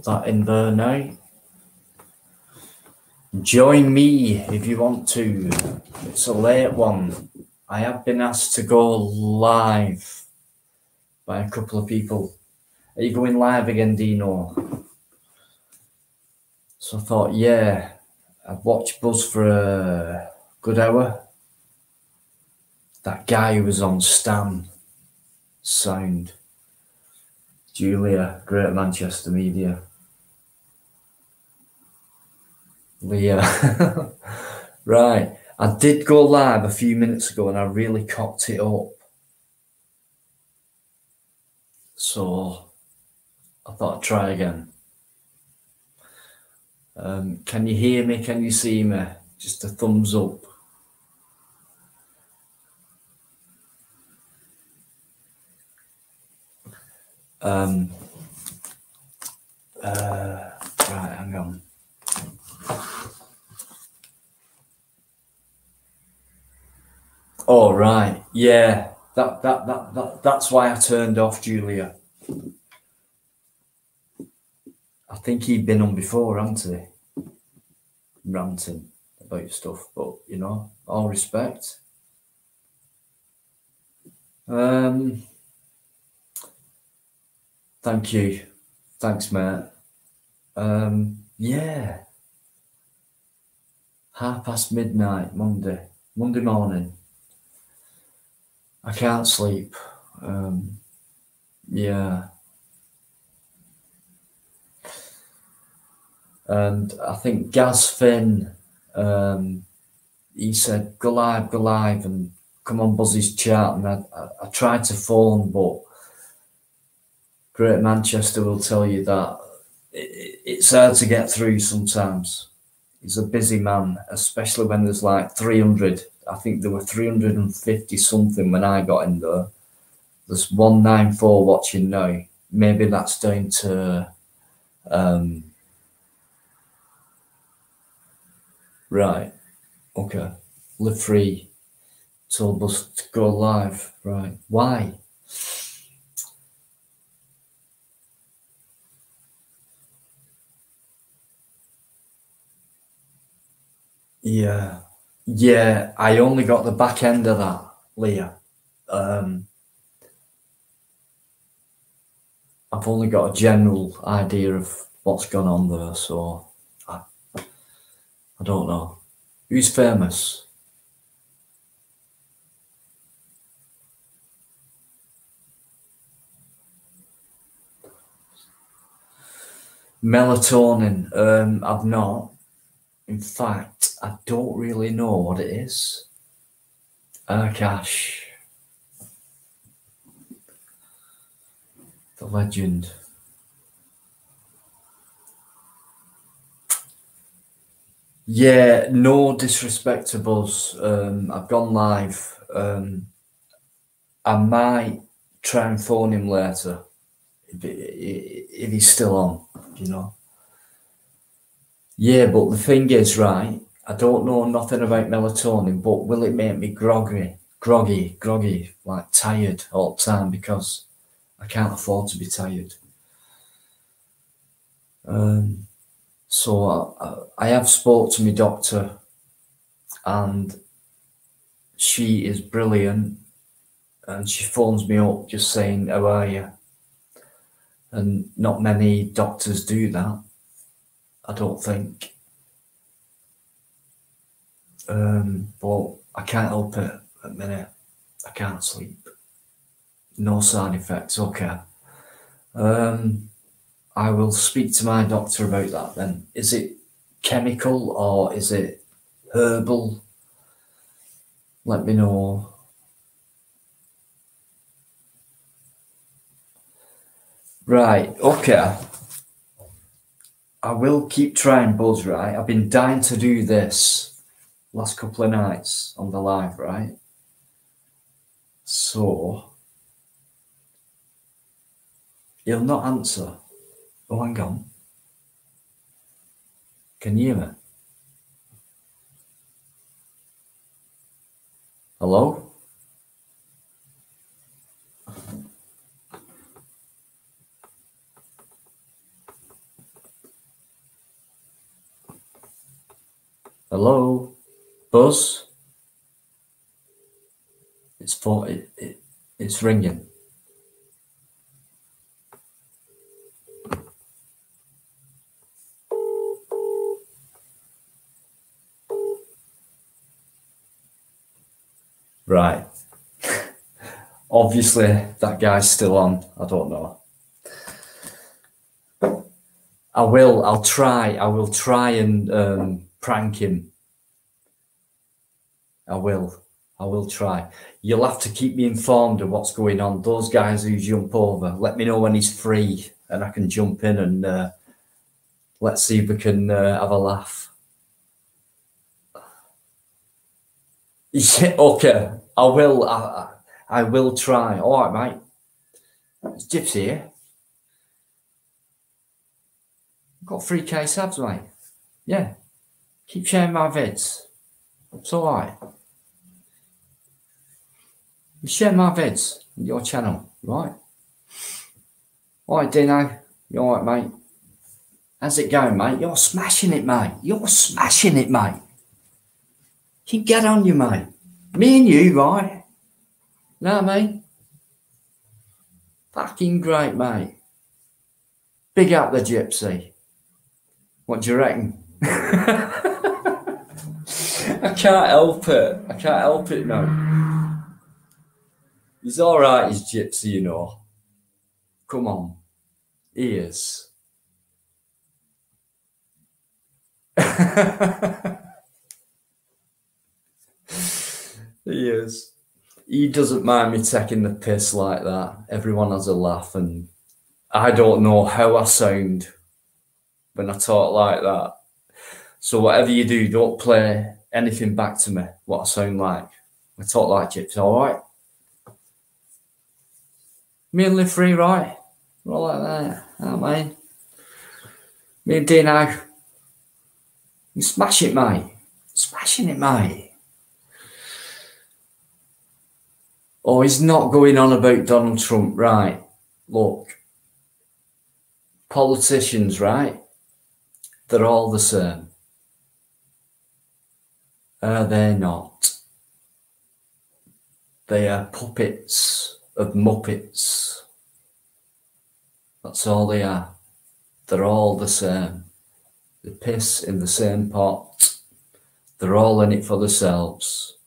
put that in there now. Join me if you want to. It's a late one. I have been asked to go live by a couple of people. Are you going live again, Dino? So I thought, yeah, I've watched Buzz for a good hour. That guy who was on Stan sound. Julia, Great Manchester Media. Leah. Right. I did go live a few minutes ago and I really cocked it up. So I thought I'd try again. Can you hear me? Can you see me? Just a thumbs up. Right, hang on. Oh, right. Yeah, that's why I turned off Julia. I think he'd been on before, hadn't he? Ranting about stuff, but you know, all respect. Thank you. Thanks, mate. Yeah. midnight, Monday morning. I can't sleep. Yeah. And I think Gaz Finn, he said, go live and come on Buzzy's chat. And I tried to phone, but Great Manchester will tell you that it's hard to get through sometimes. He's a busy man, especially when there's like 300. I think there were 350 something when I got in there. There's 194 watching now. Maybe that's down to right. Okay. Live free. Told us to go live. Right. Why? Yeah. Yeah. I only got the back end of that, Leah. I've only got a general idea of what's gone on there, so I don't know. Who's famous? Melatonin. I've not. In fact, I don't really know what it is. Akash. The legend. Yeah, no disrespect to Buzz. I've gone live. I might try and phone him later if he's still on, you know. Yeah, but the thing is, right, I don't know nothing about melatonin, but will it make me groggy, like tired all the time, because I can't afford to be tired. So I have spoke to my doctor and she is brilliant, and she phones me up just saying, how are you? And not many doctors do that, I don't think. But I can't help it at the minute. I can't sleep. No side effects, okay. I will speak to my doctor about that then. Is it chemical or is it herbal? Let me know. Right, okay. I will keep trying Buzz, right? I've been dying to do this last couple of nights on the live, right? So he'll not answer. Oh, hang on. Can you hear me? Hello? Hello? Buzz? It's ringing. Right. Obviously, that guy's still on. I don't know. I'll try. I will try and prank him. I will try. You'll have to keep me informed of what's going on. Those guys who jump over, let me know when he's free and I can jump in and let's see if we can have a laugh. Yeah, okay, I will. I will try. All right, mate. It's Gypsy here. I've got 3K subs, mate. Yeah. Keep sharing my vids. It's all right. You share my vids on your channel, right? All right, Dino. You all right, mate? How's it going, mate? You're smashing it, mate. You're smashing it, mate. Keep get on you, mate. Me and you, right? Know what I mean? Fucking great, mate. Big up the Gypsy. What do you reckon? I can't help it. I can't help it, no. He's all right, he's Gypsy, you know. Come on. He is. He is. He doesn't mind me taking the piss like that. Everyone has a laugh, and I don't know how I sound when I talk like that. So whatever you do, don't play anything back to me, what I sound like. I talk like Gypsy, all right? Me and Live Free, right? We're all like that, aren't we? Me and Dino. You smash it, mate. Smashing it, mate. Oh, he's not going on about Donald Trump, right? Look, politicians, right? They're all the same. They're not. They are puppets of Muppets. That's all they are. They're all the same. They piss in the same pot. They're all in it for themselves.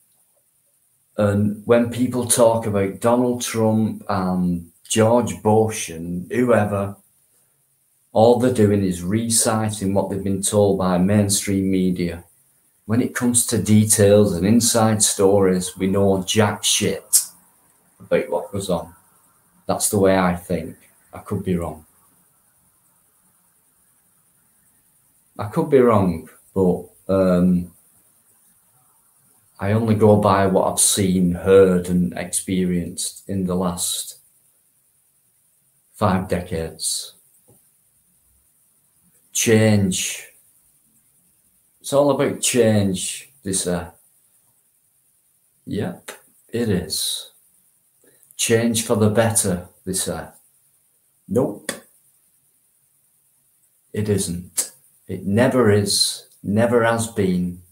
And when people talk about Donald Trump and George Bush and whoever, all they're doing is reciting what they've been told by mainstream media. When it comes to details and inside stories, we know jack shit about what goes on. That's the way I think. I could be wrong. I could be wrong, but I only go by what I've seen, heard, and experienced in the last 5 decades. Change. It's all about change, they say. Yep, it is. Change for the better, they say. Nope. It isn't. It never is, never has been.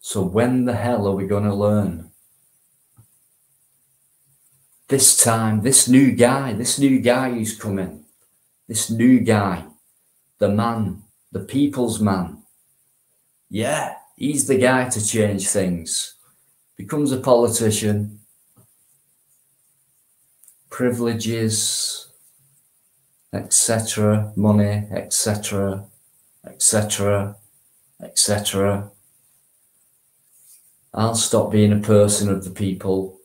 So when the hell are we going to learn? This time, this new guy who's coming, this new guy, the man, the people's man. Yeah, he's the guy to change things. Becomes a politician, privileges, etc., money, etc., etc., etc. I'll stop being a person of the people.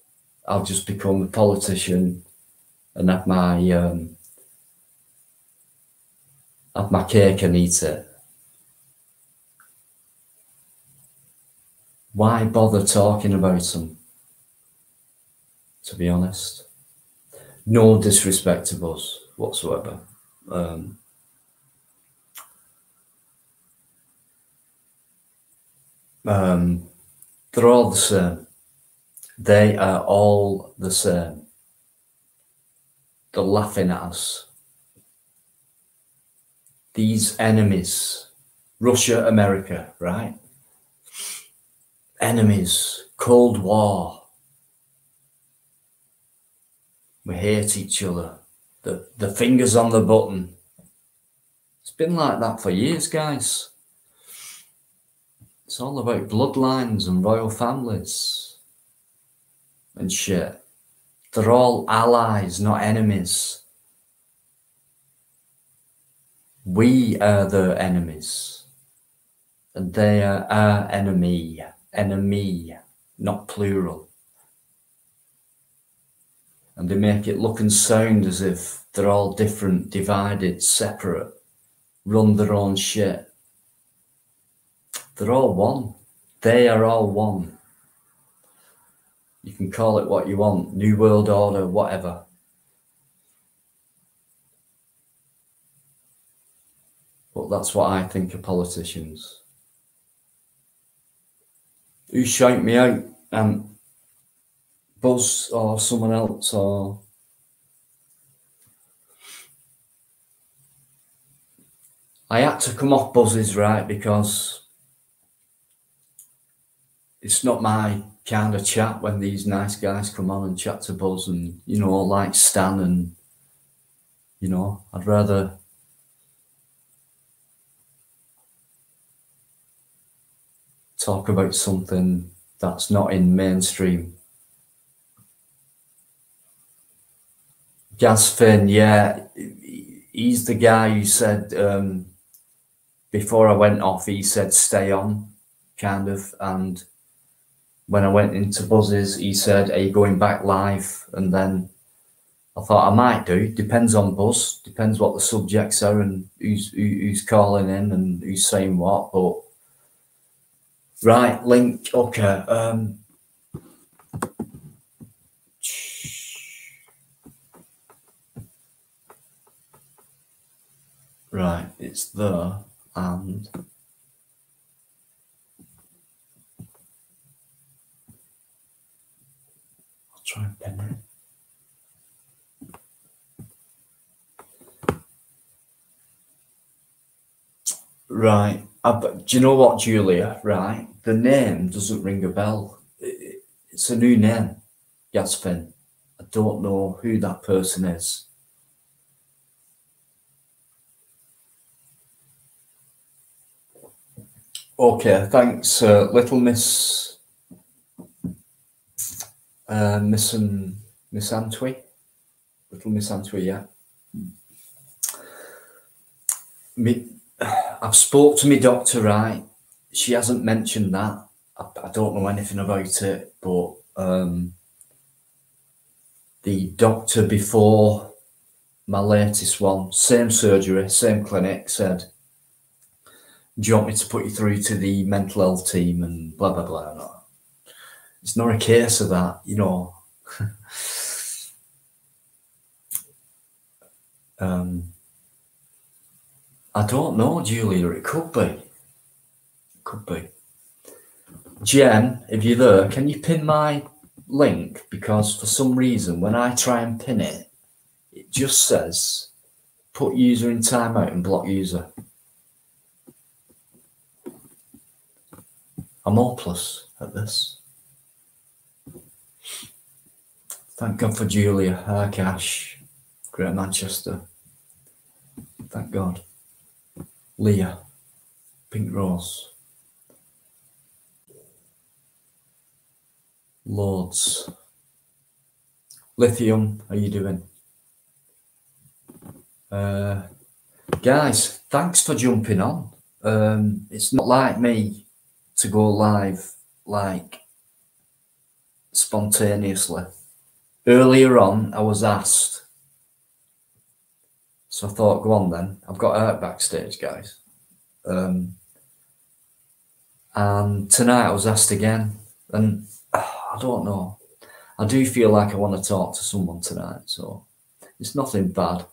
I'll just become a politician and have my cake and eat it. Why bother talking about them? To be honest, no disrespect to us whatsoever. They're all the same. They are all the same. They're laughing at us. These enemies, Russia, America, right? enemies, Cold War. We hate each other. The fingers on the button. It's been like that for years, guys. It's all about bloodlines and royal families and shit. They're all allies, not enemies. We are the enemies. And they are our enemy. Enemy, not plural. And they make it look and sound as if they're all different, divided, separate, run their own shit. They're all one. They are all one. You can call it what you want, New World Order, whatever. But that's what I think of politicians. Who shout me out? Buzz or someone else, or I had to come off Buzz's, right, because it's not my kind of chat when these nice guys come on and chat to Buzz and, you know, like Stan, and, you know, I'd rather talk about something that's not in mainstream. Gaz Finn, yeah, he's the guy who said, before I went off, he said stay on, kind of, and when I went into Buzz's, he said, are you going back live? And then I thought I might do, depends on Buzz, depends what the subjects are and who's calling in and who's saying what, but right, link, okay, right, it's there, and I'll try and pin it. Right, do you know what, Julia, right, the name doesn't ring a bell. It's a new name, Gaz Finn. I don't know who that person is. Okay, thanks, Little Miss Miss Antwi. Little Miss Antwi, yeah. I've spoke to my doctor, right? She hasn't mentioned that. I don't know anything about it, but the doctor before my latest one, same surgery, same clinic, said, do you want me to put you through to the mental health team and blah, blah, blah. No. It's not a case of that, you know. I don't know, Julia, it could be. It could be. Jen, if you're there, can you pin my link? Because for some reason, when I try and pin it, it just says, put user in timeout and block user. I'm hopeless at this. Thank God for Julia, Cash, Great Manchester. Thank God. Leah, Pink Rose. Lords. Lithium, how you doing? Guys, thanks for jumping on. It's not like me to go live like spontaneously. Earlier on, I was asked, so I thought, go on then. I've got out backstage, guys. And tonight I was asked again, and I don't know. I do feel like I want to talk to someone tonight, so it's nothing bad.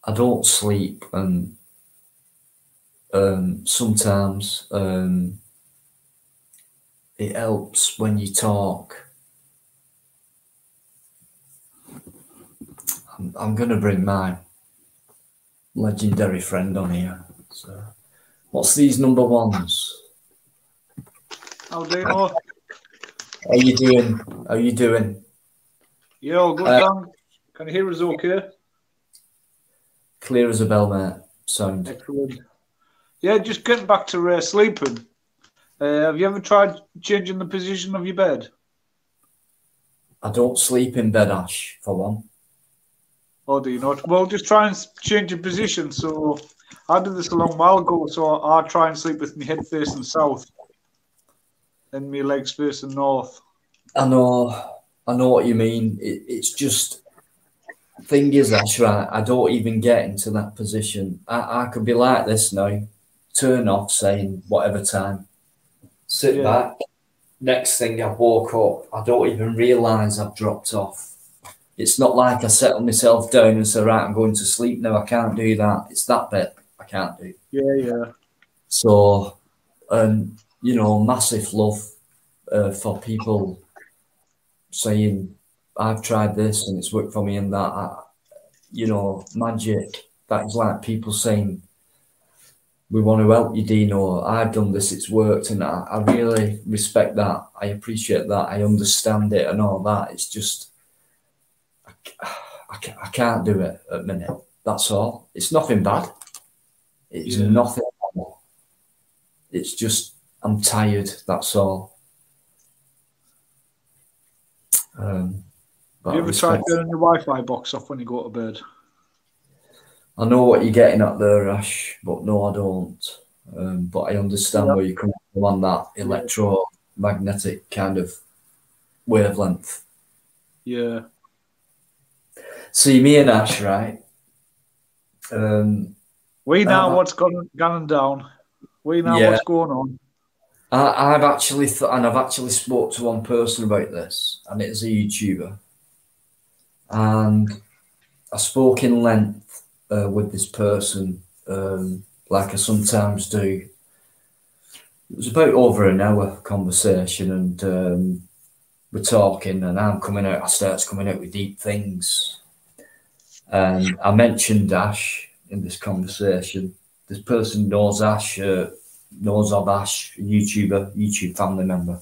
I don't sleep, and sometimes it helps when you talk. I'm going to bring my legendary friend on here. So, what's these number ones? How do you know? How you doing? How you doing? Yeah, all good, thanks. Can you hear us okay? Clear as a bell, mate. Sound. Excellent. Yeah, just getting back to sleeping. Have you ever tried changing the position of your bed? I don't sleep in bed, Ash, for one. Or do you not? Well, just try and change your position. So I did this a long while ago. So I try and sleep with my head facing south and my legs facing north. I know what you mean. It's just, thing is, Ash, right, I don't even get into that position. I could be like this now, turn off, saying whatever time, sit back. Next thing I woke up, I don't even realise I've dropped off. It's not like I settle myself down and say, right, I'm going to sleep now. I can't do that. It's that bit I can't do. Yeah. So, massive love for people saying, I've tried this and it's worked for me and that. Magic. That is like people saying, we want to help you, Dino. I've done this, it's worked. And I really respect that. I appreciate that. I understand it and all that. It's just, I can't do it at the minute. That's all. It's nothing bad. It's nothing bad. It's just, I'm tired. That's all. Have you ever tried turning your Wi-Fi box off when you go to bed? I know what you're getting at there, Ash, but no, I don't. But I understand where you're coming from on that electromagnetic kind of wavelength. Yeah. See, me and Ash, right? We know what's gone down. We know what's going on. I've actually spoke to one person about this, and it's a YouTuber. And I spoke in length with this person, like I sometimes do. It was about over an hour conversation, and we're talking, and I start coming out with deep things. And I mentioned Ash in this conversation. This person knows Ash, knows of Ash, YouTube family member,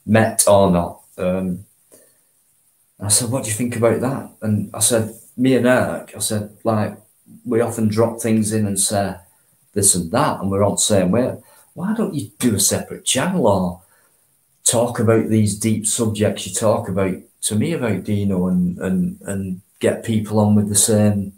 met or not. I said, what do you think about that? And I said, me and Eric, I said, like, we often drop things in and say this and that, and we're on the same way. Why don't you do a separate channel or talk about these deep subjects you talk about to me about, Dino, and get people on with the same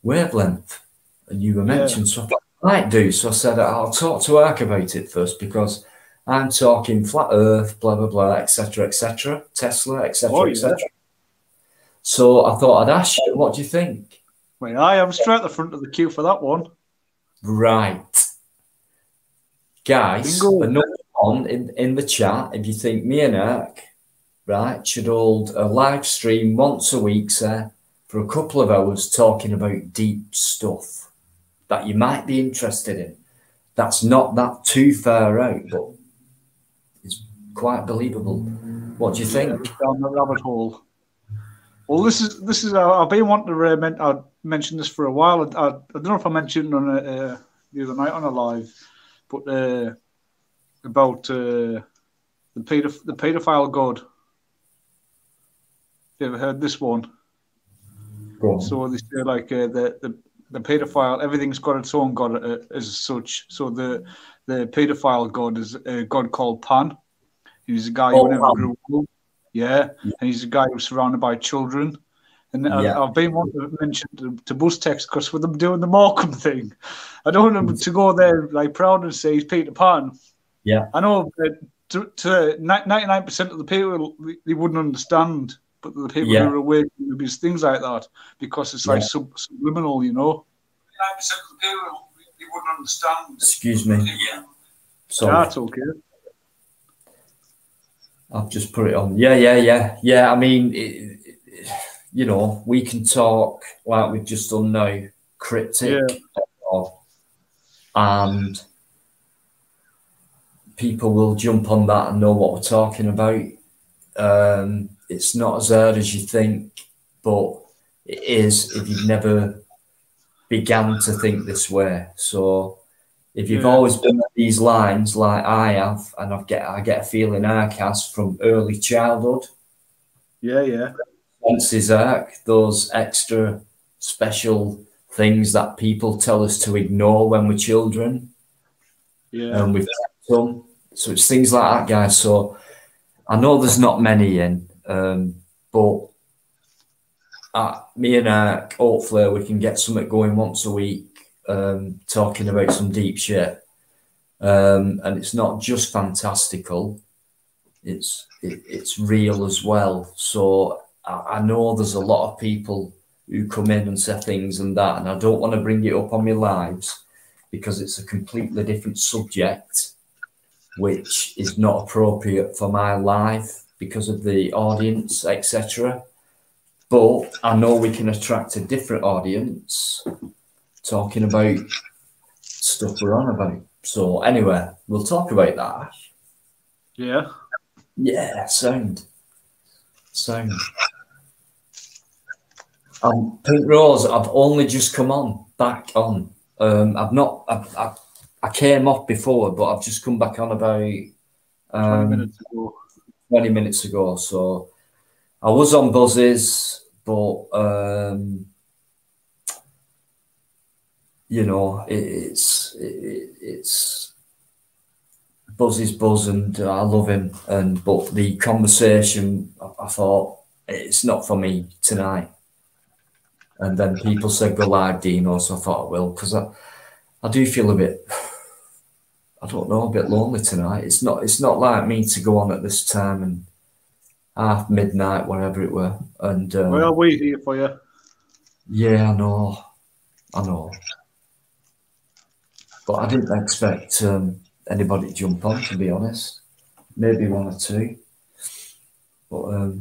wavelength? And you were mentioned, so I thought I might do. So I said, I'll talk to Ark about it first, because I'm talking flat Earth, blah blah blah, etc., Tesla, etc., etc. So I thought I'd ask you, what do you think? Well, I am straight at the front of the queue for that one. Right, guys. Another one in the chat. If you think me and Ark, right, should hold a live stream once a week, sir, for a couple of hours, talking about deep stuff that you might be interested in. That's not that too far out, but it's quite believable. What do you think? Down the rabbit hole. Well, this is. I've been wanting to mention this for a while. I don't know if I mentioned it on the other night on a live, but about the paedophile god. Have you ever heard this one? Go on. So they say like the paedophile, everything's got its own god as such. So the paedophile god is a god called Pan. He's a guy who never grew up. Yeah, and he's a guy who's surrounded by children. And I've been wanting to mention to Bustex, because with them doing the Morecambe thing, I don't want them to go there like proud and say he's Peter Pan. Yeah, I know to 99% of the people they wouldn't understand, but the people who are awake to these things like that, because it's like subliminal, 99% of the people they wouldn't understand. Excuse me. Yeah, sorry. That's okay. I've just put it on. Yeah. I mean, we can talk like we've just done now, cryptic, and people will jump on that and know what we're talking about. It's not as hard as you think, but it is if you've never began to think this way. So If you've always been at these lines like I have, and I get a feeling Ark has from early childhood. Yeah. Senses Ark, those extra special things that people tell us to ignore when we're children. Yeah. And we've kept them. So it's things like that, guys. So I know there's not many in, but me and Ark, hopefully we can get something going once a week, talking about some deep shit. And it's not just fantastical; it's real as well. So I know there's a lot of people who come in and say things and that, and I don't want to bring it up on my lives because it's a completely different subject, which is not appropriate for my life because of the audience, etc. But I know we can attract a different audience talking about stuff we're on about. So anyway, we'll talk about that. Yeah. Yeah, sound. Pink Rose, I've only just come back on. I came off before, but I've just come back on about 20 minutes ago. 20 minutes ago. So I was on buzzes, but you know, it's Buzz is Buzz, and I love him. But the conversation, I thought it's not for me tonight. And then people said go live, Dino. So I thought I will, because I do feel a bit, I don't know, a bit lonely tonight. It's not like me to go on at this time and half midnight, whatever it were. And well, we here for you. Yeah, I know. But I didn't expect anybody to jump on, to be honest. Maybe one or two. But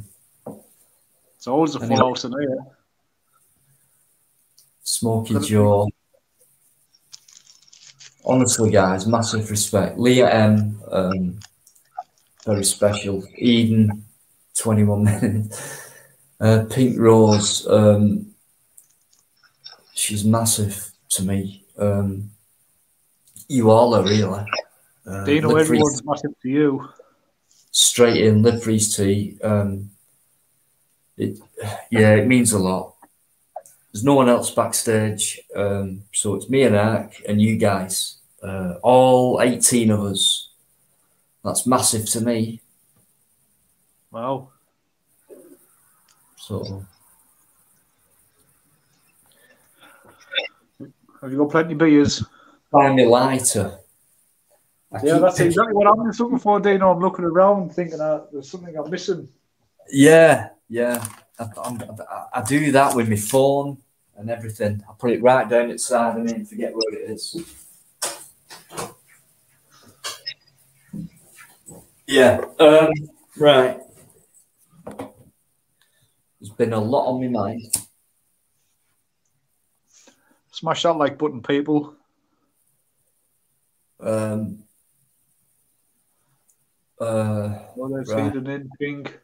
it's always a full house in here. Smokey Joe. Honestly, guys, massive respect. Leah M, very special. Eden, 21 minutes. Pink Rose, she's massive to me. You all are, really. Dino, everyone's massive to you. Straight in, live freeze tea. It means a lot. There's no one else backstage, so it's me and Ark and you guys, all 18 of us. That's massive to me. Wow. So, have you got plenty of beers? Find me lighter. That's exactly what I'm just looking for, Dino. I'm looking around thinking there's something I'm missing. Yeah. I do that with my phone and everything. I put it right down its side and then forget where it is. Yeah. Right. There's been a lot on my mind. Smash that like button, people. There's Right. Eden in pink.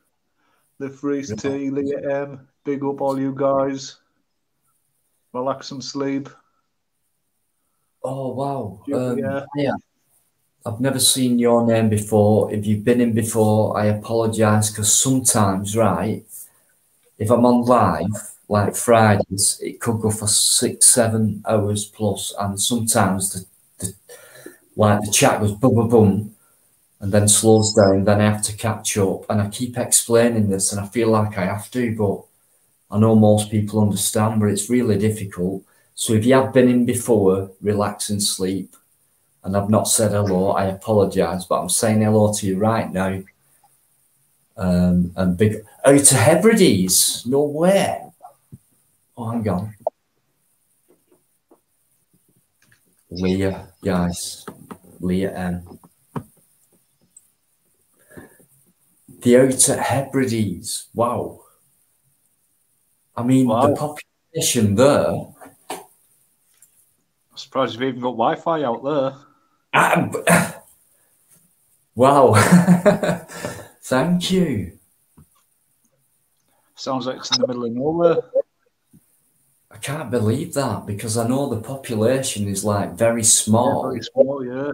The Freeze Tea, Leah M. Big up all you guys. Relax and sleep. Oh, wow. Yeah. I've never seen your name before. If you've been in before, I apologise, because sometimes, right, if I'm on live, like Fridays, it could go for 6-7 hours plus, and sometimes the chat goes boom, boom, boom, and then slows down, then I have to catch up, and I keep explaining this, and I feel like I have to, but I know most people understand, but it's really difficult. So if you have been in before, relax and sleep, and I've not said hello, I apologise, but I'm saying hello to you right now. And big out to Hebrides, no way. Oh, hang on. Leah, guys, Leah M. The Outer Hebrides, wow. I mean, the population there. I'm surprised you've even got Wi-Fi out there. Wow. Thank you. Sounds like it's in the middle of nowhere. I can't believe that because I know the population is like very small. Yeah, very small, yeah.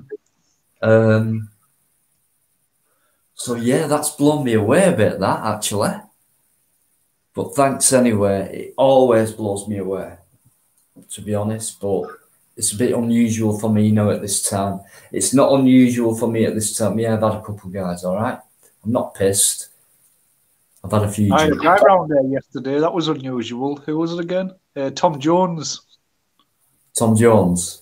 So yeah, that's blown me away a bit, that actually. But thanks anyway. It always blows me away, to be honest. But it's a bit unusual for me now at this time. It's not unusual for me at this time. Yeah, I've had a couple of guys, all right? I'm not pissed. I've had a few I had a drinks. guy around there yesterday. That was unusual. Who was it again? Tom Jones. Tom Jones.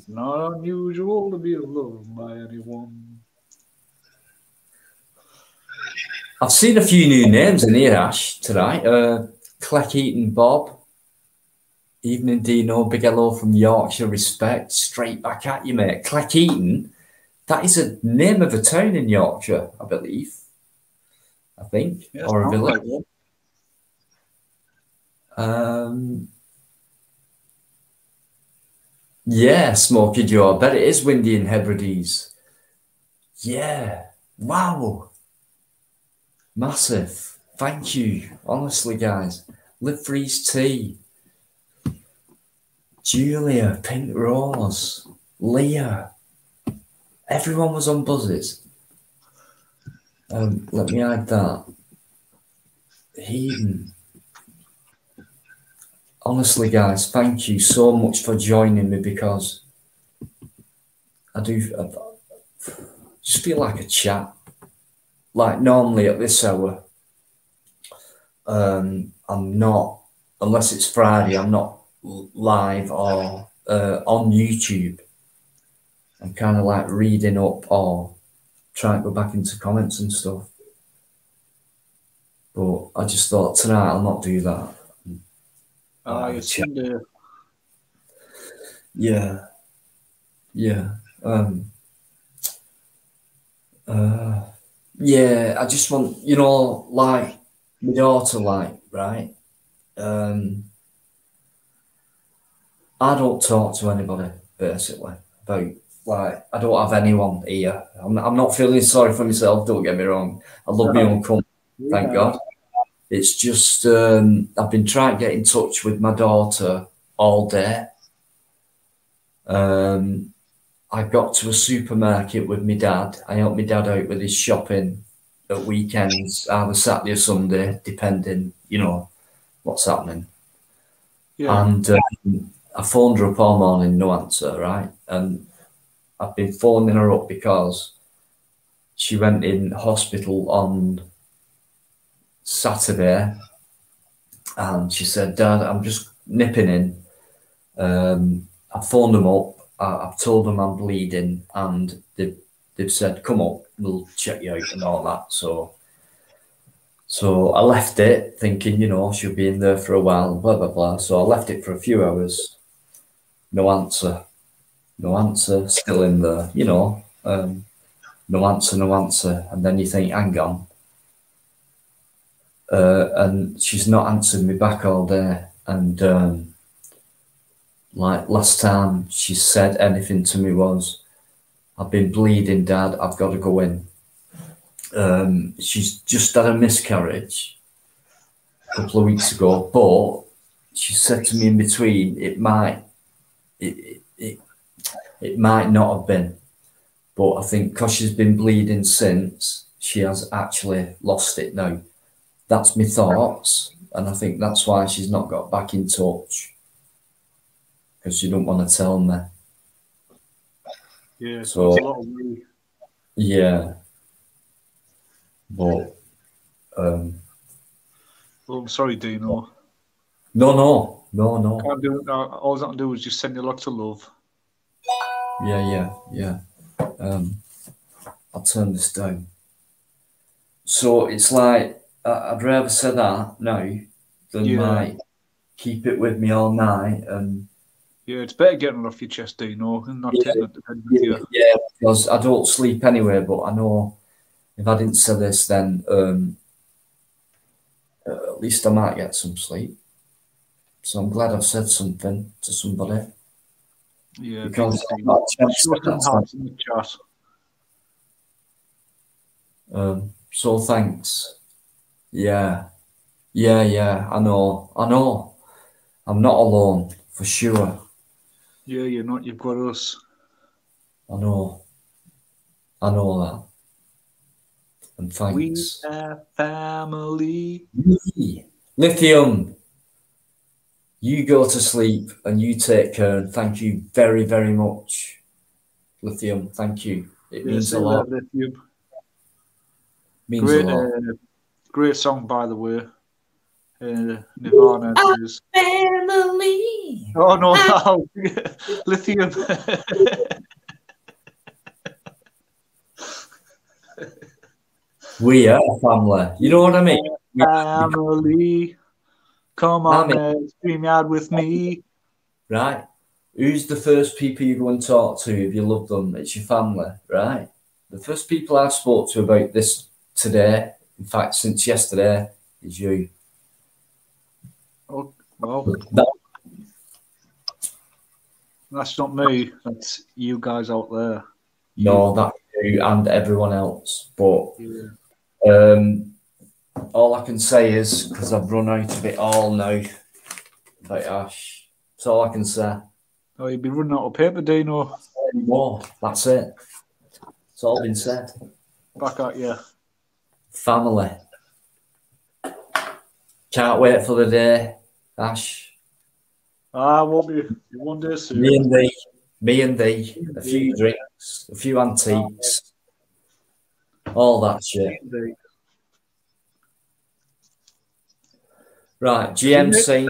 Not unusual to be loved by anyone. I've seen a few new names in here, Ash, tonight. Cleck Eaton Bob. Evening, Dino. Big hello from Yorkshire. Respect. Straight back at you, mate. Cleck Eaton. That is a name of a town in Yorkshire, I believe. I think. Yeah, or a village. like one. Yeah, Smoky Joe. I bet it is windy in Hebrides. Yeah. Wow. Massive. Thank you. Honestly, guys. Live Freeze Tea. Julia. Pink Rose. Leah. Everyone was on buzzes. Let me add that. Heathen. Honestly, guys, thank you so much for joining me because I just feel like a chat. Like normally at this hour, I'm not, unless it's Friday, I'm not live or on YouTube. I'm kind of like reading up or trying to go back into comments and stuff. But I just thought tonight I'll not do that. It's Sunday. Yeah. Yeah. Yeah, I just want, like my daughter, right? I don't talk to anybody, basically, about, I don't have anyone here. I'm not feeling sorry for myself, don't get me wrong. I love my own company, thank God. It's just, I've been trying to get in touch with my daughter all day. I got to a supermarket with my dad. I helped my dad out with his shopping at weekends, either Saturday or Sunday, depending, what's happening. Yeah. And I phoned her up all morning, no answer, right? And I've been phoning her up because she went in hospital on Saturday and she said, Dad, I'm just nipping in. I phoned them up. I've told them I'm bleeding and they've said, come up, we'll check you out and all that. So I left it thinking, she'll be in there for a while, blah, blah, blah. So I left it for a few hours. No answer. No answer. Still in there, no answer, no answer. And then you think, hang on. And she's not answered me back all day. And like last time she said anything to me was, I've been bleeding, Dad, I've got to go in. She's just had a miscarriage a couple of weeks ago, but she said to me in between, it might not have been. But I think because she's been bleeding since, she has actually lost it now. That's my thoughts. And I think that's why she's not got back in touch. Because she don't want to tell me. Yeah, so a lot of worry. Yeah. But well, I'm sorry, Dino. No. Can't do it. All I can do is just send you lots of love. Yeah. I'll turn this down. So it's like I'd rather say that now than keep it with me all night. And yeah, it's better getting it off your chest, Dino, and not taking it to bed with you. Yeah, because I don't sleep anyway. But I know if I didn't say this, then at least I might get some sleep. So I'm glad I've said something to somebody. Yeah, because so thanks. Yeah, I know. I'm not alone, for sure. Yeah, you're not. You've got us. I know that. And thanks. We are family. Lithium, you go to sleep and you take care. And thank you very, very much. Lithium, thank you. It means a lot. Lithium. Means a lot. Great song, by the way. Nirvana is family. Oh no, Lithium. We are a family. You know what I mean? Family. Come on, StreamYard with me. Right. Who's the first people you go and talk to if you love them? It's your family, right? The first people I've spoke to about this today, in fact, since yesterday, is you. Oh, well, that's not me. That's you guys out there. No, that's you and everyone else. But all I can say is, because I've run out of it all now, about Ash. That's all I can say. Oh, you'd be running out of paper, Dino. More. That's it. It's all been said. Back at you. Family. Can't wait for the day, Ash. Won't be one day soon. Me and thee. A few drinks, a few antiques, all that shit. Right, GM saying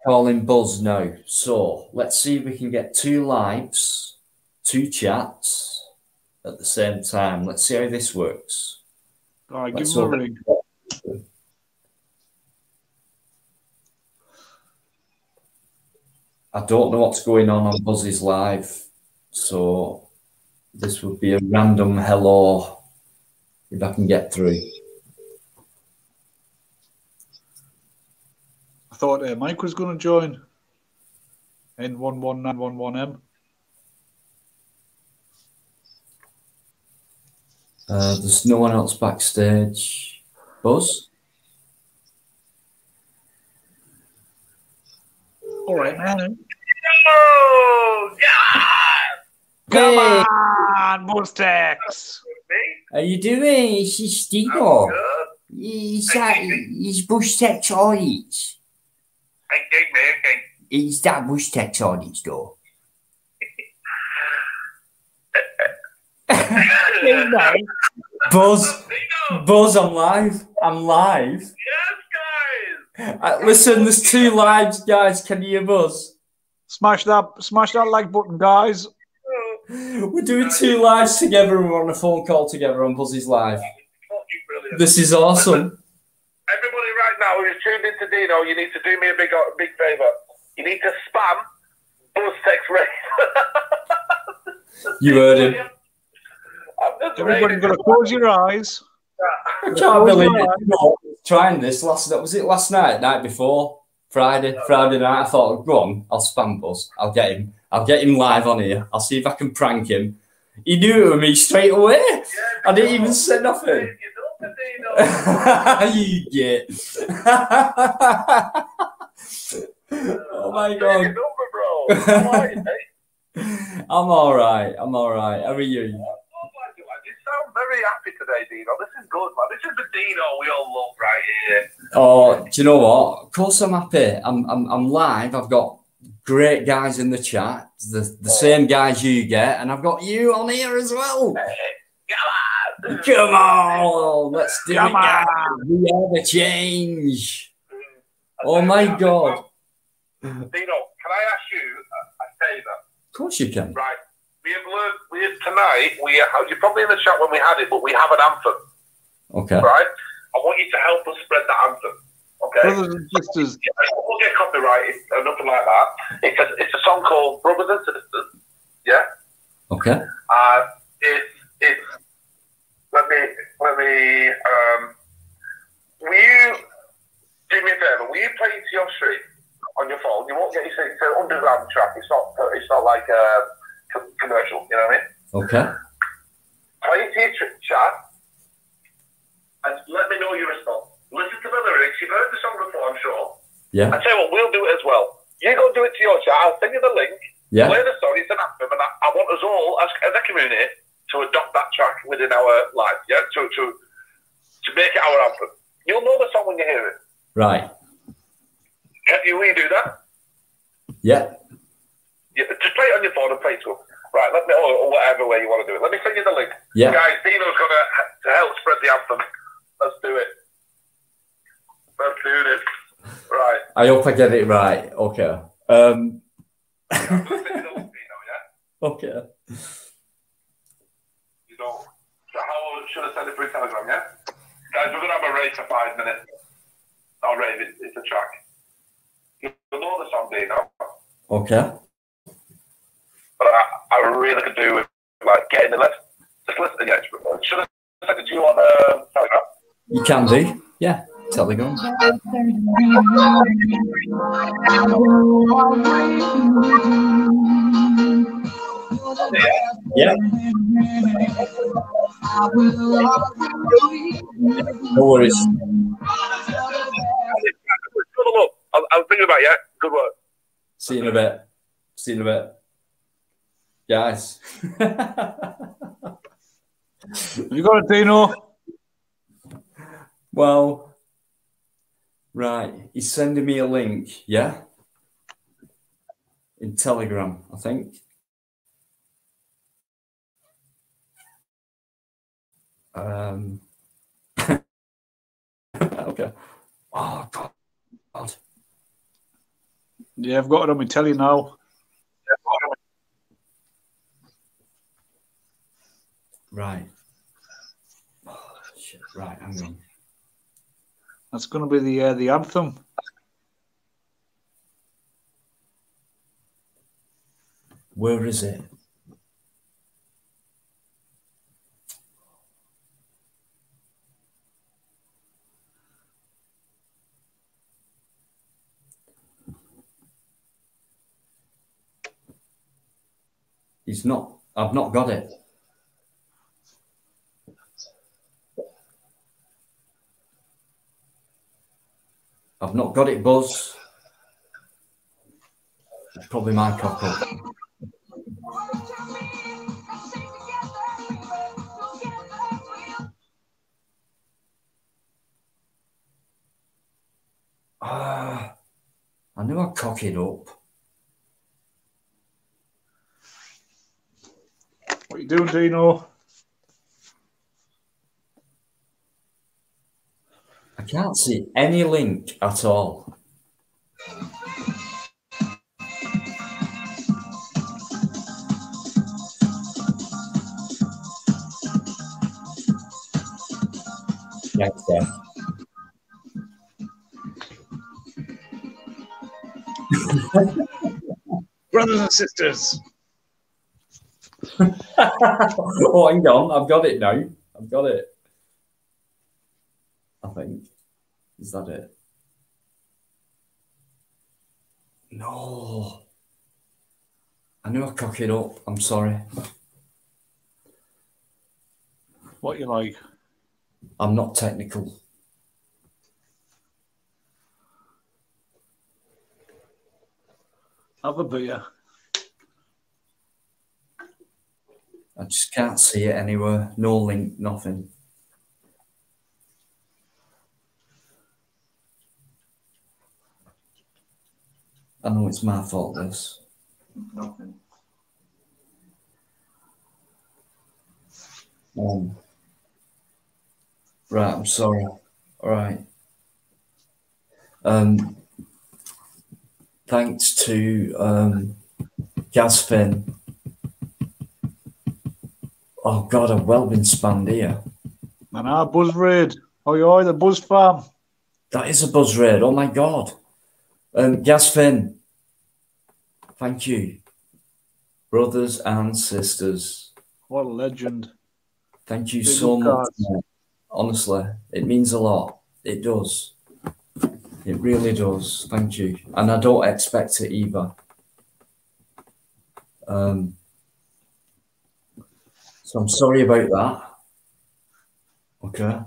calling Buzz now. So let's see if we can get 2 lives, 2 chats at the same time. Let's see how this works. All right, give him a ring. I don't know what's going on Buzz's live, so this would be a random hello if I can get through. I thought Mike was going to join. N11911M. There's no one else backstage. Buzz? All right, man. Oh, God! Come on, Bustex. How you doing? It's Dino. He's Bush Tech on it. Is that Bush Tech on it, though? Buzz, I'm live. Yes, guys. Listen, there's 2 lives, guys. Can you hear Buzz? Smash that like button, guys. We're doing 2 lives together and we're on a phone call together on Buzz's live. This is awesome. Everybody right now who's tuned into Dino, you need to do me a big favour. You need to spam Buzz Text Race. You heard him. Everybody's got to close your eyes. I can't believe it. No, trying this last night before, Friday night. I thought, go on, I'll spam Buzz. I'll get him live on here. I'll see if I can prank him. He knew it was me straight away. Yeah, I didn't even say nothing. You get. Oh my God. I'm all right. How are you? You sound very happy today, Dino. This is good, man. This is the Dino we all love right here. Oh, do you know what? Of course I'm happy. I'm live. I've got great guys in the chat, the same guys you get, and I've got you on here as well. Come on, let's do it. Guys. We are the change. Oh my God. Dino, can I ask you a favour? Of course you can. Right. You're probably in the chat when we had it, but we have an anthem. Okay. Right? I want you to help us spread that anthem. Okay? Brothers and sisters. We'll get copyrighted or nothing like that. It's a song called Brothers and Sisters. Yeah? Okay. It's let me will you do me a favour? Will you play it to your stream on your phone? You won't get it's an underground track. It's not like commercial, you know what I mean? Okay. Play it to your chat and let me know your response. Listen to the lyrics. You've heard the song before, I'm sure. Yeah. I tell you what, we'll do it as well. You do it to your chat. I'll send you the link. Yeah. Play the song. It's an anthem, and I want us all as a community to adopt that track within our life. Yeah, to make it our anthem. You'll know the song when you hear it. Right. Can you redo that? Yeah. Yeah. Just play it on your phone and play it to them. Right. Let me, or whatever way you want to do it. Let me send you the link. Yeah. Guys, Dino's gonna to help spread the anthem. Let's do it. Let's do this. Right. I hope I get it right. Okay. Okay. You know, so how should I send it through Telegram, yeah? Guys, we're going to have a race for 5 minutes. Not rave, it's a track. You'll know the song, Dino. Okay. But I really could do with, like, getting the list. Just listen again. Should I send it to you on Telegram? You can do. Yeah. Telegram. Yeah. No worries. I'm thinking about it. Good work. See you in a bit. See you in a bit. Guys. Have you got it, Dino? Well, right. He's sending me a link, yeah? In Telegram, I think. Okay. Oh, God. Yeah, I've got it on my telly now. Right. Oh, shit. Right, hang on. That's going to be the anthem. Where is it? He's not. I've not got it. I've not got it, Buzz. It's probably my cock up. I knew I'd cock it up. What are you doing, Dino? I can't see any link at all. Thanks, Dad. Brothers and sisters. Oh, hang on. I've got it now. I've got it. I think. Is that it? No. I knew I'd cock it up. I'm sorry. What you like? I'm not technical. Have a beer. I just can't see it anywhere. No link, nothing. I know it's my fault, this. Nothing. Right, I'm sorry. All right. Thanks to Gasfin. Oh God, I've well been spammed here. And our Buzz Raid. Oh, you're the Buzz Farm. That is a buzz raid. Oh my God. Gasfin. Thank you. Brothers and sisters. What a legend. Thank you Big so much. cards. Honestly, it means a lot. It does. It really does. Thank you. And I don't expect it either. So I'm sorry about that. Okay.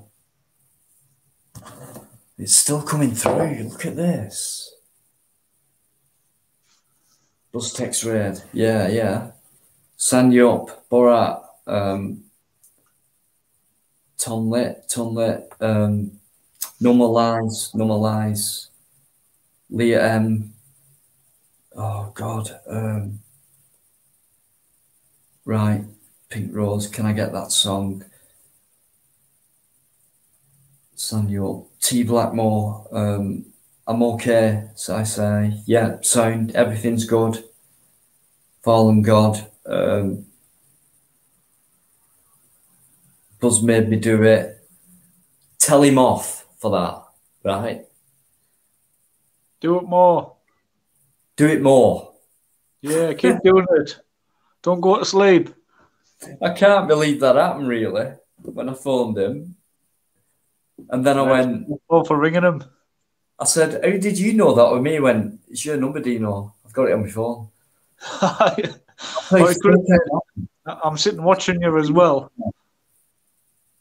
It's still coming through. Look at this. Bus text raid. Yeah, yeah. Sanyup, Borat, Tonlit, No More Lies, No More Lies, Leah M. Oh God. Right. Pink Rose. Can I get that song? Sanyup. T Blackmore. I'm okay, so I say. Yeah, sound, everything's good. Fallen God. Buzz made me do it. Tell him off for that, right? Do it more. Do it more. Yeah, keep doing it. Don't go to sleep. I can't believe that happened, really, when I phoned him. And then I went... Oh, for ringing him. I said, how did you know that with me? He went, it's your number, Dino. I've got it on my phone. I'm sitting watching you as well.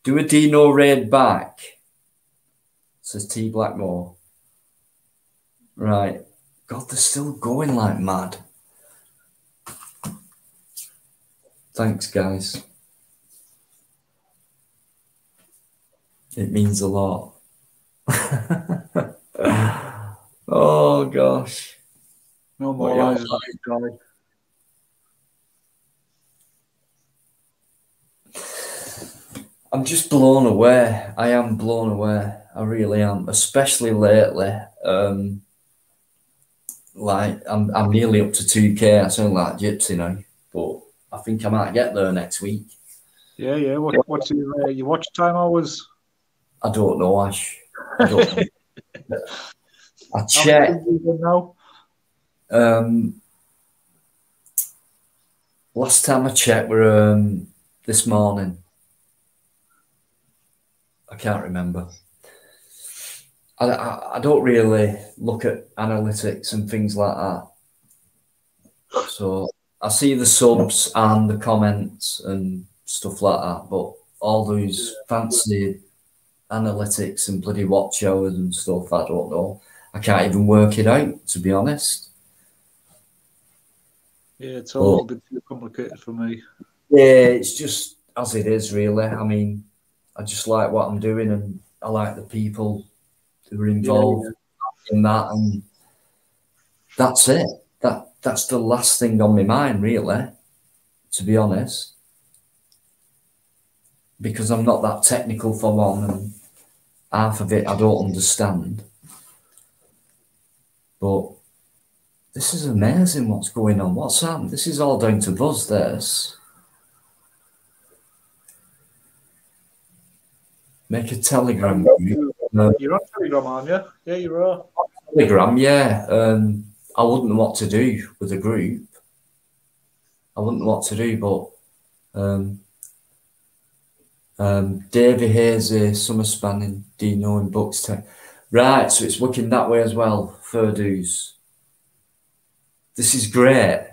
Do a Dino raid back, says T Blackmore. Right. God, they're still going like mad. Thanks, guys. It means a lot. Oh, gosh. No more lies, guy. I'm just blown away. I am blown away. I really am, especially lately. Like I'm nearly up to 2K. I sound like Gypsy now, but I think I might get there next week. Yeah, yeah. What's your watch time hours? I don't know, Ash. I don't know. I checked. Now? Last time I checked were this morning. I can't remember. I don't really look at analytics and things like that. So I see the subs and the comments and stuff like that, but all those fancy analytics and bloody watch hours and stuff, I don't know. I can't even work it out, to be honest. Yeah, it's all a little bit too complicated for me. Yeah, it's just as it is, really. I mean, I just like what I'm doing and I like the people who are involved in that, and that's it. That's the last thing on my mind, really, to be honest. Because I'm not that technical for one, and half of it I don't understand. But this is amazing what's going on. What's happened? This is all down to Buzz, this. Make a Telegram group. You're on Telegram, aren't you? Yeah, you are. Telegram, yeah. I wouldn't know what to do with a group. I wouldn't know what to do, but Davey Hazy, Summer Spanning, Dino and Bucks Tech. Right, so it's looking that way as well. Furdues. This is great.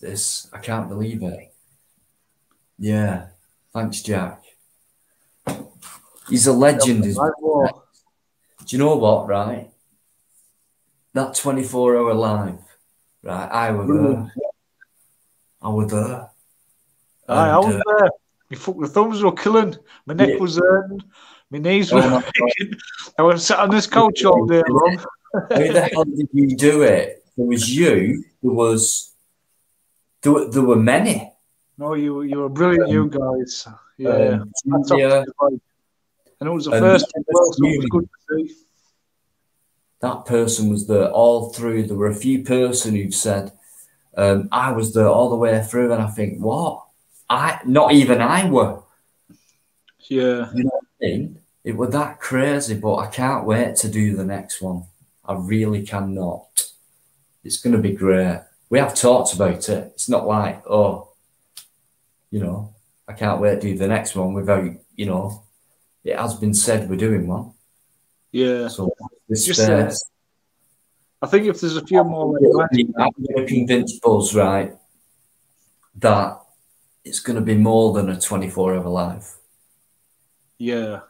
This, I can't believe it. Yeah. Thanks, Jack. He's a legend. Do you know what, right? That 24-hour live, right? I were there. I were there. I was there. My thumbs were killing. My neck was hurting. My knees were aching. I was sat on this couch all day long. How the hell did you do it? There was you. There were many. No, you were brilliant, you guys. Yeah. And it was the first as well, so it was good to see. That person was there all through. There were a few person who've said, I was there all the way through, and I think, what? Not even I were. Yeah. You know what I mean? It was that crazy, but I can't wait to do the next one. I really cannot. It's going to be great. We have talked about it. It's not like, oh, you know, I can't wait to do the next one without, you know, it has been said we're doing one. Yeah. So this I think if there's a few more, I'm going to convince Buzz, right, that it's going to be more than a 24-hour live. Yeah.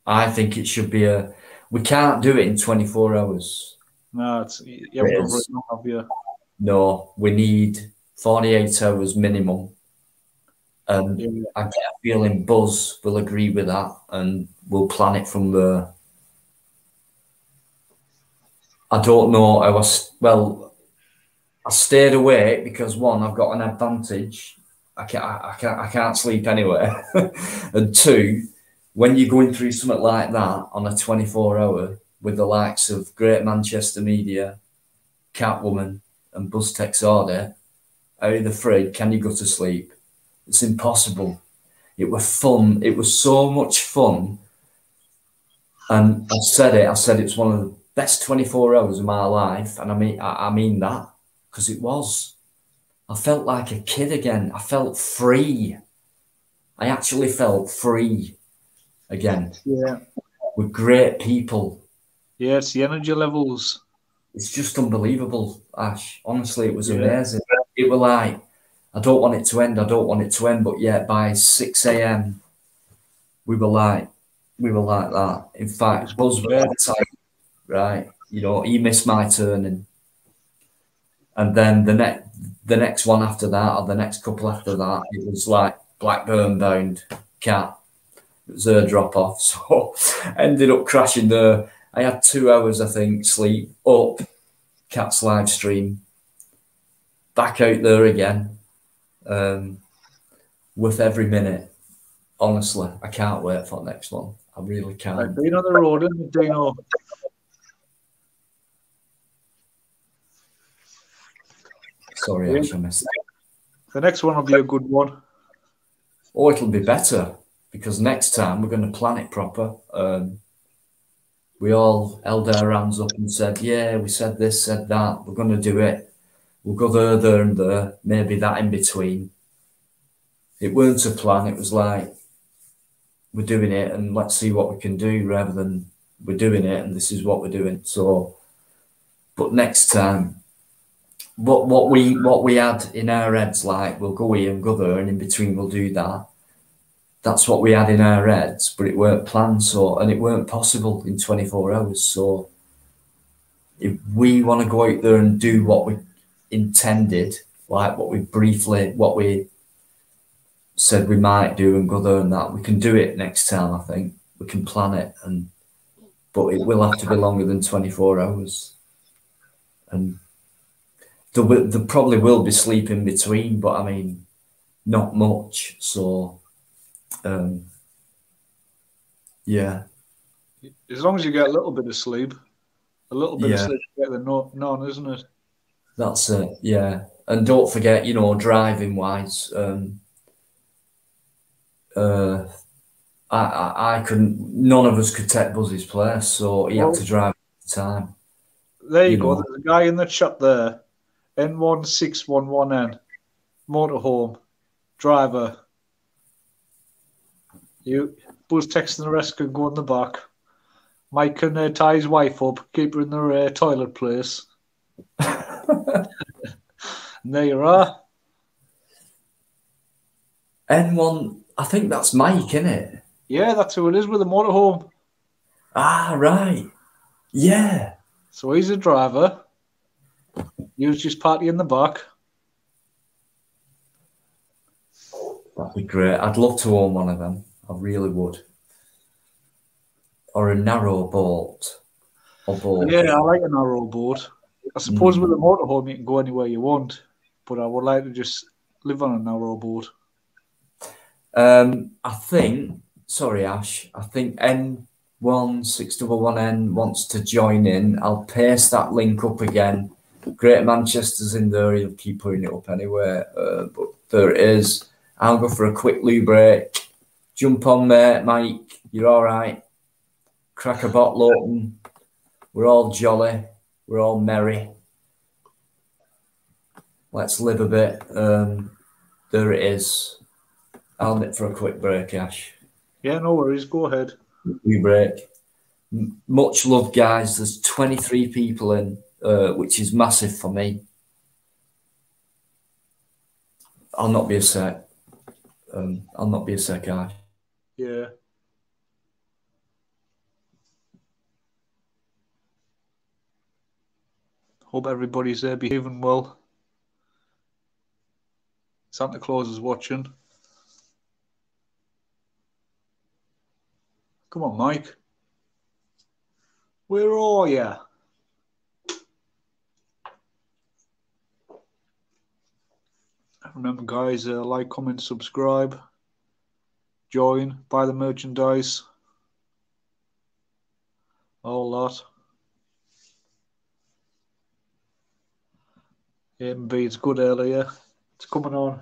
I think it should be we can't do it in 24 hours. No, you haven't got it, have you? no, we need 48 hours minimum. And I get a feeling Buzz will agree with that, and we'll plan it from there. I don't know. I stayed awake because one, I've got an advantage. I can't sleep anywhere, and two, when you're going through something like that on a 24-hour with the likes of Great Manchester Media, Catwoman, and Buzz Texada, out of the frig, can you go to sleep? It's impossible. It was fun. It was so much fun. And I said it's one of the best 24 hours of my life. And I mean that, because it was. I felt like a kid again. I felt free. I actually felt free again. Yeah. With great people. Yeah, it's the energy levels. It's just unbelievable, Ash. Honestly, it was amazing. It was like, I don't want it to end. But yet by 6 a.m., we were like that. In fact, Buzz was tight, right? You know, he missed my turning. And then the next one after that, or the next couple after that, it was like Blackburn bound Cat. It was her drop off. So I ended up crashing there. I had 2 hours, I think, sleep, up, Cat's live stream, back out there again, with every minute. Honestly, I can't wait for the next one. I really can't. I've been on the road, and Dino. Sorry, Ash, I missed that. The next one will be a good one. Oh, it'll be better, because next time we're going to plan it proper. We all held our hands up and said, yeah, we said this, said that. We're going to do it. We'll go there, and there. Maybe that in between. It weren't a plan. It was like, we're doing it and let's see what we can do, rather than we're doing it and this is what we're doing. So, but next time, what we had in our heads, like, we'll go here and go there, and in between we'll do that. That's what we had in our heads, but it weren't planned. So, and it weren't possible in 24 hours. So if we want to go out there and do what we intended, like what we said we might do, and go there and that, we can do it next time. I think we can plan it, but it will have to be longer than 24 hours. And there probably will be sleep in between, but I mean, not much. So, yeah. As long as you get a little bit of sleep, of sleep better than none, isn't it? That's it. Yeah, and don't forget, you know, driving wise, I couldn't. None of us could take Buzzy's place, so he had to drive at the time. There you go. There's a guy in the chat there. N1611N, motorhome, driver. Buzz texting the rest can go in the back. Mike can tie his wife up, keep her in the toilet place. And there you are. N1, I think that's Mike, isn't it? Yeah, that's who it is with the motorhome. Ah, right. Yeah. So he's a driver. Use his party in the back. That'd be great. I'd love to own one of them. I really would. Or a narrow boat. Yeah, I like a narrow boat. I suppose with a motorhome you can go anywhere you want, but I would like to just live on a narrow boat. I think, sorry Ash, I think N1611N wants to join in. I'll paste that link up again. Great Manchester's in there. He'll keep putting it up anyway. But there it is. I'll go for a quick loo break. Jump on, mate. Mike, you're all right. Crack a bottle open. We're all jolly. We're all merry. Let's live a bit. There it is. I'll nip for a quick break, Ash. Yeah, no worries. Go ahead. We break. Much love, guys. There's 23 people in, which is massive for me. I'll not be a sec. Ash. Yeah. Hope everybody's behaving well. Santa Claus is watching. Come on, Mike. Where are you? Remember, guys, like, comment, subscribe, join, buy the merchandise, all that. A&B, it's good earlier. It's coming on.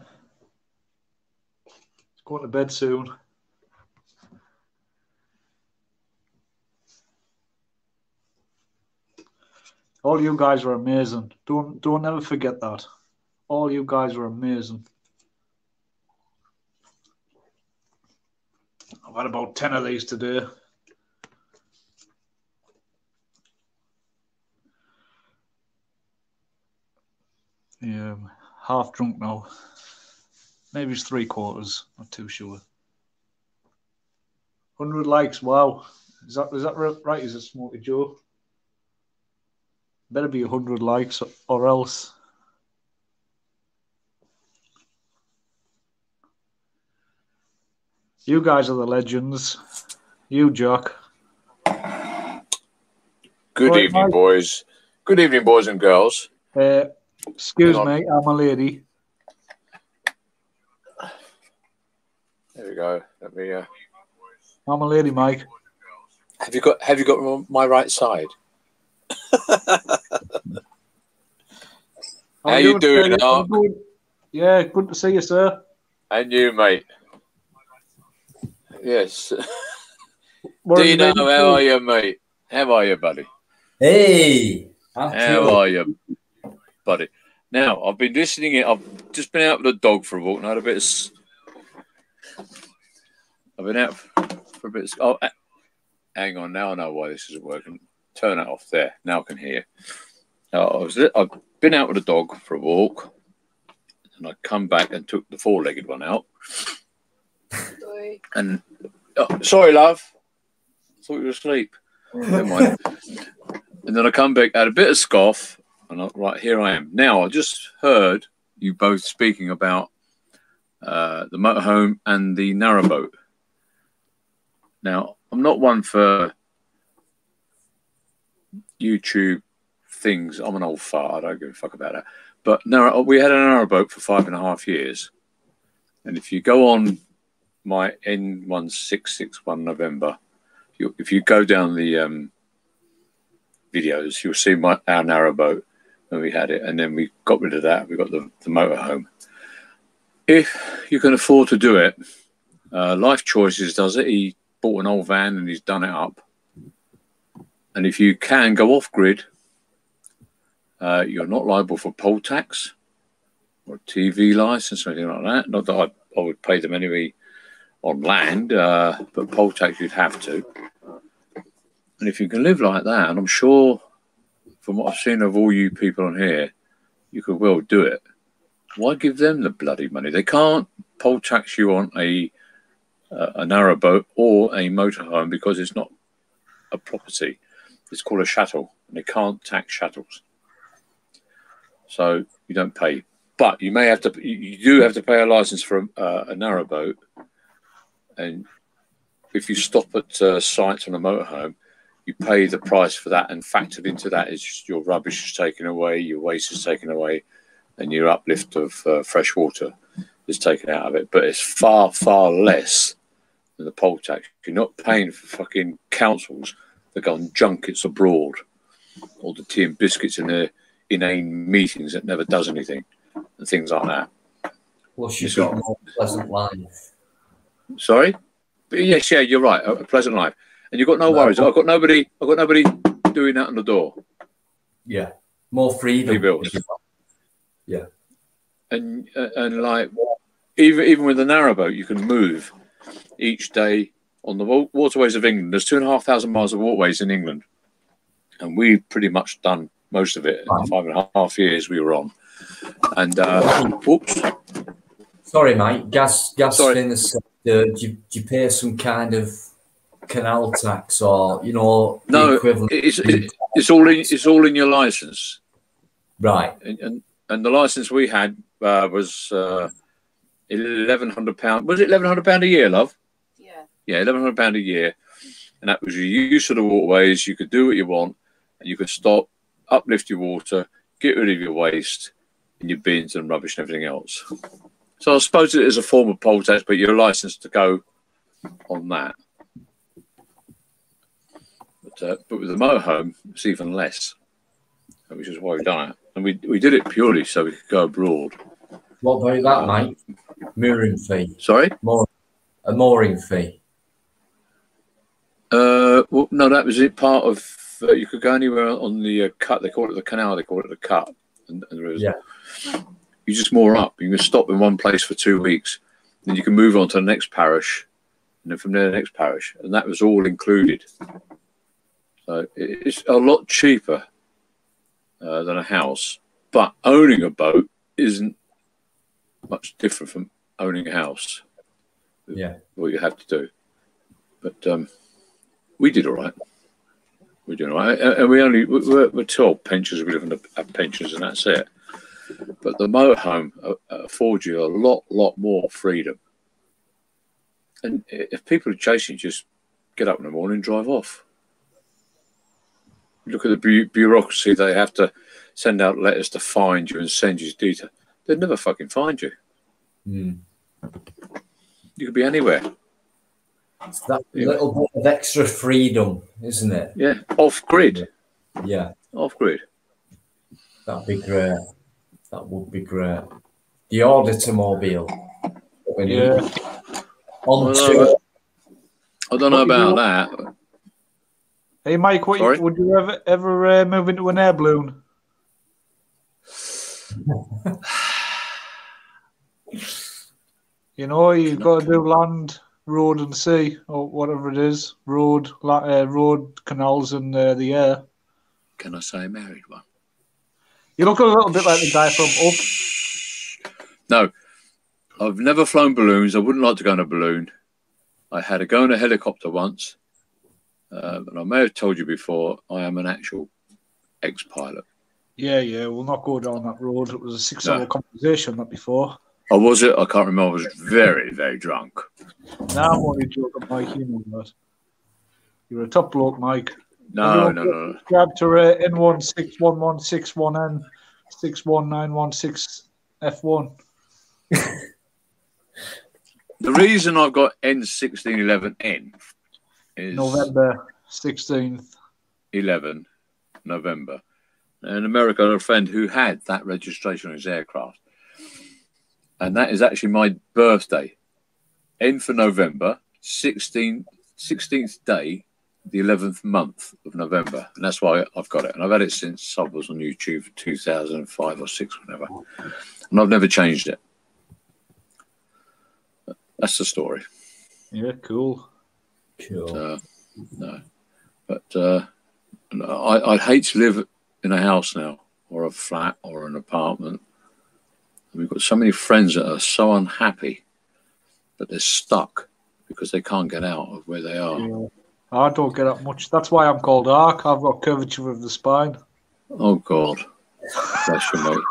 It's going to bed soon. All you guys were amazing. Don't ever forget that. All you guys were amazing. I've had about 10 of these today. Yeah, I'm half drunk now. Maybe it's 3/4. Not too sure. 100 likes. Wow. Is that right? Is it Smoky Joe? Better be 100 likes or else. You guys are the legends. You, Jack. Good evening, boys. Good evening, boys and girls. Excuse me, I'm a lady. There we go. Let me. I'm a lady, Mike. Have you got my right side? How you doing, Mark? Yeah, good to see you, sir. And you, mate. Yes. Dino, how are you, mate? How are you, buddy? Hey. How are you, buddy? Now, I've been listening. I've just been out with the dog for a walk and I had a bit of... I've been out for a bit of... Oh, hang on. Now I know why this isn't working. Turn it off there. Now I can hear. I've been out with the dog for a walk and I come back and took the four-legged one out. And sorry, love. I thought you were asleep. Never mind. And then I come back, had a bit of scoff, and right here I am. Now I just heard you both speaking about the motorhome and the narrowboat. Now I'm not one for YouTube things. I'm an old fart. I don't give a fuck about that. But no, we had a narrowboat for 5.5 years, and if you go on my N1661 November, if you go down the videos, you'll see our narrowboat when we had it, and then we got rid of that. We got the motorhome. If you can afford to do it, Life Choices does it. He bought an old van and he's done it up. And if you can go off grid, you're not liable for poll tax or TV license or anything like that. Not that I would pay them anyway on land, but poll tax you'd have to. And if you can live like that, and I'm sure from what I've seen of all you people on here, you could well do it. Why give them the bloody money? They can't poll tax you on a narrowboat or a motorhome because it's not a property. It's called a chattel, and they can't tax chattels. So you don't pay. But you may have to. You do have to pay a license for a narrowboat, and if you stop at sites on a motorhome, you pay the price for that, and factored into that is your rubbish is taken away, your waste is taken away, and your uplift of fresh water is taken out of it. But it's far, far less than the poll tax. You're not paying for fucking councils that go on junkets abroad, or the tea and biscuits in their inane meetings that never does anything, and things like that. Plus, you've got a more pleasant life. Sorry? But yes, yeah, you're right. A pleasant life. And you've got no worries. I've got nobody doing that on the door. Yeah. More freedom. Bills. Yeah. And like even with the narrowboat, you can move each day on the waterways of England. There's 2,500 miles of waterways in England, and we've pretty much done most of it in the 5.5 years we were on. And whoops. Sorry, mate. Gas Finners, do you pay some kind of canal tax or no? Equivalent? It's all in your license, right? And the license we had was £1,100. Was it £1,100 a year, love? Yeah. Yeah, £1,100 a year. And that was your use of the waterways. You could do what you want. And you could stop, uplift your water, get rid of your waste and your bins and rubbish and everything else. So I suppose it is a form of poll tax, but you're licensed to go on that. But with the motorhome, it's even less, which is why we've done it. And we did it purely so we could go abroad. What about that, mate? Mooring fee. Sorry? A mooring fee. Well, no, that was it. Part of you could go anywhere on the cut. They call it the canal. They call it the cut. And there is, you just moor up. You can stop in one place for 2 weeks, then you can move on to the next parish, and then from there the next parish, and that was all included. So it's a lot cheaper than a house, but owning a boat isn't much different from owning a house. Yeah, what you have to do. But we did all right. We're doing all right, and we're 12 pensioners. We live in the pensions, and that's it. But the motorhome affords you a lot more freedom. And if people are chasing, just get up in the morning and drive off. Look at the bureaucracy. They have to send out letters to find you and send you details. They'd never fucking find you. Mm. You could be anywhere. It's that little bit of extra freedom, isn't it? Yeah, off grid. Yeah, off grid. That'd be great. That would be great. The Auditor-mobile. Yeah. I don't know about that. Hey, Mike, would you ever move into an air balloon? You know, you've got to do land, road, and sea, or whatever it is. Road, canals, and the air. Can I say married one? You look a little bit like the guy from Up. No, I've never flown balloons. I wouldn't like to go on a balloon. I had to go in a helicopter once. And I may have told you before, I am an actual ex-pilot. Yeah, we'll not go down that road. It was a 6-hour conversation that before. Oh, was it? I can't remember. I was very, very drunk. Nah, I'm only joking, Mike. You know that. You're a top bloke, Mike. No. Subscribe to N1611661N 61916F1. The reason I've got N1611N is November 16th. 11 November. In America, I had a friend who had that registration on his aircraft. And that is actually my birthday. N for November, 16th day, the 11th month of November. And that's why I've got it. And I've had it since I was on YouTube for 2005 or 6, whatever. And I've never changed it. That's the story. Yeah, cool. Cool. No. But I'd hate to live in a house now, or a flat, or an apartment. We've got so many friends that are so unhappy that they're stuck because they can't get out of where they are. Yeah. I don't get up much. That's why I'm called Ark. I've got curvature of the spine. Oh, God. Bless you, mate.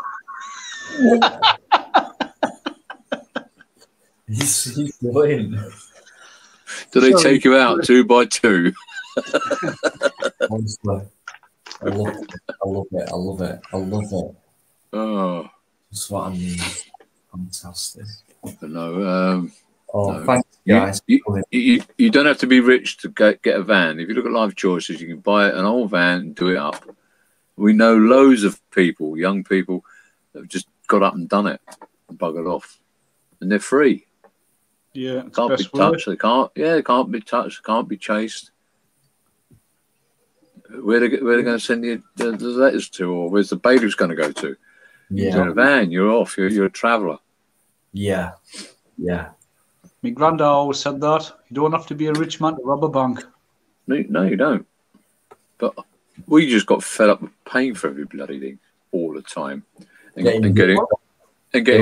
He's brilliant. Do they take you out 2 by 2? Honestly, I love it. Oh. That's what I mean. Fantastic. No. Thanks, guys. You don't have to be rich to get a van. If you look at Life Choices, you can buy an old van and do it up. We know loads of people, young people, that have just got up and done it and buggered off. And they're free. Yeah, can't be touched. They can't be touched. Can't be chased. Where they going to send you the letters to, or where's the bailiff's going to go to? Yeah. You're in a van. You're off. You're a traveller. Yeah. My granddad always said that. You don't have to be a rich man to rob a bank. No, you don't. But we just got fed up with paying for every bloody thing all the time and getting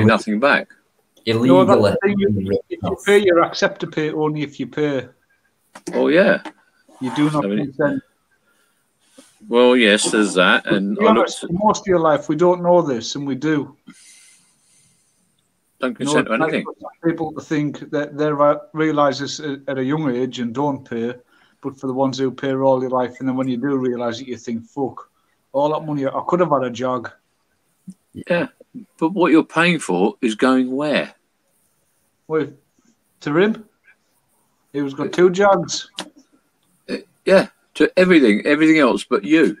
nothing back. Illegally. If you pay, you're accept to pay only if you pay. Oh, yeah. You do not consent. Well, yes, there's that. And honest, most of your life, we don't know this, and we do. don't consent to anything. People to think that they realise this at a young age and don't pay, but for the ones who pay all your life, and then when you do realise it, you think, fuck, all that money, I could have had a jog. Yeah, but what you're paying for is going where? Well, to him, he was got 2 jogs. Yeah, to everything else but you.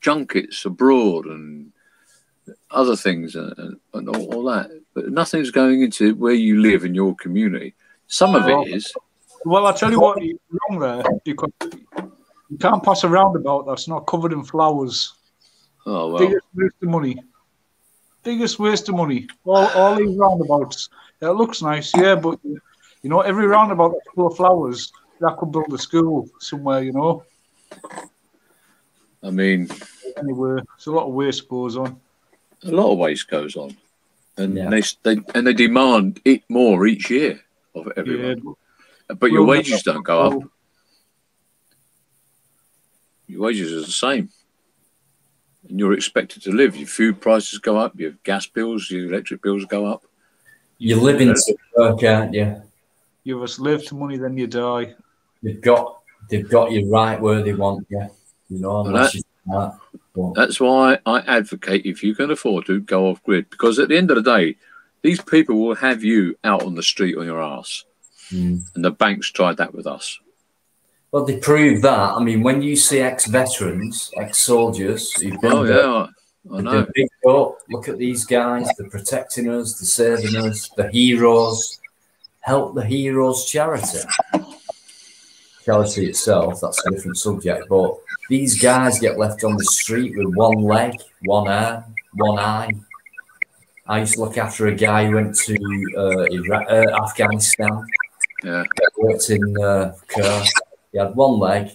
Junkets abroad and other things and all that. But nothing's going into where you live in your community. Some of it is. Well, I'll tell you what, you're wrong there, because you can't pass a roundabout that's not covered in flowers. Oh, well. Biggest waste of money. Biggest waste of money. All these roundabouts. It looks nice, yeah, but, you know, every roundabout that's full of flowers, that could build a school somewhere, you know. I mean, anyway, there's a lot of waste goes on. A lot of waste goes on, and they demand it more each year of everyone. Yeah, but your wages don't go up. Your wages are the same, and you're expected to live. Your food prices go up. Your gas bills, your electric bills go up. You're living to work, aren't you? You must live to money, then you die. They've got you right where they want you. You know, that's why I advocate, if you can afford to, go off grid, because at the end of the day, these people will have you out on the street on your ass, and the banks tried that with us. Well, they proved that. I mean, when you see ex-veterans, ex-soldiers, I know. Look at these guys. They're protecting us. They're saving us. The heroes. Help the Heroes charity. Charity itself, that's a different subject, but these guys get left on the street with one leg, one arm, one eye. I used to look after a guy who went to Afghanistan. Yeah. Worked in Kerr. He had one leg.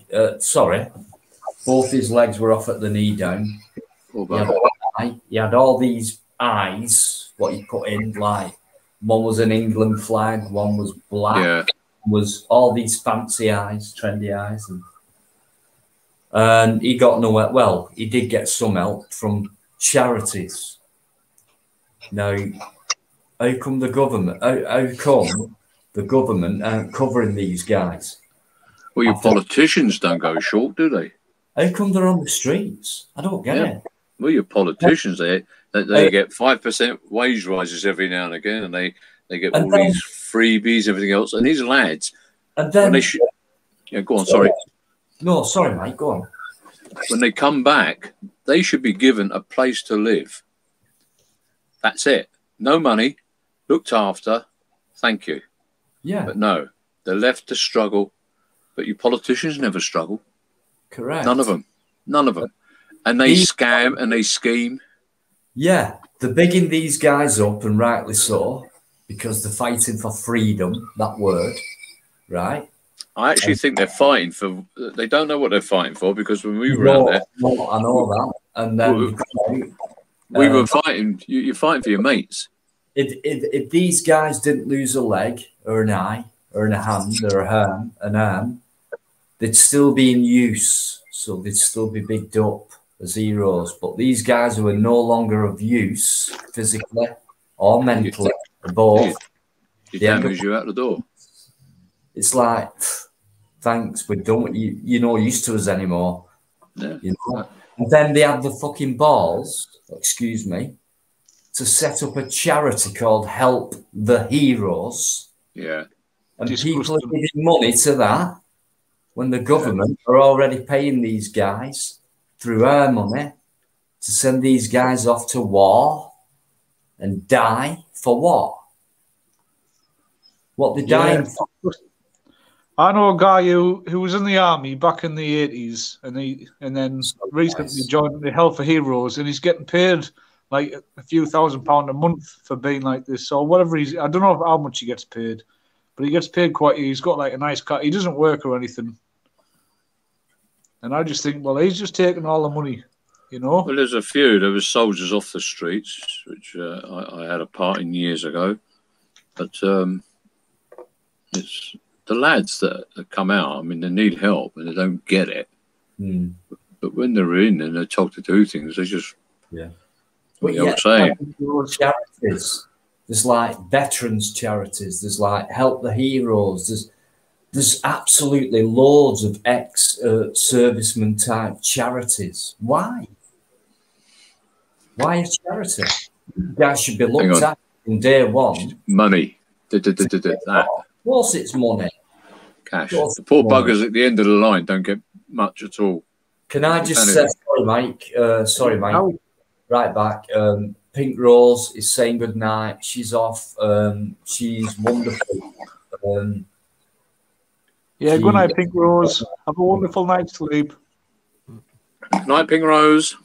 Both his legs were off at the knee down. He had all these eyes, what you put in, like one was an England flag, one was black. Yeah. Was all these fancy eyes, trendy eyes, and he got nowhere. Well, he did get some help from charities. Now, how come the government? How come the government aren't covering these guys? Well, your politicians don't go short, do they? How come they're on the streets? I don't get it. Well, your politicians, they get 5% wage rises every now and again, and they get all these freebies, everything else. And these lads, and then go on, sorry. No, sorry, mate, go on. When they come back, they should be given a place to live. That's it. No money, looked after, thank you. Yeah. But no, they're left to struggle. But your politicians never struggle. Correct. None of them. None of them. And they scam and they scheme. Yeah, they're bigging these guys up, and rightly so, because they're fighting for freedom, that word, right? I actually think they're fighting for... They don't know what they're fighting for, because when we were around there... No, I know that. And then... we were fighting... You're fighting for your mates. If these guys didn't lose a leg, or an eye, or a hand, or an arm, they'd still be in use, so they'd still be bigged up as heroes. But these guys who are no longer of use, physically or mentally, both... You damage you out the door. It's like... Thanks, we're done with you. You're not used to us anymore. Yeah. You know? And then they have the fucking balls, excuse me, to set up a charity called Help the Heroes. Yeah. And people are giving money to that when the government are already paying these guys through our money to send these guys off to war and die for what? What they're dying for? I know a guy who was in the army back in the 80s, and then recently joined the Help for Heroes, and he's getting paid like a few £1,000 a month for being like this, or whatever. I don't know how much he gets paid, but he gets paid quite. He's got like a nice car. He doesn't work or anything, and I just think, well, he's just taking all the money, you know. Well, there's a few. There was Soldiers Off the Streets, which I had a part in years ago, but it's the lads that come out. I mean, they need help and they don't get it. But when they're in and they're told to do things, they just But you know what I'm saying? Charities, There's like veterans charities. There's like Help the Heroes. There's absolutely loads of ex-serviceman type charities. Why? Why a charity? You guys should be looked at from day one. Money. That. Of course it's money. Cash. The poor buggers at the end of the line don't get much at all. Can I just say, sorry, Mike. Right back. Pink Rose is saying good night. She's off. She's wonderful. Good night, Pink Rose. Have a wonderful night's sleep. Good night, Pink Rose.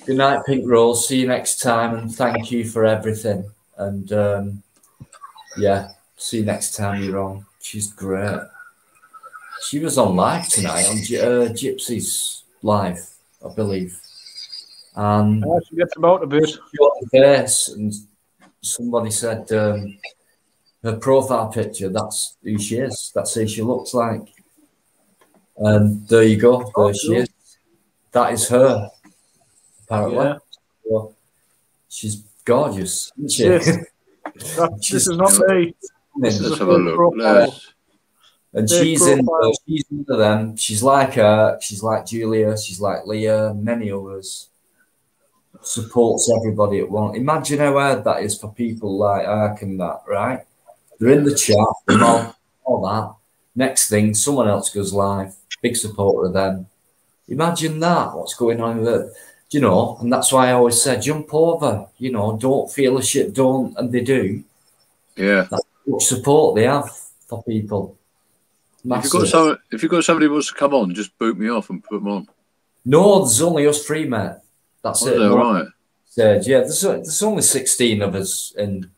Good night, Pink Rose. See you next time, and thank you for everything. And see you next time you're on. She's great. She was on live tonight on Gypsy's live, I believe. And she gets about a bit. Face, and somebody said her profile picture, that's who she is. That's who she looks like. And there you go. There she is. That is her, apparently. Yeah. So she's gorgeous, isn't she? This is not me. Let's have a look. And she's into them. She's like her. She's like Julia. She's like Leah. Many others. Supports everybody at once. Imagine how hard that is for people like Ark and that, right? They're in the chat, all that. Next thing, someone else goes live. Big supporter of them. Imagine that. What's going on with it? You know, and that's why I always say, jump over. You know, don't feel a shit. Don't, and they do. Yeah. That's how much support they have for people. If you've got somebody who wants to come on, just boot me off and put them on. No, there's only us three, mate. That's it. All right. Yeah, there's only 16 of us in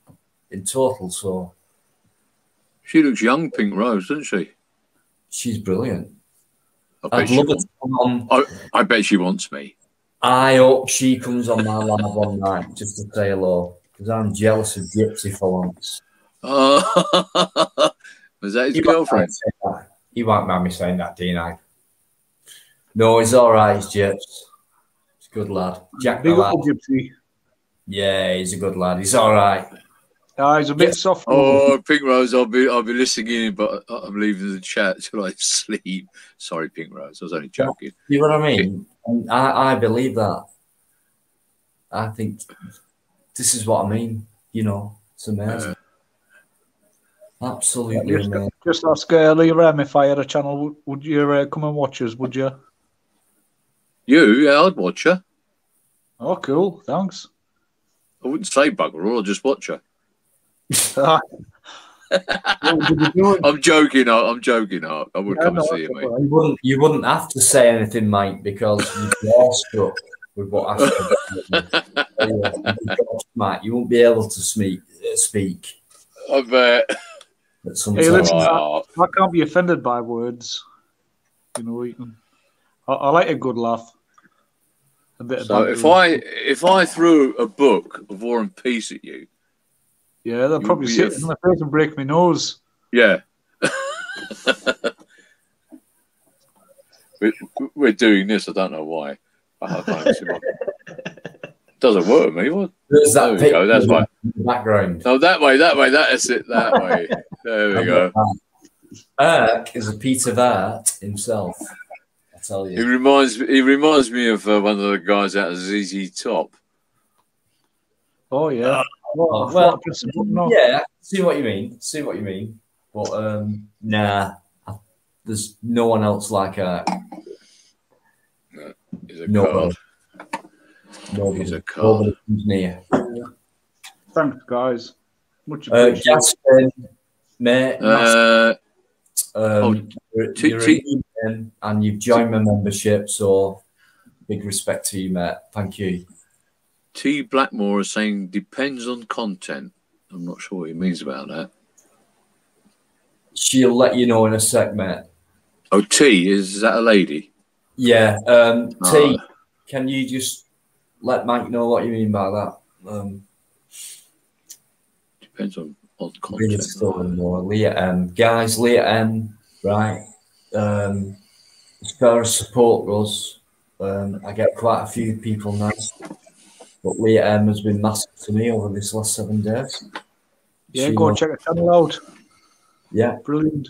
total. So she looks young, Pink Rose, doesn't she? She's brilliant. I'd love her to come on. I bet she wants me. I hope she comes on my live one night just to say hello, because I'm jealous of Gypsy for once. Was that his girlfriend? He won't mind me saying that, Dean. No, he's all right. He's Gyps. He's a good lad. Jack big old Gypsy. Yeah, he's a good lad. He's all right. He's a bit soft. Oh, Pink Rose, I'll be listening in, but I'm leaving the chat till I sleep. Sorry, Pink Rose, I was only joking. You know what I mean? And I believe that. I think this is what I mean. You know, it's amazing. Absolutely amazing. Just ask Leah Rem if I had a channel. Would you come and watch us? Would you? Yeah, I'd watch her. Oh, cool. Thanks. I wouldn't say bugger all. I'd just watch her. I'm joking. I'm joking. I would come and see you, mate. You wouldn't have to say anything, Mike, because you're struck with what I said. Mike, you won't be able to speak. I bet. Hey, listen, I can't be offended by words. You know, I like a good laugh. So if I threw a book of War and Peace at you, yeah, they'll probably sit in my face and break my nose. Yeah. we're doing this. I don't know why. Doesn't work with me. What? There's that there we go. That's why. Background. Oh, that way. That's it. That way. There we go. Erk is a piece of art himself. I tell you. He reminds me of one of the guys out of ZZ Top. Oh yeah. Well, yeah. See what you mean. But nah, there's no one else like Erk. No, he's a card. He's a card. Near. Thanks, guys. Much appreciated. Jasper, mate. And you've joined my membership, so big respect to you, mate. Thank you. T Blackmore is saying depends on content. I'm not sure what he means about that. She'll let you know in a sec, mate. Oh, T, is that a lady? Yeah. T, can you just let Mike know what you mean by that? Depends on content. More. Leah M. Guys, Leah M, right? As far as support goes, I get quite a few people now. But Leah M has been massive to me over this last 7 days. Yeah, She go knows. check the channel out. Yeah. Brilliant.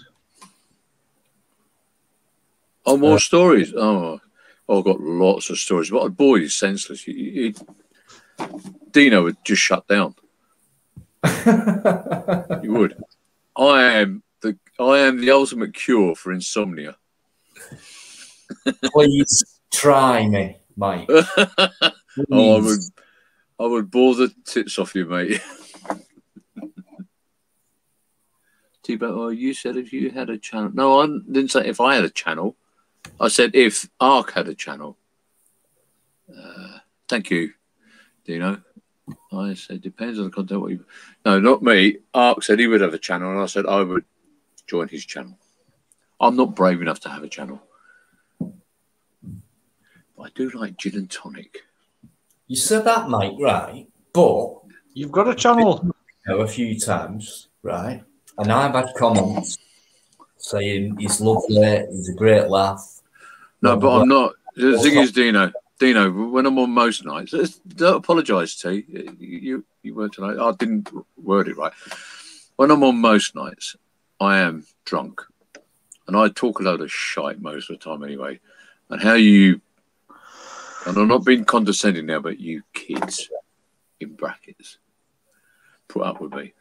Oh, more stories. Oh, I've got lots of stories. But boy, he's senseless. Dino would just shut down. You would. I am the ultimate cure for insomnia. Please try me, Mike. Oh, I would bore the tits off you, mate. T-Bone, you said if you had a channel. No, I didn't say if I had a channel. I said if Ark had a channel. Thank you, Dino. I said depends on the content. What you... No, not me. Ark said he would have a channel, and I said I would join his channel. I'm not brave enough to have a channel. But I do like gin and tonic. You said that, Mike, right? But You've got a channel. a few times, right? And I've had comments saying he's lovely, he's a great laugh. No, but I'm not. The thing is, Dino, when I'm on most nights, don't apologise, T. You weren't tonight. I didn't word it right. When I'm on most nights, I am drunk. And I talk a load of shite most of the time anyway. And how you, and I'm not being condescending now, but you kids, in brackets, put up with me.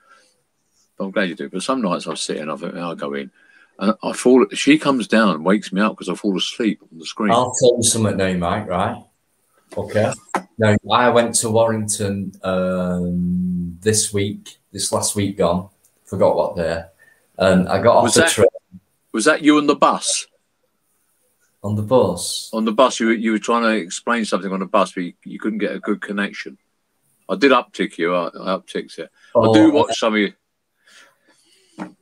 But I'm glad you do. But some nights I sit and I go in and I fall. She comes down and wakes me up because I fall asleep on the screen. I'll tell you something now, Mike, right? Okay. Now, I went to Warrington this last week gone. Forgot what day. And I got off the train. Was that you on the bus? On the bus? On the bus, you were trying to explain something on the bus, but you couldn't get a good connection. I did uptick you. I upticked you. I do watch some of you.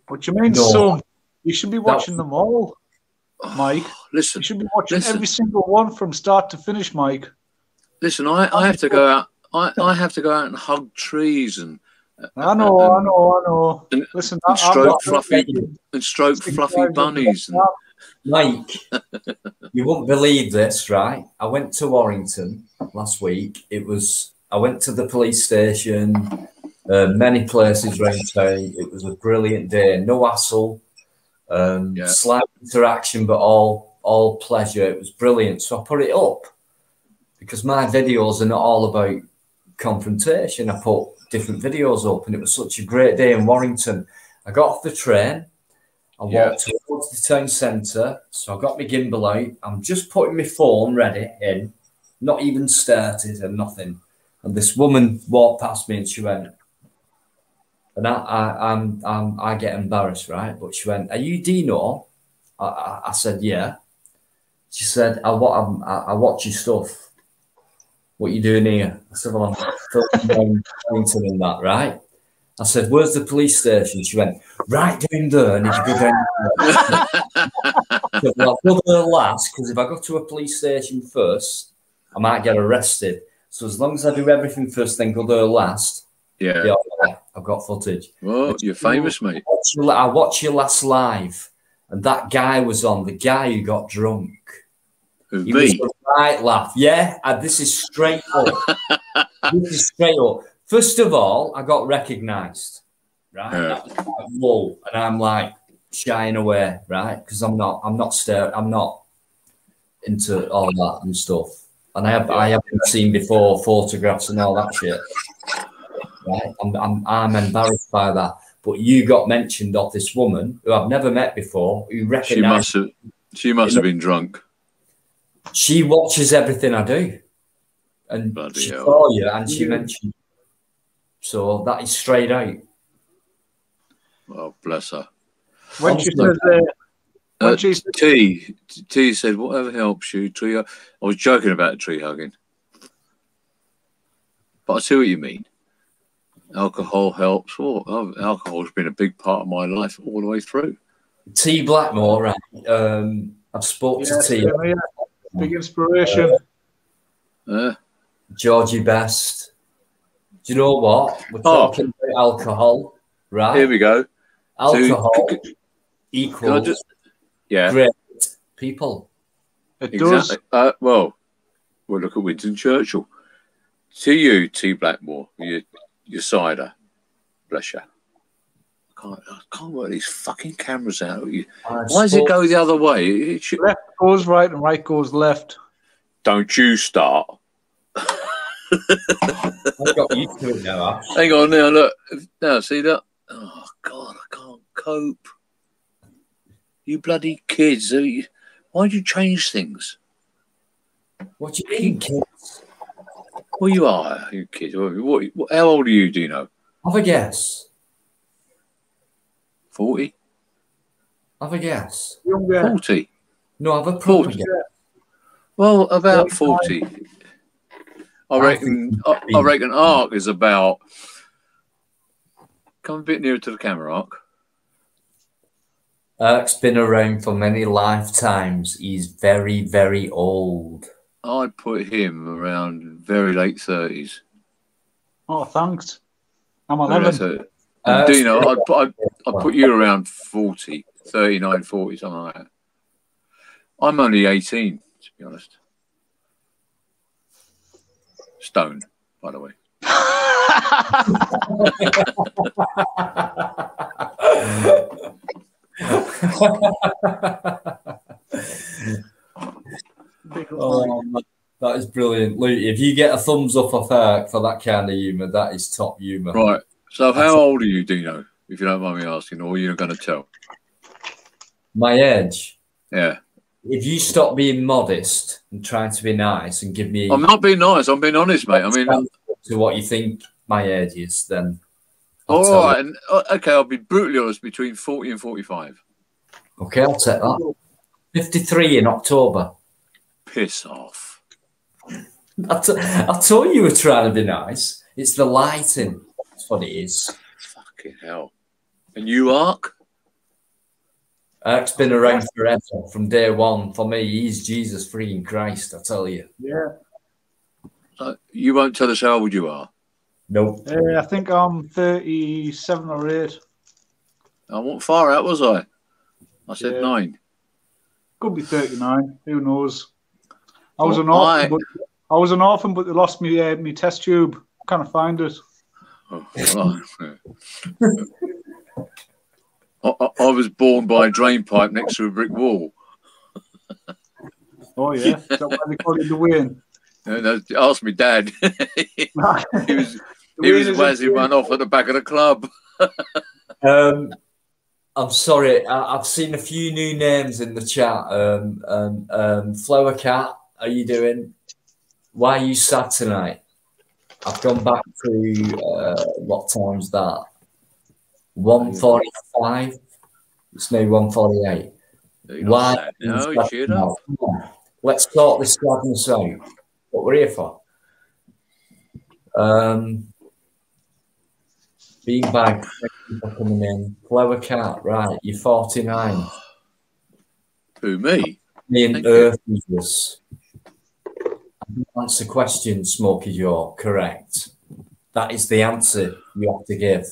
What you mean, son? You should be watching them all, Mike. Listen, you should be watching every single one from start to finish, Mike. Listen, I have to go out. I have to go out and hug trees and. I know. And, listen, and stroke fluffy bunnies. And... Mike, you won't believe this, right? I went to Warrington last week. I went to the police station, many places around town. It was a brilliant day. No hassle, slight interaction, but all pleasure. It was brilliant. So I put it up because my videos are not all about confrontation. I put different videos up, and it was such a great day in Warrington. I got off the train. I walked towards the town centre, so I got my gimbal out. I'm just putting my phone ready in, not even started and nothing. And this woman walked past me and she went, and I get embarrassed, right? But she went, "Are you Dino?" I said, "Yeah." She said, I watch your stuff. What you doing here? I said, "Well, I'm filming Warrington and that, right?" I said, "Where's the police station?" She went, "Right down there." And if you go down there, I said, "Well, I'll go there last, because if I go to a police station first, I might get arrested. So as long as I do everything first, then go there last." Yeah, I've got footage. Well, you're famous, mate. I watched your last live, and that guy was on, the guy who got drunk. He was the right laugh. Yeah, this is straight up. This is straight up. First of all, I got recognised, right? That was like, whoa, and I'm like shying away, right? Because I'm not into all that and stuff, and I haven't seen before photographs and all that shit. Right? I'm embarrassed by that. But you got mentioned of this woman who I've never met before, who recognised. She must have been drunk. She watches everything I do, and Bloody she hell. saw you and she mentioned. So that is straight out. Oh, bless her. When she said, T said, "Whatever helps you, tree." I was joking about the tree hugging, but I see what you mean. Alcohol helps. Well, alcohol's been a big part of my life all the way through. T Blackmore, right? I've spoke to T. Yeah. Big inspiration. Georgie Best. Do you know what? We're talking about alcohol, right? Here we go. Alcohol equals great people. It does. Well, look at Winston Churchill. To you, T Blackmore, your cider. Bless you. I can't work these fucking cameras out. Why I does it suppose- go the other way? It should... Left goes right and right goes left. Don't you start. I've got used to it now, Ash. Hang on now, look. Now, see that? Oh, God, I can't cope. You bloody kids. Why'd you change things? What do you mean, kids? Well, you are, you kids. How old are you, do you know? Have a guess. 40? Have a guess. Younger. 40? No, have a proper 40. guess. Well, about 40. I reckon Ark is about... Come a bit nearer to the camera, Ark. Eric's been around for many lifetimes. He's very, very old. I'd put him around very late 30s. Oh, thanks. I'm 11. And Dino, I'd put you around 40, 39, 40, something like that. I'm only 18, to be honest. Stone, by the way. Oh, that is brilliant. Luke, if you get a thumbs up off Eric for that kind of humour, that is top humour. Right. So how old are you, Dino, if you don't mind me asking, or you're going to tell? My age. Yeah. If you stop being modest and trying to be nice and give me I'm not being nice. I'm being honest, mate. I mean, to what you think my age is, then all tell right. And, okay, I'll be brutally honest, between 40 and 45. Okay, I'll take that. 53 in October. Piss off. I told you were trying to be nice. It's the lighting. That's what it is. Fucking hell. And you, Ark? Eric's been around forever from day one. For me, he's Jesus freaking Christ, I tell you. Yeah. You won't tell us how old you are. Nope. I think I'm 37 or 8. I wasn't far out, was I? I said Yeah. 9. Could be 39. Who knows? I was Well, an orphan, but they lost me me test tube. Can't find it. Oh, right. I was born by a drain pipe next to a brick wall. Oh yeah, is that why they call it the Wayne? Ask me, Dad. he was wazzing one off at the back of the club. I'm sorry. I've seen a few new names in the chat. Flower Cat, how you doing? Why are you sad tonight? I've gone back to what time's that? 1:45. It's now 1:48. Why? No, cheer up. Let's sort this sadness out. What we're here for. Beanbag, thank you for coming in. Flower Cat, right? You're 49. Who, me? Me and Thank Earth Users. Answer question, Smokey Joe. Correct. That is the answer you have to give.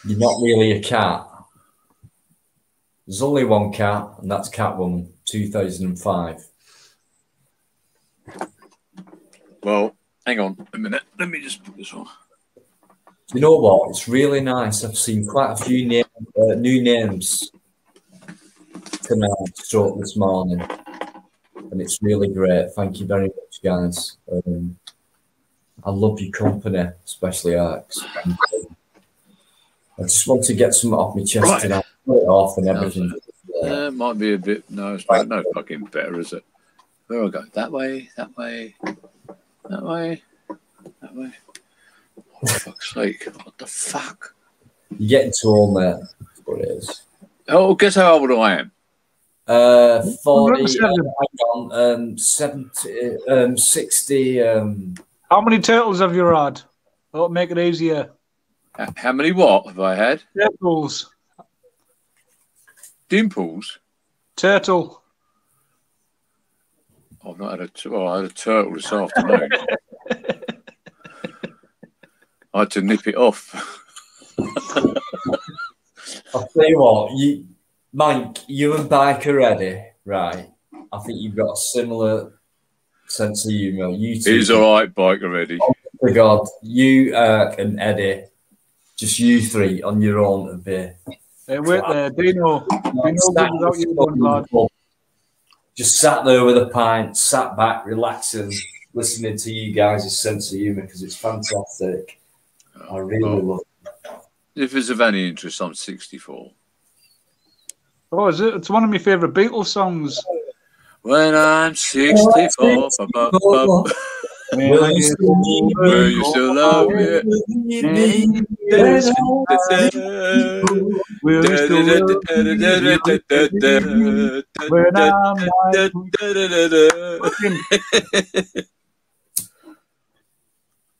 You're not really a cat. There's only one cat, and that's Catwoman, 2005. Well, hang on a minute. Let me just put this on. You know what? It's really nice. I've seen quite a few new names tonight, stroke this morning, and it's really great. Thank you very much, guys. I love your company, especially Arx. I just want to get something off my chest tonight. Put it off and everything. It might be a bit. No, it's not, no fucking better, is it? Where do I go? That way, that way, that way, that way. Oh, for fuck's sake. What the fuck? You're getting too old, mate. That's what it is. Oh, guess how old I am? 40, hang on, 70, 60. How many turtles have you had? That'll make it easier. How many what have I had? Turtles. Dimples? Turtle. I've not had I had a turtle this afternoon. I had to nip it off. I'll tell you what, Mike, you and Bike are ready, right? I think you've got a similar sense of humour. You two He's all right, Bike already. to God, you, and Eddie, just you three on your own would be. Wait there, Dino. Dino, good without you, one lad. Just sat there with a pint, sat back, relaxing, listening to you guys' sense of humour because it's fantastic. I really love it. If it's of any interest, I'm 64. Oh, is it? It's one of my favourite Beatles songs. When I'm 64, will you still love me? When I'm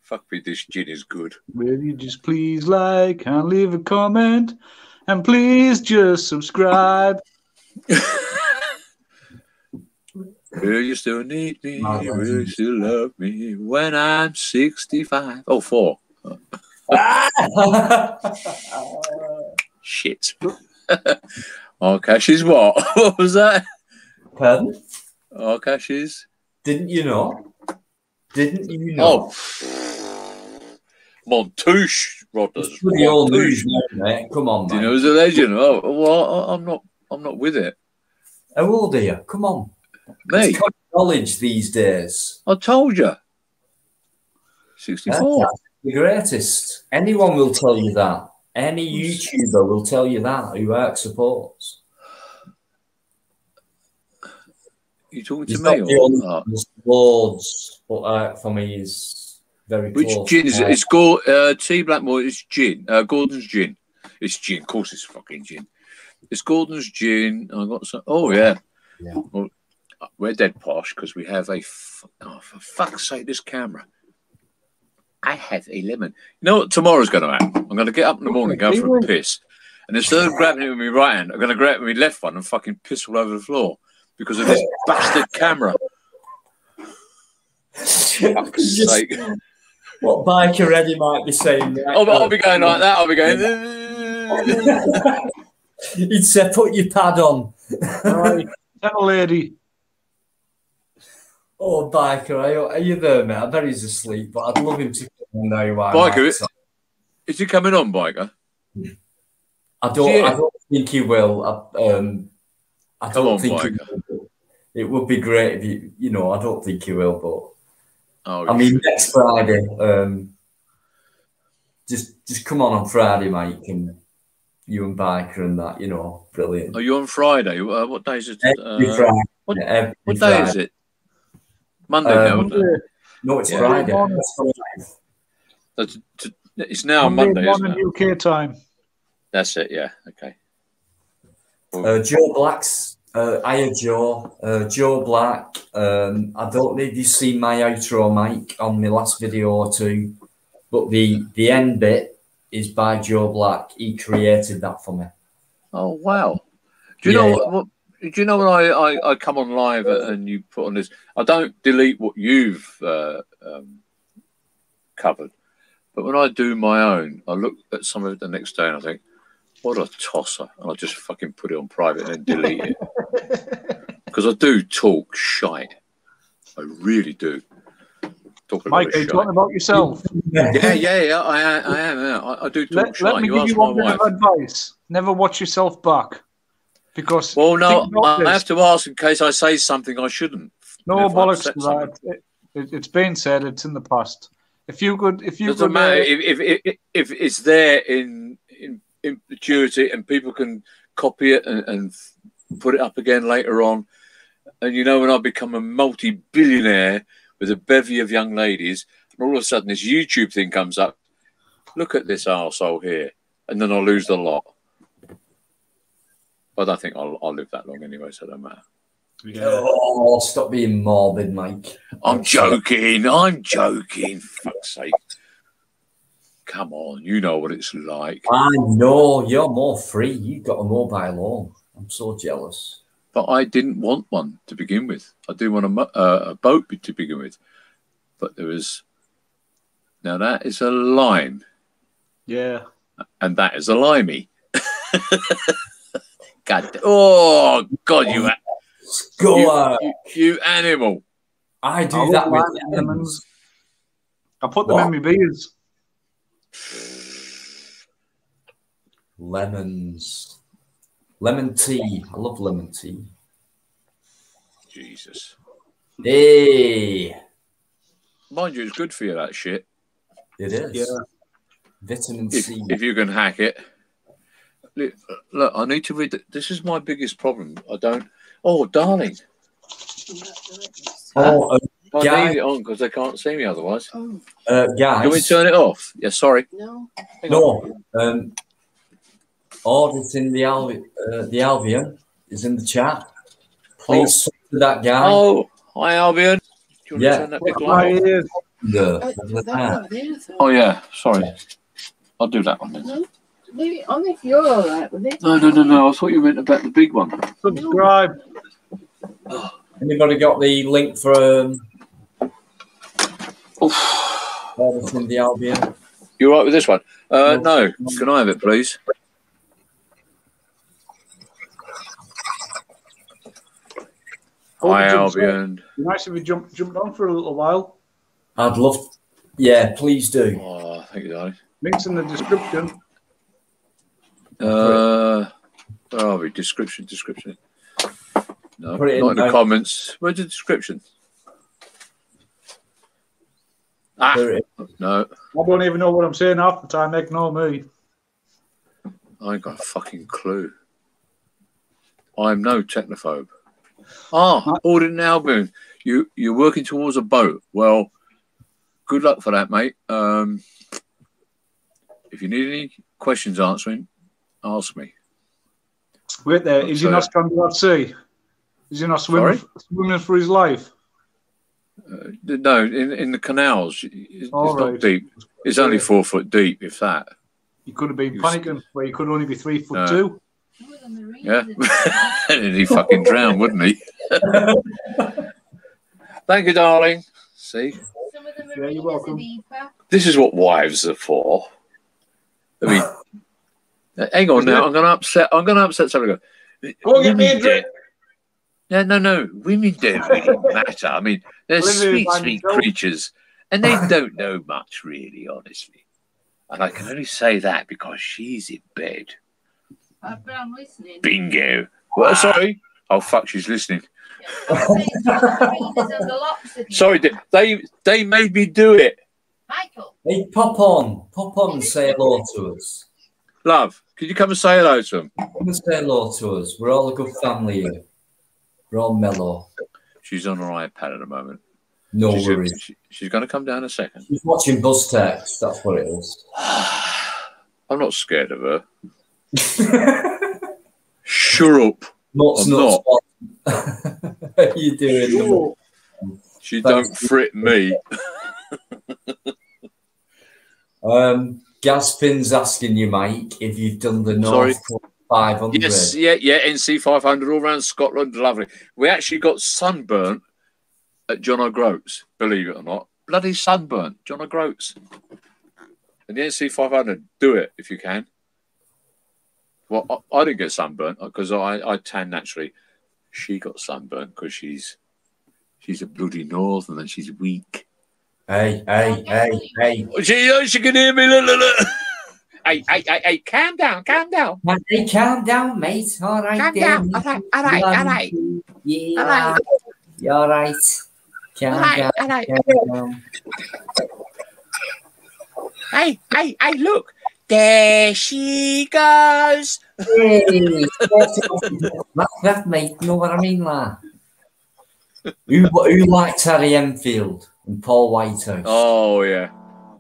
Fuck me, this gin is good. will you just please like and leave a comment, and please just subscribe. Will you still need me? Will you still love me when I'm 65? Oh, 4. Shit. Oh, Cashes, what? What was that? Pardon? Oh, Cashes. Didn't you know? Didn't you know? Oh, Montouche, Rodders. It's pretty old news, mate. Come on, Do mate. you know who's a legend? Oh, well, I'm not with it. How old are you? Come on. Mate, It's common knowledge these days. I told you. 64. That's the greatest. Anyone will tell you that. Any YouTuber will tell you that who Ark supports. You talking to He's me? not the only one. There's loads, but Ark for me is very Which close. gin is it? It's T. Blackmore. It's gin. Gordon's gin. It's gin. Of course, it's fucking gin. It's Gordon's gin. I got some. Oh yeah. Yeah. Well, we're dead posh because we have a. Oh, for fuck's sake, this camera. I have a lemon. You know what tomorrow's going to happen? I'm going to get up in the morning, go for a piss, and instead of grabbing it with my right hand, I'm going to grab it with my left one and fucking piss all over the floor because of this bastard camera. Fuck's sake. What biker Eddie might be saying. Right I'll be going like that. I'll be going. He'd say, put your pad on. Right, tell lady. Oh, biker, are you there, mate? I bet he's asleep, but I'd love him to come now. Biker, is he coming on, Biker? I don't think he will. I don't think Biker. he will. It would be great if you I don't think he will, but Oh, I mean, next Friday, just come on Friday, Mike, and you and Biker and that, brilliant. Are you on Friday? What day is it? Every Friday. What every day Friday. is it? Monday now, isn't it? No, it's Friday. It's now Monday, isn't it? UK time. That's it, yeah. Okay. Joe Black's. Hiya, Joe. Joe Black. I don't know if you've seen my outro, Mike, on my last video or two, but the end bit is by Joe Black. He created that for me. Oh wow! Do you know what? Do you know when I come on live and you put on this? I don't delete what you've covered, but when I do my own, I look at some of it the next day and I think, what a tosser! And I just fucking put it on private and then delete it because I do talk shite. I really do. Mike, are you talking about yourself? Yeah. I am. Yeah. I do talk shite. Let me give you one bit of advice. Never watch yourself back. Because no, I have to ask in case I say something I shouldn't. No bollocks to that. It's been said. It's in the past. If you could, doesn't matter if it's there in perpetuity and people can copy it and put it up again later on. And when I become a multi-billionaire with a bevy of young ladies, and all of a sudden this YouTube thing comes up. Look at this arsehole here, and then I'll lose the lot. I don't think I'll live that long anyway, so it don't matter. Yeah. Oh, stop being morbid, Mike. I'm joking. Fuck's sake. Come on, you know what it's like. I know. You're more free. You've got a mobile home. I'm so jealous. But I didn't want one to begin with. I didn't want a boat to begin with. But there was... Now that is a lime. Yeah. And that is a limey. God, oh God, you animal! I do that with lemons. I put them What? in my beers. Lemons. Lemon tea. I love lemon tea. Jesus. Hey, Mind you, it's good for you, that shit. it is. Yeah. Vitamin If, C. if you can hack it. Look, I need to read. This is my biggest problem. I don't. Oh, darling. Oh, I guys, need it on because they can't see me otherwise. Can guys. we turn it off? Yeah, sorry. No. Hang on. No. Auditing the Albion is in the chat. Please talk to that guy. Oh, hi, Albion. Do you want Yeah. to turn that big My light off? ears. Oh, yeah. Sorry. I'll do that one then. No, maybe only if you're all right with it. No. I thought you meant about the big one. Subscribe. Anybody got the link for Auditing the Albion? You all right with this one? No. Can I have it, please? Hi, Albion. It'd be nice if we jumped on for a little while. I'd love. Yeah, please do. Oh, thank you, darling. Links in the description. Where are we? Description. No, Put it not in in the the- comments. Where's the description? Ah, There it no. I don't even know what I'm saying half the time. Ignore me. I ain't got a fucking clue. I'm no technophobe. Ah, Auden Albion, you're working towards a boat. Well, good luck for that, mate. If you need any questions answering, ask me. Wait there. Is he So- not stranded at sea? Is he not swimming for his life? No, in the canals. It's All not right. deep. It's only 4 foot deep, if that. He could have been You- panicking where he could only be 3'2". No. Yeah. And he'd fucking drown, wouldn't he? Thank you, darling. See? Some of them Yeah, you're welcome. This is what wives are for. I mean, hang on now. I'm going to upset somebody. Go and get me a Women drink. No. Women don't really matter. I mean, they're Olivia, sweet find creatures, and they don't know much, really, honestly. And I can only say that because she's in bed. But I'm listening. Bingo. Well, sorry. Oh fuck, she's listening. Sorry, they made me do it. Michael. Hey, pop on and say hello to us. Love, could you come and say hello to them? Come and say hello to us. We're all a good family here. We're all mellow. She's on her iPad at the moment. No worries. She's going to come down in a second. She's watching Buzz Text. That's what it is. I'm not scared of her. Shut up. Nuts, I'm nuts. What are you doing? She don't frit me. Gaspin's asking you, Mike, if you've done the Sorry. North Coast 500. Yes, yeah, NC 500 all around Scotland, lovely. We actually got sunburnt at John O'Groats, believe it or not. Bloody sunburnt, John O'Groats. And the NC 500, do it if you can. Well, I didn't get sunburnt because I tan naturally. She got sunburnt because she's a bloody northern and she's weak. Hey. She can hear me. Look. Hey, calm down. Hey, calm down, mate. All right, Calm down. All right. Yeah. All right. You're all right. Calm down. All right. Calm down. Hey, look. There she goes. Hey, that, mate. Know what I mean, lad? Who likes Harry Enfield and Paul Whitehouse? Oh, yeah.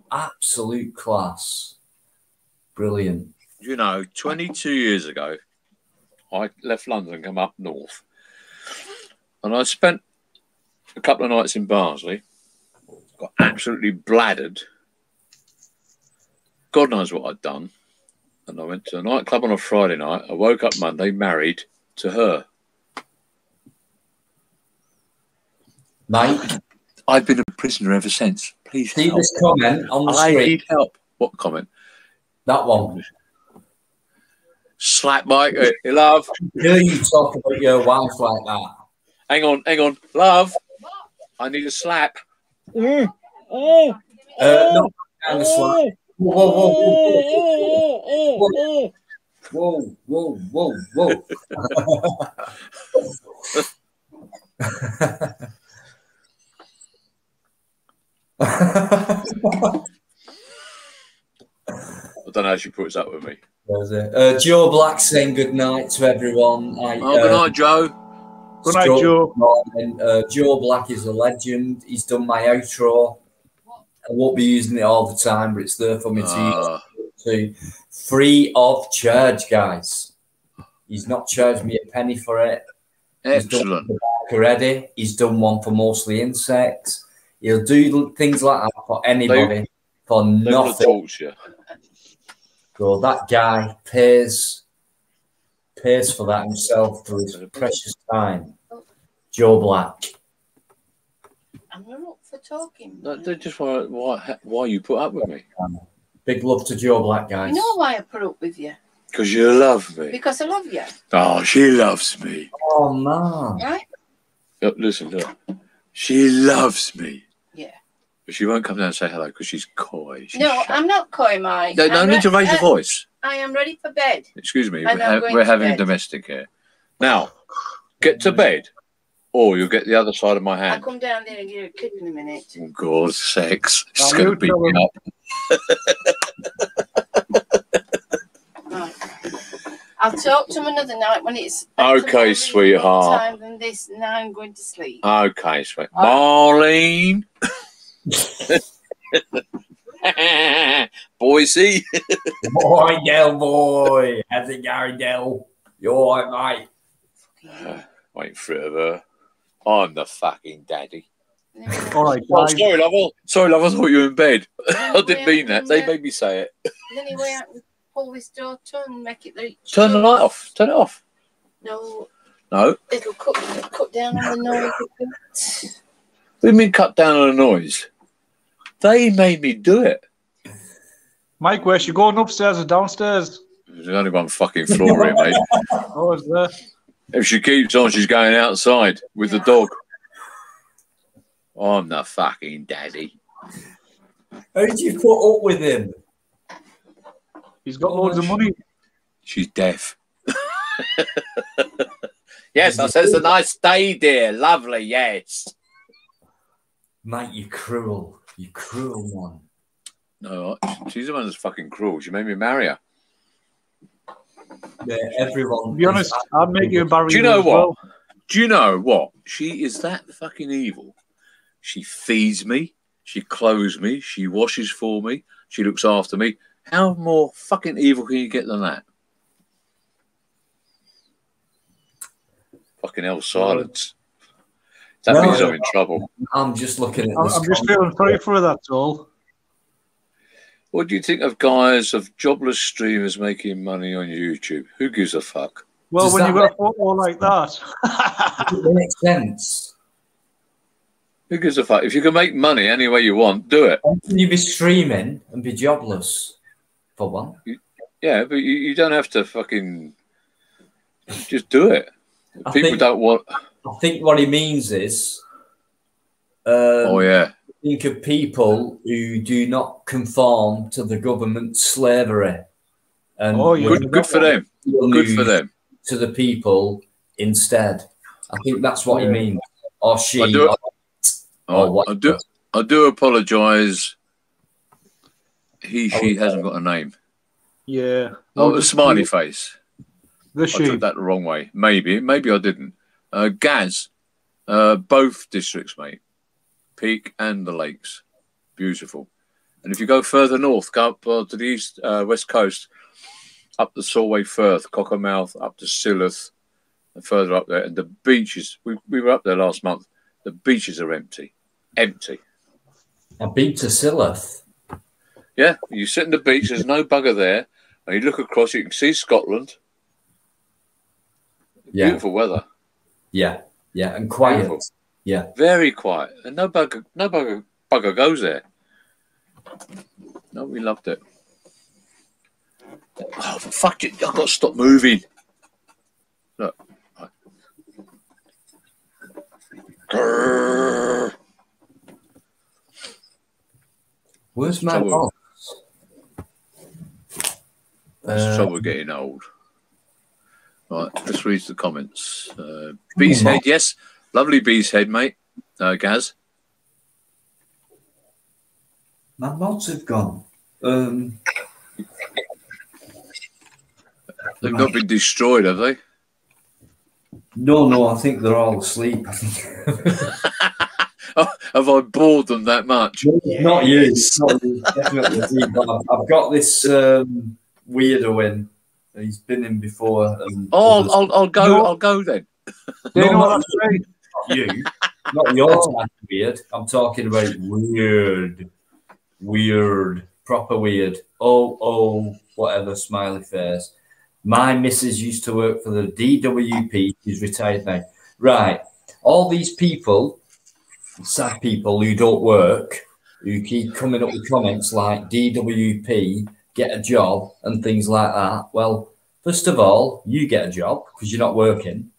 Absolute class. Brilliant. 22 years ago, I left London and come up north. And I spent a couple of nights in Barnsley. Got absolutely bladdered. God knows what I'd done. And I went to a nightclub on a Friday night. I woke up Monday, married to her. Mike, I've been a prisoner ever since. Please see help. this comment on the I screen? need help. What comment? That one. Slap Mike. Hey, love. Hear you talk about your wife like that. Hang on. Love. I need a slap. Oh. No, down the slide. Whoa, whoa, whoa, whoa, whoa, whoa, whoa. I don't know how she puts up with me. Joe Black saying good night to everyone. Good night, Joe. Good night, Joe. Joe Black is a legend. He's done my outro. I won't be using it all the time, but it's there for me to use. Free of charge, guys. He's not charged me a penny for it. Excellent. He's done already. He's done one for mostly insects. He'll do things like that for anybody for nothing. So that guy pays for that himself through his precious time. Joe Black. I'm not up for talking. No, they just why you put up with me. Big love to Joe Black, guys. You know why I put up with you? Because you love me. Because I love you. Oh, she loves me. Oh, man. Right? Listen, she loves me. Yeah. But she won't come down and say hello because she's coy. No, I'm not coy, Mike. No need to raise your voice. I am ready for bed. Excuse me, And we're having a domestic here. Now, get to bed, or you'll get the other side of my I'll hand. come down there and give you a clip in a minute. Oh, God, sex. She's going to beat me up. Right. I'll talk to him another night when it's okay, sweetheart. Time than this. Now I'm going to sleep. Okay, sweet. Marlene. Boise. Boy, Del boy. How's it going, Del? You all right, mate? Waiting for it of her. I'm the fucking daddy. All right, Oh, guys. sorry, love. I thought you were in bed. I didn't mean that. They made me say it. Anyway, I can pull this door to and make it reach. Turn the light off. Turn it off. No. No. It'll cut down on the noise a bit. What do you mean cut down on the noise? They made me do it. Mike, where's she going, upstairs or downstairs? There's only one fucking floor here, mate. Oh, is there? If she keeps on, she's going outside with the dog. I'm the fucking daddy. How did you put up with him? He's got loads of money. She's deaf. Yes, I said it's a nice day, dear. Lovely, yes. Mate, you cruel. You cruel one. No, she's the one that's fucking cruel. She made me marry her. Yeah, everyone. To be honest, I'd make you a barrier. Do you know as what? well. Do you know what? She is that fucking evil. She feeds me. She clothes me. She washes for me. She looks after me. How more fucking evil can you get than that? Fucking hell, silence. That means I'm in trouble. I'm just looking at this. I'm just feeling sorry for her, that's all. What do you think of guys, of jobless streamers making money on YouTube? Who gives a fuck? Well, Does when that you've got a photo like that. It makes sense. Who gives a fuck? If you can make money any way you want, do it. How can you be streaming and be jobless? For one. Yeah, but you don't have to fucking just do it. People don't want. I think what he means is. Oh yeah. Think of people who do not conform to the government slavery. And good for them. Good for them. To the people instead. I think that's what he means. Or she. I do apologise. She hasn't got a name. Yeah. Oh, a smiley face. The I took that the wrong way. Maybe I didn't. Gaz, both districts, mate. Peak and the Lakes. Beautiful. And if you go further north, go up to the east, west coast, up the Solway Firth, Cockermouth, up to Silloth, and further up there. And the beaches, we were up there last month. The beaches are empty. Empty. I've been to Silloth. Yeah, you sit on the beach, there's no bugger there. And you look across, you can see Scotland. Yeah. Beautiful weather. Yeah, yeah, and quiet. Beautiful. Yeah. Very quiet. And no bugger goes there. No, we loved it. Oh, fuck it. I've got to stop moving. Look. Grrr. Where's my Trouble. boss? It's trouble getting old. Right, let's read the comments. Beast Head, yes. Lovely Beast Head, mate. Gaz. My mods have gone. They've not been destroyed, have they? No, I think they're all asleep. Oh, have I bored them that much? Not you. Not you. Definitely. But I've got this weirdo in. He's been in before. And I'll go. No. I'll go then. Do you know No, what not I'm saying? you. Not your type of weird. I'm talking about weird, proper weird. Oh, whatever, smiley face. My missus used to work for the DWP. She's retired now. Right. All these people, sad people who don't work, who keep coming up with comments like DWP, get a job and things like that. Well, first of all, you get a job because you're not working.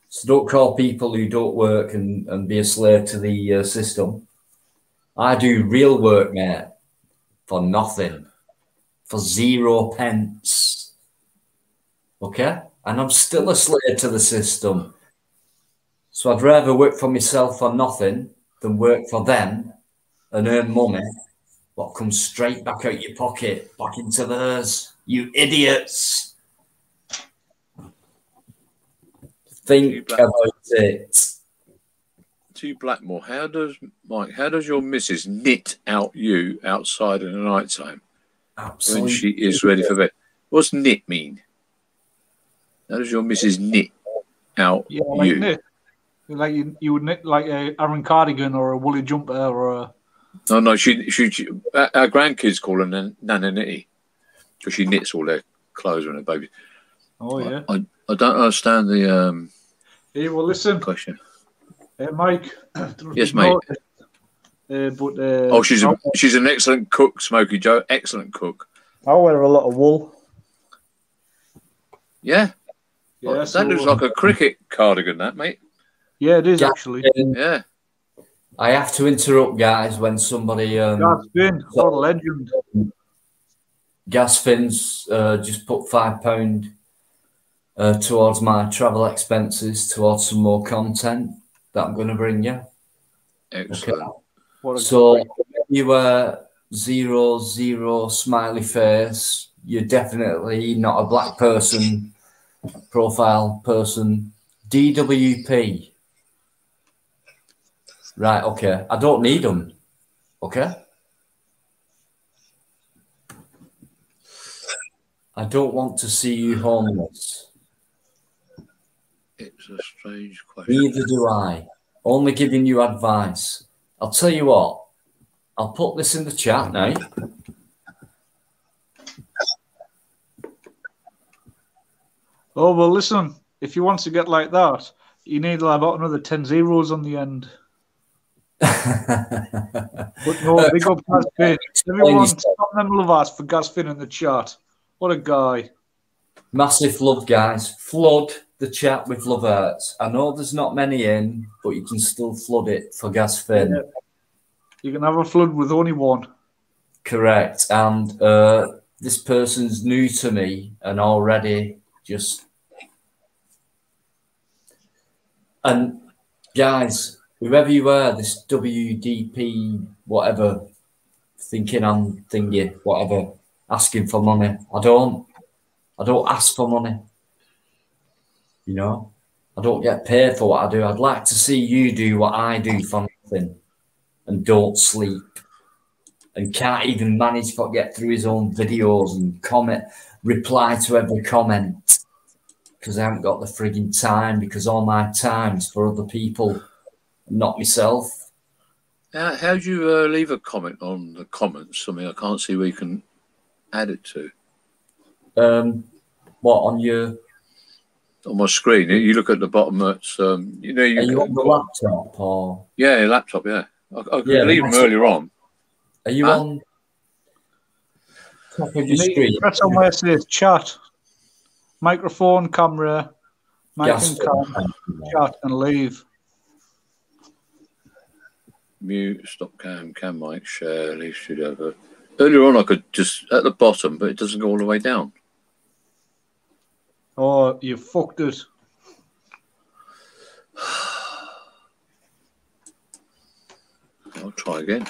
So don't call people who don't work and be a slave to the system. I do real work, mate, for nothing, for 0 pence. Okay? And I'm still a slave to the system. So I'd rather work for myself for nothing than work for them and earn money what comes straight back out your pocket, back into theirs. You idiots. Think about it. To Blackmore, how does your missus knit out you outside in the night time when she is ready for bed? What's knit mean? How does your missus knit out you? Knit. Like you would knit like a Aaron cardigan or a woolly jumper or a... No, she our grandkids call her Nana Nitty because she knits all their clothes when they're babies. Oh, yeah. I don't understand the Hey, well, listen. question. Hey, Mike. Yes, mate. But she's an excellent cook, Smokey Joe. Excellent cook. I wear a lot of wool. Yeah. Yeah, That looks like a cricket cardigan, that, mate. Yeah, it is actually. Yeah. I have to interrupt, guys, when somebody... Gas Finn, what a legend. Gas Fins just put £5 towards my travel expenses, towards some more content that I'm going to bring you. Excellent. Okay. So you were 00 smiley face. You're definitely not a black person, profile person. DWP. Right, okay. I don't need them. Okay? I don't want to see you homeless. It's a strange question. Neither do I. Only giving you advice. I'll tell you what. I'll put this in the chat now. Oh, well, listen. If you want to get like that, you need to have about another 10 zeros on the end. But no, big up Gas Finn. Everyone, stop them love us for Gas Finn in the chat. What a guy. Massive love, guys. Flood the chat with love hearts. I know there's not many in, but you can still flood it for Gas Finn. Yeah. You can have a flood with only one. Correct. And this person's new to me and already just... And guys, whoever you are, this WDP, whatever, thinking I'm thingy, whatever, asking for money. I don't ask for money. You know, I don't get paid for what I do. I'd like to see you do what I do for nothing and don't sleep and can't even manage to get through his own videos and comment, reply to every comment because I haven't got the frigging time, because all my time's for other people, not myself. How do you leave a comment on the comments? I mean, I can't see where you can add it to. What, on your... On my screen, you look at the bottom. It's you know, Are you on the laptop or? Yeah, laptop. Yeah, I could Yeah, leave them earlier on. Are you on top of your screen? Press on where it says chat, microphone, camera, mic and cam, chat, and leave. mute, stop cam mic, share, at least should have a... Earlier on, I could just at the bottom, but it doesn't go all the way down. Oh, you fucked it. I'll try again.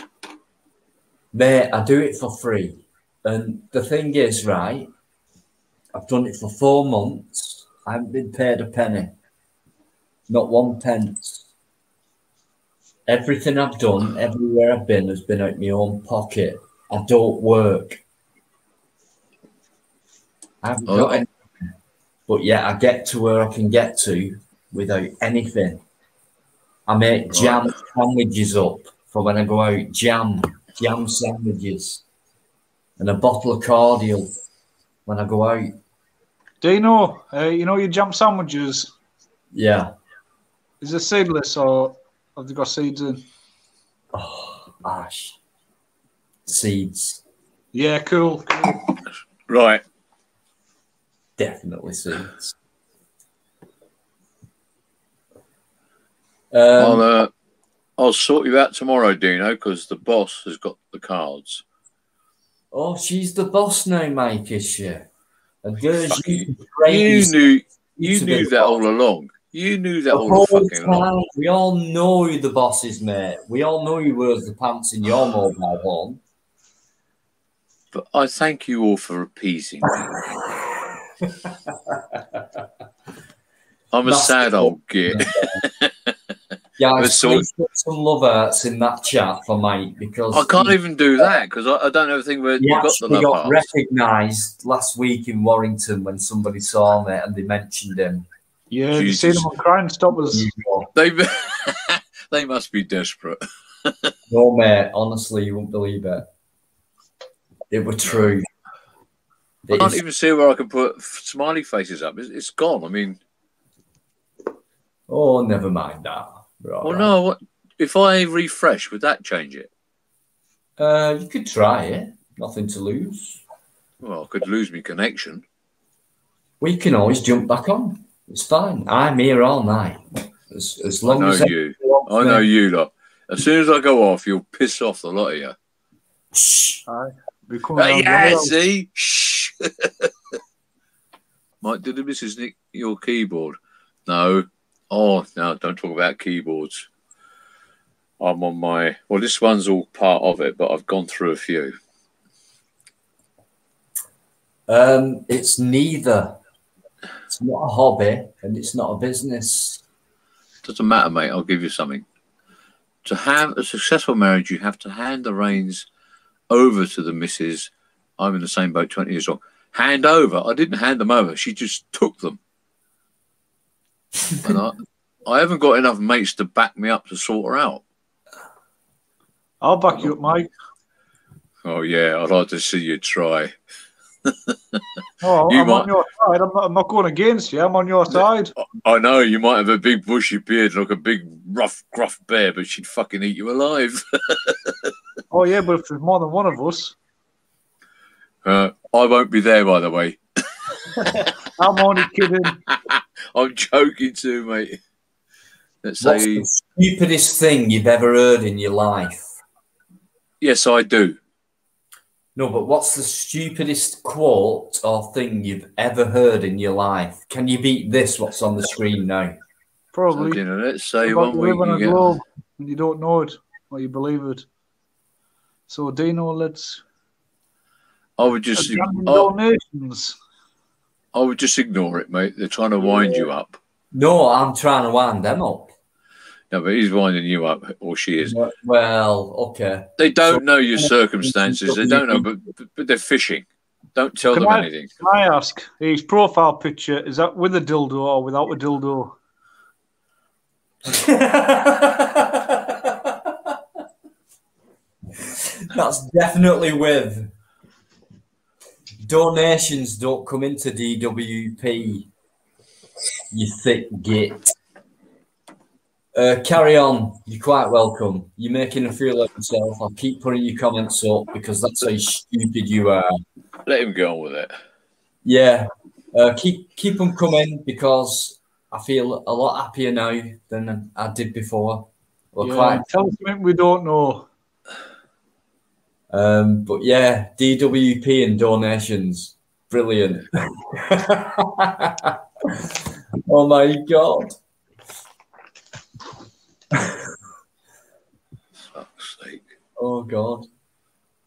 Mate, I do it for free. And the thing is, right, I've done it for 4 months. I haven't been paid a penny. Not 1 pence. Everything I've done, everywhere I've been, has been out of my own pocket. I don't work. I haven't got anything. But yet I get to where I can get to without anything. I make jam sandwiches up for when I go out. Jam sandwiches. And a bottle of cordial when I go out. Dino, you know your jam sandwiches? Yeah. Is it seedless or have they got seeds in? Oh, Ash. Seeds. Yeah, cool. Right. Definitely seeds. I'll sort you out tomorrow, Dino, because the boss has got the cards. Oh, she's the boss now, Mike, is she? And girls, You knew that all along. You knew that all fucking along. We all know who the boss is, mate. We all know who wears the pants in your mobile home. But I thank you all for appeasing me. I'm a sad old git. Guys, please put some love hearts in that chat for Mike, because I can't even do that because I don't know everything where you got the love got hearts. recognised last week in Warrington when somebody saw me and they mentioned him. Yeah, you seen them on Crime Stoppers. They must be desperate. No, mate, honestly, you won't believe it. It was true. I can't even see where I can put smiley faces up. It's gone. I mean... Oh, never mind that. Well, no, what, if I refresh, would that change it? You could try it. Nothing to lose. Well, I could lose my connection. We can always jump back on. It's fine. I'm here all night. As long as you. I know you lot. As soon as I go off, you'll piss off the lot of you. Shh. Yeah, see? Shh. Mike, did the missus nick your keyboard? No. Oh, no, don't talk about keyboards. I'm on my... Well, this one's all part of it, but I've gone through a few. It's neither. It's not a hobby and it's not a business. Doesn't matter, mate. I'll give you something. To have a successful marriage, you have to hand the reins over to the missus. I'm in the same boat, 20 years old. Hand over. I didn't hand them over. She just took them. And I haven't got enough mates to back me up to sort her out. I'll back you up, Mike. Oh, yeah. I'd like to see you try. Oh, I'm on your side. I'm not going against you. I'm on your side. I know you might have a big bushy beard, like a big rough, gruff bear, but she'd fucking eat you alive. Oh yeah, but if there's more than one of us, I won't be there, by the way. I'm only kidding. I'm joking too, mate. Let's What's say the stupidest thing you've ever heard in your life? yes, I do. No, but what's the stupidest quote or thing you've ever heard in your life? Can you beat this, what's on the screen now? Probably. So, you know, let's say About one week living you a get... globe and you don't know it or you believe it. So Dino, let's. I would just... donations. I would just ignore it, mate. They're trying to wind you up. No, I'm trying to wind them up. No, but he's winding you up, or she is. Well, okay. They don't know your circumstances. They don't know, but they're fishing. Don't tell them anything. Can I ask, his profile picture, is that with a dildo or without a dildo? That's definitely with. Donations don't come into DWP, you thick git. Carry on. You're quite welcome. You're making a fool of yourself. I'll keep putting your comments up because that's how stupid you are. Let him go on with it. Yeah. Keep them coming because I feel a lot happier now than I did before. We're quite. Tell us something we don't know. But yeah, DWP and donations, brilliant. Oh my god. Fuck's sake. Oh god.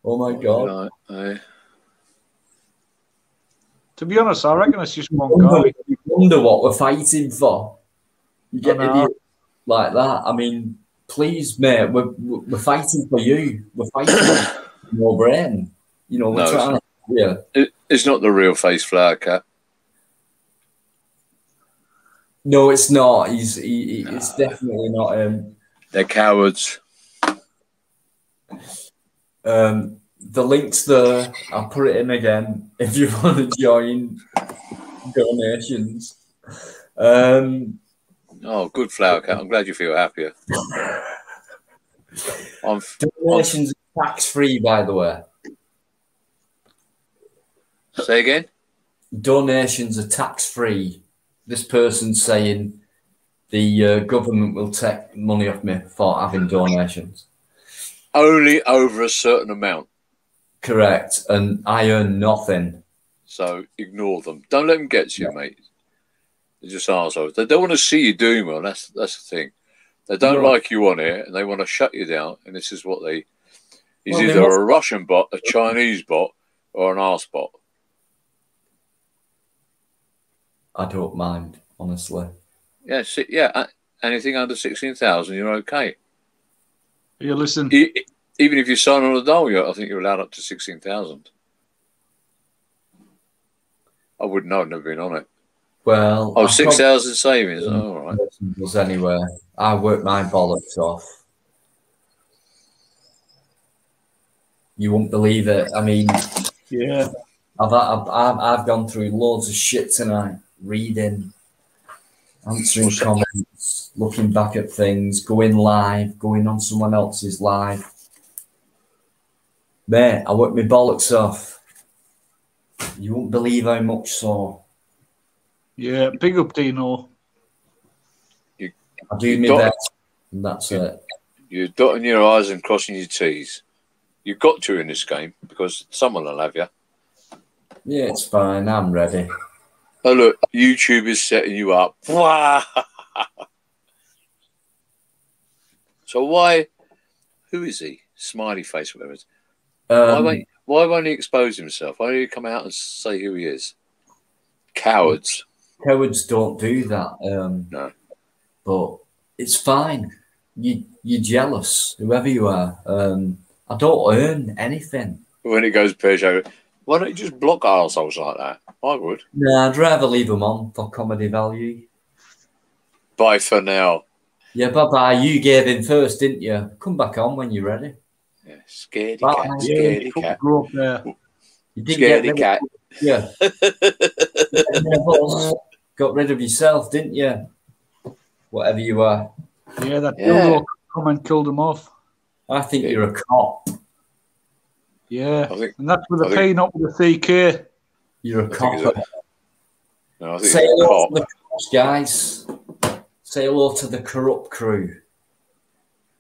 Oh my god. Right, To be honest, I reckon it's just one guy. You wonder what we're fighting for. You get I know. idiots like that. I mean, please, mate, we're fighting for you. We're fighting for your brain. You know, we're No, trying. Yeah. It's not the real face Flower Cat. No, it's not. It's definitely not him. They're cowards. The link's there. I'll put it in again if you want to join donations. Oh, good Flower Cat. I'm glad you feel happier. Donations are tax-free, by the way. Say again? Donations are tax-free. This person's saying the government will take money off me for having donations. Only over a certain amount. Correct. And I earn nothing. So ignore them. Don't let them get to you, mate. They're just arseholes. They don't want to see you doing well. That's the thing. They don't like you on it, and they want to shut you down. And this is what they... He's either a Russian bot, a Chinese bot, or an arse bot. I don't mind, honestly. Yeah, anything under 16,000, you're okay. You listen. Even if you sign on a dole, I think you're allowed up to 16,000. I wouldn't know. I've never been on it. Well, 6,000 savings. Oh, all right. Was anywhere. I work my bollocks off. You won't believe it. I mean, yeah, I've gone through loads of shit tonight. Reading, answering comments, looking back at things, going live, going on someone else's live. Mate, I work my bollocks off. You won't believe how much so. Yeah, big up, Dino. I do my best, and that's it. You're dotting your I's and crossing your T's. You've got to in this game because someone will have you. Yeah, it's fine. I'm ready. Oh, look, YouTube is setting you up. So why? Who is he? Smiley face, whatever it is. Why won't he expose himself? Why don't he come out and say who he is? Cowards. Cowards don't do that. No. But it's fine. You're jealous, whoever you are. I don't earn anything. When it goes Peugeot, why don't you just block arseholes like that? I would. Nah, I'd rather leave them on for comedy value. Bye for now. Yeah, bye-bye. You gave in first, didn't you? Come back on when you're ready. Yeah, scaredy Bye. cat, scaredy cat. Grow up there. You didn't Scaredy cat. Yeah. Got rid of yourself, didn't you? Whatever you are. Yeah, that dildo come and killed him off. I think you're a cop. Yeah, and that's with a P, not with a CK. You're a cop. No, I think Say he's a hello cop. to the cops, guys. Say hello to the corrupt crew.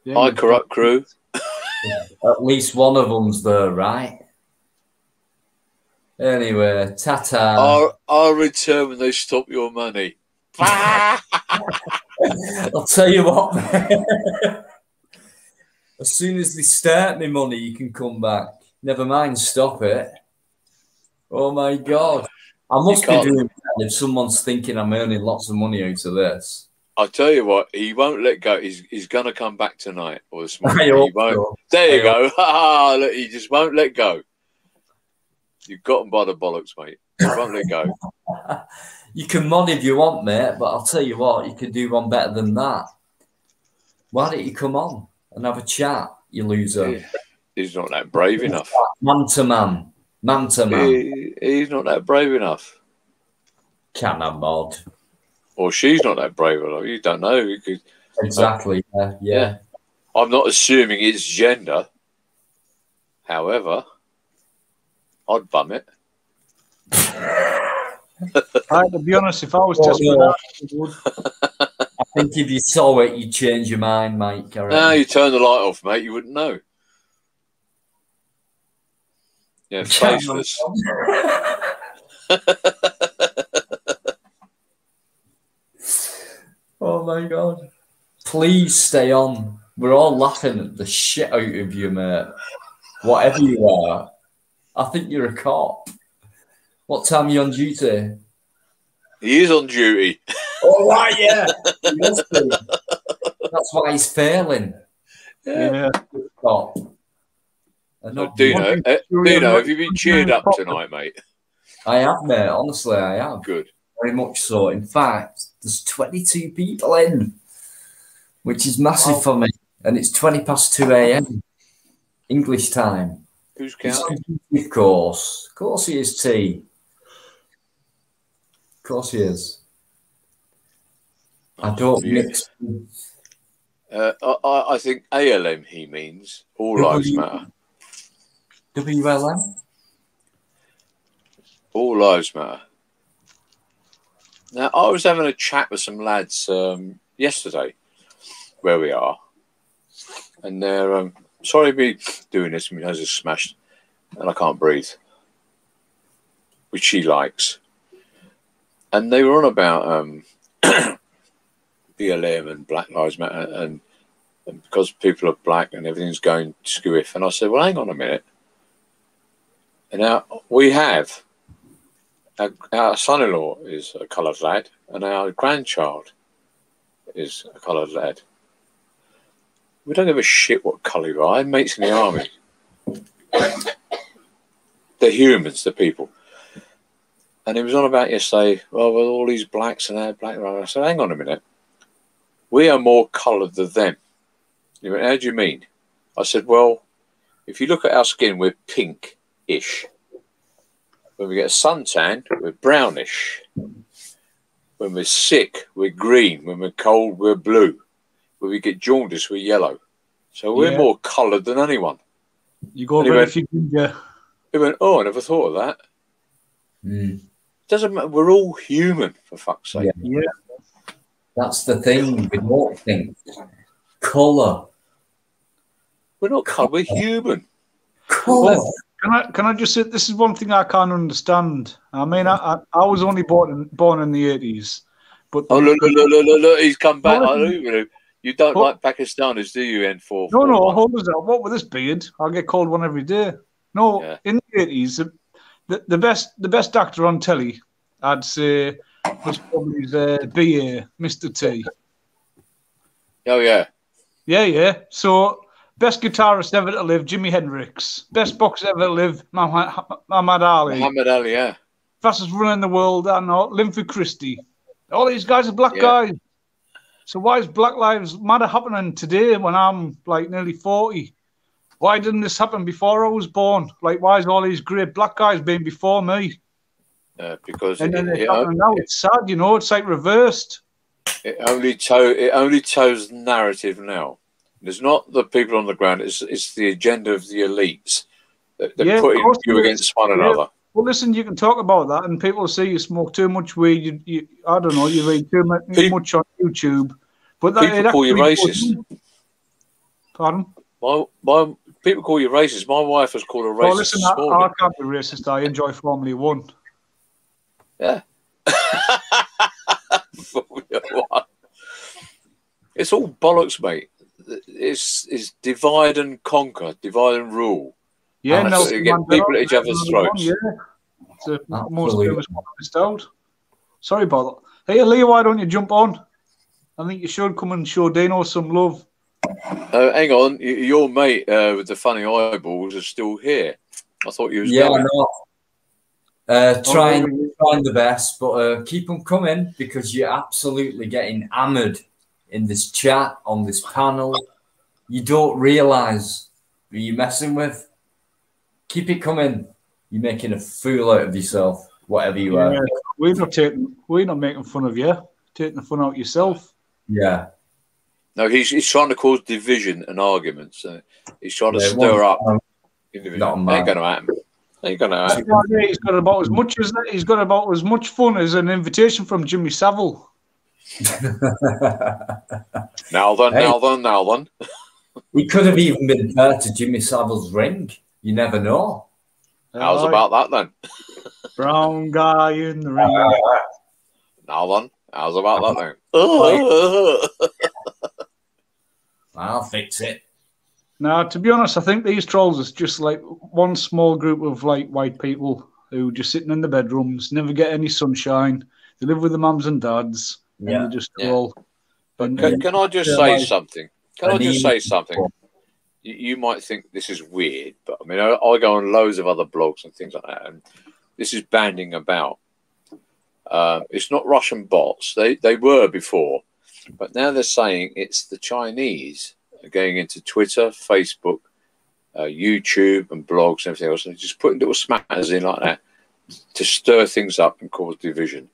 Yeah, Hi, corrupt crew. At least one of them's there, right? Anyway, ta-ta. I'll return when they stop your money. I'll tell you what, man. As soon as they start me money, you can come back. Never mind, stop it. Oh my God. I must be doing bad if someone's thinking I'm earning lots of money out of this. I'll tell you what, he won't let go. He's going to come back tonight or this morning. I hope so. There you go. Look, he just won't let go. You've got him by the bollocks, mate. He won't let go. You can mod if you want, mate, but I'll tell you what, you can do one better than that. Why don't you come on and have a chat, you loser? He's not that brave enough. Man to man. Man to man. He's not that brave enough. Can I mod? Or she's not that brave enough. You don't know. You could, Exactly. Yeah. I'm not assuming it's gender. However, I'd bum it. To be honest, if I was just I think if you saw it, you'd change your mind, Mike. No, you turn the light off, mate. You wouldn't know. Yeah, faceless. Oh my God. Please stay on. We're all laughing at the shit out of you, mate. Whatever you are. I think you're a cop. What time are you on duty? He is on duty. Oh, right, yeah. He must be. That's why he's failing. Yeah. Cop. Dino, have you been cheered up tonight, mate? I have, mate. Honestly, I have. Good. Very much so. In fact, there's 22 people in, which is massive for me. And it's 20 past 2 a.m. English time. Who's counting? Of course. Of course he is, T. Of course he is. I don't mix. I think ALM he means. All lives matter. WLM? All lives matter. Now, I was having a chat with some lads yesterday where we are. And they're sorry to be doing this. My nose is smashed and I can't breathe, which she likes. And they were on about BLM and Black Lives Matter and because people are black and everything's going squiff. And I said, well, hang on a minute. And now we have our son-in-law is a coloured lad and our grandchild is a coloured lad. We don't give a shit what colour you are. I have mates in the army. They're humans, the people. And he was on about yesterday, well, with all these blacks and that black. I said, hang on a minute. We are more coloured than them. He went, how do you mean? I said, well, if you look at our skin, we're pink-ish. When we get a suntan, we're brownish. When we're sick, we're green. When we're cold, we're blue. When we get jaundice, we're yellow. So we're more coloured than anyone. You go over if you can, He went, oh, I never thought of that. Doesn't matter. We're all human, for fuck's sake. Yeah. That's the thing. We don't think. Colour. We're not coloured. We're human. Colour. Can I just say, this is one thing I can't understand. I mean, I was only born in the 80s. But look, he's come back. You don't like Pakistanis, do you, N4? No, hold us up. What with this beard? I'll get called one every day. No, in the 80s, the best actor on telly, I'd say, was probably BA, Mr. T. Oh, yeah. Yeah. So, best guitarist ever to live, Jimi Hendrix. Best boxer ever to live, Muhammad Ali. Muhammad Ali, yeah. Fastest runner in the world, I know, Linford Christie. All these guys are black guys. So why is Black Lives Matter happening today when I'm like nearly 40? Why didn't this happen before I was born? Like, why is all these great black guys being before me? Because and then now it's sad, you know. It's like reversed. It only toes the narrative now. It's not the people on the ground. It's the agenda of the elites. They're putting you against one another. Well, listen, you can talk about that, and people say you smoke too much weed. I don't know, you read too much on YouTube. But people call you racist. Pardon? My people call you racist. My wife was called a racist. Oh, listen, I can't be racist. I enjoy Formula 1. Yeah. Formula 1. It's all bollocks, mate. It's divide and conquer, divide and rule. Yeah, no, get people at each other's throats. Yeah, it's the most famous one missed out. Sorry about that. Hey, Leo, why don't you jump on? I think you should come and show Dino some love. Hang on, your mate with the funny eyeballs is still here. I thought you was going. Trying the best, but keep them coming because you're absolutely getting hammered in this chat, on this panel. You don't realise who you're messing with. Keep it coming. You're making a fool out of yourself, whatever you are. We're not making fun of you. Taking the fun out of yourself. Yeah. No, he's trying to cause division and arguments. He's trying to stir up individuals. Ain't going to happen. Ain't going to happen. He's got about as much fun as an invitation from Jimmy Savile. Now then, Hey. now then. He could have even been fair to Jimmy Savile's ring. You never know. How's about that then? Brown guy in the ring. Now then, how's about that then? I'll fix it. Now, to be honest, I think these trolls is just like one small group of like white people who just sitting in the bedrooms, never get any sunshine. They live with the mums and dads, and they just troll. But can I just say something? Can I just say something? You might think this is weird, but I mean, I go on loads of other blogs and things like that, and this is banding about. It's not Russian bots. They were before, but now they're saying it's the Chinese going into Twitter, Facebook, YouTube, and blogs and everything else, and just putting little smatters in like that to stir things up and cause division.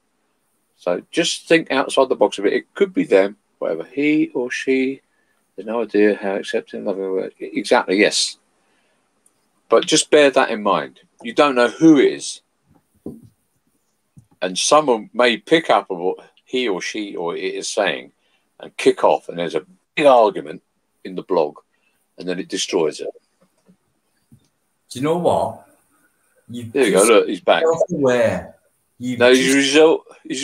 So just think outside the box a bit. It could be them, whatever, he or she. There's no idea how accepting, loving word. Exactly, yes. But just bear that in mind. You don't know who it is. And someone may pick up on what he or she or it is saying and kick off, and there's a big argument in the blog, and then it destroys it. Do you know what? There you go, look, he's back. He's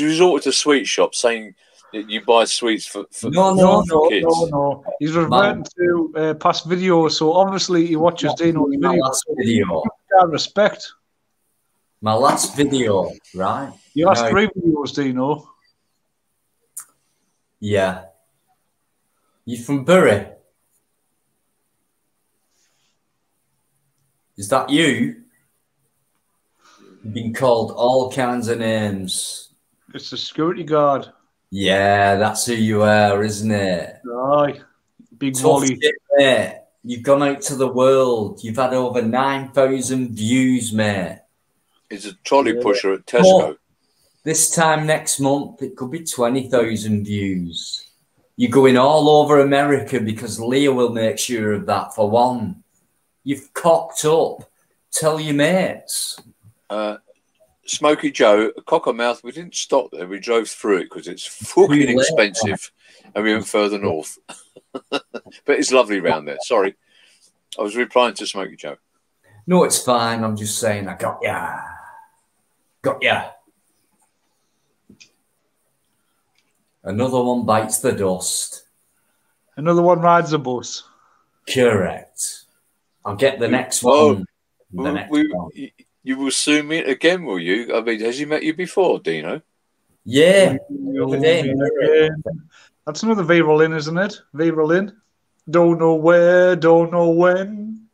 resorted to sweet shops saying that you buy sweets for kids. No. He's reverting to past videos, so obviously he watches Dino's video. Respect. My last video, right? Your last 3 videos, Dino. Yeah. You from Bury? Is that you? You've been called all kinds of names. It's the security guard. Yeah, that's who you are, isn't it? Aye. Big Wally. Mate. You've gone out to the world. You've had over 9,000 views, mate. It's a trolley pusher at Tesco. This time next month, it could be 20,000 views. You're going all over America because Leah will make sure of that, for one. You've cocked up. Tell your mates. Smoky Joe, Cockermouth, we didn't stop there. We drove through it because it's fucking expensive and we went further north. But it's lovely round there. Sorry. I was replying to Smoky Joe. No, it's fine. I'm just saying I got ya. Got ya. Another one bites the dust. Another one rides a bus. Correct. I'll get the next one. You will soon meet again, will you? I mean, has he met you before, Dino? Yeah. That's another Vera Lynn, isn't it? Vera Lynn. Don't know where, don't know when.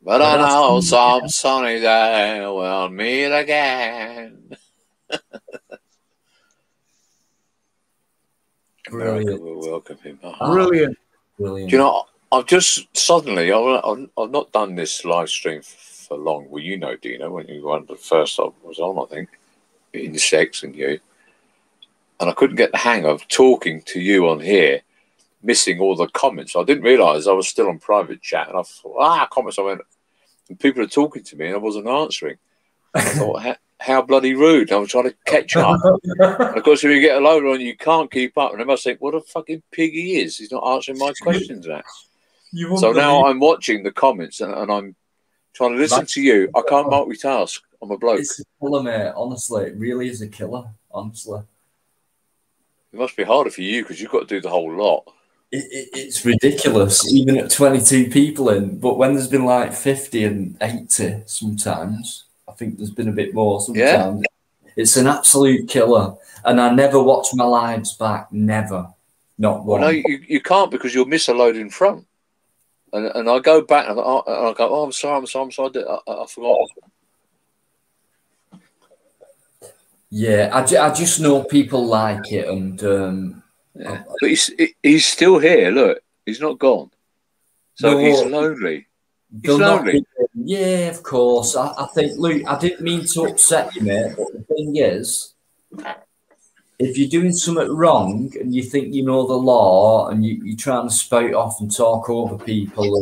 But I know some sunny day we'll meet again. Brilliant. We'll welcome him. Brilliant. Brilliant. Do you know, I've just suddenly, I've not done this live stream for long. Well, you know, Dino, when you were the first I was on, I think, in sex and you. And I couldn't get the hang of talking to you on here, missing all the comments. I didn't realise I was still on private chat. And I thought, comments. I went, and people are talking to me and I wasn't answering. I thought, how bloody rude. I was trying to catch up. And of course, if you get a load on, you can't keep up. And they must think, what a fucking pig he is. He's not answering my questions now. So now I'm watching the comments and I'm trying to listen to you. I can't multitask. I'm a bloke. It's a killer, mate. Honestly, it really is a killer. Honestly. It must be harder for you because you've got to do the whole lot. It's ridiculous, even at 22 people in. But when there's been like 50 and 80 sometimes, I think there's been a bit more sometimes. Yeah. It's an absolute killer. And I never watch my lives back. Never. Not one. Well, no, you can't because you'll miss a load in front. And I go back and I go, oh, I'm sorry, I forgot. Yeah, I just know people like it, and yeah. But he's still here. Look, he's not gone. So he's lonely. He's lonely. Yeah, of course. I think, Luke, I didn't mean to upset you, mate, but the thing is, if you're doing something wrong and you think you know the law and you're trying to spout off and talk over people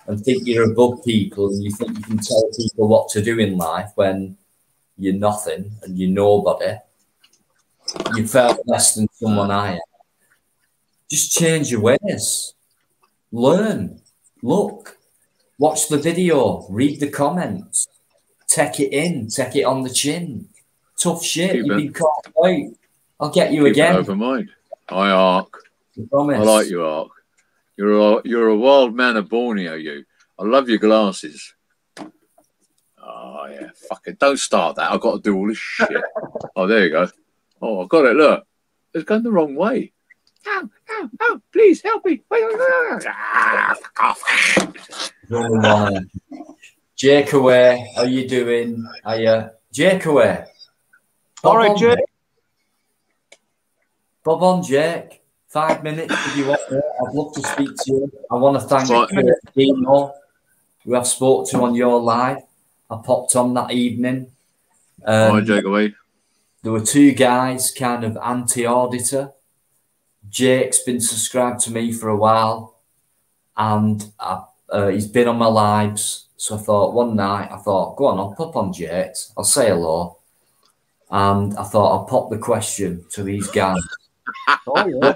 and think you're above people and you think you can tell people what to do in life when you're nothing and you're nobody, you felt less than someone higher. Just change your ways. Learn. Look. Watch the video. Read the comments. Take it in. Take it on the chin. Tough shit. You've been caught out. I'll get you again. Open mind. Hi, Ark. I promise. like you, Ark. You're a wild man of Borneo, you. I love your glasses. Oh, yeah. Fuck it. Don't start that. I've got to do all this shit. Oh, there you go. Oh, I got it. Look. It's going the wrong way. Oh, please help me. Fuck off. Jake away. How you doing? Are you Jake away? All right, Jake. Bob on, Jake. 5 minutes if you want. I'd love to speak to you. I want to thank Dino, who I've spoke to on your live. I popped on that evening. Hi, Jake away. There were two guys, kind of anti-auditor. Jake's been subscribed to me for a while, and he's been on my lives. So I thought one night, go on, I'll pop on Jake's. I'll say hello. And I thought I'll pop the question to these guys. Oh, yeah.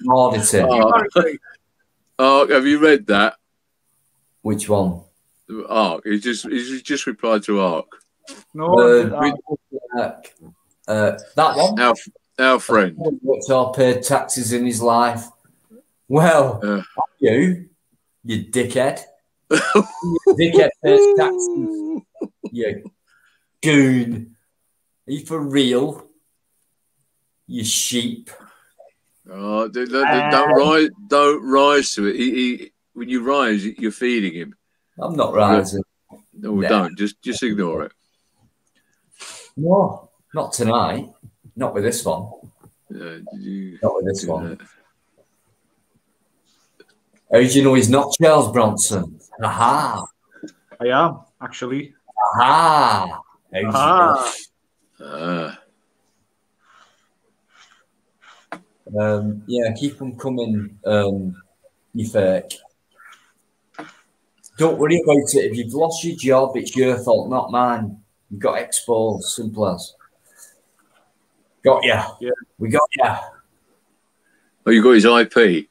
Auditor. Oh, have you read that? Which one? Ark. He just replied to Ark. No, that one. Our friend. Worked or paid taxes in his life. Well, you dickhead. Dickhead pays taxes. You goon. Are you for real? You sheep. Oh, don't rise to it. He when you rise, you're feeding him. I'm not rising. No, don't. Just ignore it. No, not tonight. Not with this one. Not with this one. How do you know he's not Charles Bronson? Aha. I am, actually. Aha. Yeah, keep them coming, you fake. Don't worry about it. If you've lost your job, it's your fault, not mine. You got exposed, simple as. Got ya. Yeah. We got ya. Oh, you got his IP.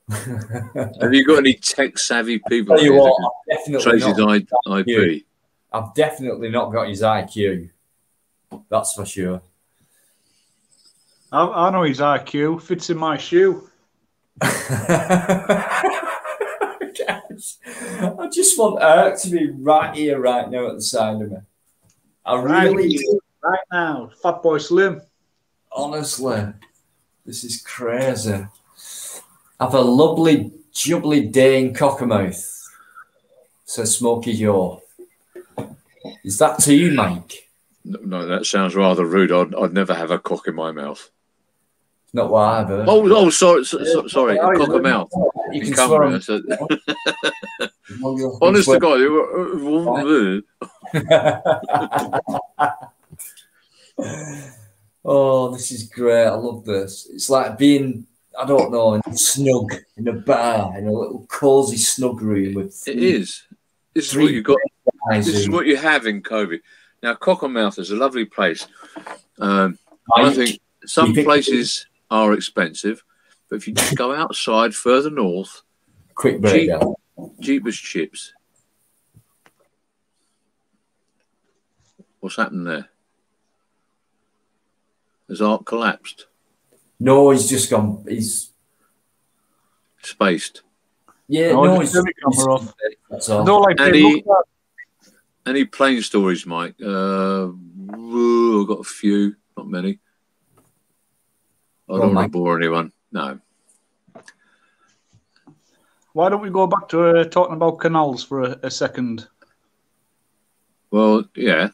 Have you got any tech-savvy people? Tell you what, I've definitely trace his IP. I've definitely not got his IQ. That's for sure. I know his IQ. Fits in my shoe. I just want Eric to be right here, right now, at the side of me. I really do. Right now, Fatboy Slim. Honestly, this is crazy. Have a lovely, jubbly day in Cockermouth, says Smokey Joe. Is that to you, Mike? No, that sounds rather rude. I'd never have a cock in my mouth. Not what I've heard. Oh, sorry, a cock of mouth. You can swear on. Honest to God. Oh, this is great. I love this. It's like being, I don't know, snug in a bar, in a little cozy snug room with. It is. This is what you got. This is what you have in COVID. Now, Cockermouth is a lovely place. I think some places are expensive, but if you just go outside further north, quick breakdown. Jeepers chips. What's happened there? Has Ark collapsed? No, he's just gone. He's spaced. Yeah, no, he's off. That's all. No, like any plane stories, Mike? I've got a few, not many. I don't want to bore anyone. No. Why don't we go back to talking about canals for a second? Well, yeah.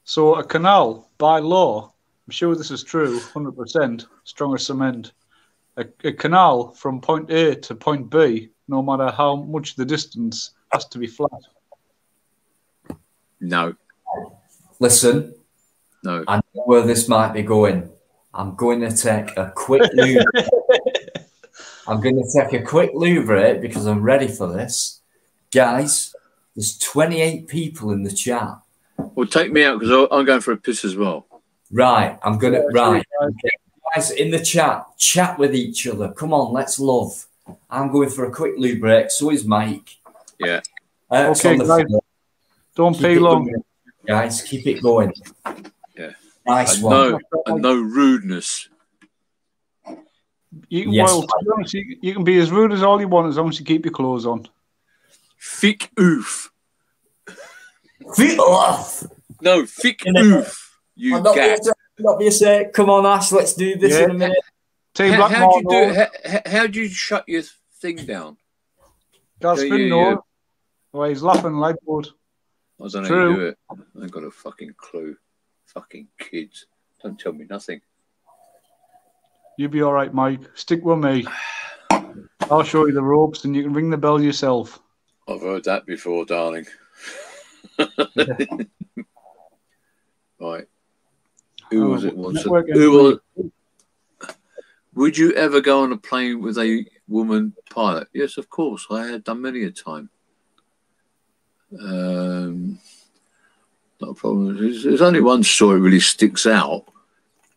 So a canal, by law, I'm sure this is true, 100%, strong as cement. A canal from point A to point B, no matter how much the distance, has to be flat. No. Listen. No. I know where this might be going. I'm going to take a quick lube. I'm going to take a quick lubricate because I'm ready for this. Guys, there's 28 people in the chat. Well, take me out because I'm going for a piss as well. Right, I'm gonna sorry, Okay. Guys in the chat with each other. Come on, let's love. I'm going for a quick loo break. So is Mike. Yeah. Okay, guys. Don't pay long, guys. Keep it going. Yeah. Nice one. And no rudeness. You can, well, to be honest, you can be as rude as all you want as long as you keep your clothes on. Fick oof. Fick off. No, fick oof. You gat. Not be a sec. Come on, Ash. Let's do this in a minute. How do you shut your thing down? Gaspin, no. Oh, he's laughing like wood. I don't know how you do it. I ain't got a fucking clue. Fucking kids. Don't tell me nothing. You'll be all right, Mike. Stick with me. I'll show you the ropes and you can ring the bell yourself. I've heard that before, darling. Right. Who was it? Would you ever go on a plane with a woman pilot? Yes, of course. I had done many a time. Not a problem. There's only one story that really sticks out.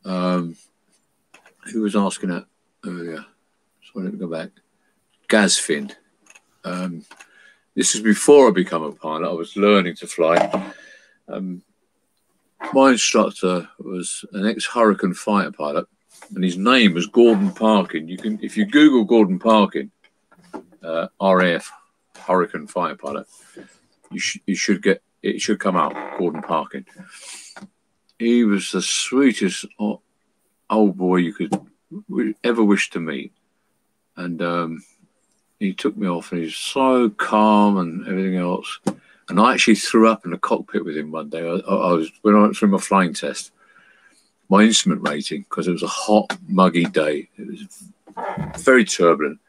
Who was asking that earlier? So let me go back. Gazfin. This is before I became a pilot. I was learning to fly. My instructor was an ex-Hurricane fighter pilot, and his name was Gordon Parkin. You can, if you Google Gordon Parkin, RAF Hurricane fighter pilot, you should get it. Should come out Gordon Parkin. He was the sweetest old boy you could ever wish to meet, and he took me off, and he's so calm and everything else. And I actually threw up in the cockpit with him one day. When I went through my flying test, my instrument rating, because it was a hot, muggy day. It was very turbulent,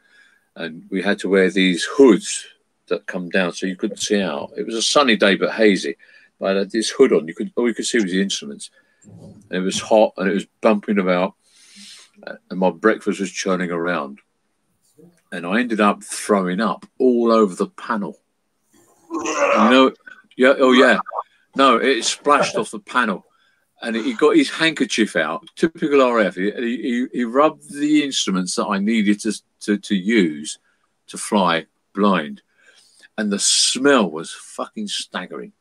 and we had to wear these hoods that come down so you couldn't see out. It was a sunny day but hazy. But I had this hood on. All you could see was the instruments. And it was hot and it was bumping about, and my breakfast was churning around. And I ended up throwing up all over the panel. No, it splashed off the panel, and he got his handkerchief out. Typical RF. He rubbed the instruments that I needed to use to fly blind, and the smell was fucking staggering.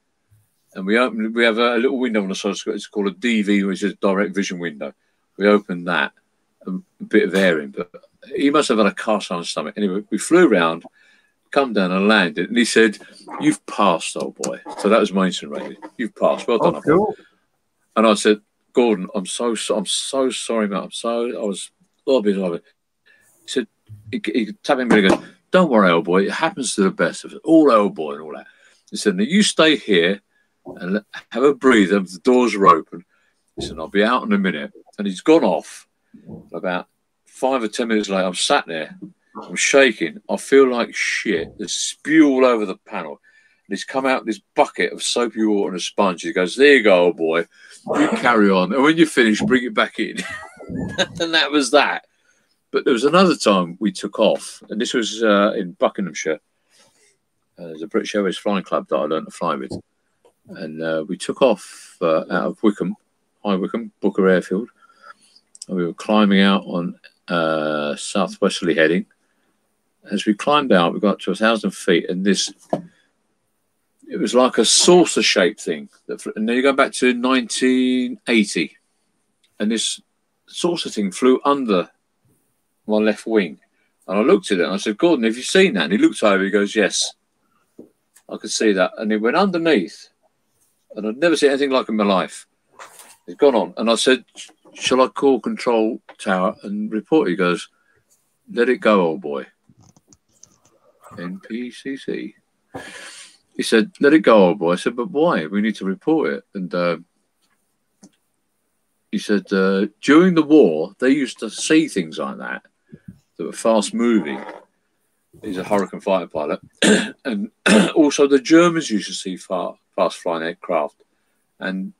And we have a little window on the side. It's called a DV, which is a direct vision window. We opened that, a bit of air in, but he must have had a cast iron stomach. Anyway, we flew around, come down and landed, and he said, "You've passed, old boy." So that was my instrument rating. You've passed. Well done. Cool. And I said, "Gordon, I'm so sorry, mate. I was a little bit of it." He said, he tapped me and goes, "Don't worry, old boy. It happens to the best of us. All old boy and all that." He said, "Now you stay here and have a breather. The doors are open." He said, "I'll be out in a minute." And he's gone off. About 5 or 10 minutes later, I'm sat there. I'm shaking. I feel like shit. There's spew all over the panel. And he's come out with this bucket of soapy water and a sponge. He goes, "There you go, old boy. You carry on. And when you finish, bring it back in." And that was that. But there was another time we took off. And this was in Buckinghamshire. There's a British Airways flying club that I learned to fly with. And we took off out of Wycombe, High Wycombe, Booker Airfield. And we were climbing out on southwesterly heading. As we climbed out, we got to 1,000 feet, and it was like a saucer-shaped thing. And then you go back to 1980, and this saucer thing flew under my left wing. And I looked at it, and I said, "Gordon, have you seen that?" And he looked over, he goes, "Yes, I could see that." And it went underneath, and I'd never seen anything like it in my life. It's gone on, and I said, "Shall I call control tower and report?" He goes, "Let it go, old boy." NPCC. He said, "Let it go, old boy." I said, "But why? We need to report it." And he said, during the war, they used to see things like that were fast moving. He's a Hurricane fighter pilot. And also the Germans used to see fast flying aircraft. And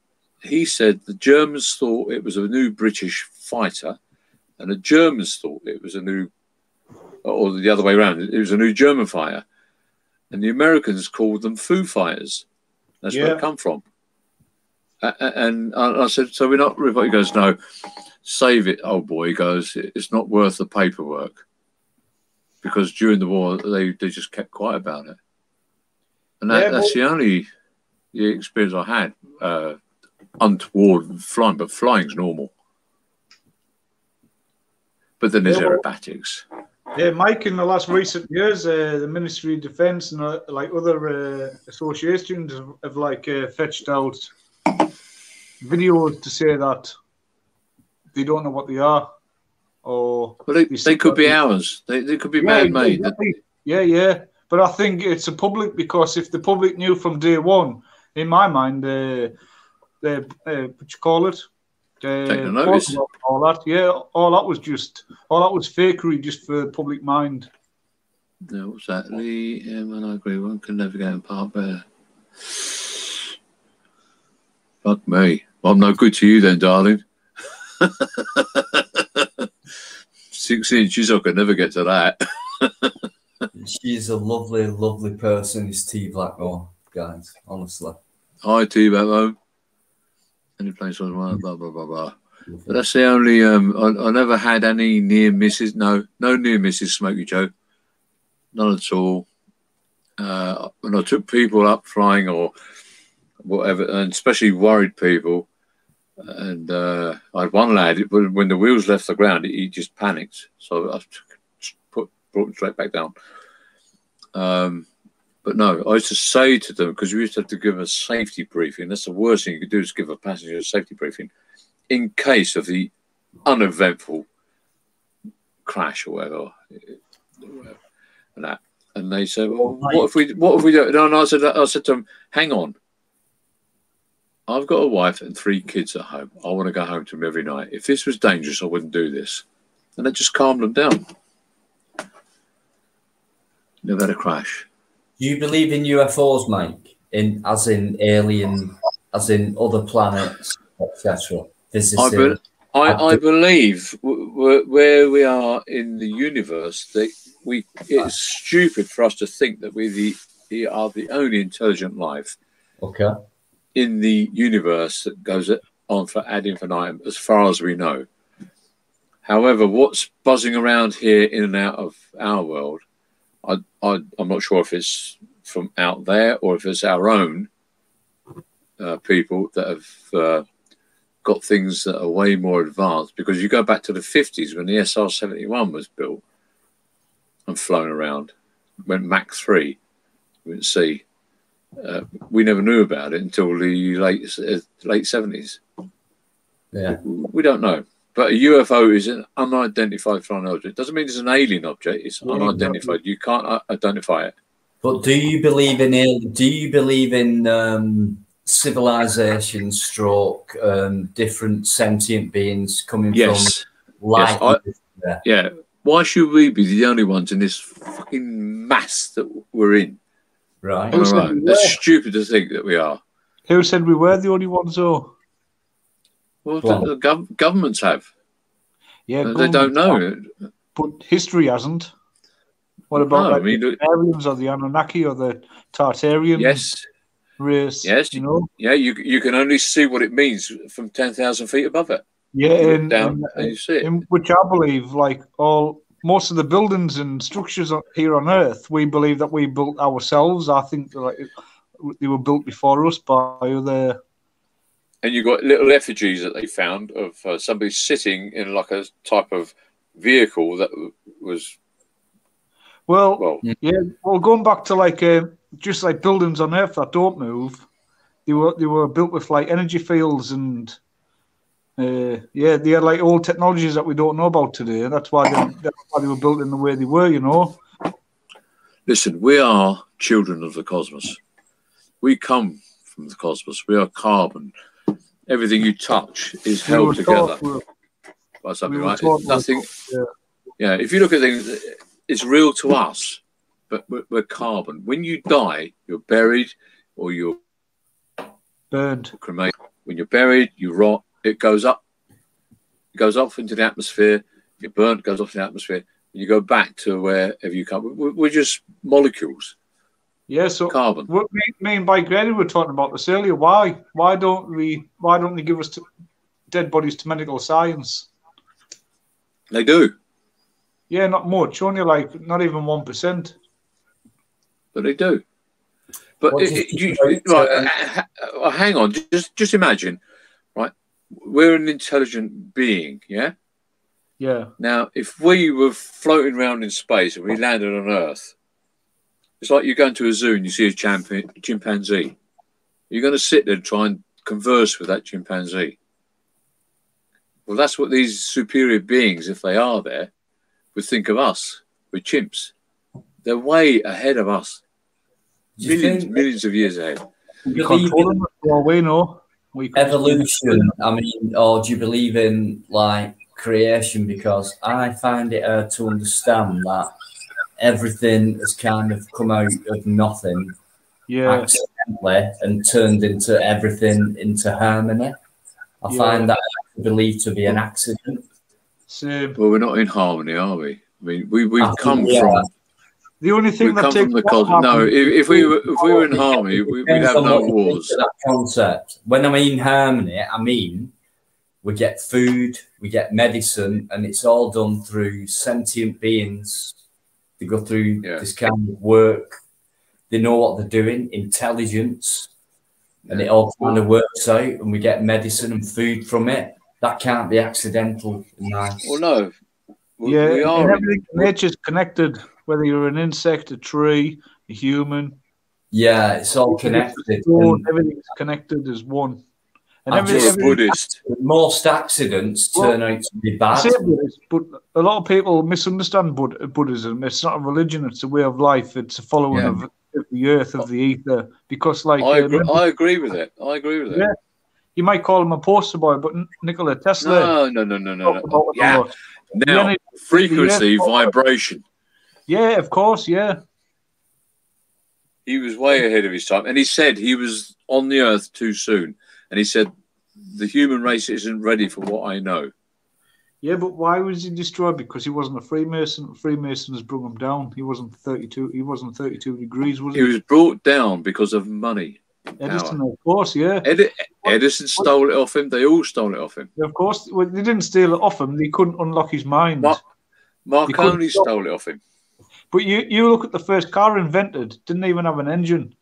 he said the Germans thought it was a new British fighter, and the Germans thought it was a new, or the other way around, it was a new German fighter. And the Americans called them Foo Fighters. That's where it come from. And I said, so we're not. He goes, no, save it, old boy. He goes, it's not worth the paperwork, because during the war they just kept quiet about it, and that's the only experience I had untoward flying. But flying's normal. But then there's aerobatics. Yeah, Mike, in the last recent years, the Ministry of Defence and like other associations have like fetched out videos to say that they don't know what they are, or they could be ours. They could be man-made. Exactly. Yeah. But I think it's a public, because if the public knew from day one, in my mind, what you call it? Taking notice. All that, all that was fakery, just for the public mind. No, what's that? Lee, and I agree. One can never get in Park Bear. Fuck me. I'm no good to you then, darling. 6 inches, I could never get to that. She's a lovely, lovely person, is T Blackmore, guys, honestly. Hi, T Blackmore. Any place on blah blah blah blah. But that's the only. I never had any near misses. No near misses, Smokey Joe. None at all. When I took people up flying or whatever, and especially worried people, and I had one lad. When the wheels left the ground, he just panicked. So I brought him straight back down. But no, I used to say to them, because we used to have to give a safety briefing. That's the worst thing you could do, is give a passenger a safety briefing in case of the uneventful crash or whatever. And that. And they said, well, what if we do? No, I said to them, hang on. I've got a wife and 3 kids at home. I want to go home to them every night. If this was dangerous, I wouldn't do this. And that just calmed them down. Never had a crash. Do you believe in UFOs, Mike? As in alien, as in other planets, etc.? I believe where we are in the universe, that it's stupid for us to think that we are the only intelligent life. Okay. In the universe that goes on for ad infinitum, as far as we know. However, what's buzzing around here in and out of our world, I'm not sure if it's from out there or if it's our own people that have got things that are way more advanced. Because you go back to the 50s when the SR-71 was built and flown around, went Mach 3, we didn't see. We never knew about it until the late 70s. Yeah, we don't know. But a UFO is an unidentified flying object. Doesn't mean it's an alien object. It's unidentified. You can't identify it. But do you believe in civilization, stroke, different sentient beings coming from light? Yeah. Why should we be the only ones in this fucking mass that we're in? Right. That's stupid to think that we are. Who said we were the only ones, though? Well, the governments have. Yeah, they don't know. But history hasn't. What about the Aryans or the Anunnaki or the Tartarian race? Yes. You know? Yeah, you can only see what it means from 10,000 feet above it. Yeah, and you see it. Which I believe, most of the buildings and structures here on Earth, we believe that we built ourselves. I think they were built before us by other. And you got little effigies that they found of somebody sitting in like a type of vehicle that was. Well, going back to just like buildings on Earth that don't move, they were built with like energy fields and they had like old technologies that we don't know about today. That's why they were built in the way they were, you know. Listen, we are children of the cosmos. We come from the cosmos. We are carbon. Everything you touch is held together by something, right? Nothing. Yeah, if you look at things, it's real to us, but we're carbon. When you die, you're buried or you're burned, cremated. When you're buried, you rot. It goes up. It goes off into the atmosphere. You're burnt. Goes off in the atmosphere. And you go back to wherever you come. We're just molecules. Yeah, so carbon. what me and Bike Ready were talking about this earlier. Why don't they give us dead bodies to medical science? They do. Yeah, not much. Only like not even 1%. But they do. But hang on, just imagine, right? We're an intelligent being, yeah? Yeah. Now, if we were floating around in space and we landed on Earth, it's like you go into a zoo and you see a chimpanzee. You're going to sit there and try and converse with that chimpanzee. Well, that's what these superior beings, if they are there, would think of us. We're chimps. They're way ahead of us. Millions of years ahead. You control them. Well, we know. Evolution, I mean, or do you believe in like creation? Because I find it hard to understand that everything has kind of come out of nothing accidentally and turned into everything into harmony. I find that believed to be an accident. Same. Well, we're not in harmony, are we? I mean, we've come from. The only thing that takes if we were in harmony, we'd have no wars. That concept. When I mean harmony, I mean we get food, we get medicine, and it's all done through sentient beings. They go through this kind of work. They know what they're doing, intelligence, and it all kind of works out, and we get medicine and food from it. That can't be accidental. Nice. Well, no. We are. Everything nature's connected. Whether you're an insect, a tree, a human. Yeah, it's all connected. Everything's connected as one. And Buddhist. Most accidents turn out to be bad. But a lot of people misunderstand Buddhism. It's not a religion, it's a way of life. It's a following of the earth, of the ether. Because like I agree with it. Yeah. You might call him a poster boy, but Nikola Tesla. No. Yeah. Now, frequency, vibration. Yeah, of course, yeah. He was way ahead of his time. And he said he was on the earth too soon. And he said, the human race isn't ready for what I know. Yeah, but why was he destroyed? Because he wasn't a Freemason. Freemasons brought him down. He wasn't 32. He wasn't 32 degrees, was he? He was brought down because of money. Edison, of course, yeah. Edison stole it off him. They all stole it off him. Yeah, of course. Well, they didn't steal it off him. They couldn't unlock his mind. Marconi stole it off him. But you look at the first car invented, didn't even have an engine.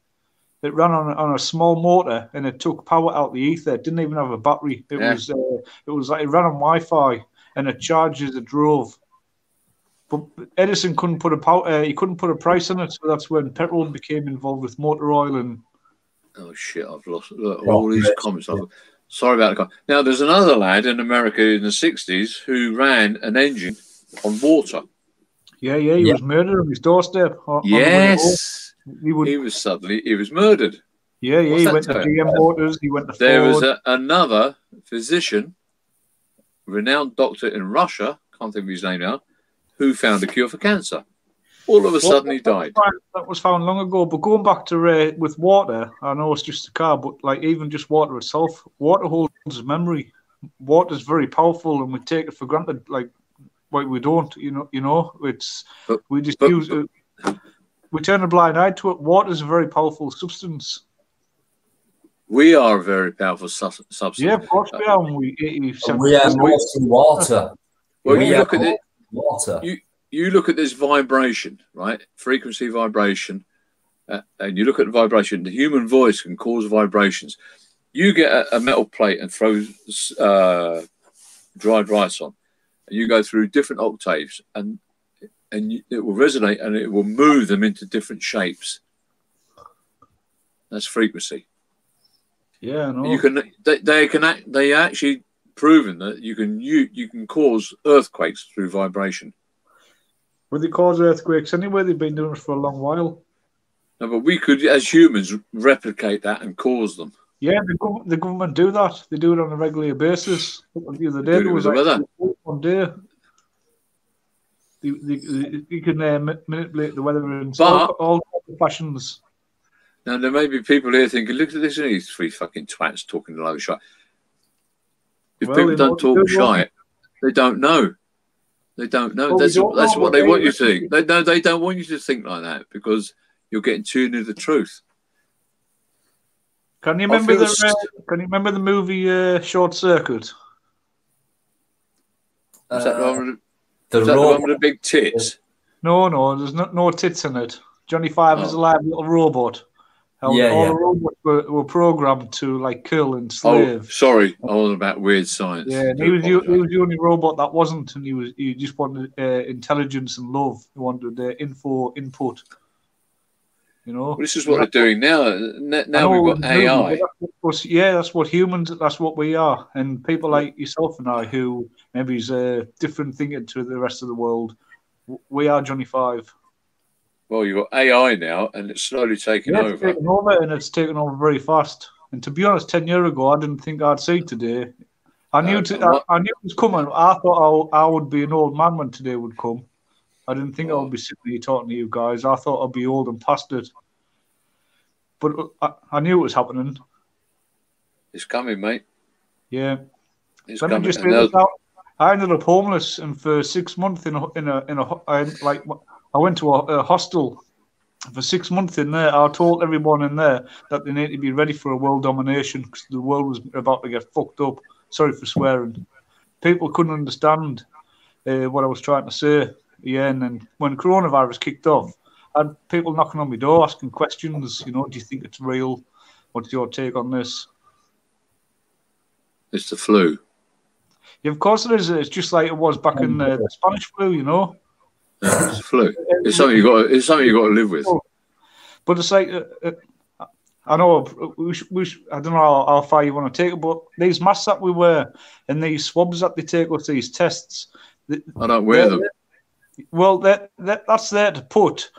It ran on a small motor and it took power out the ether. It didn't even have a battery. It was like it ran on Wi-Fi and it charged as it drove. But Edison couldn't put a price on it, so that's when petrol became involved with motor oil and. Oh shit! I've lost all these comments. Sorry about the comment. Now there's another lad in America in the '60s who ran an engine on water. Yeah, he was murdered on his doorstep. Yes, he was murdered. Yeah, he went to GM Motors. He went to Ford. There was another physician, renowned doctor in Russia, can't think of his name now, who found a cure for cancer. All of a sudden, he died. That was found long ago. But going back to with water, I know it's just a car, but like even just water itself, water holds memory. Water is very powerful, and we take it for granted. Like, well, we don't. We turn a blind eye to it. Water is a very powerful substance. We are a very powerful substance. Yeah, of course we are. We are mostly water. Well, you look at it. Water. You look at this vibration, right? Frequency vibration, and you look at the vibration. The human voice can cause vibrations. You get a metal plate and throw dried rice on, and you go through different octaves, and it will resonate, and it will move them into different shapes. That's frequency. Yeah, I know. You can. They actually proven that you can cause earthquakes through vibration. Well, they cause earthquakes anyway. They've been doing it for a long while. No, but we could, as humans, replicate that and cause them. Yeah, the government do that. They do it on a regular basis. The other day, there was one day. You can manipulate the weather in all fashions. Now, there may be people here thinking, look at this, these three fucking twats talking a load of shit. If people don't talk shit, they don't know. They don't know. That's what they want you to think. They don't want you to think like that because you're getting too near the truth. Can you remember the movie Short Circuit? Is that the one with The is that the robot. one with the big tits? No, there's no tits in it. Johnny Five is a live little robot. All Yeah, yeah. the robots were programmed to like kill and Oh, slave. sorry, I was about weird science. Yeah, and he was the only robot that wasn't, and he just wanted intelligence and love. He wanted info input. You know, Well, this is what they're doing now. Now we've got AI. That's what humans. That's what we are, and people like yourself and I, who maybe is different thinking to the rest of the world. We are Johnny Five. Well, you've got AI now, and it's slowly taking It's over. taken over, and it's taken over very fast. And to be honest, 10 years ago, I didn't think I'd see today. I knew it was coming. I thought I would be an old man when today would come. I didn't think I would be sitting here talking to you guys. I thought I'd be old and past it. But I knew it was happening. It's coming, mate. Yeah. It's Let coming. me just say this out. I ended up homeless, and for 6 months I went to a hostel. For 6 months in there, I told everyone in there that they need to be ready for a world domination because the world was about to get fucked up. Sorry for swearing. People couldn't understand what I was trying to say. Yeah, and then when coronavirus kicked off, I had people knocking on my door asking questions. You know, do you think it's real? What's your take on this? It's the flu. Yeah, of course it is. It's just like it was back in the Spanish flu. You know. Yeah, it's the flu. It's something you got. It's something you got to live with. But it's like I know I don't know how far you want to take it, but these masks that we wear and these swabs that they take with these tests, I don't wear them. Well, that's there to put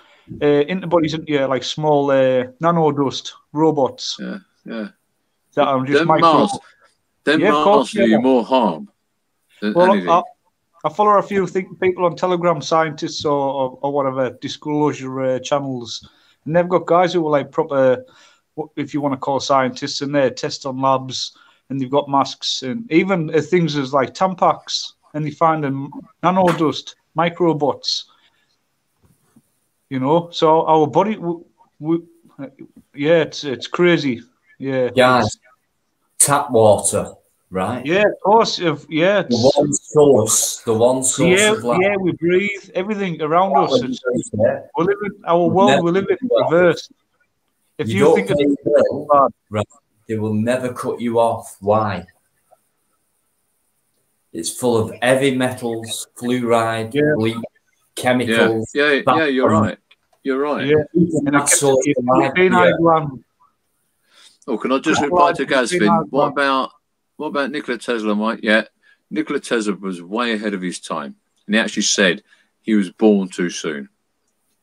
antibodies into you, like small nano dust robots. Yeah. That are just Them masks do you more harm than anything. I follow a few people on Telegram, scientists or whatever, disclosure channels, and they've got guys who are like proper, if you want to call scientists, and they test on labs, and they've got masks, and even things as like Tampax, and they find them nano dust, microbots, you know. So our body, it's crazy. Yeah, guys, tap water. Right. Yeah, of course. The one source of life. Yeah, we breathe everything around us. We live in our world. We live in reverse. If you think right, they will never cut you off. Why? It's full of heavy metals, fluoride, bleach, chemicals. Yeah, you're right. You're right. Yeah, and oh, can I just reply to Gazvin? What about Nikola Tesla, Mike? Yeah, Nikola Tesla was way ahead of his time. And he actually said he was born too soon.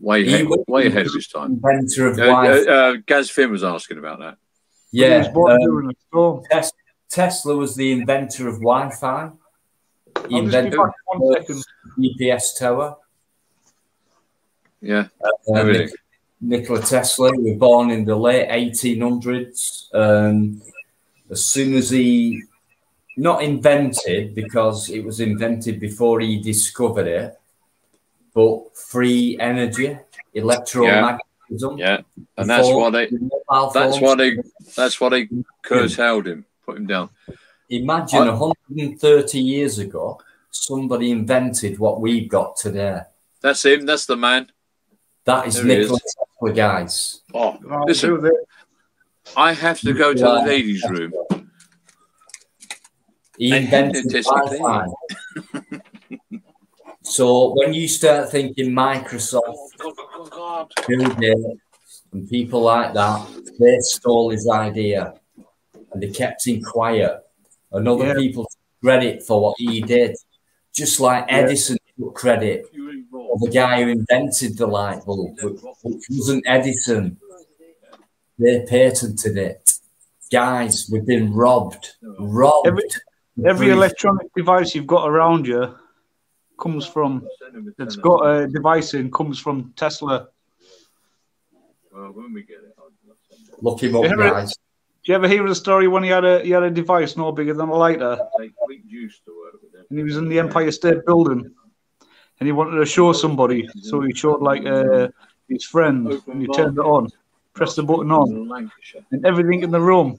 Way ahead of his time. Inventor of Wi-Fi. Gaz Finn was asking about that. Yeah. Tesla was the inventor of Wi-Fi. He invented the GPS tower. Yeah. Everything. Nikola Tesla was born in the late 1800s. As soon as he, not invented, because it was invented before he discovered it, but free energy, electromagnetism. Yeah, and that's why they curtailed him, put him down. Imagine 130 years ago, somebody invented what we've got today. That's him. That's the man. That is Nikola Tesla, guys. Oh, listen. I have to go to the ladies' room. He invented Wi-Fi. So when you start thinking Microsoft, Bill Gates, and people like that, they stole his idea and they kept him quiet. And other people took credit for what he did. Just like Edison took credit for the guy who invented the light bulb, which wasn't Edison. They patented it. Guys, we've been robbed. Every electronic device you've got around you comes from, it's got a device in, comes from Tesla. Well, when we get it, look him up, guys. Do you ever hear the story when he had a device no bigger than a lighter? And he was in the Empire State Building. And he wanted to show somebody. So he showed like his friend, and he turned it on, pressed the button on, and everything in the room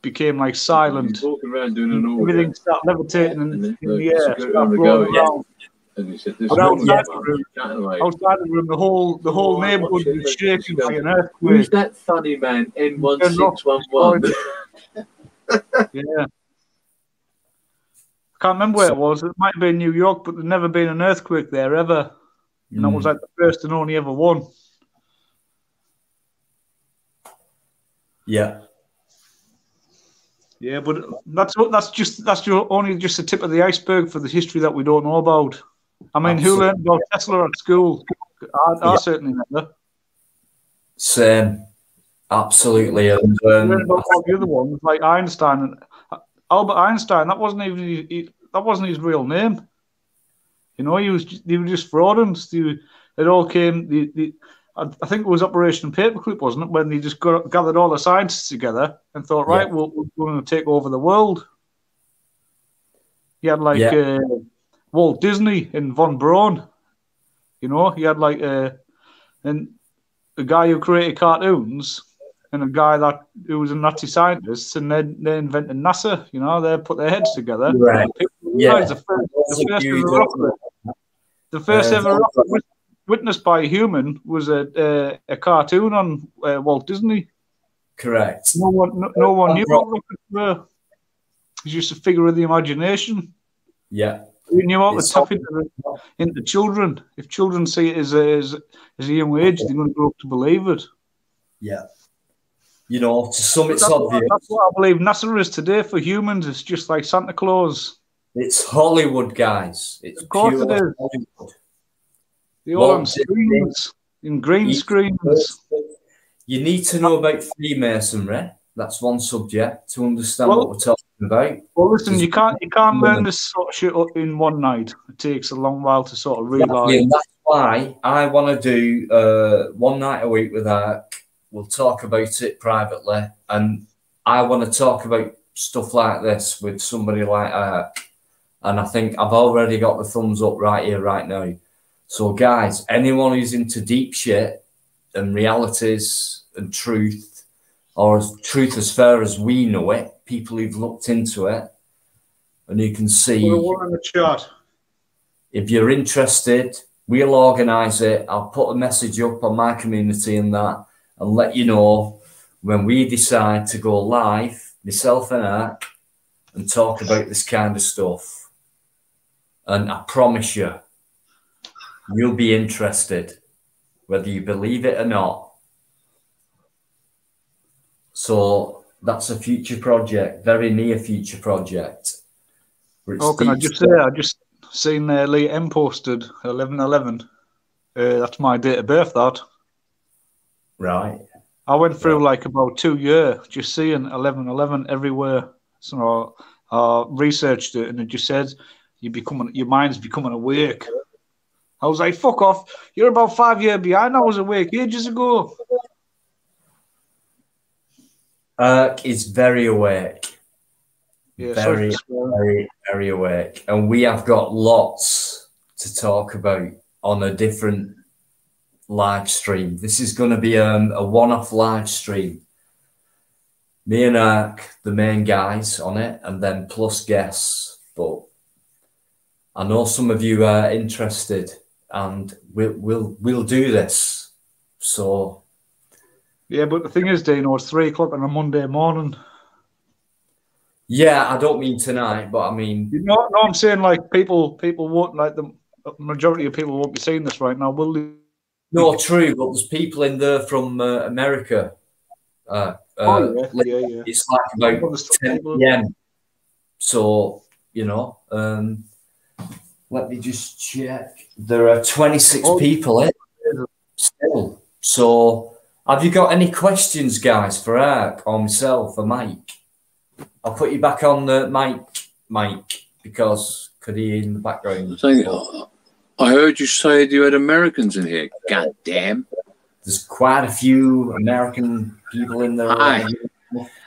became like silent. Everything started levitating in the air, started floating around. But outside the room, the whole neighbourhood was shaking like an earthquake. Who's that funny man? N1611. Yeah. I can't remember where it was. It might have been New York, but there'd never been an earthquake there ever. And that was like the first and only ever one. Yeah. Yeah, but that's only just the tip of the iceberg for the history that we don't know about. I mean, who learned about Tesla at school? I certainly never. Same. Absolutely. And learned about all the other ones, like Einstein. Albert Einstein, that wasn't his real name. You know, he was just fraudulent. It all came. I think it was Operation Paperclip, wasn't it? When they just gathered all the scientists together and thought, right, we're going to take over the world. He had Walt Disney and Von Braun. You know, he had and a guy who created cartoons and a guy who was a Nazi scientist, and then they invented NASA. You know, they put their heads together. Right. Yeah. The first ever rocket witnessed by a human was a cartoon on Walt Disney. Correct. No one knew what rockets were. It was just a figure of the imagination. Yeah. You knew how to tap into children. If children see it as a young age, they're going to grow up to believe it. Yeah. You know, to some it's obvious. That's what I believe NASA is today for humans. It's just like Santa Claus. It's Hollywood, guys. It's of course pure it is. Hollywood. They all on screens, in green screens. You need to know about Freemasonry. That's one subject to understand what we're talking about. Well, listen, you can't learn this sort of shit in one night. It takes a long while to sort of realise. And that's why I want to do one night a week with Ark. We'll talk about it privately, and I want to talk about stuff like this with somebody like Ark. And I think I've already got the thumbs up right here, right now. So, guys, anyone who's into deep shit and realities and truth, or truth as far as we know it, people who've looked into it, and you can see. We're on the chart. If you're interested, we'll organise it. I'll put a message up on my community and that, and let you know when we decide to go live, myself and Ark, and talk about this kind of stuff. And I promise you, you'll be interested, whether you believe it or not. So that's a future project, very near future project. Oh, can I just say, I just seen Lee M posted 11/11. That's my date of birth, that. Right. I went through like about 2 years just seeing 11/11 everywhere. So I researched it, and it just said your mind's becoming awake. I was like, fuck off. You're about 5 years behind. I was awake ages ago. Ark is very awake. Yeah, very, very, very awake. And we have got lots to talk about on a different live stream. This is going to be a one-off live stream. Me and Ark, the main guys on it, and then plus guests. But I know some of you are interested, and we'll do this. So yeah, but the thing is, Dino, it's 3 o'clock on a Monday morning. Yeah, I don't mean tonight, but I mean, you know, no, I'm saying like people won't, like the majority of people won't be seeing this right now, will they? No, true, but there's people in there from America. Yeah. It's like about 10 p.m. So, you know, let me just check. There are 26 people in still. So, have you got any questions, guys, for Ark or myself or Mike? I'll put you back on the Mike, because could he in the background? I heard you say you had Americans in here. God damn. There's quite a few American people in there.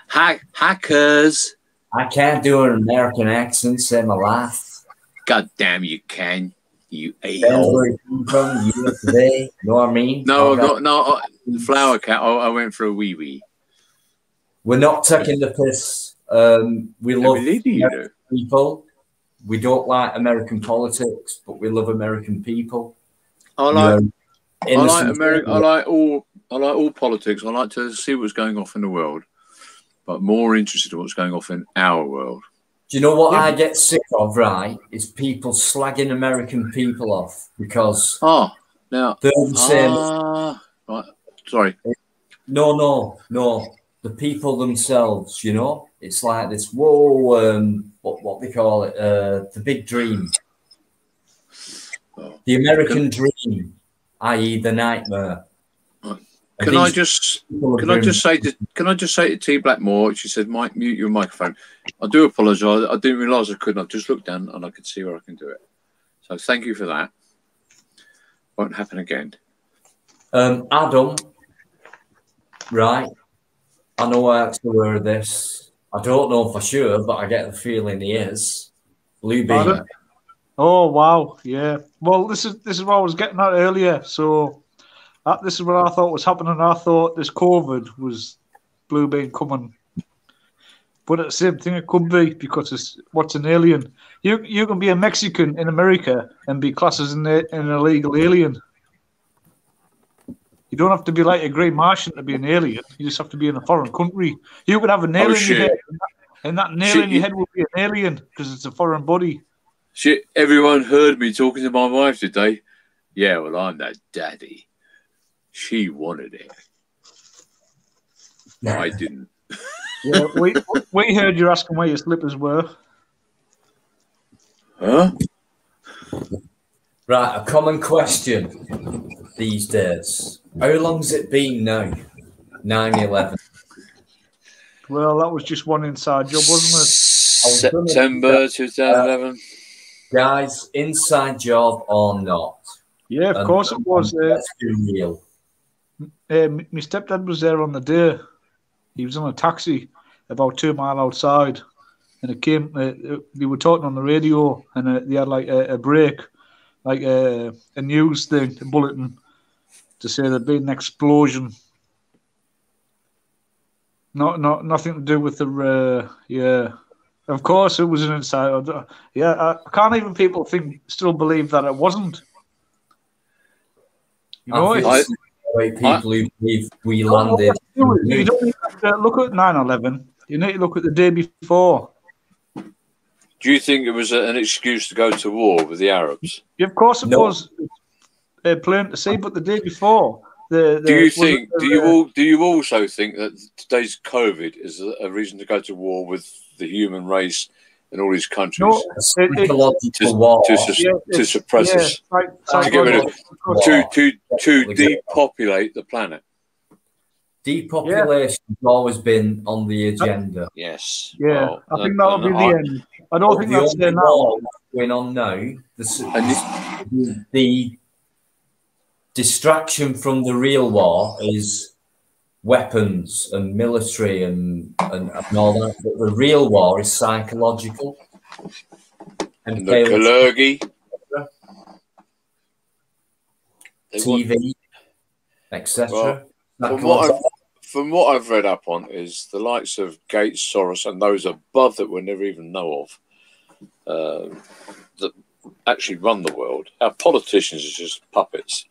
Hi, cuz. I can't do an American accent, say my life. God damn, you can. You Depends a-hole. where you come from, you today. You know what I mean? No, Alright. flower cat. I went for a wee wee. We're not taking the piss. We love American people. We don't like American politics, but we love American people. I like innocent America. people. I like all politics. I like to see what's going off in the world, but more interested in what's going off in our world. Do you know what I get sick of, right? Is people slagging American people off because now they're the same. Right. Sorry. No. The people themselves, you know? It's like this, what they call it, the big dream. The American dream, i.e. the nightmare. Can I just say to T Blackmore? She said, "Mike, mute your microphone." I do apologise. I didn't realise I couldn't. I've just looked down and I could see where I can do it. So thank you for that. Won't happen again. Adam, right? I know I asked aware of this. I don't know for sure, but I get the feeling he is. Blue Beamer. Oh wow, yeah. Well, this is what I was getting at earlier. So. This is what I thought was happening. I thought this COVID was Blue Bean coming. But at the same thing, it could be because it's what's an alien. You can be a Mexican in America and be classed as an illegal alien. You don't have to be like a Grey Martian to be an alien. You just have to be in a foreign country. You could have a nail in your head, and that nail in your head would be an alien because it's a foreign body. Shit! Everyone heard me talking to my wife today. Yeah, well, I'm that daddy. She wanted it. I didn't. Yeah, we heard you asking where your slippers were. Huh? Right, a common question these days. How long's it been now? 9/11. Well, that was just one inside job, wasn't it? September 2011. Guys, inside job or not? Yeah, of course it was. Let's be real. My stepdad was there on the day. He was on a taxi about 2 miles outside, and it came. They were talking on the radio, and they had like a break, like a news thing, a bulletin, to say there'd been an explosion. Nothing to do with the yeah. Of course, it was an inside. Yeah, I can't even people still believe that it wasn't. You know, people who believe we landed. You don't need to look at 9/11. You need to look at the day before. Do you think it was an excuse to go to war with the Arabs? Yeah, of course it was. Plain to see, but the day before. Do you also think that today's COVID is a reason to go to war with the human race in all these countries? No, to suppress us, to get rid of, to depopulate the planet. Depopulation has always been on the agenda. Yes. Yeah, well, I think that'll be the end. I don't think that's there now. Going on now, the distraction from the real war is weapons and military and all that. But the real war is psychological. And the Kalergi. TV, etc. Well, from what I've read up on is the likes of Gates, Soros, and those above that we'll never even know of, that actually run the world. Our politicians are just puppets.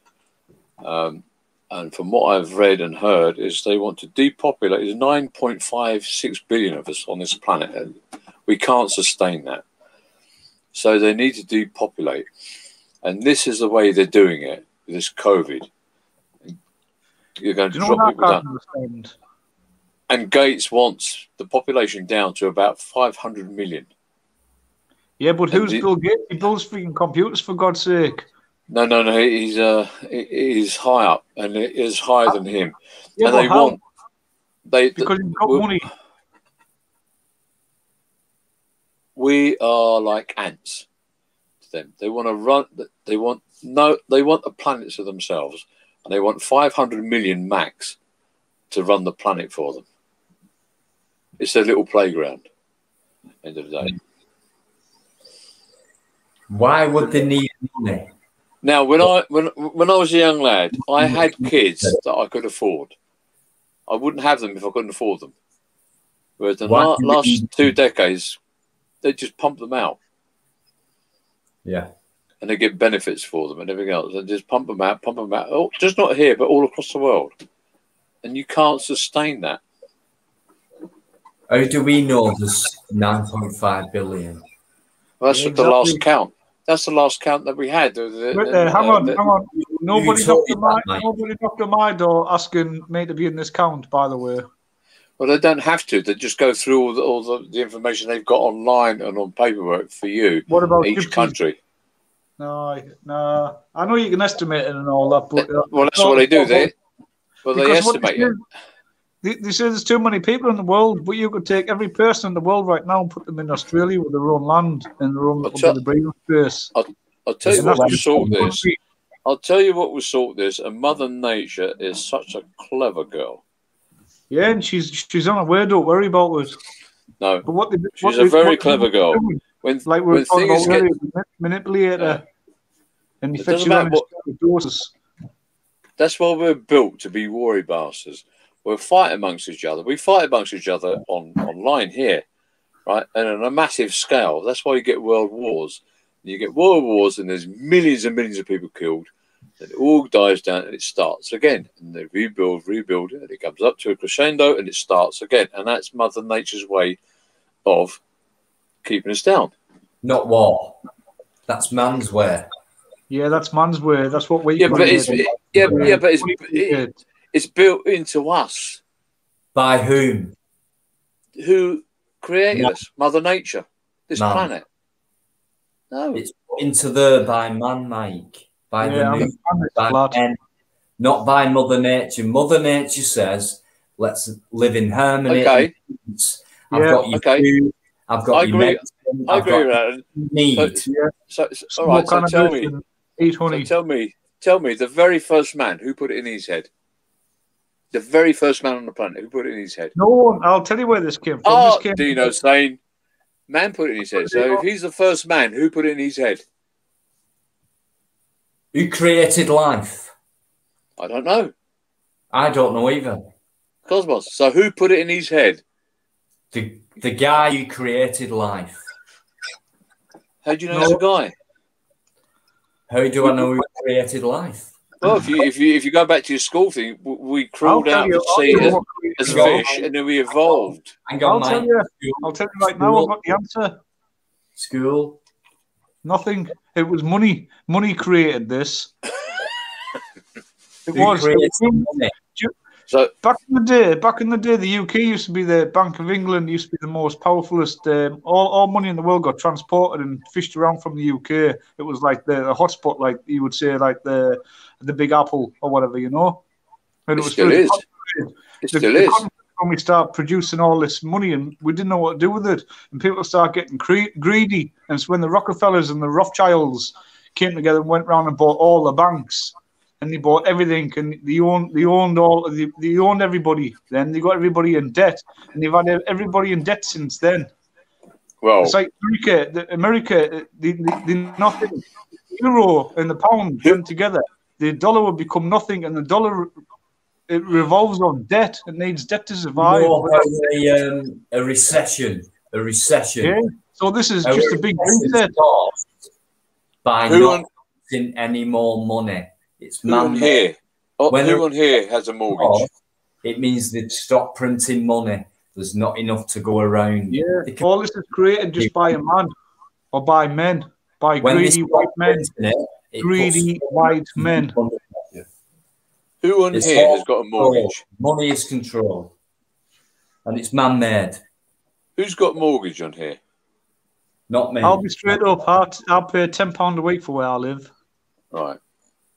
And from what I've read and heard is they want to depopulate. There's 9.56 billion of us on this planet, and we can't sustain that. So they need to depopulate. And this is the way they're doing it with this COVID. You're going to drop people down. And Gates wants the population down to about 500 million. Yeah, but who's Bill Gates? He builds freaking computers, for God's sake. No. He's high up, and it is higher than him. Yeah, and because he's got money. We are like ants to them. They want to run. They want the planet to themselves, and they want 500 million max to run the planet for them. It's their little playground. End of the day. Why would they need money? Now, when I was a young lad, I had kids that I could afford. I wouldn't have them if I couldn't afford them. Whereas the last 2 decades, they just pump them out. Yeah. And they get benefits for them and everything else. And just pump them out. Oh, just not here, but all across the world. And you can't sustain that. How do we know there's 9.5 billion? Well, that's the last count. That's the last count that we had. Hang on. Nobody knocked on my door asking me to be in this count, by the way. Well, they don't have to. They just go through all the information they've got online and on paperwork for you. What about each country? No. I know you can estimate it and all that, but well, that's what they do. They estimate it. They say there's too many people in the world, but you could take every person in the world right now and put them in Australia with their own land and their own little breathing space. I'll tell you what will sort this. I'll tell you what will sort this. And Mother Nature is such a clever girl. Yeah, and she's on her way. Don't worry about it. No, but she's a very clever girl. When things get manipulate her, and you fetch her doses. That's why we're built to be worry bastards. We'll fight amongst each other. We fight amongst each other online here, right? And on a massive scale. That's why you get world wars. You get world wars, and there's millions and millions of people killed. And it all dies down, and it starts again. And they rebuild, and it comes up to a crescendo, and it starts again. And that's Mother Nature's way of keeping us down. Not war. That's man's way. Yeah, that's man's way. That's what we. But it's built into us. By whom? Who created us? Mother Nature. This planet. No. It's put into there by man, Mike. By the moon, by men, not by Mother Nature. Mother Nature says, let's live in harmony. Okay. I've got your food. I've got your medicine. I agree with that. Need. So all right, so tell me. Tell me, the very first man, who put it in his head? The very first man on the planet, who put it in his head? No one. I'll tell you where this came from. Oh, Dino's saying, man put it in his head. So if he's the first man, who put it in his head? Who created life? I don't know. I don't know either. Cosmos. So who put it in his head? The guy who created life. How do you know he's a guy? How do I know who created life? Well, if you go back to your school thing, we crawled out of the sea as fish, and then we evolved. I'll tell you right now. I've got the answer. School. Nothing. It was money. Money created this. It was. Money? So back in the day, the UK used to be the Bank of England. Used to be the most powerfulest. All money in the world got transported and fished around from the UK. It was like the hotspot, like you would say, like the Big Apple or whatever, you know. And it still is. It still is. When we start producing all this money and we didn't know what to do with it, and people start getting greedy, and it's when the Rockefellers and the Rothschilds came together and went around and bought all the banks, and they bought everything, and they owned everybody. Then they got everybody in debt, and they've had everybody in debt since then. Well, it's like America, the nothing, the euro and the pound came together. The dollar would become nothing, and the dollar. It revolves on debt. It needs debt to survive. A recession. Yeah. So this is just a big reset. By not printing any more money. It's man here. Everyone here has a mortgage. It means they've stopped printing money. There's not enough to go around. Yeah. All this is created just by a man or by men. By greedy white men. Greedy white men. Who on here has got a mortgage? Money is control. And it's man-made. Who's got mortgage on here? Not me. I'll be straight up. I'll pay £10 a week for where I live. Right.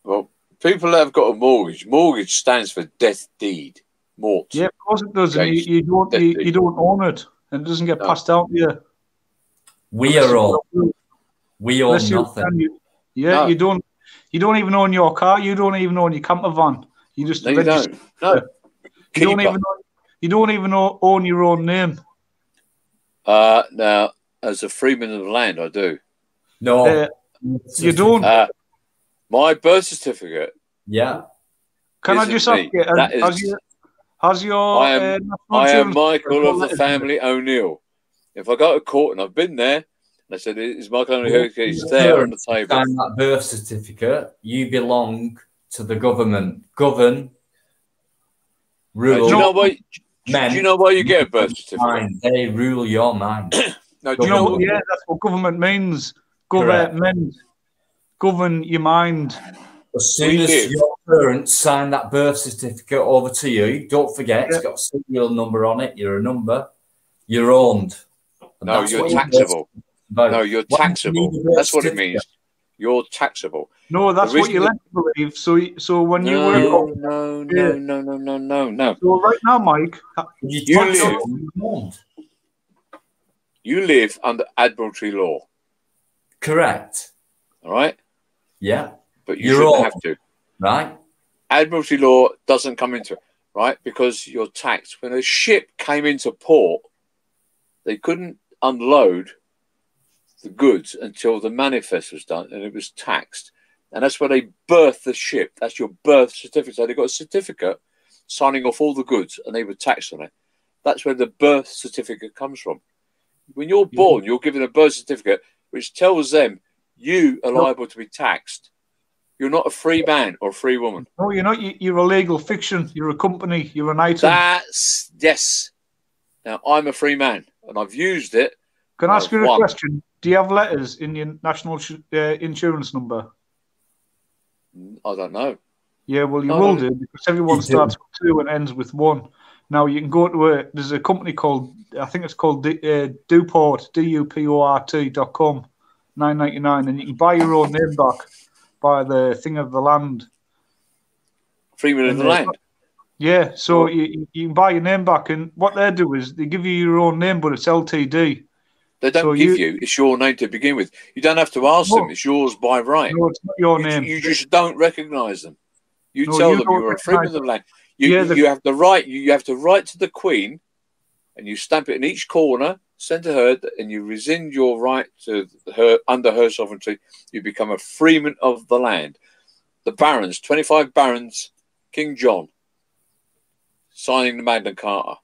Well, people that have got a mortgage stands for death deed. Mort. Yeah, of course it does. And you don't own it. And it doesn't get passed out to you. We own nothing. You don't even own your car. You don't even own your camper van. You just you don't. No. You don't even own your own name. Now, as a freeman of the land, I do. No. You don't. My birth certificate. Yeah. Can I just ask you? Has your I am Michael of the family O'Neill. If I go to court and I've been there, and I said, "Is Michael O'Neill?" He's there on the table. Sign that birth certificate. You belong to the government. Govern. Rule. Do you know why you get a birth certificate? Mind. They rule your mind. No, do you know? Yeah, that's what government means. Government. Govern your mind. As soon as your parents sign that birth certificate over to you, don't forget it's got a serial number on it. You're a number. You're owned. No, you're taxable. No, you're taxable. That's what it means. You're taxable. No, that's what you're led to believe. So when you work, no. So right now, Mike, you live under Admiralty law. Correct. All right. Yeah. But you shouldn't have to. Right. Admiralty law doesn't come into it, right? Because you're taxed. When a ship came into port, they couldn't unload the goods until the manifest was done, and it was taxed. And that's where they birthed the ship. That's your birth certificate. So they got a certificate signing off all the goods, and they were taxed on it. That's where the birth certificate comes from. When you're born, you're given a birth certificate which tells them you are liable to be taxed. You're not a free man or a free woman. No, you're not. You're a legal fiction. You're a company. You're an item. Yes. Now, I'm a free man, and I've used it. Can I ask you a question? Do you have letters in your national insurance number? I don't know. Yeah, well, you will do, because everyone starts with 2 and ends with 1. Now, you can go to there's a company called, I think it's called Duport, DUPORT.com, $9.99, and you can buy your own name back by the thing of the land. Freeman of the land? Yeah, so you can buy your name back, and what they do is they give you your own name, but it's LTD. They don't give you. It's your name to begin with. You don't have to ask them. It's yours by right. No, it's not your name. You just don't recognise them. You tell them you're a freeman of the land. You have the right. You have to write to the Queen, and you stamp it in each corner, send to her, and you rescind your right to her under her sovereignty. You become a freeman of the land. The barons, 25 barons, King John, signing the Magna Carta.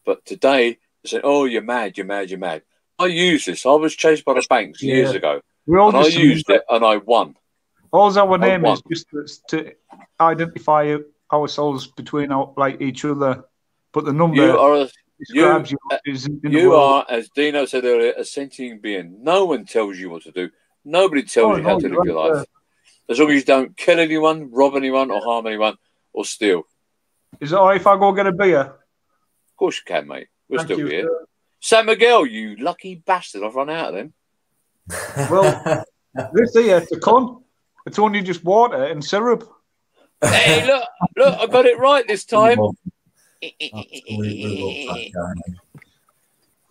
But today they say, "Oh, you're mad. You're mad. You're mad." I used this. I was chased by the banks years ago. And I used it and I won. All our name is just to identify ourselves between each other. But the number describes you are, as Dino said earlier, a sentient being. No one tells you what to do. Nobody tells you how to live your life. As long as you don't kill anyone, rob anyone, or harm anyone, or steal. Is it all right if I go get a beer? Of course you can, mate. We'll still be here. San Miguel, you lucky bastard. I've run out of them. Well, this here, it's a con. It's only just water and syrup. Hey, look, I got it right this time.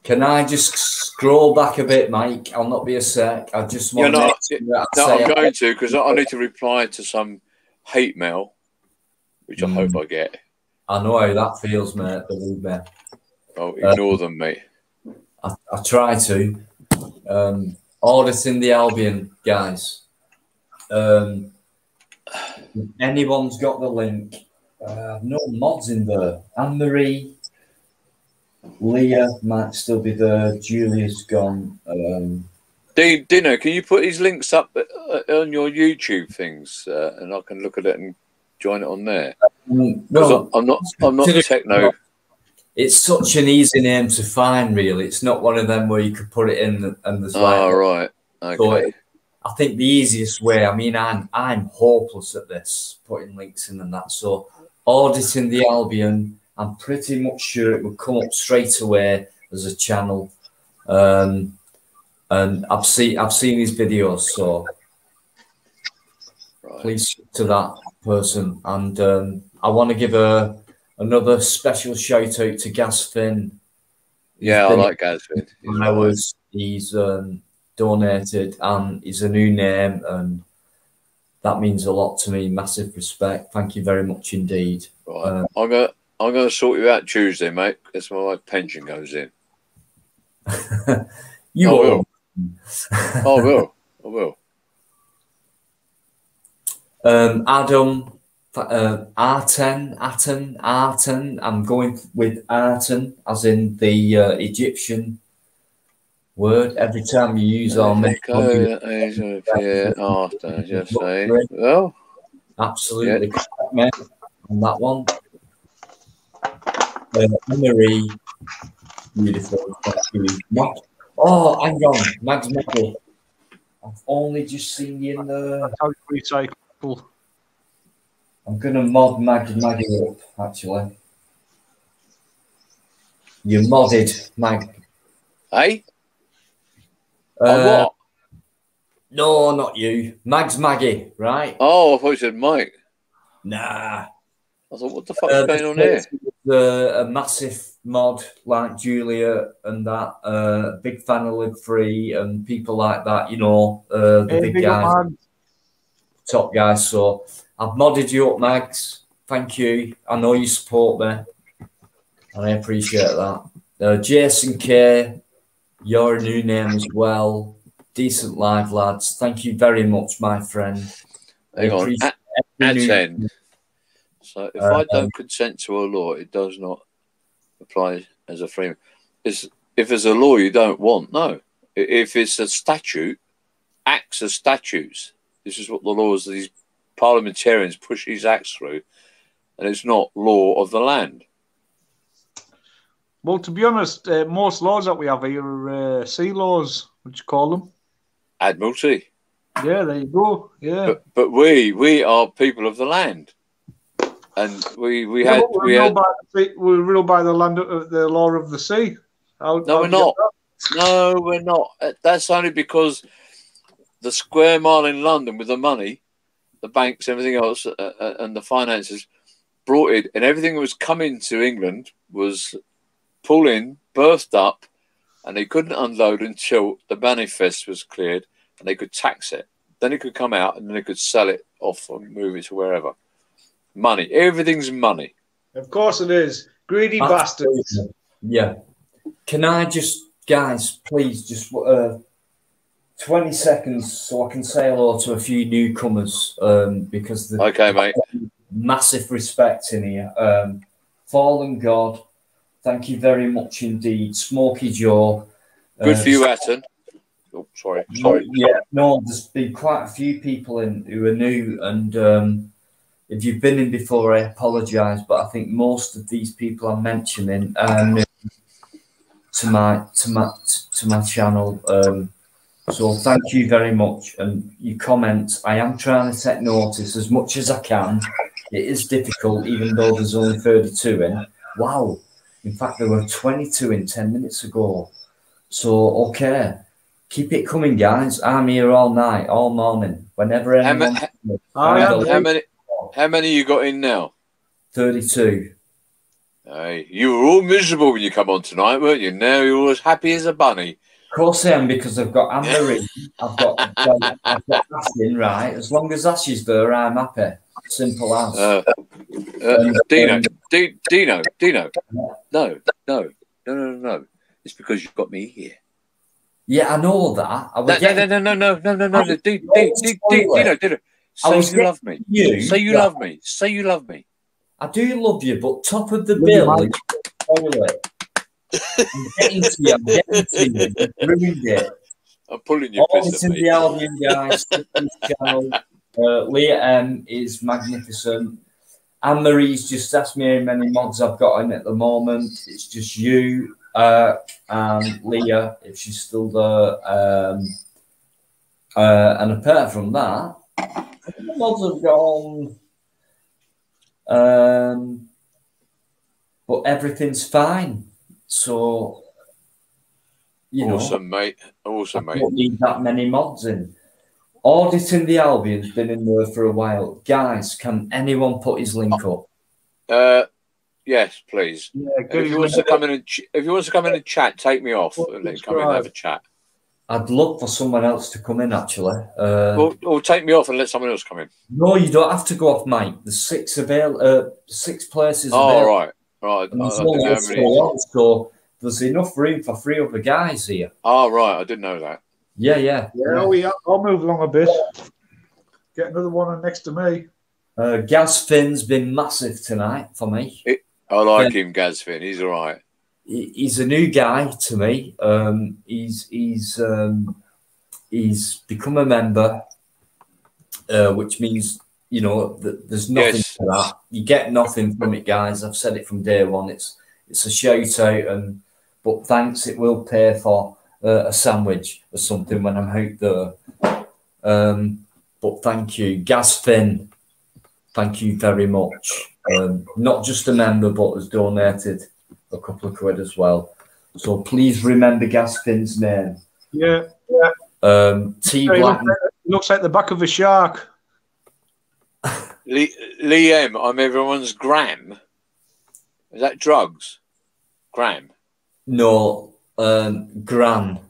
Can I just scroll back a bit, Mike? I'll not be a sec. I just want I'm going to, because I need to reply to some hate mail, which I hope I get. I know how that feels, mate. Believe me. Oh, ignore them, mate. I try to. Auditing the Albion, guys. If anyone's got the link, no mods in there. Anne-Marie, Leah might still be there. Julia's gone. Dino, can you put these links up on your YouTube things, and I can look at it and join it on there? No, I'm not techno. It's such an easy name to find, really. It's not one of them where you could put it in and there's right. Okay. So I think the easiest way, I mean, I'm hopeless at this, putting links in and that. So auditing the Albion, I'm pretty much sure it would come up straight away as a channel. And I've seen these videos, so please to that person. And I want to give another special shout out to Gasfin. Yeah, I like Gasfin. He's donated, and he's a new name, and that means a lot to me. Massive respect. Thank you very much indeed. Right. I'm gonna sort you out Tuesday, mate. That's when my pension goes in. You will. I will. Adam, Arten. I'm going with Arten, as in the Egyptian word. Every time you use our just say, well, absolutely correct, mate, on that one. Marie, beautiful. Oh, hang on, Mags Maggie. I've only just seen you in the. That's how you recycle. I'm gonna mod Maggie up, actually. You modded Mag. Hey? What? No, not you. Mags Maggie, right? Oh, I thought you said Mike. Nah. I thought, what the fuck's going on here? A massive mod like Julia and that. Big fan of Live Free and people like that, you know, the big guys, top guys. So I've modded you up, Mags. Thank you. I know you support me, and I appreciate that. Jason K, you're a new name as well. Decent live, lads. Thank you very much, my friend. Hang on. At 10. So if I don't consent to a law, it does not apply as a free. If there's a law you don't want, no. If it's a statute, acts as statutes. This is what the laws, these parliamentarians push these acts through, and it's not law of the land. Well, to be honest, most laws that we have here are sea laws, what you call them? Admiralty. Yeah, there you go. Yeah. But we are people of the land. And we're ruled by the land of the law of the sea. No, we're not. No, we're not. That's only because the square mile in London with the money, the banks, everything else, and the finances brought it, and everything that was coming to England was pulled in, birthed up, and they couldn't unload until the manifest was cleared and they could tax it. Then it could come out and then they could sell it off and move it to wherever. Money. Everything's money. Of course it is. Greedy bastards. Yeah. Can I just, guys, please, just 20 seconds so I can say hello to a few newcomers because okay, mate. Massive respect in here. Fallen God, thank you very much indeed. Smokey Joe. Good for you, Atten. Oh, sorry. Yeah, no, there's been quite a few people in who are new, and if you've been in before, I apologise, but I think most of these people I'm mentioning are new to my channel. So thank you very much, and your comments. I am trying to take notice as much as I can. It is difficult, even though there's only 32 in. Wow. In fact, there were 22 in 10 minutes ago. So, okay. Keep it coming, guys. I'm here all night, all morning. Whenever anyone... How many you got in now? 32. Hey, you were all miserable when you come on tonight, weren't you? Now you're as happy as a bunny. Of course I am, because I've got Anne-Marie. I've got Ashley, right? As long as Ashley's there, I'm happy. Simple as. Dino. No. It's because you've got me here. Yeah, I know that. No. Dino. Say you love me. Say you love me. Say you love me. I do love you, but top of the bill is toilet. I'm getting to you. You've ruined it. I'm pulling your piss at me. The Albion guys. Channel. Leah M is magnificent. Anne-Marie's just asked me how many mods I've got in at the moment. It's just you and Leah, if she's still there. And apart from that, the mods have gone. But everything's fine. So, awesome, mate. Awesome, mate. I don't need that many mods in. Auditing the Albion's been in there for a while. Guys, can anyone put his link up? Yes, please. Yeah, if you want to come in and chat, take me off and then come in and have a chat. I'd love for someone else to come in, actually. Or take me off and let someone else come in. No, you don't have to go off, Mike. There's 6 places. Oh, right. So there's enough room for 3 other guys here. Oh, right. I didn't know that. Yeah. I'll move along a bit. Get another one on next to me. Gaz Finn's been massive tonight for me. I like him, Gaz Finn. He's all right. He's a new guy to me. He's become a member, which means, you know, there's nothing for that. You get nothing from it, guys. I've said it from day one. It's a shout out, but thanks. It will pay for a sandwich or something when I'm out there. But thank you, Gaz Finn. Thank you very much. Not just a member, but has donated a couple of quid as well. So please remember Gaz Finn's name. Yeah. T Black. Looks like the back of a shark. Liam, I'm everyone's gram. Is that drugs? Gram? No, Gran.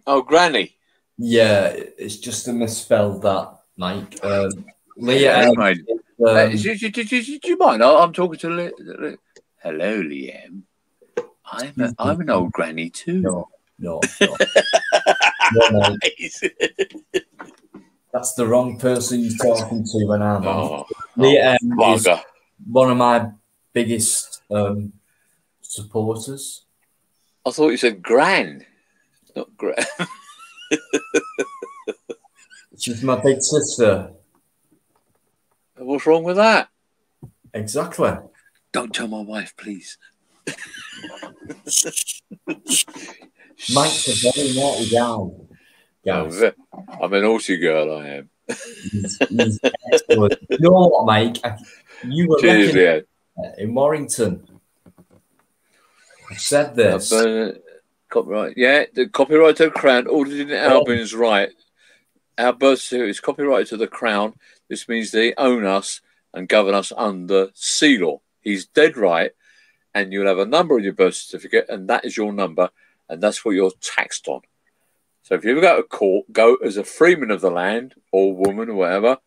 Oh, Granny. Yeah, it's just a misspelled that, Mike. Leah, mate. Do you mind? I'm talking to Hello, Liam. I'm an old granny too. No. That's the wrong person you're talking to when I'm on. Liam is one of my biggest supporters. I thought you said Gran, not Gran. She's my big sister. What's wrong with that? Exactly. Don't tell my wife, please. Mike's a very naughty guy. Guys. I'm a naughty girl, I am. He's excellent. You know what, Mike? You were in Warrington. I've said this. Copyright. Yeah, the copyright to the Crown, ordered in Albion is right. Our birth certificate is copyrighted to the Crown. This means they own us and govern us under sea law. He's dead right. And you'll have a number on your birth certificate, and that is your number, and that's what you're taxed on. So if you ever go to court, go as a freeman of the land or woman or whatever,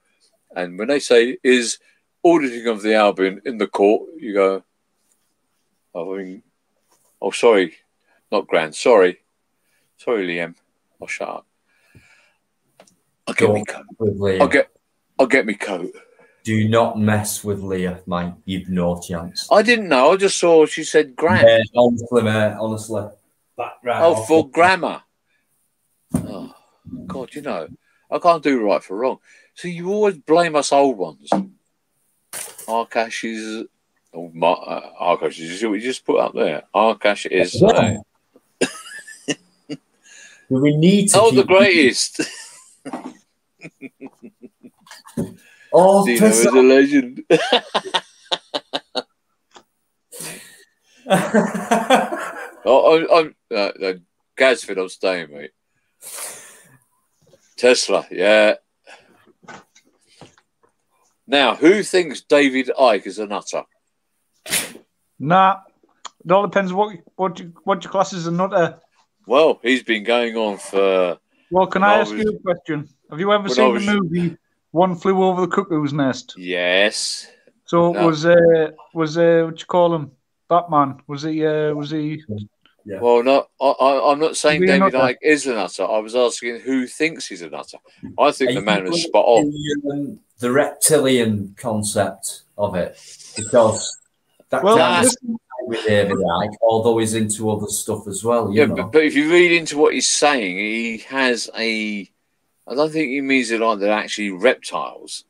and when they say, is auditing of the Albion in the court, you go, oh, sorry, not Gran, sorry, Liam, I'll shut up. I'll get me coat. I'll get me coat. Do not mess with Leah, mate. You've no chance. I didn't know. I just saw she said Gran. Yeah, honestly, mate. Honestly. For grammar. Oh, God, you know, I can't do right for wrong. So you always blame us old ones. Arkash is... Arkash, you see what you just put up there? Arkash is... we need to the greatest. Dino is a legend. Gasford, I'm staying, mate. Tesla, yeah. Now, who thinks David Icke is a nutter? Nah, it all depends what your class is a nutter. Well, he's been going on for... Well, can I ask you a question? Have you ever seen the movie One Flew Over the Cuckoo's Nest? Yes. So was what you call him? Batman? Was he? Yeah. Well, no, I'm not saying David Icke is a nutter. I was asking who thinks he's a nutter. I think the man was spot on. The reptilian concept of it, because that's with David Icke, although he's into other stuff as well. You know? But if you read into what he's saying, he has a. I don't think he means it like they're actually reptiles.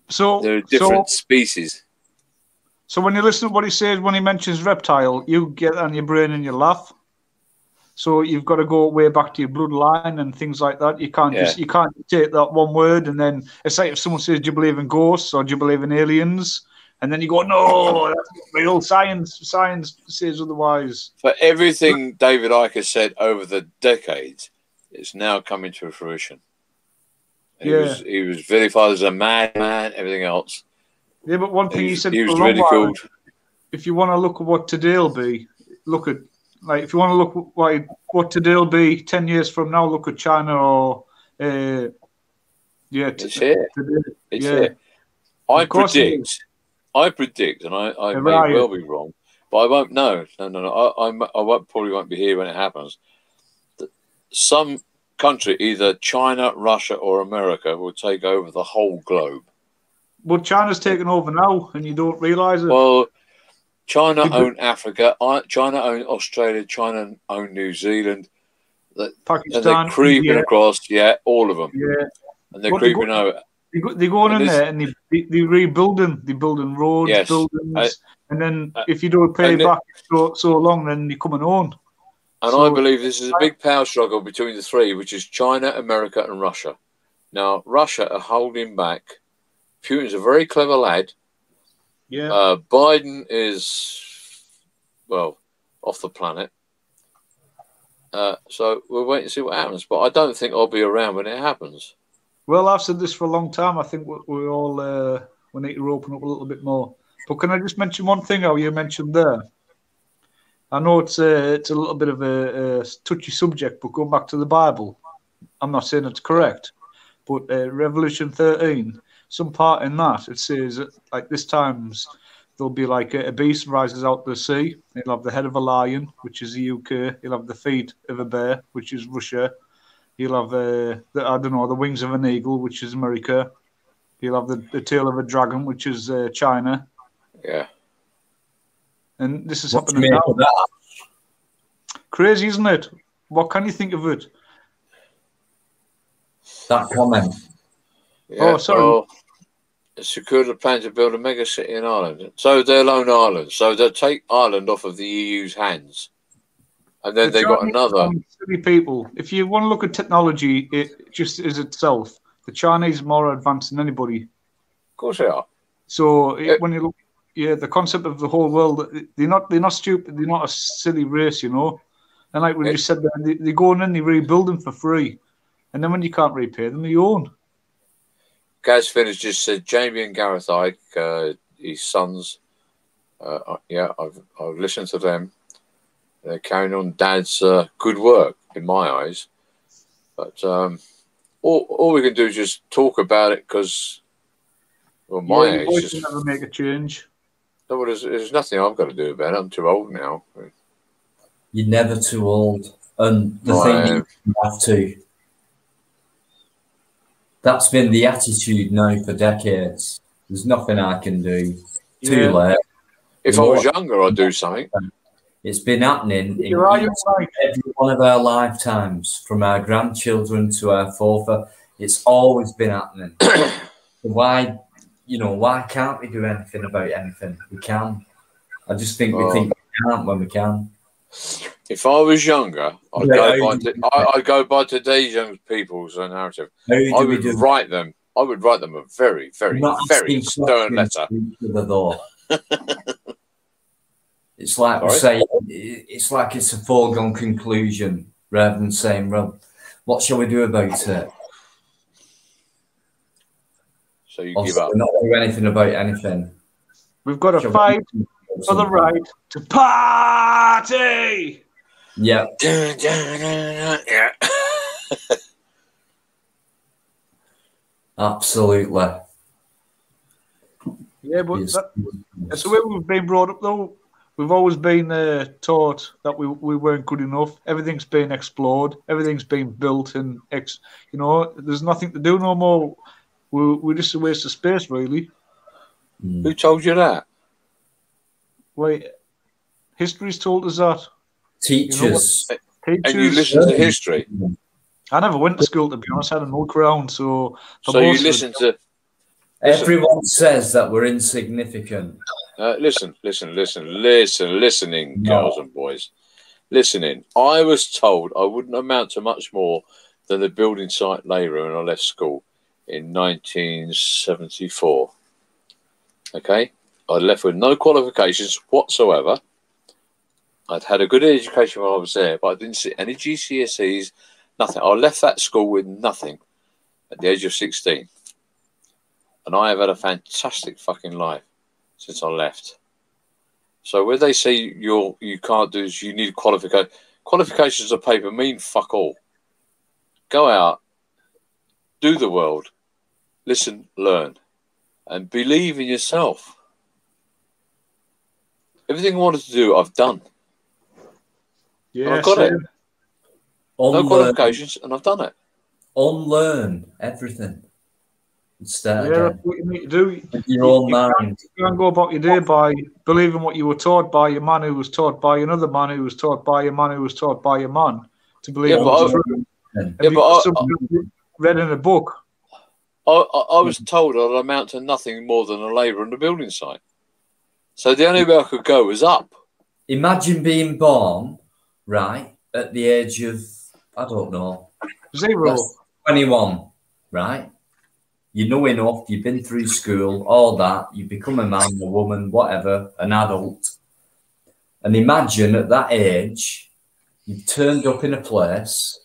So they're different species. So when you listen to what he says when he mentions reptile, you get on your brain and you laugh. So you've got to go way back to your bloodline and things like that. You can't you can't take that one word and then it's like if someone says, "Do you believe in ghosts or do you believe in aliens?" And then you go, "No, that's not real. Science says otherwise." For everything David Icke has said over the decades, it's now coming to fruition. He was vilified as a madman, everything else. Yeah, but one thing he said, he was ridiculed. If you want to look at what today'll be, look at if you want to look what today'll be 10 years from now, look at China or it's here. It's here. I predict, and I may well be wrong, but I won't know. No. I probably won't be here when it happens. Some country, either China, Russia, or America, will take over the whole globe. But China's taken over now, and you don't realise it. Well, China own Africa, China own Australia, China own New Zealand. Pakistan, and they're creeping India. across, all of them. Yeah. And they're creeping over. They're going in there and they're rebuilding. They're building roads, buildings. And then if you don't pay back so long, then you're coming on. And I believe this is a big power struggle between the three, which is China, America, and Russia. Now, Russia are holding back. Putin's a very clever lad. Yeah. Biden is, well, off the planet. So we'll wait and see what happens. But I don't think I'll be around when it happens. Well, I've said this for a long time. I think we all we need to open up a little bit more. But can I just mention one thing? How you mentioned there? I know it's a little bit of a touchy subject, but going back to the Bible, I'm not saying it's correct, but Revelation 13, some part in that, it says that, like this times there'll be like a beast rises out of the sea. He'll have the head of a lion, which is the UK. He'll have the feet of a bear, which is Russia. He'll have the wings of an eagle, which is America. He'll have the tail of a dragon, which is China. Yeah. And this is happening now. Crazy, isn't it? What can you think of it? That comment. Yeah, oh, sorry. Well, secured a plan to build a mega city in Ireland. So they'll own Ireland. So they'll take Ireland off of the EU's hands. And then they got another. Silly people. If you want to look at technology, it just is itself. The Chinese are more advanced than anybody. Of course they are. So when you look, the concept of the whole world, they're not stupid. They're not a silly race, you know. And like when you said that, they're going in, they rebuild them for free, and then when you can't repay them, you own. Gaz Finn has just said Jamie and Gareth Ike, his sons. I've listened to them. They're carrying on Dad's good work in my eyes. But all we can do is just talk about it because, well, my age just never make a change. No, there's nothing I've got to do about it. I'm too old now. You're never too old, and the thing you have to. That's been the attitude now for decades. There's nothing I can do. Too late. If I was younger, I'd do something. It's been happening in every one of our lifetimes, from our grandchildren to our forefathers. It's always been happening. Why can't we do anything about anything? We can. I just think we think we can't when we can. If I was younger, I'd go by today's young people's narrative. I would write them a very, very, very stern letter. It's like we say, it's like it's a foregone conclusion rather than saying, well, what shall we do about it? So you give up. We're not do anything about anything. We've got to fight for the right to party. Yeah. Yeah. Absolutely. Yeah, but that's the way we've been brought up, though. We've always been taught that we weren't good enough. Everything's been explored. Everything's been built, and there's nothing to do no more. We're just a waste of space, really. Who told you that? Wait, history's told us that. Teachers. Teachers. And you listen to history. I never went to school, to be honest. I had a milk round, so you listen to. Everyone says that we're insignificant. Listening, girls and boys. Listening. I was told I wouldn't amount to much more than the building site labourer when I left school in 1974. Okay? I left with no qualifications whatsoever. I'd had a good education while I was there, but I didn't see any GCSEs, nothing. I left that school with nothing at the age of 16. And I have had a fantastic fucking life since I left. So where they say you can't do this, you need qualifications of paper mean fuck all. Go out, do the world, listen, learn, and believe in yourself. Everything I wanted to do, I've done. Yeah, I've got it. No qualifications, and I've done it. Unlearn everything. Start Yeah, again. that's what you need to do. With your own mind. You can't go about your day by believing what you were taught by your man who was taught by another man who was taught by your man who was taught by your man to believe Yeah, it but was true. Yeah, but Something read in a book. I was told I'd amount to nothing more than a labourer on the building site. So the only way I could go was up. Imagine being born, right, at the age of, I don't know, 0. 21, right? You know enough, you've been through school, all that, you become a man, a woman, whatever, an adult. And imagine at that age, you've turned up in a place,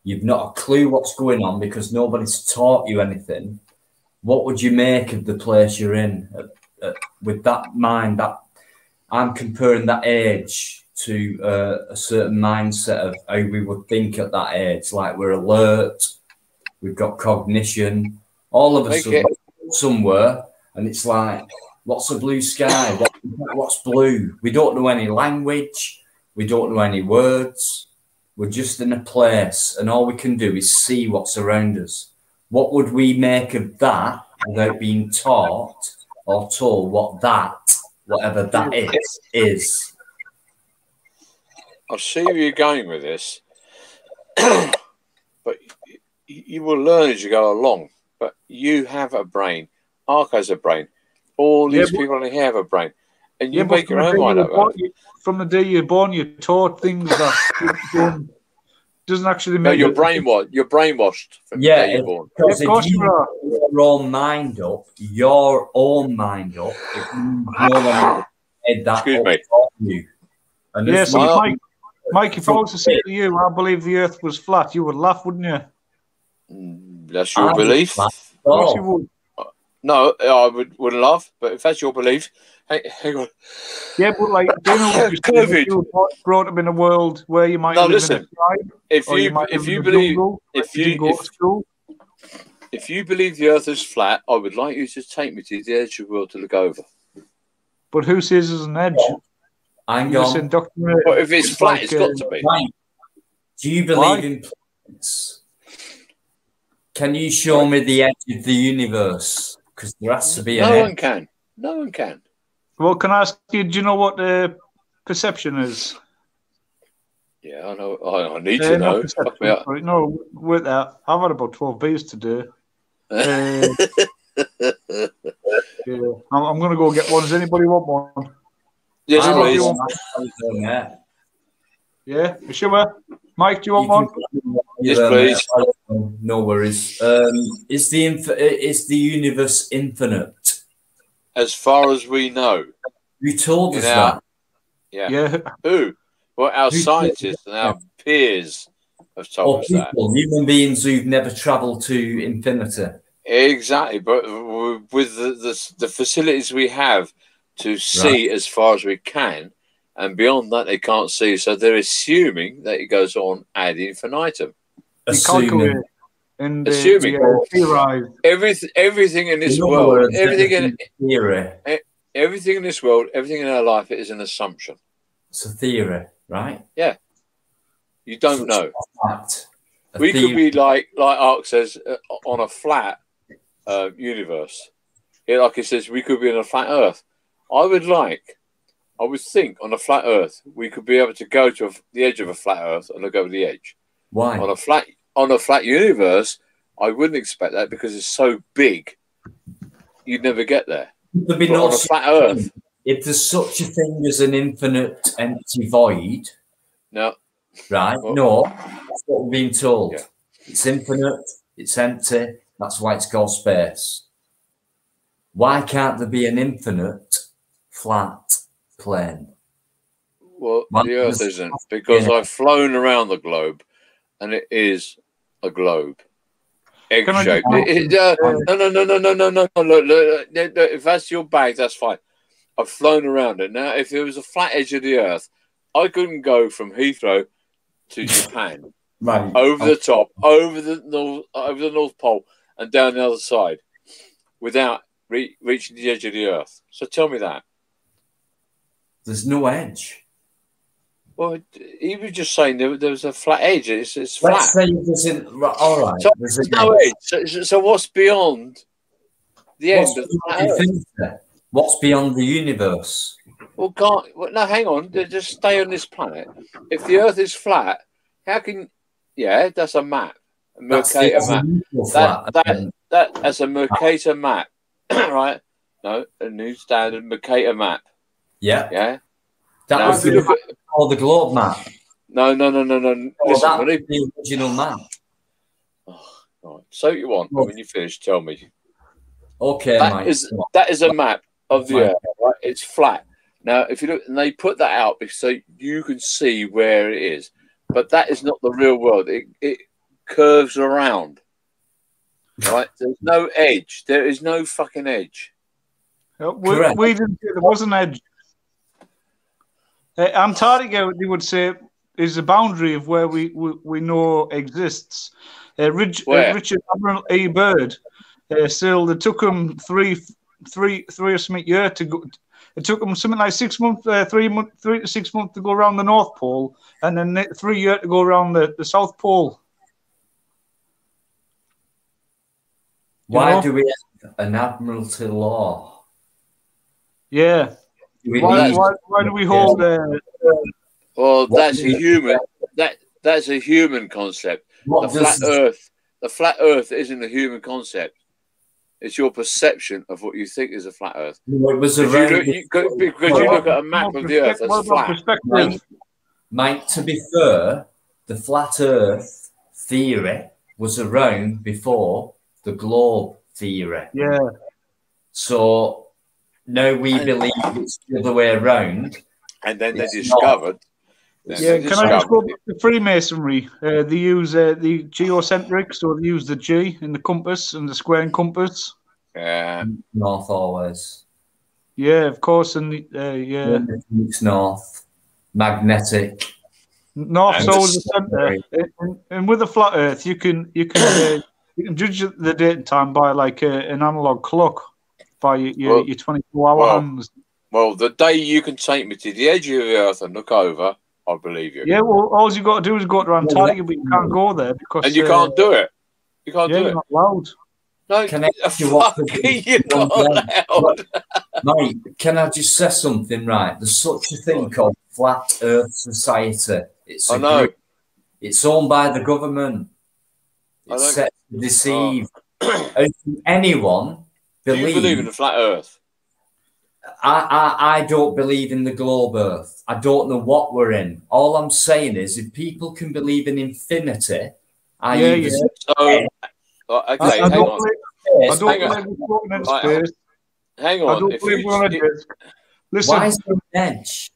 you've not a clue what's going on because nobody's taught you anything. What would you make of the place you're in? With that mind, that I'm comparing that age to a certain mindset of how we would think at that age. Like we're alert, we've got cognition. All of a sudden, somewhere, and it's like, what's a blue sky? What's blue? We don't know any language. We don't know any words. We're just in a place, and all we can do is see what's around us. What would we make of that without being taught or told what that, whatever that is? I see where you're going with this, but you will learn as you go along. But you have a brain. Ark has a brain. All these people on here have a brain. And you make your own mind up. From the day you're born, you're taught things that doesn't actually make. No, you're brainwashed. You're brainwashed from the day you're born. Because if you put your own mind up, Excuse me. You. And yes, Mike, if I was to say to you, I believe the Earth was flat, you would laugh, wouldn't you? That's your belief. Yes, you would. No, I wouldn't laugh. But if that's your belief, hang on. Yeah, but like, do you know what you were brought up in a world where you might live in a tribe? If you believe the Earth is flat, I would like you to take me to the edge of the world to look over. But who says there's an edge? But if it's flat, it's got to be. Do you believe in planets? Can you show me the edge of the universe? Because there has to be an edge. No one can. No one can. Well, can I ask you, do you know what perception is? Yeah, I know. I need to know. No, with that, I've had about 12 beers today. Yeah. I'm going to go get one. Does anybody want one? Yes, please. Yeah, you sure? Mike, do you want one? Yes, please. No worries. Is the universe infinite? As far as we know. You told us that. Yeah. Who? Well, our scientists and our peers have told us that. Human beings who've never travelled to infinity. Exactly, but with the facilities we have to see as far as we can, and beyond that they can't see, so they're assuming that it goes on ad infinitum. Assuming everything in this world, everything in this world, everything in our life is an assumption. It's a theory, right? Yeah, you don't know. We could be like Ark says, on a flat universe. Like he says, we could be on a flat Earth. I would think on a flat Earth we could be able to go to the edge of a flat Earth and look over the edge. Why? On a flat universe, I wouldn't expect that because it's so big. You'd never get there. But on a flat Earth, if there's such a thing as an infinite empty void, no, right? Well, no, that's what we're being told. Yeah. It's infinite. It's empty. That's why it's called space. Why can't there be an infinite flat plane? Well, the Earth isn't, because I've flown around the globe, and it is a globe, egg-shaped. No. If that's your bag, that's fine. I've flown around it. Now, if there was a flat edge of the Earth, I couldn't go from Heathrow to Japan, right, over the top, over the North Pole, and down the other side, without reaching the edge of the Earth. So tell me that. There's no edge. Well, he was just saying there was a flat edge. It's Let's flat. say there's all right. So There's there's no edge. So what's beyond the end What's of beyond flat Earth? infinity? What's beyond the universe? Well, no, hang on. Just stay on this planet. If the Earth is flat, how can? Yeah, that's a map. A Mercator map. That's a Mercator map, right? No, a new standard Mercator map. Yeah. Yeah. That Now, was if you look at the globe map. no. Oh, Listen, that when was the original map. right. So you want? And when you finish, tell me. Okay, That mate. that is a map of the Fine. Earth. Right? It's flat. Now, if you look, and they put that out so you can see where it is, but that is not the real world. It curves around. Right? There's no edge. There is no fucking edge. We didn't say there was an edge. Antarctica, they would say, is the boundary of where we know exists. Richard Admiral A. Byrd sailed. It took him three or something year to go. It took him something like 6 months, 3 to 6 months to go around the North Pole, and then 3 years to go around the South Pole. Why do we have an admiralty law? Yeah. Why do we hold? Well, that's a human. That's a human concept. The flat Earth isn't a human concept. It's your perception of what you think is a flat Earth. It was a because you look at a map of the Earth that's flat. Mate, to be fair, the flat Earth theory was around before the globe theory. Yeah. So now we believe it's the other way around. And then they discovered. Can I just go back to Freemasonry? They use the geocentric, so they use the G in the compass and the square and compass. Yeah. North always. Yeah, of course. And It's north. Magnetic. North's always the centre. And with the flat Earth, you can judge the date and time by like an analog clock by your 24-hour hands. Well, the day you can take me to the edge of the Earth and look over, I believe you. Yeah, well, all you got to do is go to Antarctica, but you can't go there because. And you can't do it. You can't do you're it. Not allowed. No, can I you're not allowed. Mate, can I just say something? Right, there's such a thing called Flat Earth Society. It's a group. It's owned by the government. It's set to deceive. How can anyone believe? Do you believe in the flat Earth? I don't believe in the globe Earth. I don't know what we're in. All I'm saying is, if people can believe in infinity, okay, hang on. I don't believe we're on edge space. Hang on. I don't believe we're on edge. Listen. Why is there an edge?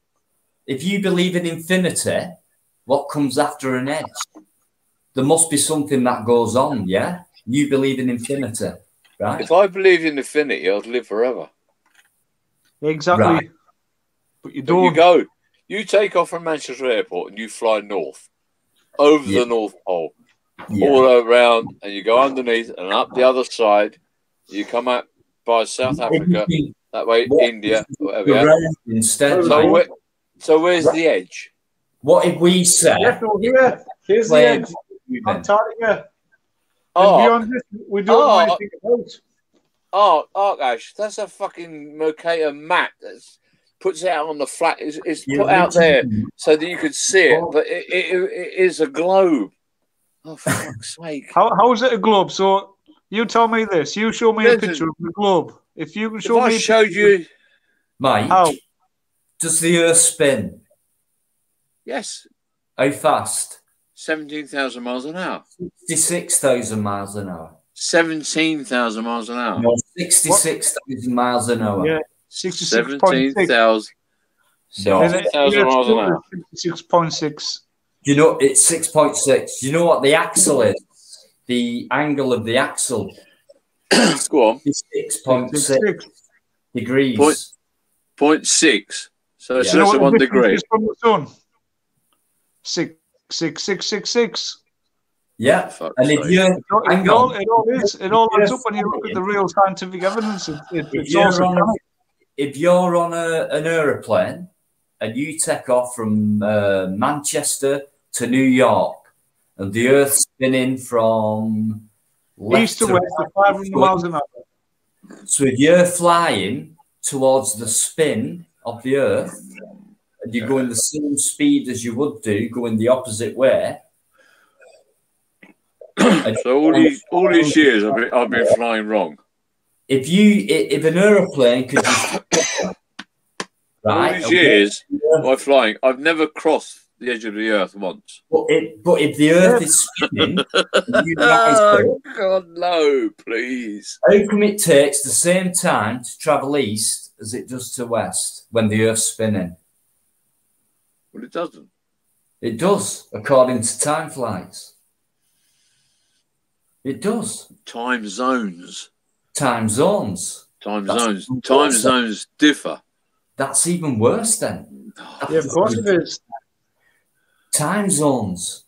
If you believe in infinity, what comes after an edge? There must be something that goes on, yeah? You believe in infinity, right? If I believe in infinity, I'd live forever. Exactly. Right. But you don't. You take off from Manchester Airport and you fly north, over the North Pole, all around, and you go underneath and up the other side. You come out by South Africa, that way, India, whatever. Instead, so where's the edge? What if we say? Here's the edge. Antarctica. Beyond this, we don't know anything about. Ash, that's a fucking Mercator map that puts it out on the flat. It's put out there so that you could see it, but it is a globe. Oh, for fuck's sake. How is it a globe? So you tell me this. You show me a picture of the globe. If you can show me I showed you. Mike, how? Does the Earth spin? Yes. How fast? 17,000 miles an hour. 66,000 miles an hour. 17,000 miles an hour. No, 66,000 miles an hour. Yeah, 17,000 miles an hour. 66.6. You know, it's 6.6. You know what the axle is? The angle of the axle. Go on. 6.6 degrees. 0.6. So it's You know less than what 1 the difference degree. is from the sun? 6.666. Yeah. And if you It all adds up when you look at the real scientific evidence. It's all if you're on an aeroplane and you take off from Manchester to New York, and the Earth's spinning from east to west at 500 miles an hour. So if you're flying towards the spin of the Earth, and you're going the same speed as you would do, going the opposite way. So all these years I've been flying wrong. If an aeroplane could just right, all these years by flying, I've never crossed the edge of the Earth once. But if the Earth is spinning, oh God, no, please. How come it takes the same time to travel east as it does to west when the Earth's spinning? Well, it doesn't. It does, according to time flights. It does. Time zones. Time zones. Time zones differ. That's even worse then. Yeah, of course it is. Time zones.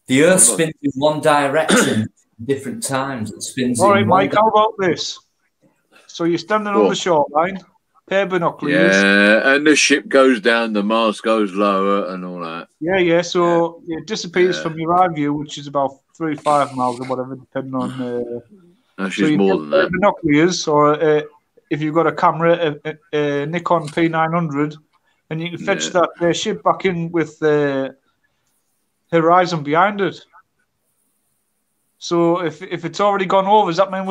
The Earth spins in one direction, different times. It spins. All right, Mike. How about this? So you're standing on the shoreline, pair of binoculars. Yeah, and the ship goes down, the mast goes lower, and all that. Yeah. So it disappears from your eye view, which is about 3-5 miles or whatever, depending on. Actually, more than that. Binoculars, or if you've got a camera, a Nikon P900, and you can fetch that ship back in with the horizon behind it. So if it's already gone over, does that mean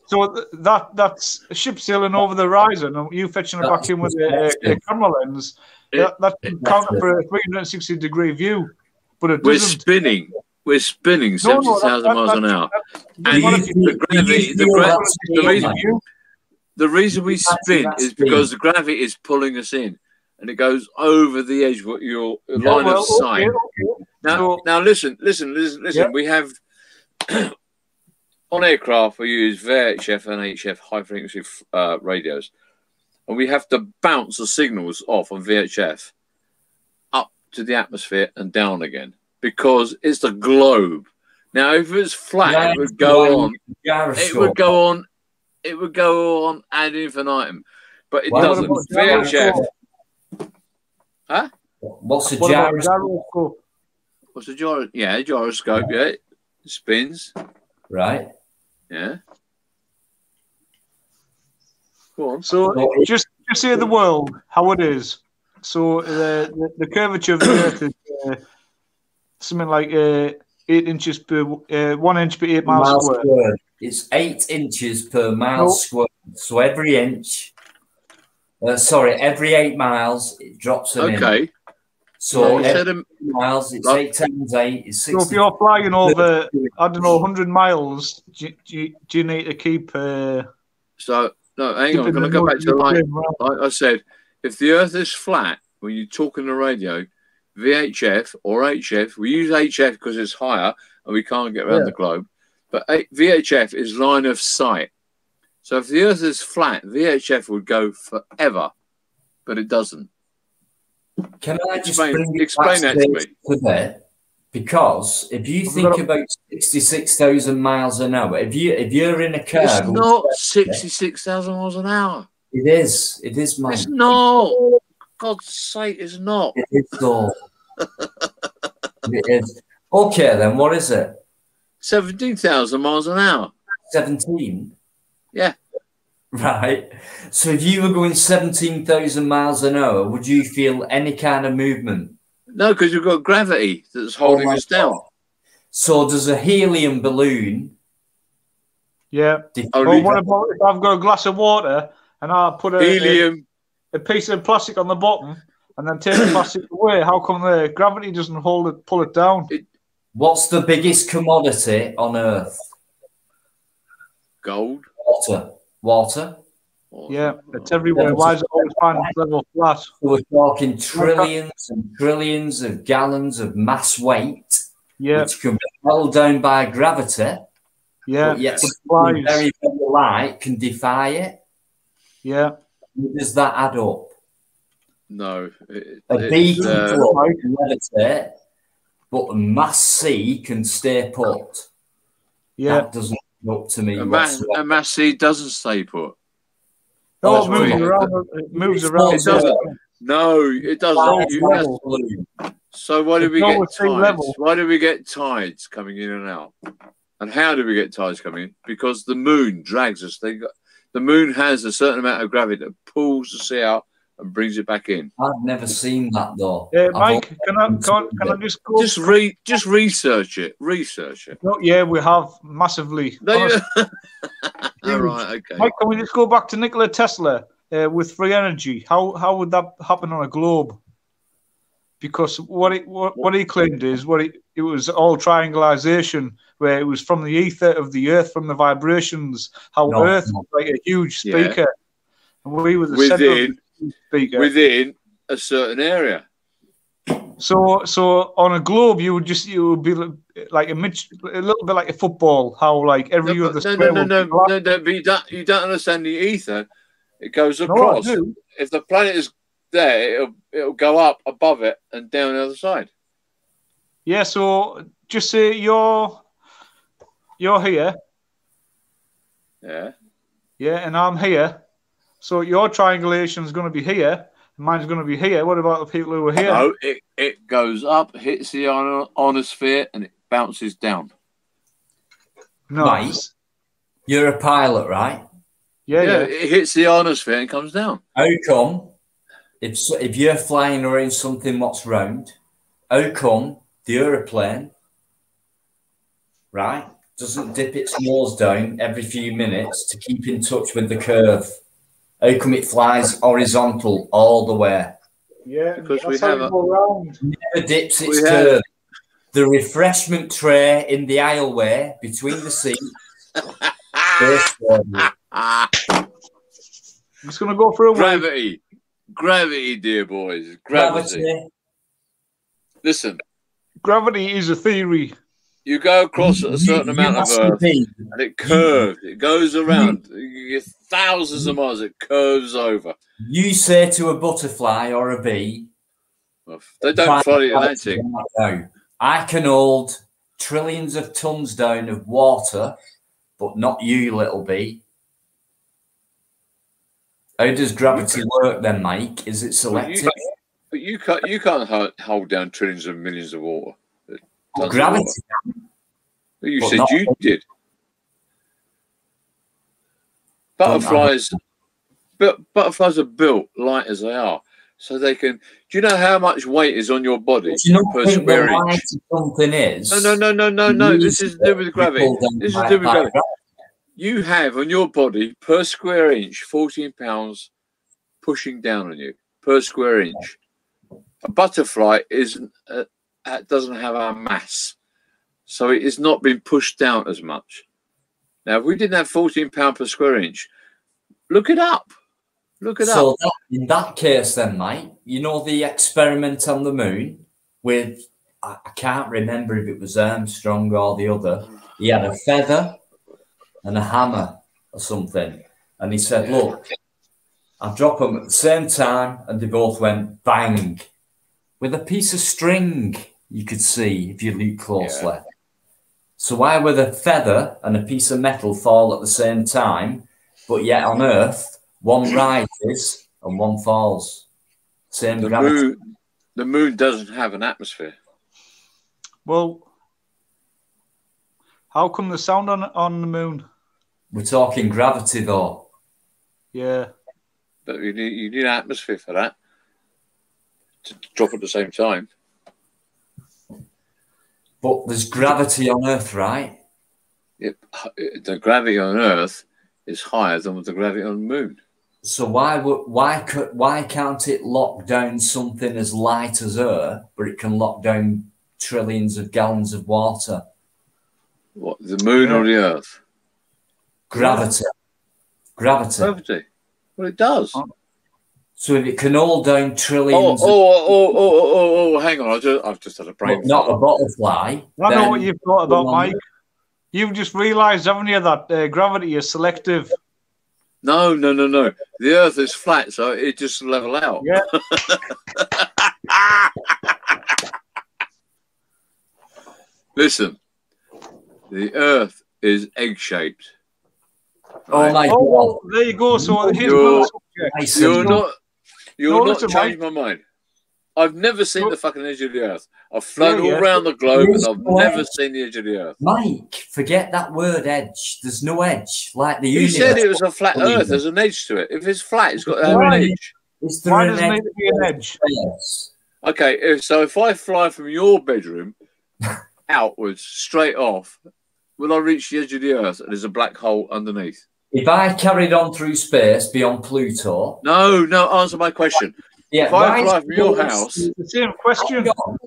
so that's a ship sailing over the horizon, and you fetching it back in with a camera lens? That can count for a 360-degree view, but it doesn't. We're spinning 70,000 miles an hour. And the reason we spin is because the gravity is pulling us in, and it goes over the edge of your line of sight. Okay. Now listen. Yeah. We have on aircraft we use VHF and HF high frequency radios, and we have to bounce the signals off on VHF up to the atmosphere and down again, because it's the globe. Now, if it's flat, it would go on. It would go on ad infinitum, but it doesn't. VHF. Huh? What's a gyroscope? What's a gyroscope? Yeah, a gyroscope. Yeah, it spins. Right. Yeah. Go on. So just see the world how it is. So the curvature of the Earth is something like 8 inches per 1 inch per 8 miles squared. It's 8 inches per mile squared. So every inch, every 8 miles, it drops an inch. Okay. So every miles, it's 8 times 8 is 60. So if you're flying over, 100 miles, do you need to keep? No, hang on. I'm going to go back to the line. Like I said, if the Earth is flat, when you talk on the radio, VHF or HF, we use HF because it's higher and we can't get around the globe. But VHF is line of sight. So if the Earth is flat, VHF would go forever, but it doesn't. Can I just explain that to me? Today? Because if you think about 66,000 miles an hour, if you're in a car, it's not 66,000 miles an hour. It is. It is, man. It's not. God's sake, it's not. It is so. It is. Okay, then what is it? 17,000 miles an hour. 17? Yeah. Right. So if you were going 17,000 miles an hour, would you feel any kind of movement? No, because you've got gravity that's holding us down. So does a helium balloon? Yeah. Well, what about if I've got a glass of water and I put a piece of plastic on the bottom and then take the plastic away? How come the gravity doesn't pull it down? What's the biggest commodity on Earth? Gold. Water. Yeah, it's everywhere. Why is it always finding level flat? We're talking trillions and trillions of gallons of mass weight, which can be held down by gravity. Yeah, but yet very, very light can defy it. Yeah. Does that add up? No. A B can levitate, but a mass C can stay put. Yeah. That doesn't add up to me. A mass C doesn't stay put. No, it moves around. It moves around. It doesn't. No, it doesn't. So why do we get tides? Why do we get tides coming in and out? And how do we get tides coming in? Because the moon drags us. The moon has a certain amount of gravity that pulls the sea out and brings it back in. I've never seen that though. Mike, can I just go? Just research it. Research it. No, yeah, we have massively. No, all right, okay. Mike, can we just go back to Nikola Tesla with free energy? How would that happen on a globe? Because what he claimed is it was all triangulation, where it was from the ether of the Earth, from the vibrations. Earth was like a huge speaker, and we were the center of the speaker within a certain area. So on a globe, you would be like a little bit like a football. How like every other square. No. But you don't understand the ether. It goes across. No, if the planet is there, it'll go up above it and down the other side. Yeah. So just say you're here. Yeah. Yeah, and I'm here. So your triangulation is going to be here. Mine's going to be here. What about the people who are here? No, it goes up, hits the ionosphere, and it bounces down. No. Right. You're a pilot, right? Yeah. It hits the ionosphere and comes down. How come, if you're flying around something what's round, how come the aeroplane, right, doesn't dip its nose down every few minutes to keep in touch with the curve? How come it flies horizontal all the way? Yeah, because we have never dips its curve. The refreshment tray in the aisleway between the seats. I'm just going to go for a gravity. Gravity, dear boys. Gravity. Listen. Gravity is a theory. You go across a certain amount of Earth and it curves. It goes around. Thousands of miles. It curves over. You say to a butterfly or a bee, well, they don't fly the Atlantic. No. I can hold trillions of tons down of water, but not you, little bee. How does gravity work then, Mike? Is it selective? But you can't hold down trillions of millions of water. Gravity. You said you did. Butterflies are built light as they are, so they can. Do you know how much weight is on your body per square inch? Something is. No. This is to do with gravity. This is to do with gravity. You have on your body per square inch 14 pounds pushing down on you per square inch. A butterfly doesn't have our mass, so it is not being pushed down as much. Now, if we didn't have 14 pounds per square inch, look it up. Look it up. So in that case, then, Mike, you know the experiment on the moon with I can't remember if it was Armstrong or the other. He had a feather and a hammer or something, and he said, "Look, I'll drop them at the same time," and they both went bang with a piece of string. You could see if you look closely. Yeah. So why would a feather and a piece of metal fall at the same time, but yet on Earth one rises and one falls? Same gravity. The moon doesn't have an atmosphere. Well, how come the sound on the moon? We're talking gravity, though. Yeah. But you need an atmosphere for that to drop at the same time. But there's gravity on Earth, right? The gravity on Earth is higher than the gravity on the moon. So why can't it lock down something as light as air, but it can lock down trillions of gallons of water? What, the moon or the Earth? Gravity. Gravity. Gravity. Well, it does. So if it can hold down trillions. Hang on! I've just had a brain. Not a butterfly. I know what you've thought about, Mike. You've just realised, haven't you, that gravity is selective. No. The Earth is flat, so it just level out. Yeah. Listen, the Earth is egg-shaped. Right? Oh my God! Well, there you go. So here's you're not. You'll not listen, change Mike. my mind. I've never seen No. the fucking edge of the earth. I've flown Yeah, all around the globe and I've No never edge. seen the edge of the earth. Mike, forget that word edge. There's no edge. Like the You universe. said it was a flat earth. There's an edge to it. If it's flat, it's got to have an Why? edge. Is there Why an does it edge? need to be an edge? Yes. Okay, so if I fly from your bedroom outwards, straight off, will I reach the edge of the earth and there's a black hole underneath? If I carried on through space beyond Pluto, No, answer my question. yeah, If I why fly is from your there- house, It's the same question. Hang on.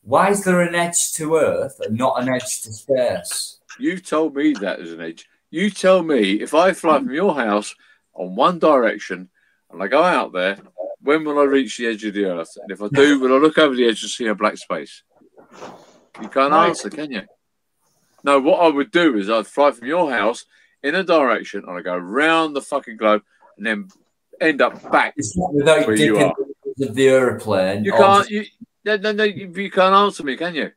Why is there an edge to Earth and not an edge to space? you told me that there's an edge. You tell me if I fly from your house on one direction and I go out there, when will I reach the edge of the earth? And if I do, will I look over the edge and see a black space? You can't Mike. answer, can you? No, what I would do is I'd fly from your house in a direction and I go round the fucking globe and then end up back. It's not without Where you dipping are. the wings of the aeroplane. You or can't. just- You can't answer me, can you?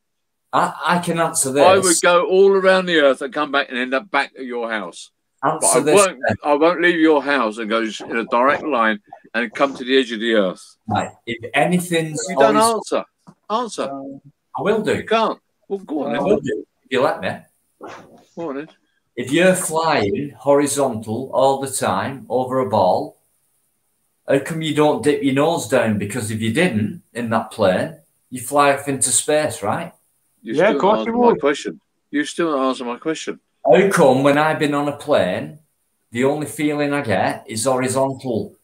I can answer this. I would go all around the earth and come back and end up back at your house. But answer I this. won't leave your house and go in a direct line and come to the edge of the earth. Right. If anything's You don't horizontal- answer. I will do. You can't. Well, go on I then. will do. If you let me. Go on then. If you're flying horizontal all the time over a ball, how come you don't dip your nose down? Because if you didn't in that plane, you fly off into space, right? You Yeah, still of course not you answered my would. question. You still not answer my question. How come when I've been on a plane, the only feeling I get is horizontal?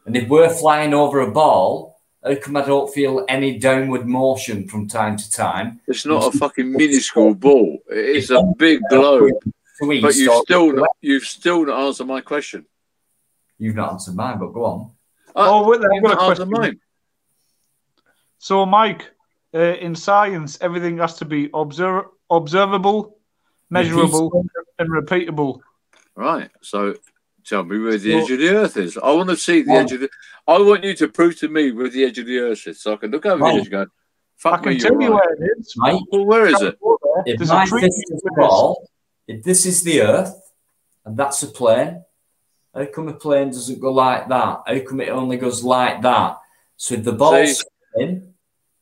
And if we're flying over a ball, how come I don't feel any downward motion from time to time? It's not a fucking minuscule ball. It's a big globe. To east But or- you've still not answered my question. You've not answered mine, but go on. Oh, wait there, I've You've got a not answered question. mine. So, Mike, in science, everything has to be observable, measurable, and repeatable. Right. So tell me where the edge of the earth is. I want to see the edge of the. I want you to prove to me where the edge of the earth is, so I can look over the edge and go, I "Fuck me, can you're tell you right." where it is. Right? Well, where is it? If There's my a tree fist is a ball, if this is the Earth and that's a plane, how come a plane doesn't go like that? How come it only goes like that? So if the ball's spinning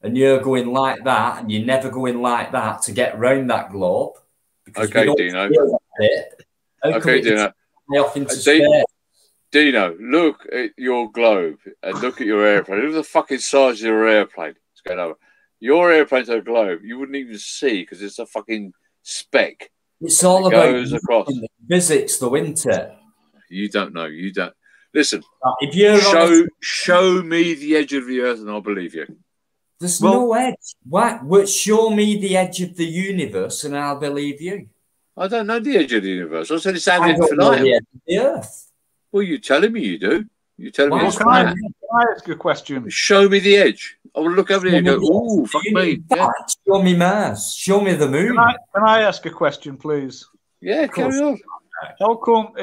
and you're going like that and you're never going like that to get round that globe, because Okay, we don't Dino. feel that bit, how come Okay, it Dino. doesn't fly off into Dino. space? Dino, look at your globe and look at your airplane. Look at the fucking size of your airplane. It's going over. Your airplane's a globe. You wouldn't even see because it's a fucking speck. It's all It about goes across. physics, though, isn't it? You don't know. You don't. Listen, If you're show me the edge of the earth and I'll believe you. there's Well- no edge. Why? Show me the edge of the universe and I'll believe you. I don't know the edge of the universe. I said it's ad I don't know the infinitum. edge of the earth. Well, you're telling me you do. You're telling me Why it's Can I, flat. can I ask you a question? Show me the edge. I will look over there and go, ooh, fuck me. In Yeah, fact, show me Mars. Show me the moon. Can I ask a question, please? yeah, carry on. How come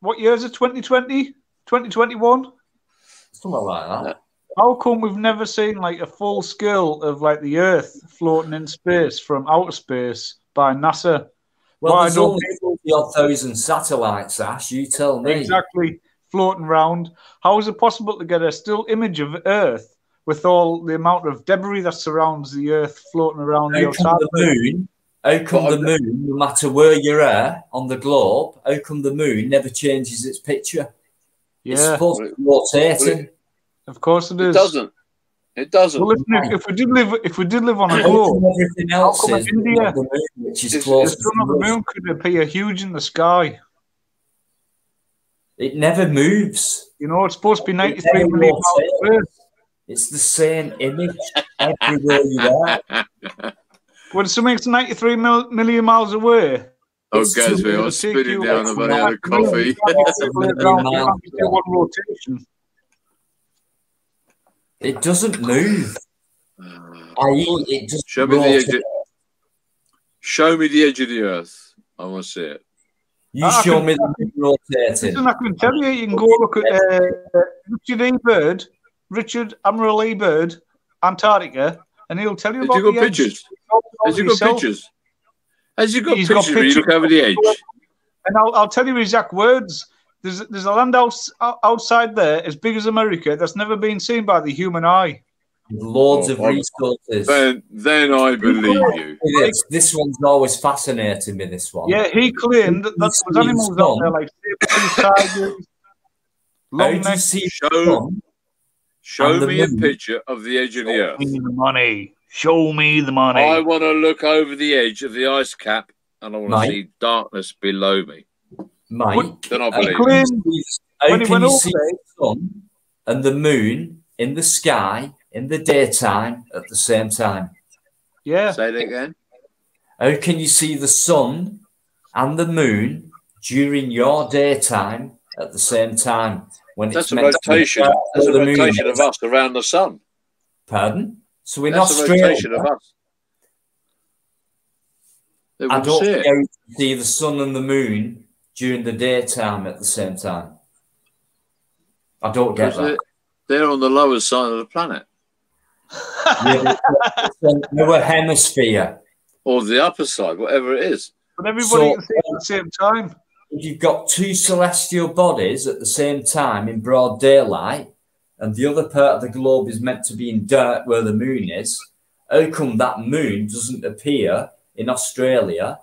what year is it? 2020? 2021? Something like that. How come we've never seen like a full scale of like the Earth floating in space from outer space by NASA? Well, Why there's don't only 40,000 satellites, Ash. You tell me. Exactly, floating around. How is it possible to get a still image of Earth with all the amount of debris that surrounds the Earth floating around the How outside? come the moon? How come the moon, no matter where you're at on the globe, how come the moon never changes its picture? It's Yeah, supposed to be rotating. of course it It is. doesn't. It doesn't. Well, listen, if we did live on a How globe, come everything else come is India? not the moon, which is It's- the close sun or the moon could appear huge in the sky. It never moves. You know, it's supposed to be It 93 never million miles away. rotates. It's the same image everywhere you are. When something's 93 million miles away, Oh, It's Gatsby, too- I was spinning down. I've only had a It's coffee. you can't do one rotation. It doesn't move. I.e., it just Show me the edge. rotates. Show me the edge of the earth. I want to see it. You I show can- me the moon rotating. Listen, I can tell you, you can go look at Richard Admiral E. Bird, Antarctica, and he'll tell you Has about you got the edge. pictures? Has you got Yourself. pictures? Has you got He's pictures got where you look pictures. over the edge? And I'll tell you exact words. there's a land outside there as big as America that's never been seen by the human eye. Loads of resources. Then I believe you. This one's always fascinating me, this one. Yeah, he claimed that there was animals out there like tigers, long necks. Show me a picture of the edge of the earth. Show me the money. Show me the money. I want to look over the edge of the ice cap and I want to see darkness below me. Mate, then I believe how can you see the sun and the moon in the sky in the daytime at the same time? Yeah. Say that again. How can you see the sun and the moon during your daytime at the same time? When that's a rotation. That's a rotation of us around the sun. Pardon? So in that's Australia, a rotation of us. I don't think you see the sun and the moon during the daytime at the same time. I don't get that. They're on the lower side of the planet. Yeah, our hemisphere. Or the upper side, whatever it is. But everybody can see it at the same time. If you've got two celestial bodies at the same time in broad daylight, and the other part of the globe is meant to be in dark where the moon is, how come that moon doesn't appear in Australia,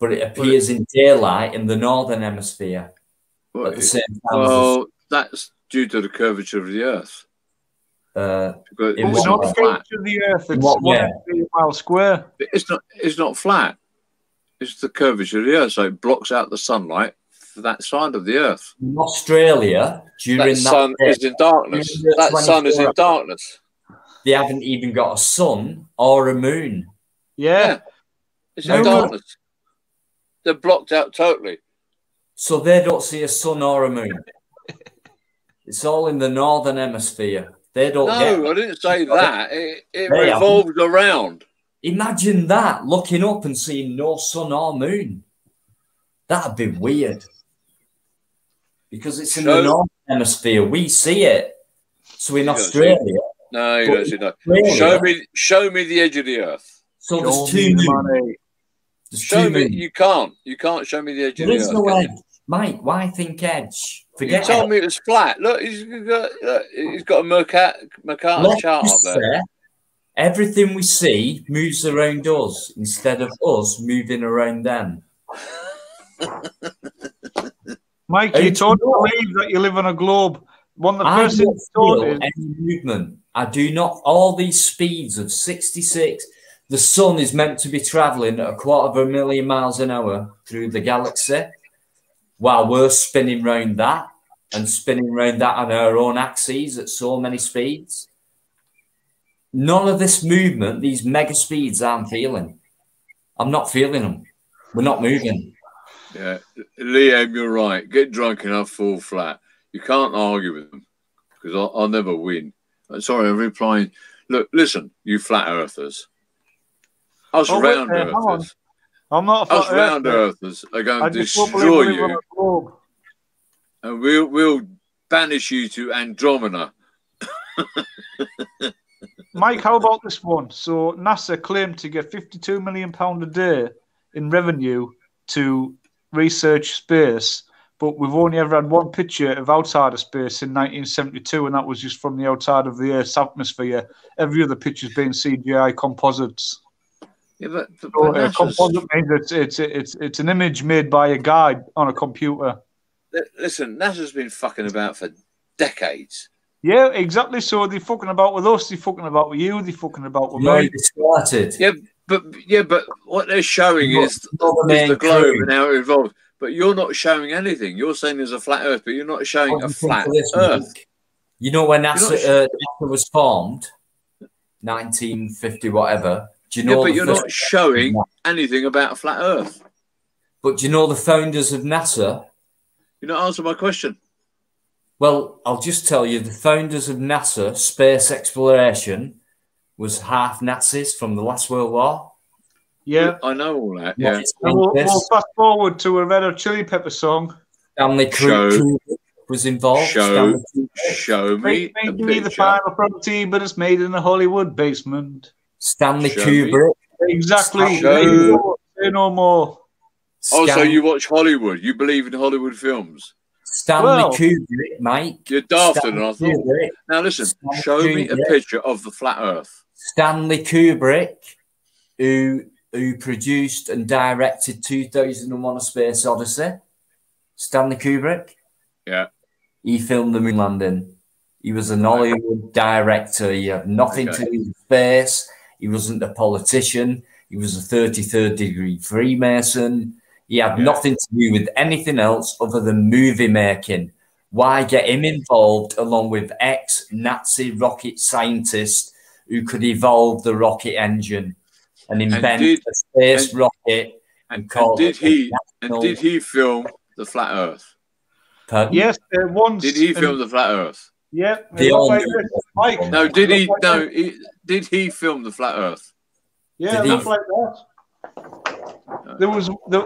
but it appears in daylight in the northern hemisphere at the same time? Well, that's due to the curvature of the Earth. It's not the curvature of the Earth. It's 1 mile square. It's not flat. It's the curvature of the Earth, so it blocks out the sunlight for that side of the Earth. In Australia, during that sun is in darkness. That sun is in darkness. They haven't even got a sun or a moon. Yeah. It's in darkness. They're blocked out totally. So they don't see a sun or a moon. It's all in the northern hemisphere. They don't get. No, I didn't say that. It revolves around. Imagine that, looking up and seeing no sun or moon. That'd be weird. Because it's in the northern hemisphere. We see it. So in Australia. No, you don't see that. Show me the edge of the earth. So there's two moons. Show me. You can't show me the edge of the earth. There's no edge. Mike, why think edge? Forget you told me it was flat. Look, he's got a Mercator chart up there. Everything we see moves around us instead of us moving around them. Mike, you totally believe that you live on a globe. One of the first things any movement. I do not. All these speeds of 66. The sun is meant to be traveling at 250,000 miles an hour through the galaxy, while we're spinning round that and spinning round that on our own axes at so many speeds. None of this movement, these mega speeds, I'm feeling. I'm not feeling them. We're not moving. Yeah, Liam, you're right. Get drunk enough, fall flat. You can't argue with them because I'll never win. Sorry, I'm replying. Look, listen, you flat earthers. Us round earthers. I'm not a us round earthers are going to destroy you, and we'll banish you to Andromeda. Mike, how about this one? So NASA claimed to get £52 million a day in revenue to research space, but we've only ever had one picture of outside of space in 1972, and that was just from the outside of the Earth's atmosphere. Every other picture's been CGI composites. Yeah, but a composite means it's an image made by a guy on a computer. Listen, NASA's been fucking about for decades. Yeah, exactly. So they're fucking about with us. They're fucking about with you. They're fucking about with me. Started. Yeah, but what they're showing is the globe and how it evolved. But you're not showing anything. You're saying there's a flat Earth, but you're not showing a flat Earth. You know when NASA was formed, 1950 whatever. Do you know? Yeah, but you're not showing anything about a flat Earth. But do you know the founders of NASA? You're not answering my question. Well, I'll just tell you, the founders of NASA, space exploration, was half Nazis from the last World War. Yeah. I know all that, yeah. We'll fast forward to a Red Hot Chili Pepper song. Stanley Kubrick was involved. Show me the final property, but it's made in a Hollywood basement. Stanley Kubrick. Exactly. Say no more. Oh, so you watch Hollywood? You believe in Hollywood films? Stanley Kubrick, Mike. You're dafter than I thought. Kubrick. Now listen, Stanley show me a Kubrick. picture of the flat Earth. Stanley Kubrick, who produced and directed 2001: A Space Odyssey. Stanley Kubrick. Yeah. He filmed the moon landing. He was an Hollywood director. He had nothing to do with space. He wasn't a politician. He was a 33rd degree Freemason. He had nothing to do with anything else other than movie making. Why get him involved along with ex-Nazi rocket scientists who could evolve the rocket engine and invent a space rocket? And did he film the flat Earth? Pardon? Yes, once. Did he film the flat Earth? Yeah. Mike. No, did he? No, did he film the flat Earth? Yeah, looked like that.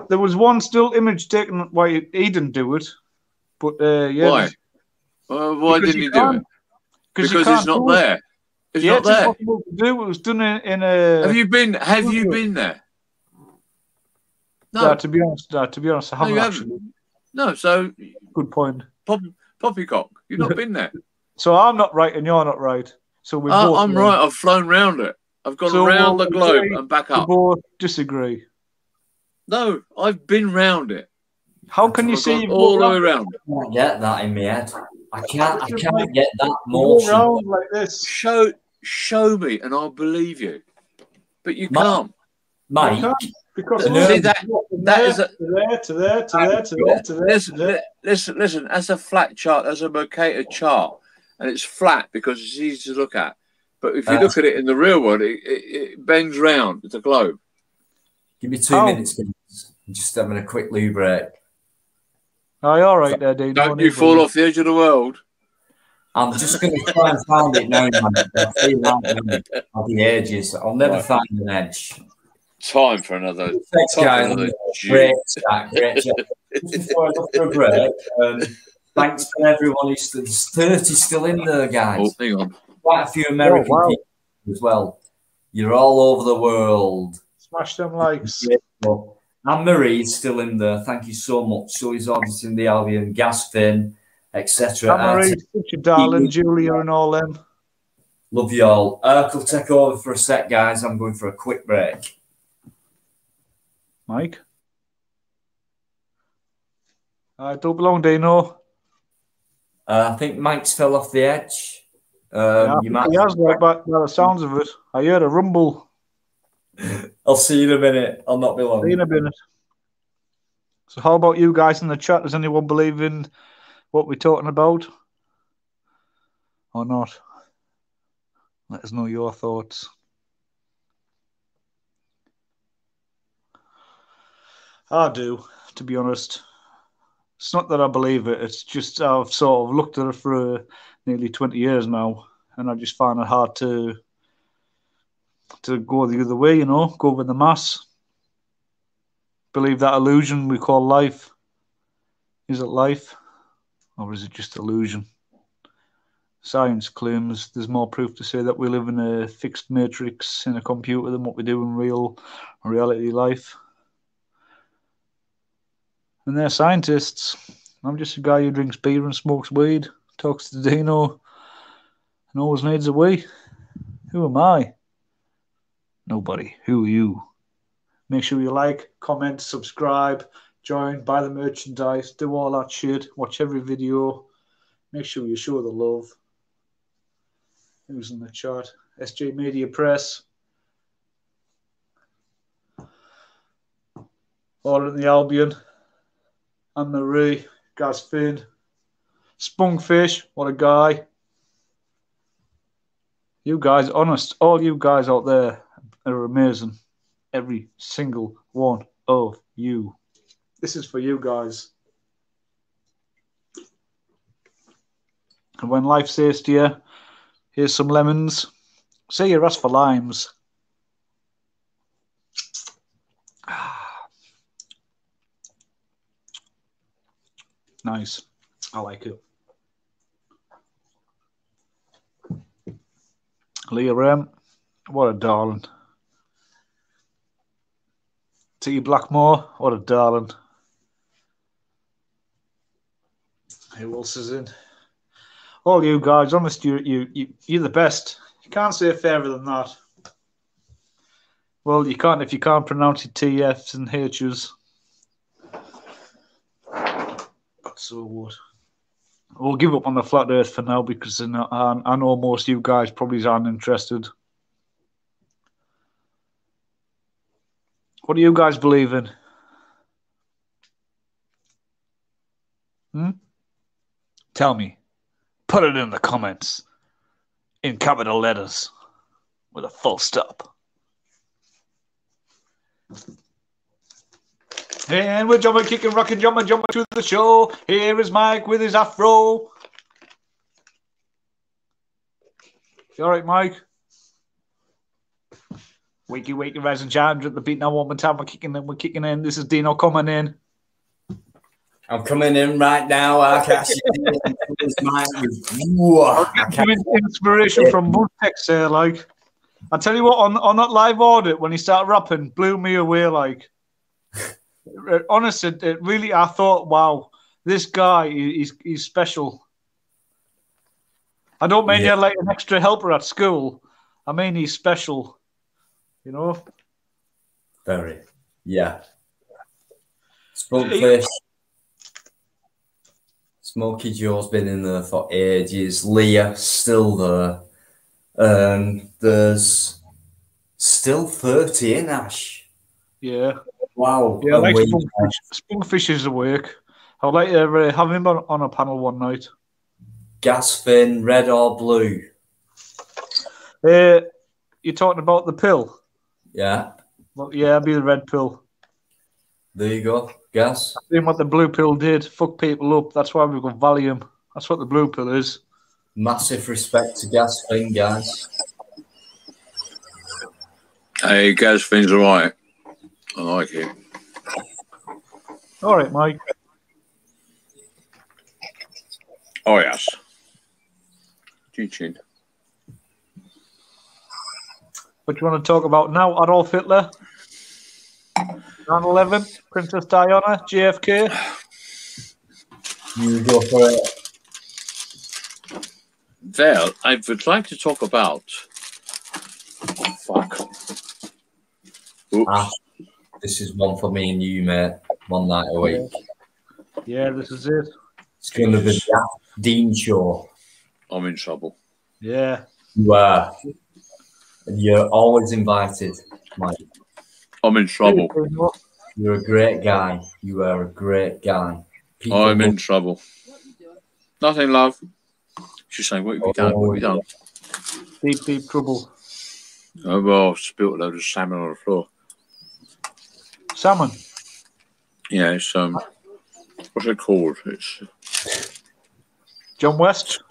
There was one still image taken. Why he didn't do it? But yeah. Why? Why didn't he do it? Because it's not there. It's not there. It's impossible to do. It was done in a. Have you been there? No. To be honest, I haven't actually. No, so good point. Poppycock, you've not been there. So I'm not right and you're not right. So we're both. I'm right. I've flown round it. I've gone around the globe and back up. We both disagree. No, I've been round it. How can you see all the way around? I can't get that in my head. I can't get that motion. Like this. Show me, and I'll believe you. But you can't, Mike. Because see that is a to there. Listen. That's a flat chart. That's a Mercator chart, and it's flat because it's easy to look at. But if you look at it in the real world, it bends round. It's a globe. Give me 2 minutes, please. I'm just having a quick loo break. Oh, you're all right there, Dean. Don't you fall off the edge of the world. I'm just going to try and find it now, man. I feel like I'll be ages. I'll never find an edge. Time for another. Great chat. Just before I go for a break, thanks for everyone who's there's 30 still in there, guys. Oh, hang on. Quite a few American people as well. You're all over the world. Smash them likes. Anne Marie's still in there. Thank you so much. So he's auditing the Albion, Gasfin, etc. Anne Marie, such a darling, Julia, and all them. Love you all. Urkel, take over for a sec, guys. I'm going for a quick break. Mike? Don't belong, Dino. I think Mike's fell off the edge. He has, by the sounds of it. I heard a rumble. I'll see you in a minute. I'll not be long. See you in a minute. So how about you guys in the chat? Does anyone believe in what we're talking about? Or not? Let us know your thoughts. I do, to be honest. It's not that I believe it. It's just I've sort of looked at it for nearly 20 years now, and I just find it hard to go the other way, you know, go with the mass. Believe that illusion we call life. Is it life, or is it just illusion? Science claims there's more proof to say that we live in a fixed matrix in a computer than what we do in reality life. And they're scientists. I'm just a guy who drinks beer and smokes weed, talks to Dino, and always needs a wee. Who am I? Nobody. Who are you? Make sure you like, comment, subscribe, join, buy the merchandise, do all that shit, watch every video. Make sure you show the love. Who's in the chat? SJ Media Press. All in the Albion. Anne Marie, Gaz Finn, Spunkfish, what a guy. You guys, honest, all you guys out there are amazing. Every single one of you. This is for you guys. And when life says to you, here's some lemons, say you're asked for limes. Nice. I like it. Leah Rem, what a darling. T. Blackmore, what a darling. Who else is in? All you guys, honest, you're the best. You can't say fairer than that. Well, you can't if you can't pronounce your TFs and H's. So what? We'll give up on the flat Earth for now because I know most of you guys probably aren't interested. What do you guys believe in? Tell me. Put it in the comments. In capital letters. With a full stop. And we're jumping, kicking, rocking, jumping to the show. Here is Mike with his afro. You all right, Mike? Wakey, rise and shine. At the beat now, one more time. We're kicking in. This is Dino coming in. I'm coming in right now. Akash. Inspiration from Mutex there, like. I tell you what, on that live audit, when he started rapping, blew me away, like. Honestly, it really, I thought, wow, this guy, he's special. I don't mean you're like an extra helper at school. I mean he's special. You know? Very. Yeah. Spunkfish. Smokey Joe's been in there for ages. Leah, still there. There's still 30 in Ash. Yeah. Wow. Yeah, like Spunkfish is awake. I'd like to have him on a panel one night. Gasfin, red or blue? You're talking about the pill? Yeah. Well, yeah, it'd be the red pill. There you go. Gas. Doing what the blue pill did. Fuck people up. That's why we've got Valium. That's what the blue pill is. Massive respect to Gasfin, guys. Hey, Gasfin's all right. I like it. All right, Mike. Oh, yes. Chin. What do you want to talk about now? Adolf Hitler? 9/11? Princess Diana? JFK? You go for it. Well, I would like to talk about... Oh, fuck. Oops. This is one for me and you, mate. One night a week. Yeah, this is it. It's going to be the Dean Show. I'm in trouble. Yeah. You are. You're always invited, Mike. I'm in trouble. You're a great guy. You are a great guy. I'm in trouble. Nothing, love. She's saying, what have you done? What have you done? Deep trouble. Oh, well, I've spilled a load of salmon on the floor. Salmon? Yeah, it's, what's it called? It's... John West?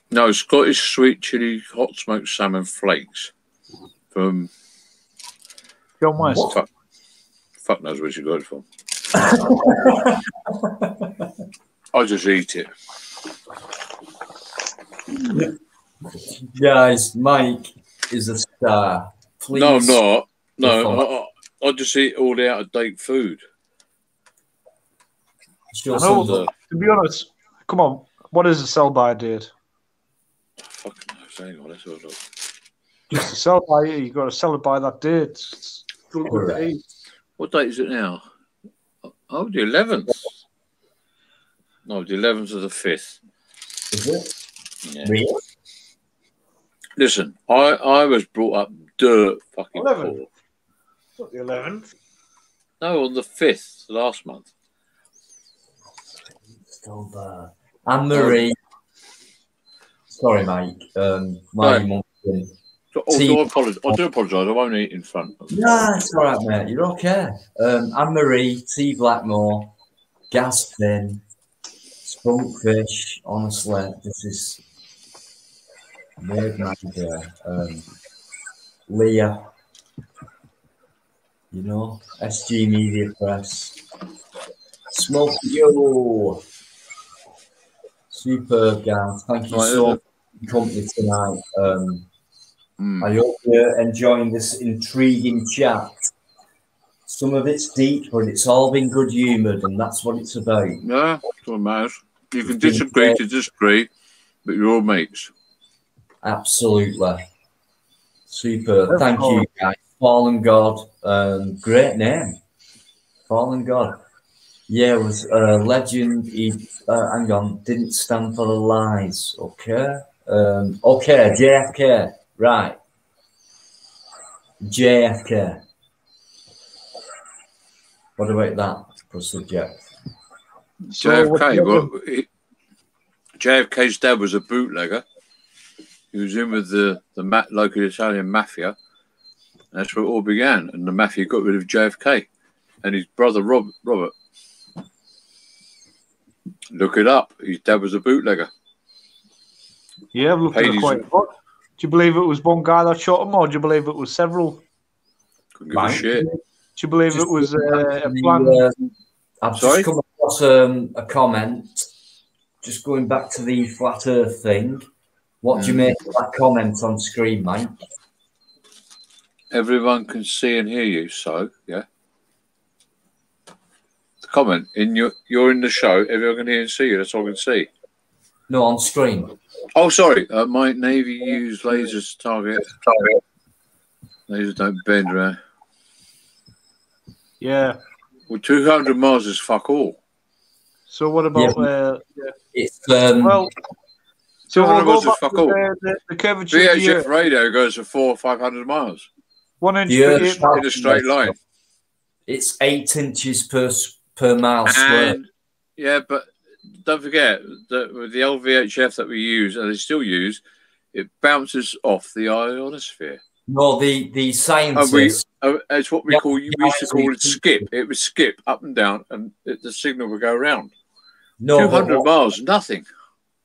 No, Scottish sweet chili hot smoked salmon flakes from John West. Fuck knows where she got it from. I just eat it. Guys, Mike is a star. Please. No, I'm not. No, I just eat all the out of date food. I know, to be honest, come on, what is a sell by date? Fucking knows. Hang on, let's have a look. Just to sell by, you got to sell it by that date. It's good to eat. What date is it now? Oh, the 11th. No, the 11th of the 5th. Is it? Yeah. Really? Listen, I was brought up dirt fucking 11th. poor. Not the 11th. No, on the 5th, last month. Still there. Anne-Marie. Sorry, Mike. My mum. I do apologise. I won't eat in front of you. No, it's all right, mate. You're okay. Anne-Marie, T. Blackmore, Gasfin, Spunkfish. Honestly, this is made my day. Leah, you know, SG Media Press, Smoky Yo. Superb, guys. Thank you so much for the company tonight. I hope you're enjoying this intriguing chat. Some of it's deep, but it's all been good humoured, and that's what it's about. Yeah, doesn't matter. You can disagree to disagree, but you're all mates. Absolutely. Super. Thank you, guys. Fallen God. Great name. Fallen God. Yeah, it was a legend. He, hang on, didn't stand for the lies. Okay. Okay, JFK. Right. JFK. What about that for subject? JFK. Well, JFK's dad was a bootlegger. He was in with the local Italian mafia. That's where it all began. And the mafia got rid of JFK and his brother Robert. Look it up. His dad was a bootlegger. Yeah, I've looked at it quite a lot. Do you believe it was one guy that shot him, or do you believe it was several? Couldn't give a shit. Do you believe it was a plan? I've just come across a comment. Just going back to the flat Earth thing. What do you make of that comment on screen, Mike? Everyone can see and hear you, so yeah. The comment you're in the show. Everyone can hear and see you. That's all I can see. No, on screen. Oh, sorry. My Navy used lasers to target. Lasers don't bend around. Yeah. Well, 200 miles is fuck all. So what about? It's well. So 200 miles is fuck all. The curvature. VHF radio goes for 400 or 500 miles. 1 inch in a straight line. It's 8 inches per mile square. Yeah, but don't forget that with the old VHF that we use, and they still use, it bounces off the ionosphere. No, the scientists. It's what we used to call it skip. It would skip up and down, and the signal would go around. No, 200 miles, nothing.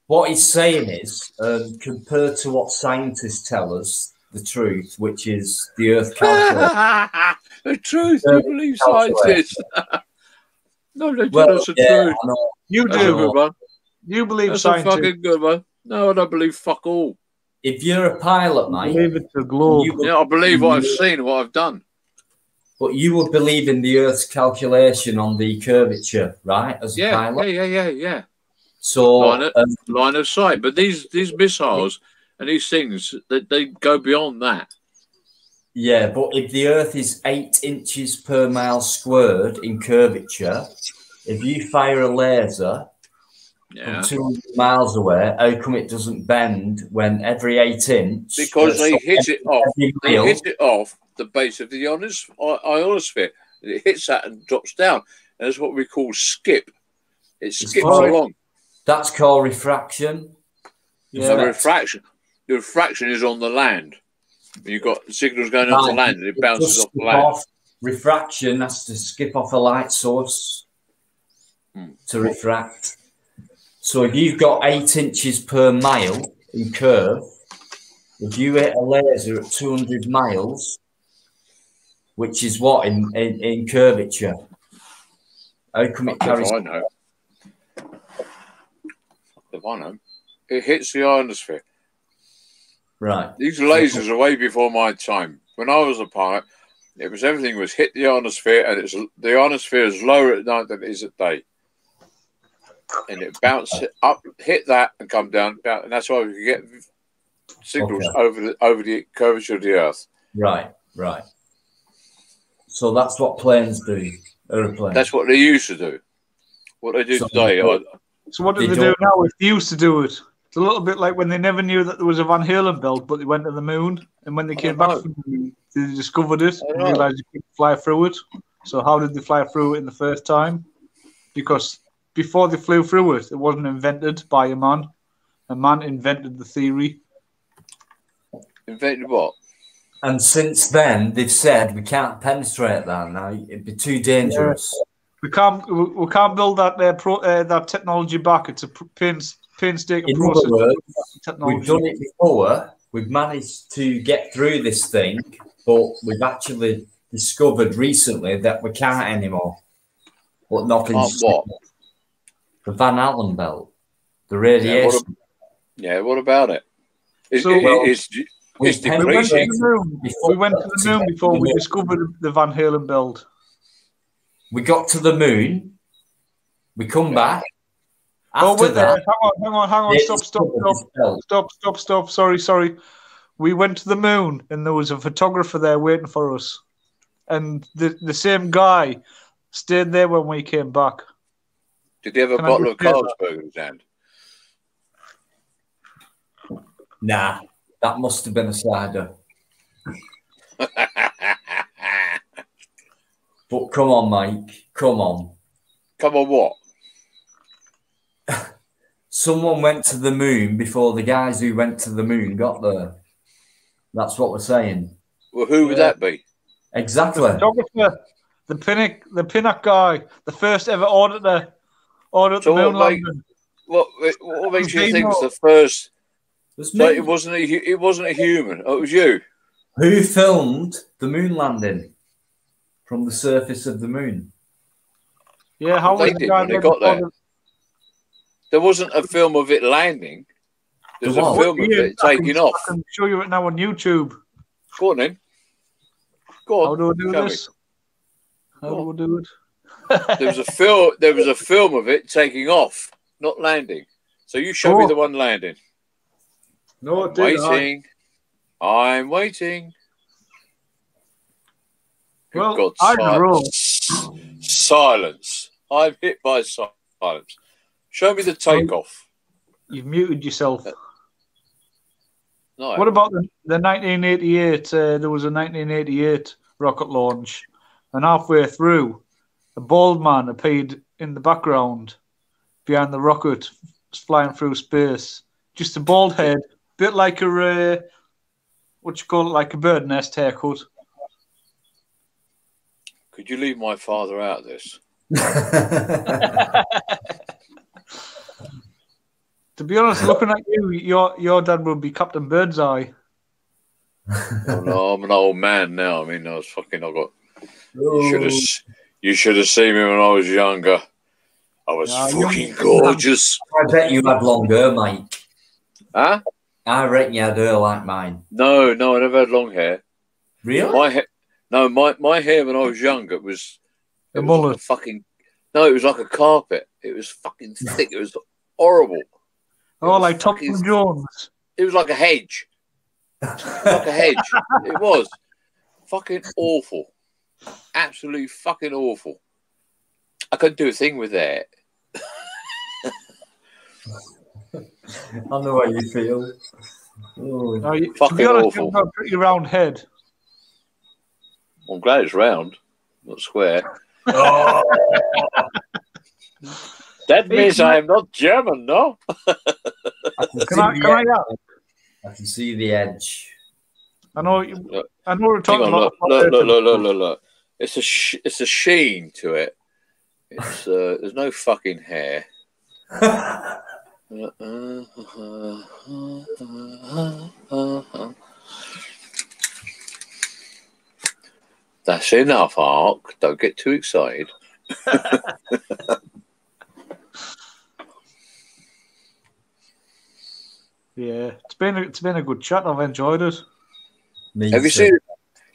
What he's saying is, compared to what scientists tell us, the truth, which is the Earth calculates. The truth, you believe scientists. No, they tell us the truth. You do. You believe scientists. That's a fucking good one. No, I don't believe fuck all. If you're a pilot, mate, believe it's a globe. I believe what I've seen and what I've done. But you would believe in the Earth's calculation on the curvature, right? As a pilot. Yeah. So line of sight. But these missiles and these things, they go beyond that. Yeah, but if the Earth is 8 inches per mile squared in curvature, if you fire a laser from 200 miles away, how come it doesn't bend when every 8 inch? Because they hit it off. They hit it off the base of the ionosphere. It hits that and drops down. And that's what we call skip. It skips along. That's called refraction. Yeah. So refraction. The refraction is on the land. You've got signals going off the land and it bounces off the land. Refraction has to skip off a light source to refract. So if you've got 8 inches per mile in curve, if you hit a laser at 200 miles, which is what in curvature, how come it carries? If I know. It hits the ionosphere. Right. These lasers are way before my time. When I was a pilot, everything was hit the ionosphere, and the ionosphere is lower at night than it is at day. And it bounced up, hit that, and come down, and that's why we could get signals over the curvature of the Earth. Right. So that's what planes do. Airplanes. That's what they used to do. What they do today. So what do they do now if they used to do it? It's a little bit like when they never knew that there was a Van Halen belt, but they went to the moon, and when they came back from the moon, they discovered it and realized you could fly through it. So how did they fly through it in the first time? Because before they flew through it, it wasn't invented by a man. A man invented the theory. Invented what? And since then, they've said we can't penetrate that now. It'd be too dangerous. Yeah. We can't build that that technology back. It's a painstaking process. In other words, we've done it before. We've managed to get through this thing, but we've actually discovered recently that we can't anymore. But nothing's what? The Van Allen belt, the radiation. What about it? It's decreasing. We went to the moon before we discovered the Van Halen belt. We got to the moon. We come back. Oh, After wait there. that, Hang on. Stop. Sorry. We went to the moon and there was a photographer there waiting for us. And the same guy stayed there when we came back. Did he have a Can I bottle of just say Carlsberg in his hand? nah, that must have been a cider. But come on, Mike. Come on. Come on, what? Someone went to the moon before the guys who went to the moon got there. That's what we're saying. Well, who would that be? Exactly. The photographer, the Pinnock guy, the first ever auditor the moon landing. What makes you think Female. it's the first? Was So me. it wasn't a human. Oh, it was you. Who filmed the moon landing from the surface of the moon? Yeah, how They was the did guy when they there got before there. There wasn't a film of it landing. There's a There was. film of it taking off. I can show you it now on YouTube. Go on then. Go How on. do I do show this? How Go do I do it? There was a film of it taking off, not landing. So you show me the one landing. No, I'm waiting. I'm waiting. Well, Good I God, know. silence. I'm hit by silence. Show me the takeoff. You've muted yourself. No. What about the 1988? There was a 1988 rocket launch, and halfway through, a bald man appeared in the background behind the rocket flying through space. Just a bald head, bit like a what you call it, like a bird nest haircut. Could you leave my father out of this? To be honest, looking at you, your dad would be Captain Birdseye. Oh, no, I'm an old man now. I mean, I got. You should have seen me when I was younger. I was fucking gorgeous. I bet you had long hair, Mike. Huh? I reckon you had hair like mine. No, I never had long hair. Really? My hair when I was younger was A mullet. it was like a carpet. It was fucking thick. It was horrible. Oh, like Tom Jones. It was like a hedge. Like a hedge. It was fucking awful. Absolutely fucking awful. I couldn't do a thing with that. I know how you feel. Oh. No, to Fucking be honest, awful. you've got a pretty round head. I'm glad it's round, not square. Oh. That means I am not German, no? Can I I can see the edge. I know we're Hang talking on, about look. It's a sheen to it. It's there's no fucking hair. That's enough, Ark. Don't get too excited. Yeah, it's been a good chat. I've enjoyed it. Have you seen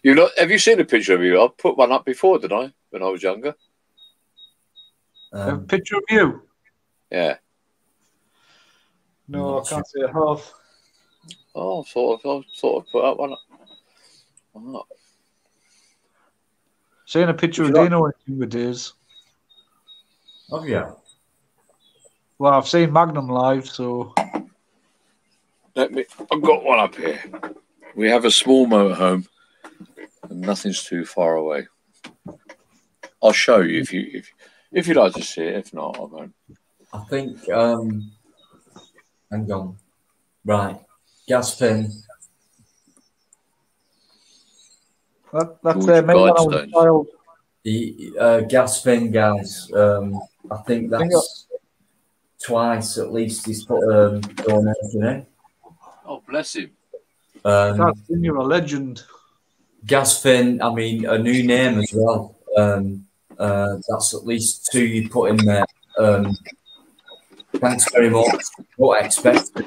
it? Have you seen a picture of you? I put one up before, did I? When I was younger. A picture of you? Yeah. No, I can't say I have. Oh, sort of put up one. Oh. Seeing a picture of Dino in younger days. Oh, yeah. Well, I've seen Magnum live, so. I've got one up here. We have a small motorhome, and nothing's too far away. I'll show you if you'd like to see it. If not, I won't. I think. Hang on. Right, gas fin. That's George me when I was a Guidestones. child. The gas fin, guys. I think that's twice at least he's put donation in. Oh, bless him. That's you're a legend. Gas fin. I mean, a new name as well. That's at least 2 you put in there. Thanks very much. What I expected.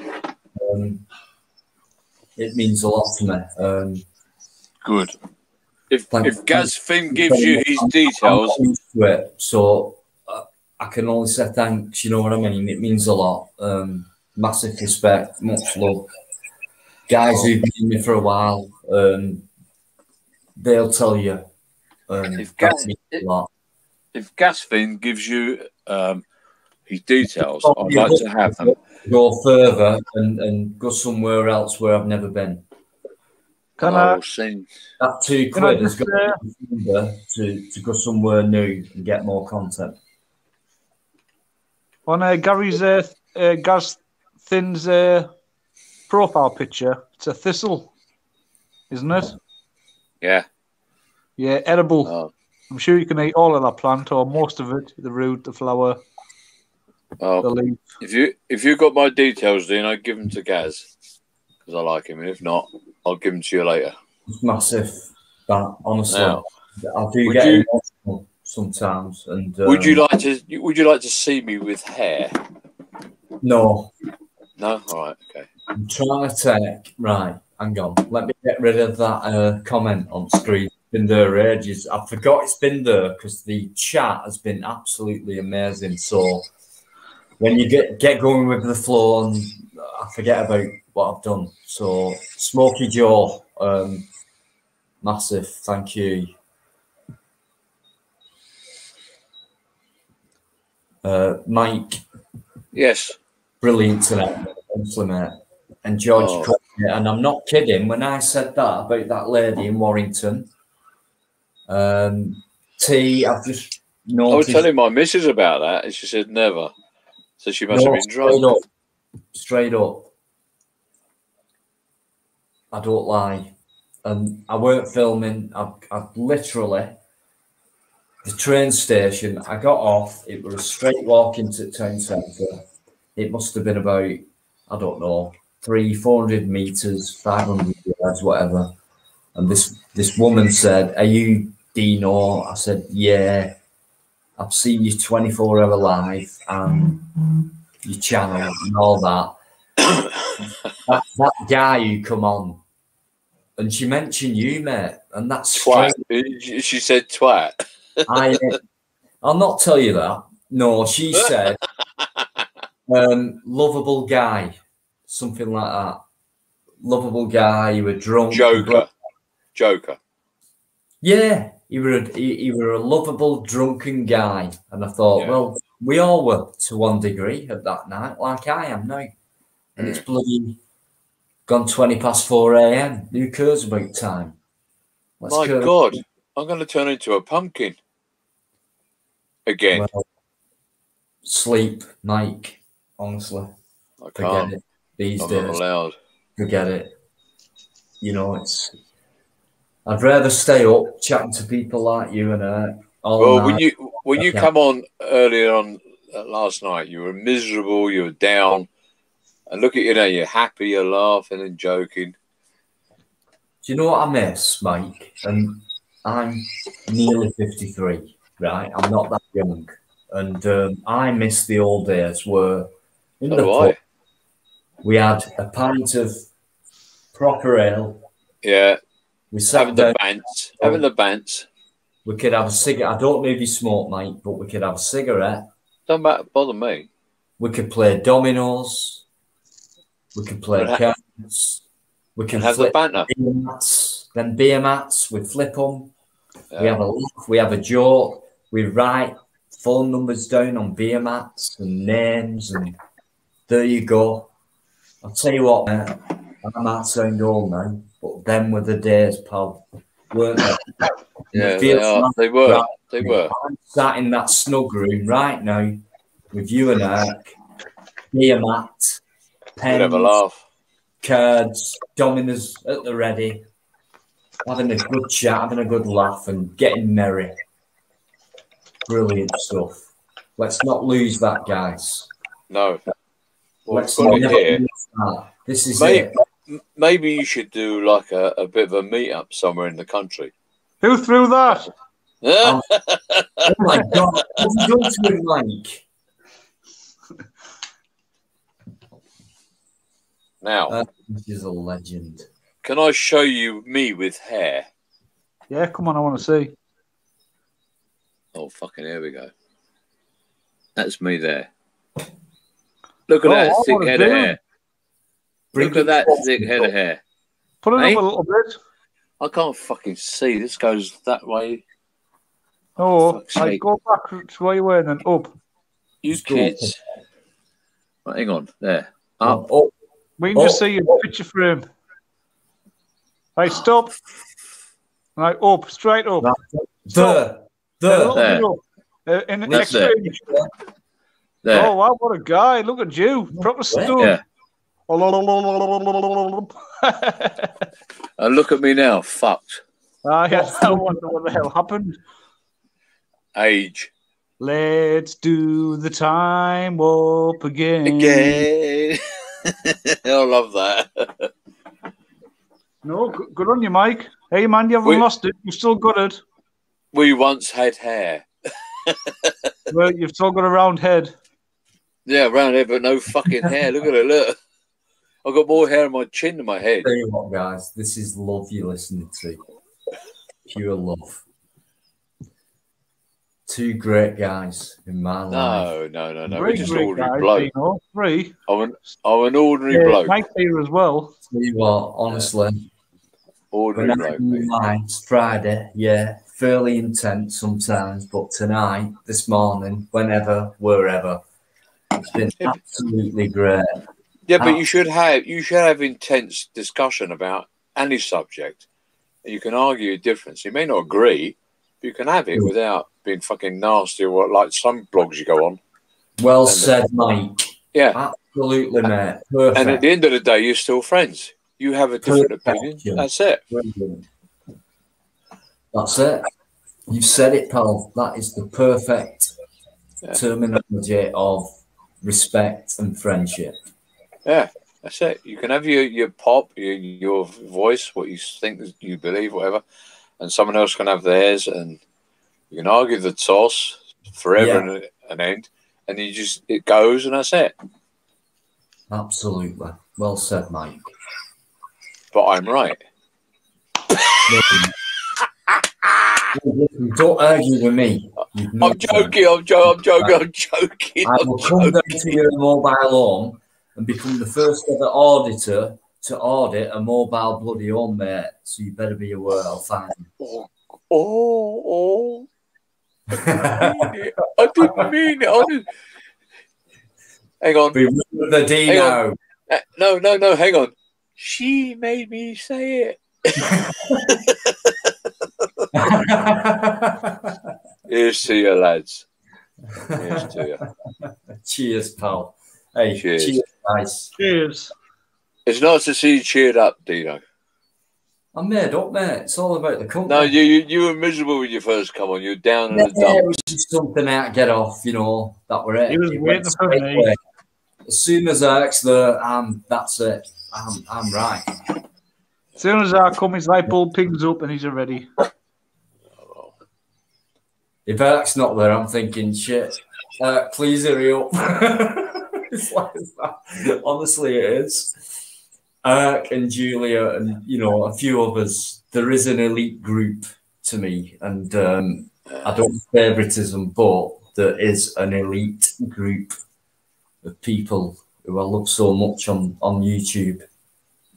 It means a lot to me. Good. if Gaz Finn gives you his details, I'm used to it, so I can only say thanks. You know what I mean? It means a lot. Massive respect, much love. Guys who've been with me for a while, they'll tell you. If that Gaz- means a lot. if Gaz Finn gives you his details, I'd like to have them. Go further and go somewhere else where I've never been. Can I I? will send. That Can I £2 has just, got to go somewhere new and get more content. On Gary's Gaz Thinn's profile picture, it's a thistle, isn't it? Yeah. Yeah, edible. Oh. I'm sure you can eat all of that plant or most of it, the root, the flower, the leaf. If you got my details, then I'd give them to Gaz because I like him. And if not, I'll give them to you later. It's massive. That honestly, Now, I do get emotional sometimes. And would you like to see me with hair? No. No. All right. Okay. I'm trying to take right. Hang on. Let me get rid of that comment on screen. It's been there ages. I forgot it's been there because the chat has been absolutely amazing. So when you get going with the flow, and I forget about what I've done. So Smoky Joe, massive thank you. Mike. Yes. Brilliant tonight, honestly, mate. And George, and I'm not kidding when I said that about that lady in Warrington. T, I've just noticed. I was telling my missus about that, and she said never. So she must have been drunk. Straight up. I don't lie. And I weren't filming. I've literally, the train station, I got off. It was a straight walk into the town centre. It must have been about, I don't know, 300-400 meters, 500 yards, whatever. And this woman said, "Are you Dino?" I said, "Yeah. I've seen you 24-hour live and your channel and all that." that guy who come on, and she mentioned you, mate, and that's twat. She said twat. I'll not tell you that. No, she said lovable guy, something like that. Lovable guy. You were drunk. Joker. Yeah, you were a lovable drunken guy, and I thought, well, we all were to one degree at that night, like I am now, and it's bloody gone 4 a.m. Who cares about time? My God, I'm going to turn into a pumpkin again. Well, sleep, Mike. Honestly, forget it. These days, not allowed. Forget it. You know, I'd rather stay up chatting to people like you and all night. when you come on earlier on last night, you were miserable, you were down, and look at you now, you're happy, you're laughing and joking. Do you know what I miss, Mike? And I'm nearly 53, right? I'm not that young, and I miss the old days where in the pub we had a pint of proper ale. Yeah. We sat having the bants. We could have a cigarette. I don't know if you smoke, mate, but we could have a cigarette. Don't bother me. We could play dominoes. We could play cards. We could have the banter. Beer mats. We flip them. Yeah. We have a laugh. We have a joke. We write phone numbers down on beer mats and names, and there you go. I'll tell you what, mate. I might sound old now, but them were the days, pal, weren't they? Yeah, they were. They were. I'm sat in that snug room right now with you and Eric, beer mat, pens, have a laugh, cards, dominoes at the ready, having a good chat, having a good laugh, and getting merry. Brilliant stuff. Let's not lose that, guys. No. Well, Let's not lose that. This is it. Maybe you should do like a bit of a meet-up somewhere in the country. Who threw that? Oh my God! What have you done to him, Mike? Now, this is a legend. Can I show you me with hair? Yeah, come on, I want to see. Oh, fucking, here we go. That's me there. Look at that I thick wanna head do of it. hair. Look at that thick head of hair. Put it Eh? up a little bit. I can't fucking see. This goes that way. Oh, fuck's I sake. go back to where you were and then up. You Just go kids. Right, hang on. There. Oh, Up. We can just see your picture frame. Right, stop. Right, up, straight up. There. A little There. bit up. In the That's next it. range. There. Oh, wow, what a guy. Look at you. Proper stud. Yeah. And look at me now. Fucked. I wonder what the hell happened. Age. Let's do the time warp again. Again. I love that. No, good on you, Mike. Hey, man, you haven't lost it. You've still got it. We once had hair. Well, you've still got a round head. Yeah, around here, but no fucking hair. Look at it. Look. I've got more hair on my chin than my head. Tell you what, guys, this is love you're listening to. Pure love. Two great guys in my life. No. Very We're just great ordinary guys, bloke. you know. Three. I'm an ordinary bloke. Mike's here as well. Tell you what, honestly, Ordinary when bloke. I'm mate. night, Friday, yeah, fairly intense sometimes, but tonight, this morning, whenever, wherever, it's been absolutely great. Yeah, but you should have intense discussion about any subject. You can argue a difference. You may not agree, but you can have it without being fucking nasty or what, like some blogs you go on. Well said, Mike. Yeah. Absolutely, mate. Perfect. And at the end of the day, you're still friends. You have a different opinion. That's it. Brilliant. That's it. You said it, pal. That is the perfect terminology of respect and friendship. Yeah, that's it. You can have your pop, your voice, what you think you believe, whatever, and someone else can have theirs, and you can argue the toss forever and an end, and it goes, and that's it. Absolutely. Well said, Mike. But I'm right. Don't argue with me. I'm joking. I'm joking. I will come down to your mobile home and become the first ever auditor to audit a mobile bloody home, mate. So you better be aware. I'll find you. Oh. I didn't mean it. Hang on. Be with the D now. No. Hang on. She made me say it. Here's to you, lads. Here's to you. Cheers, pal. Hey, cheers, guys. Cheers. It's nice to see you cheered up, Dino. I'm made up, mate. It's all about the company. No, you were miserable when you first come on. You were down in the It dumps. was just something out to get off, you know. That were it. He was It waiting went for straight me. away. As soon as Eric's there, that's it. I'm right. As soon as I come, his light bulb pings up and he's ready. If Eric's not there, I'm thinking, shit, please hurry up. It's like that. Honestly, it is. Eric and Julia and, you know, a few others, there is an elite group to me. And I don't favoritism, but there is an elite group of people who I love so much on YouTube,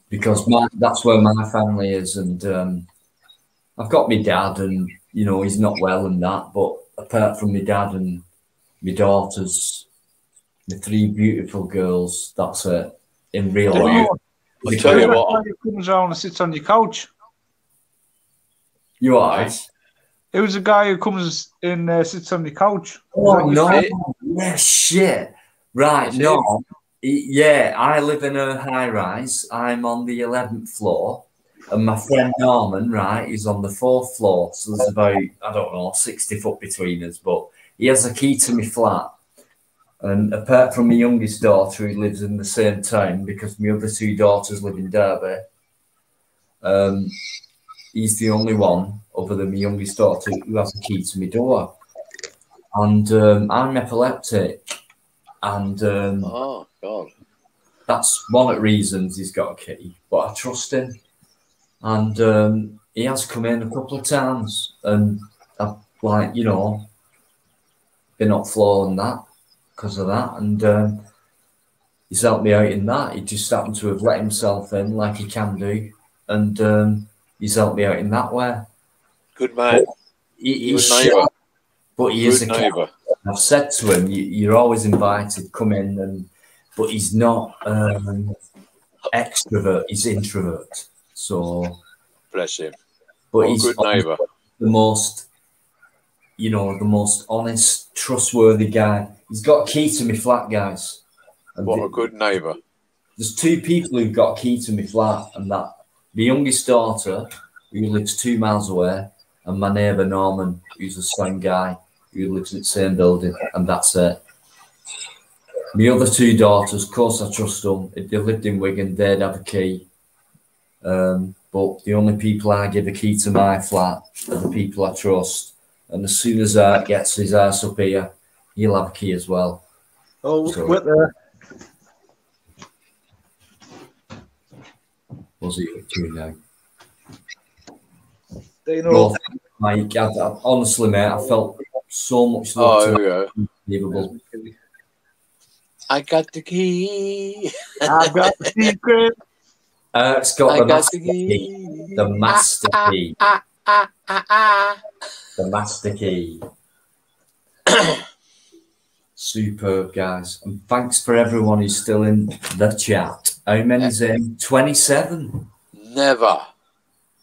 because that's where my family is. And I've got my dad, and, you know, he's not well and that, but apart from my dad and my daughters, the three beautiful girls, that's it, in real life. I tell you what. Who comes around and sits on your couch? You are? Who's the guy who comes in sits on your couch? Oh, no. it? Yeah, shit. Right, That's no. Yeah, I live in a high-rise. I'm on the 11th floor. And my friend Norman, right, is on the 4th floor. So there's about, I don't know, 60 foot between us. But he has a key to my flat. And apart from my youngest daughter, who lives in the same town, because my other two daughters live in Derby, he's the only one, other than my youngest daughter, who has a key to my door. And I'm epileptic. And Oh, God. that's one of the reasons he's got a key. But I trust him. and he has come in a couple of times, and I've, like, you know, been up floor and that because of that, and he's helped me out in that. He just happened to have let himself in like he can do, and he's helped me out in that way. Good man. He's good neighbour. But he is a neighbour. I've said to him, "You're always invited. Come in." But he's not extrovert. He's introvert. So bless him. But he's a good neighbour. The most, you know, the most honest, trustworthy guy. He's got a key to my flat, guys. And what a good neighbour. There's two people who've got a key to my flat, and that the youngest daughter, who lives 2 miles away, and my neighbour Norman, who's the same guy, who lives in the same building, and that's it. My other two daughters, of course I trust them. If they lived in Wigan, they'd have a key. But the only people I give a key to my flat are the people I trust. And as soon as Art gets his ass up here, he'll have a key as well. Oh, so, what the? What's he up to now? They know. Well, Mike, honestly, mate, I felt so much love. Unbelievable. I got the key. I got the secret. It's got the master key. The master key. The master key. Superb, guys. And thanks for everyone who's still in the chat. How many's in? 27. Never.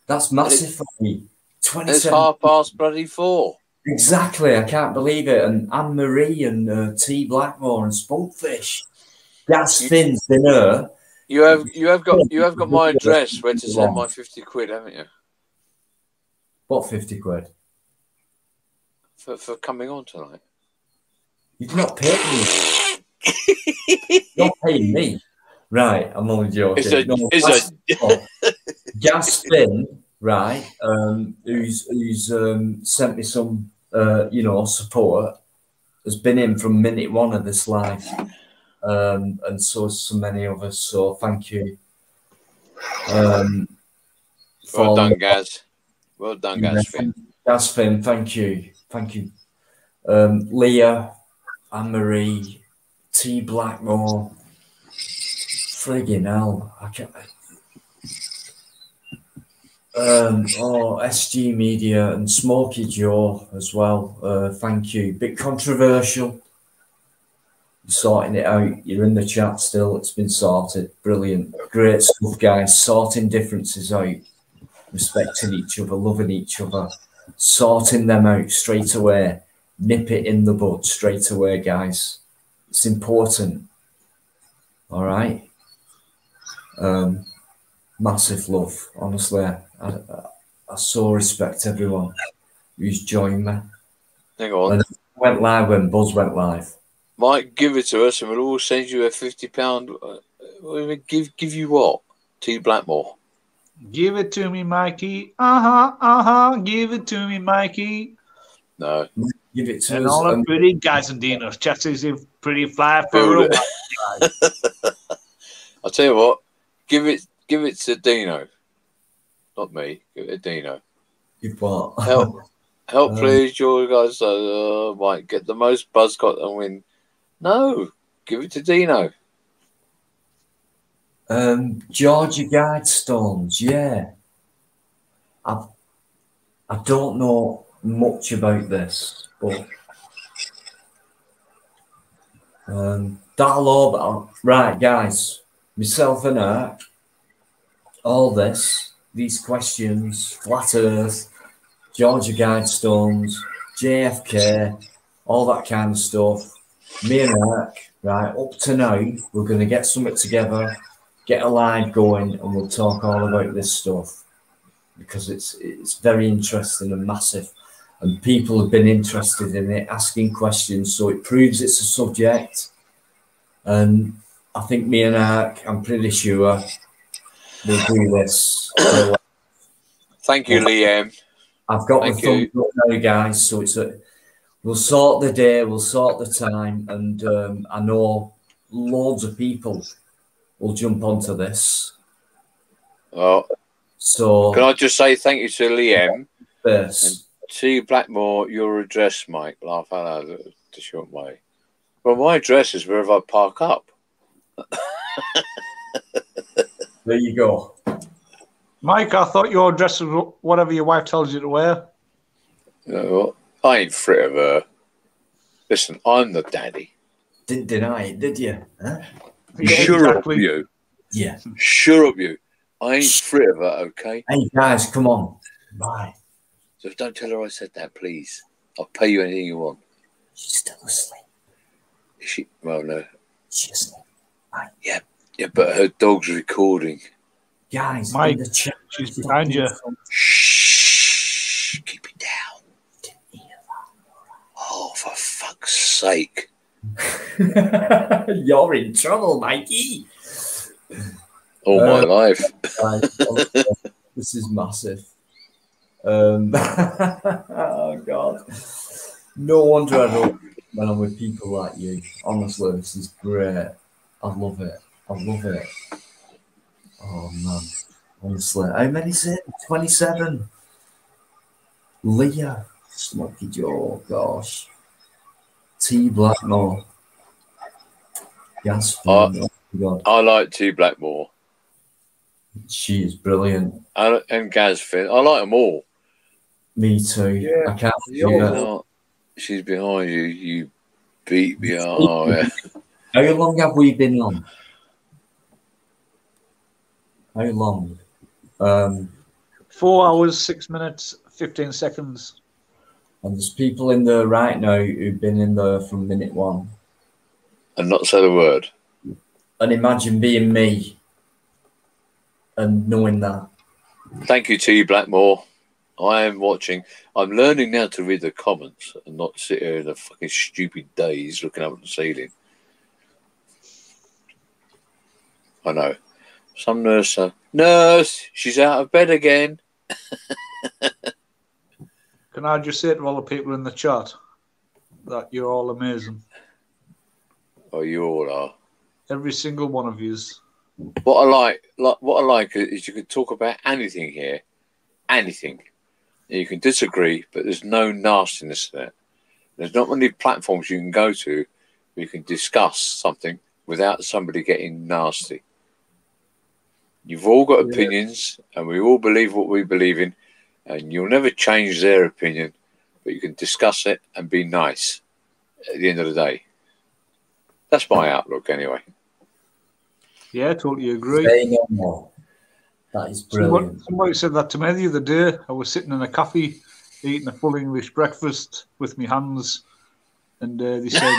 That's massive for me. 27. It's 4:30. Exactly. I can't believe it. And Anne Marie and T Blackmore and Spunkfish. Gas Fins dinner. You have got my address where to send my 50 quid, haven't you? What 50 quid? For coming on tonight. You've not paid me. You're not paying me. Right, I'm only joking. Gas Fin, right, who's sent me some support, has been in from minute one of this live. And so many of us. So thank you. Well done, Gaz. Well done, Gaz Fin. Gaz Fin, thank you. Thank you. Leah, Anne-Marie, T Blackmore. Friggin' hell. I can't. SG Media and Smokey Joe as well. Thank you. Bit controversial. Sorting it out. You're in the chat still. It's been sorted. Brilliant. Great stuff, guys. Sorting differences out. Respecting each other. Loving each other. Sorting them out straight away. Nip it in the bud straight away, guys. It's important. All right. Massive love. Honestly, I so respect everyone who's joined me. Hang on. And went live when Buzz went live. Mike, give it to us and we'll all send you a £50. Give you what? T Blackmore. Give it to me, Mikey. Give it to me, Mikey. No. Give it to and us. All the pretty guys and dinos. Just as if pretty fly for a I'll tell you what. Give it to Dino. Not me. Give it to Dino. Give what? Help please, you guys might get the most buzzcott and win. No, give it to Dino. Georgia Guidestones, yeah. I don't know much about this, but that'll all right, guys. Myself and Ark, all these questions, Flat Earth, Georgia Guidestones, JFK, all that kind of stuff. Me and Ark, right, up to now, we're going to get something together, get a live going, and we'll talk all about this stuff because it's very interesting and massive, and people have been interested in it, asking questions, so it proves it's a subject. And I think me and Ark, I'm pretty sure we'll do this. Thank you, Liam. I've got the thumbs up now, guys. So we'll sort the day, we'll sort the time, and I know loads of people will jump onto this. Oh, So Can I just say thank you to Liam first, T. Blackmore, your address, Mike. Laugh out loud the short way. Well, my address is wherever I park up. there you go. Mike, I thought your dress was whatever your wife tells you to wear. You know what? I ain't afraid of her. Listen, I'm the daddy. Didn't deny it, did you? Huh? Yeah, Sure exactly. up you. Yeah. Sure up you. I ain't afraid of her, okay? Hey guys, come on. Bye. So don't tell her I said that, please. I'll pay you anything you want. She's still asleep. Is she? Well, no. She's asleep. Bye. Yeah, but her dog's recording. Guys, Mike, in the chat, she's behind you. Shh. Keep it down. Oh, for fuck's sake. You're in trouble, Mikey. All my life. Right, this is massive. Oh God. No wonder I don't when I'm with people like you. Honestly, this is great. I love it. I love it. Oh man. Honestly. How many is it? 27. Leah. Smoky Joe. Gosh. T. Blackmore. Yes. Oh God. I like T. Blackmore. She is brilliant. And Gaz Finn. I like them all. Me too. Yeah. I can't Yeah. forget. Oh, she's behind you. You beat me. Oh, yeah. How long have we been on? How long? 4 hours, 6 minutes, 15 seconds. And there's people in there right now who've been in there from minute one. And not say the word. And imagine being me and knowing that. Thank you, T. Blackmore. I am watching. I'm learning now to read the comments and not sit here in a fucking stupid daze looking up at the ceiling. I know. Some nurse, she's out of bed again. Can I just say to all the people in the chat that you're all amazing? Oh, you all are. Every single one of yous. What I like is you can talk about anything here, anything. You can disagree, but there's no nastiness in it. There's not many platforms you can go to where you can discuss something without somebody getting nasty. You've all got opinions, and we all believe what we believe in, and you'll never change their opinion, but you can discuss it and be nice at the end of the day. That's my outlook, anyway. Yeah, totally agree. Say no more. That is brilliant. Somebody said that to me the other day. I was sitting in a cafe eating a full English breakfast with my hands, and they said,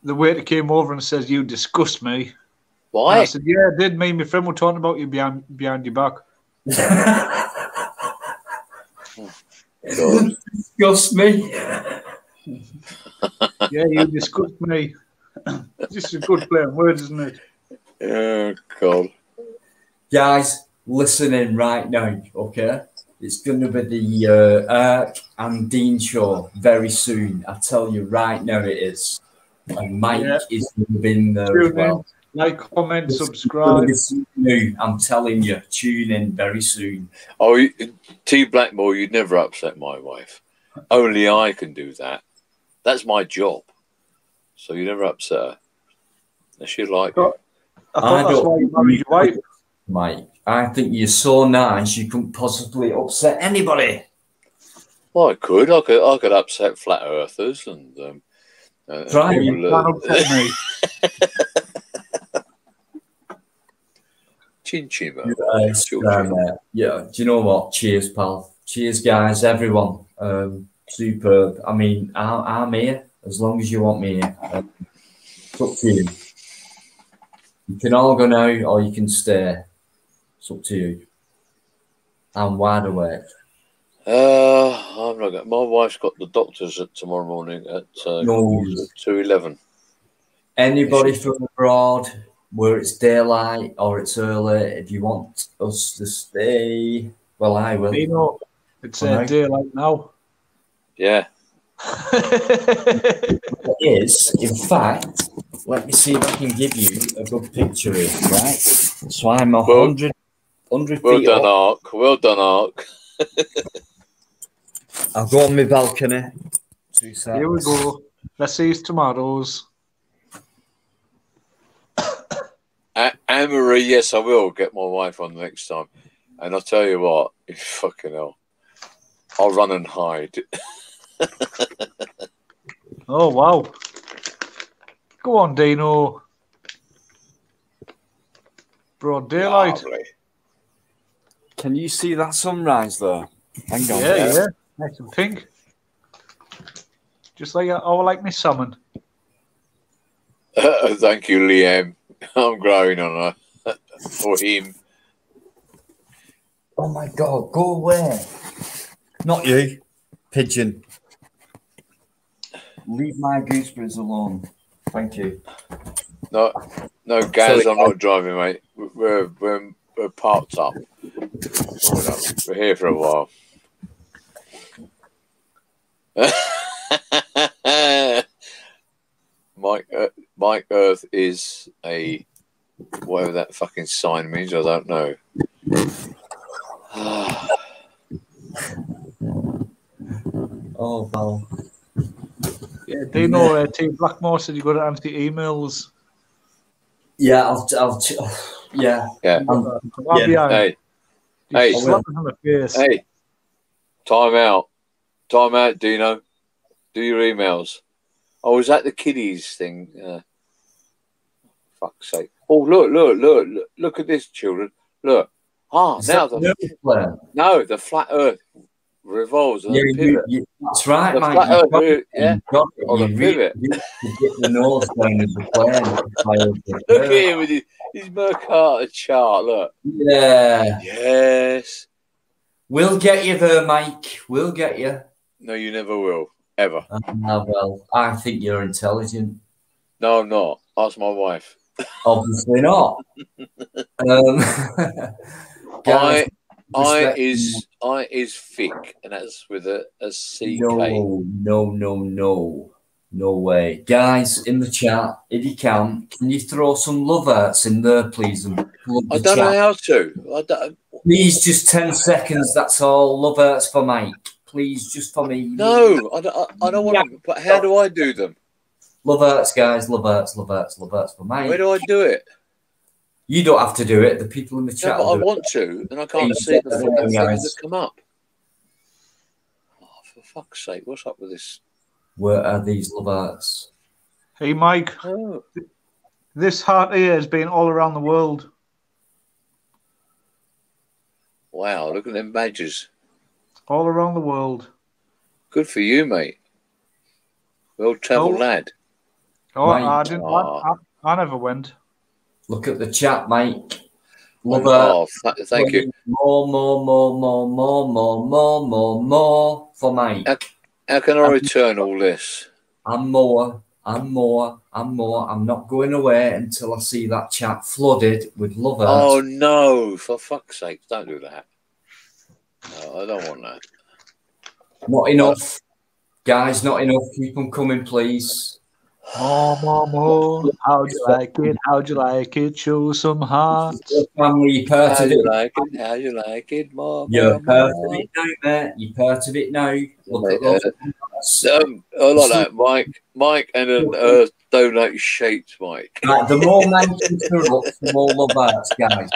the waiter came over and says, "You disgust me." Why? And I said, "Yeah, I did. Me and my friend were talking about you behind your back." God. Disgust me. Yeah, you disgust me. Just a good play on words, isn't it? Oh, God. Guys, listen in right now, okay? It's going to be the Eric and Dean show very soon. I tell you right now it is. And Mike is going to be in there as well. Like, comment, subscribe. I'm telling you, tune in very soon. Oh, T. Blackmore, you'd never upset my wife. Only I can do that. That's my job. So you never upset her. And she like it. I thought that's why you married your wife. Mike, I think you're so nice you couldn't possibly upset anybody. Well, I could upset flat earthers and Try You can't upset me. Chin Chimo. Yeah, do you know what? Cheers, pal. Cheers, guys, everyone. Superb. I mean, I'm here as long as you want me here. It's up to you. You can all go now or you can stay. It's up to you. I'm wide awake. I'm not. My wife's got the doctors tomorrow morning at 2:11. Anybody from abroad, where it's daylight or it's early, if you want us to stay, well, I will. You know, it's daylight now. Yeah. It is, in fact, let me see if I can give you a good picture here, right? So I'm 100 100 Well feet done, up. Ark. Well done, Ark. I'll go on my balcony. 2 seconds. Here we go. Let's see his tomatoes. Anne-Marie, yes, I will get my wife on next time. And I'll tell you what, fucking hell, I'll run and hide. Oh, wow. Go on, Dino. Broad daylight. Lovely. Can you see that sunrise there? Hang on. Yeah. Nice and pink. Just like me salmon. Thank you, Liam. I'm growing on her. For him. Oh my God, go away. Not you, pigeon. Leave my gooseberries alone. Thank you. No, Gaz, Sorry, I'm not driving, mate. We're parked up. We're here for a while. Mike Earth is a whatever that fucking sign means. I don't know. Oh, well. Yeah, Dino, Team Blackmore said you got to answer emails. Yeah, yeah. I'll be honest. Hey, Slap us on the face. hey, time out, Dino. Do your emails. Oh, is that the kiddies thing? Fuck's sake! Oh, look at this, children. Look. Now the flat Earth revolves on the pivot. That's right, the mate. Flat Earth, yeah. On the pivot. You get the nose down of the plane. Look at him with his Mercator chart. Look. Yeah. Yes. We'll get you there, Mike. We'll get you. No, you never will. Ever. Well, I think you're intelligent. No, I'm not. Ask my wife. Obviously not. Guys, I is thick, and that's with a CK. No way. Guys, in the chat, if you can you throw some love hearts in there, please? And I don't know how to. Please, just 10 seconds, that's all. Love hearts for Mike. Please, just for me. No, I don't want to. But how do I do them? Love hearts, guys. Love hearts for Mike. Where do I do it? You don't have to do it. The people in the chat. No, but I want to, and I can't see the fucking things that come up. Oh, for fuck's sake, what's up with this? Where are these love hearts? Hey, Mike. Oh. This heart here has been all around the world. Wow, look at them badges. All around the world. Good for you, mate. Well-travelled lad. Oh, Mate. I didn't. I never went. Look at the chat, Mike. Love thank you. More for Mike. How can I return all this? I'm more. I'm not going away until I see that chat flooded with love hearts. Oh, no. For fuck's sake, don't do that. No, I don't want that. Not enough. Guys, not enough. Keep them coming, please. More. How'd you like it? How'd you like it? Show some heart. Family, How you like it? How you like it? More. You're part of it now, mate. You're part of it now. Look at those. I like that, Mike, and an Earth donate shaped Mike. Right, the more mountains are up, the more love hearts, guys.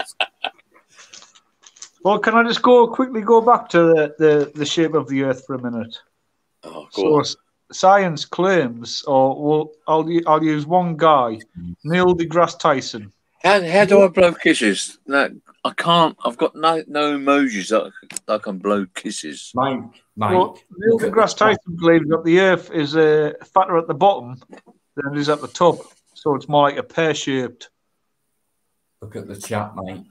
Well, can I just quickly go back to the shape of the Earth for a minute? Oh, go on. Science claims, I'll use one guy, Neil deGrasse Tyson. How do I blow kisses? No, I can't. I've got no emojis that I can blow kisses. Mike. Well, Neil deGrasse Tyson believes that the Earth is fatter at the bottom than it is at the top, so it's more like a pear-shaped. Look at the chat, Mike.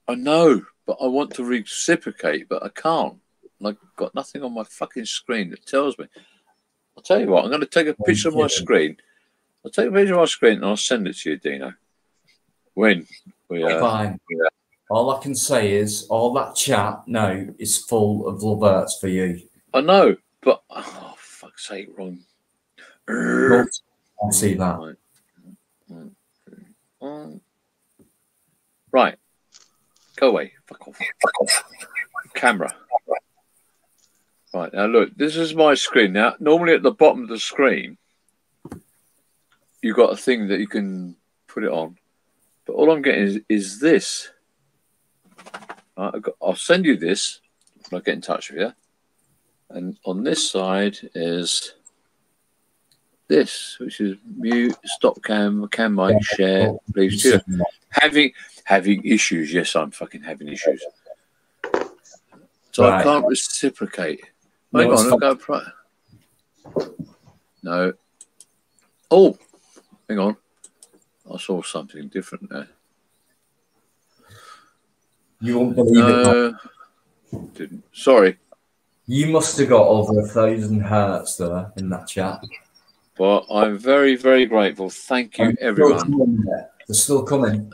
I know, but I want to reciprocate, but I can't. I've got nothing on my fucking screen that tells me. I'll tell you what, I'm going to take a picture of my screen. I'll take a picture of my screen and I'll send it to you, Dino. When? Fine. All I can say is, all that chat now is full of love hearts for you. I know, but, oh, fuck's sake, wrong. I see that. Right. Go away. Fuck off. Camera. Right, now look, this is my screen. Now, normally at the bottom of the screen, you've got a thing that you can put it on. But all I'm getting is this. Right, I'll send you this when I get in touch with you. And on this side is this, which is mute, stop cam mic, share, please. Having issues. Yes, I'm fucking having issues. So right. I can't reciprocate. Hang on, I'll go. No. Oh, hang on. I saw something different there. You won't believe it. Didn't. Sorry. You must have got over 1,000 hearts there in that chat. But I'm very, very grateful. Thank you, everyone. They're still coming.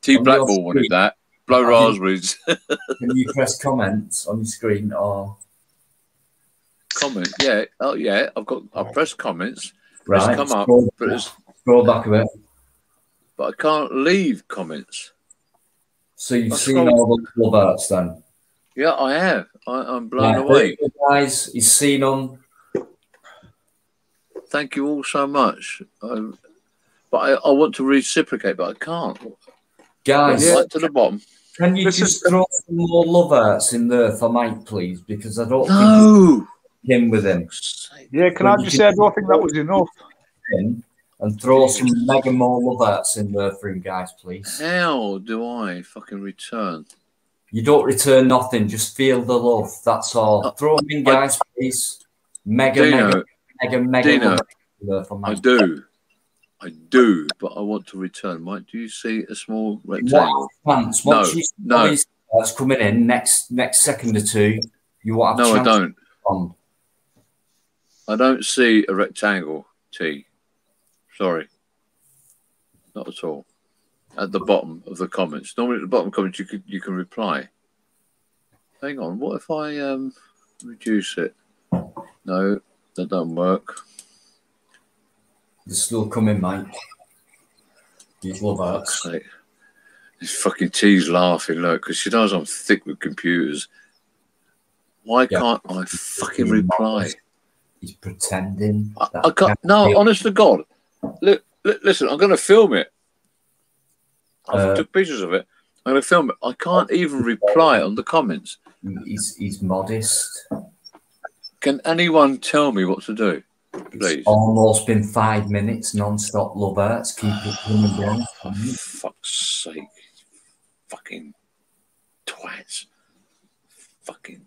T Blackball wanted that. Blow raspberries. Can you press comments on your screen or comment? Yeah. Oh yeah. I've pressed comments. Right. It's come up, but it's scroll back a bit. But I can't leave comments. So you've seen all the love arts then? Yeah, I have. I'm blown away. Guys, he's seen them. Thank you all so much. But I want to reciprocate, but I can't. Guys, right to the bottom. Can you just throw some more love arts in there for Mike, please? Because I don't think him with him. Yeah, can I just say I don't think that was enough. And throw some mega more love arts in there for him, guys, please. How do I fucking return? You don't return nothing. Just feel the love. That's all. Throw them in, guys, please. Mega love for Mike. I do, but I want to return. Mike, do you see a small rectangle? Once you see these that's coming in next second or two, you won't have I don't. I don't see a rectangle, T. Sorry. Not at all. At the bottom of the comments. Normally at the bottom of the comments you can reply. Hang on, what if I reduce it? No, that don't work. They're still coming, Mike. These love arts. This fucking T's laughing, look, because she knows I'm thick with computers. Why can't I fucking reply? He's pretending. I can't. No, honest to God. Look, listen, I'm going to film it. I took pictures of it. I'm going to film it. I can't even reply on the comments. He's modest. Can anyone tell me what to do? Please. It's almost been 5 minutes non-stop love arts. Keep it coming down. Oh, for fuck's sake. Fucking twats. Fucking.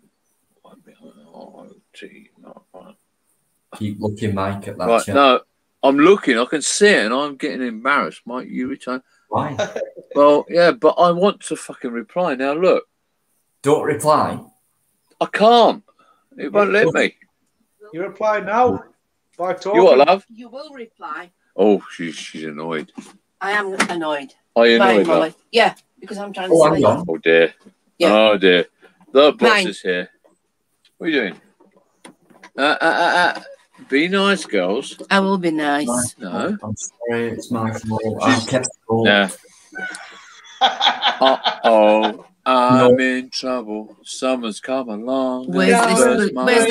Keep looking, Mike, at that. Right, chat. No, I'm looking. I can see it, and I'm getting embarrassed. Mike, you return. Why? Well, yeah, but I want to fucking reply. Now, look. Don't reply. I can't. It won't let me. You reply now. By talking. You what, love? You will reply. Oh, she's annoyed. I am annoyed. Are you annoyed, love? Yeah, because I'm trying to say on. Oh, dear. Yeah. Oh, dear. The boss is here. What are you doing? Be nice, girls. I will be nice. No. I'm sorry, it's my fault. I kept it. Yeah. Uh-oh. I'm in trouble. Summer's come along. Where's the Where's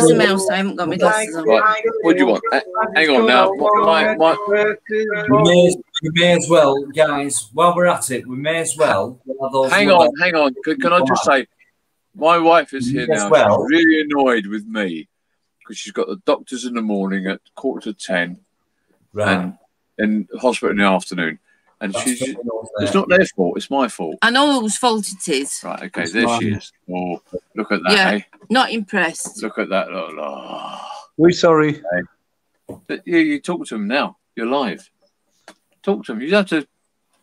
the mouse? I haven't got my glasses on. Right. What do you want? Hang on now. We may as well, guys, while we're at it, we may as well. Hang on. Can I just say, my wife is here now. She's really annoyed with me because she's got the doctors in the morning at 9:45 and in hospital in the afternoon. And it's not their fault, it's my fault. I know whose fault it is. Right, okay, there she is. Oh, look at that. Yeah, eh? Not impressed. Look at that. Oh. We're sorry. You talk to him now. You're live. Talk to him. You have to.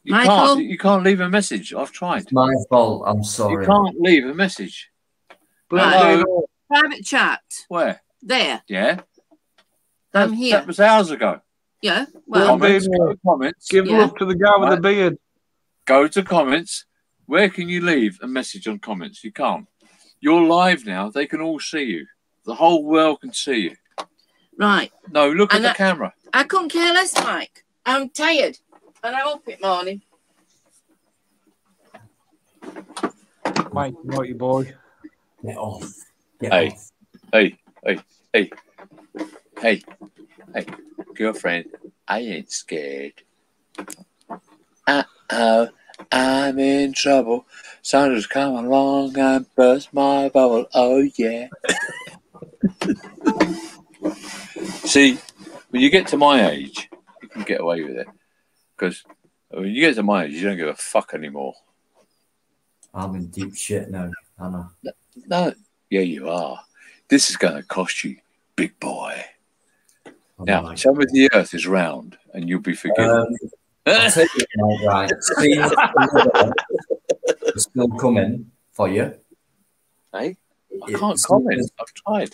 You can't leave a message. I've tried. It's my fault. I'm sorry. You can't leave a message. Right. Private chat. Where? There. Yeah. I'm here. That was hours ago. Yeah. Well, comments. Give love to the guy with the beard. Go to comments. Where can you leave a message on comments? You can't. You're live now. They can all see you. The whole world can see you. Right. No, look at the camera. I couldn't care less, Mike. I'm tired. And I'm up in morning. Mike, naughty boy. Get off. Get Hey. off. Hey, girlfriend, I ain't scared. Uh-oh, I'm in trouble. Sandra's come along and burst my bubble. Oh, yeah. See, when you get to my age, you can get away with it. Because when you get to my age, you don't give a fuck anymore. I'm in deep shit now, Anna. No, yeah, you are. This is going to cost you, big boy. Now, tell me the earth is round and you'll be forgiven. I'll take it, mate, right. See, it's still coming for you. Hey, I can't comment. I've tried.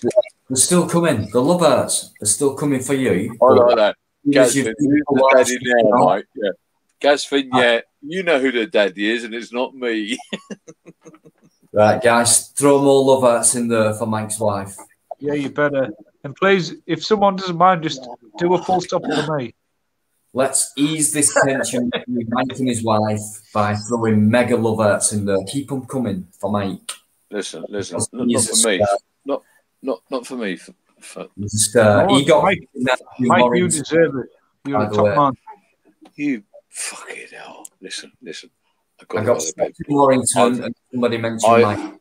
They're still coming. The love hurts. They're still coming for you. I like that. Because Gazfin, who's the daddy now, Mike? Yeah. Gazfin, yeah, you know who the daddy is, and it's not me. Right, guys, throw more love hearts in there for Mike's wife. Yeah, you better. And please, if someone doesn't mind, just do a full stop for me. Let's ease this tension between Mike and his wife by throwing mega love hearts in there. Keep them coming for Mike. Listen, not for me. Not for me. Just, No, he got Mike, you deserve it. You're a top man. You fucking hell. Listen. I got Warrington and somebody mentioned Mike.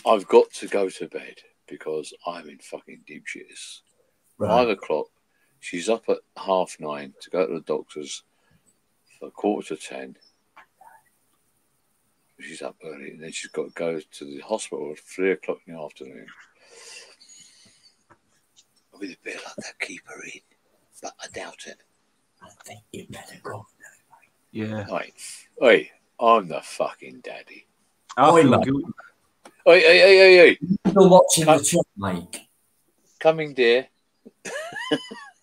I've got to go to bed because I'm in fucking deep shit. It's 5 o'clock. She's up at 9:30 to go to the doctor's for 9:45. She's up early, and then she's got to go to the hospital at 3 o'clock in the afternoon. With a bit like that, keep her in, but I doubt it. I think you better go. Yeah. Oi, I'm the fucking daddy. I feel Mike. good. Oi. Still watching the chat, Mike? Coming, dear.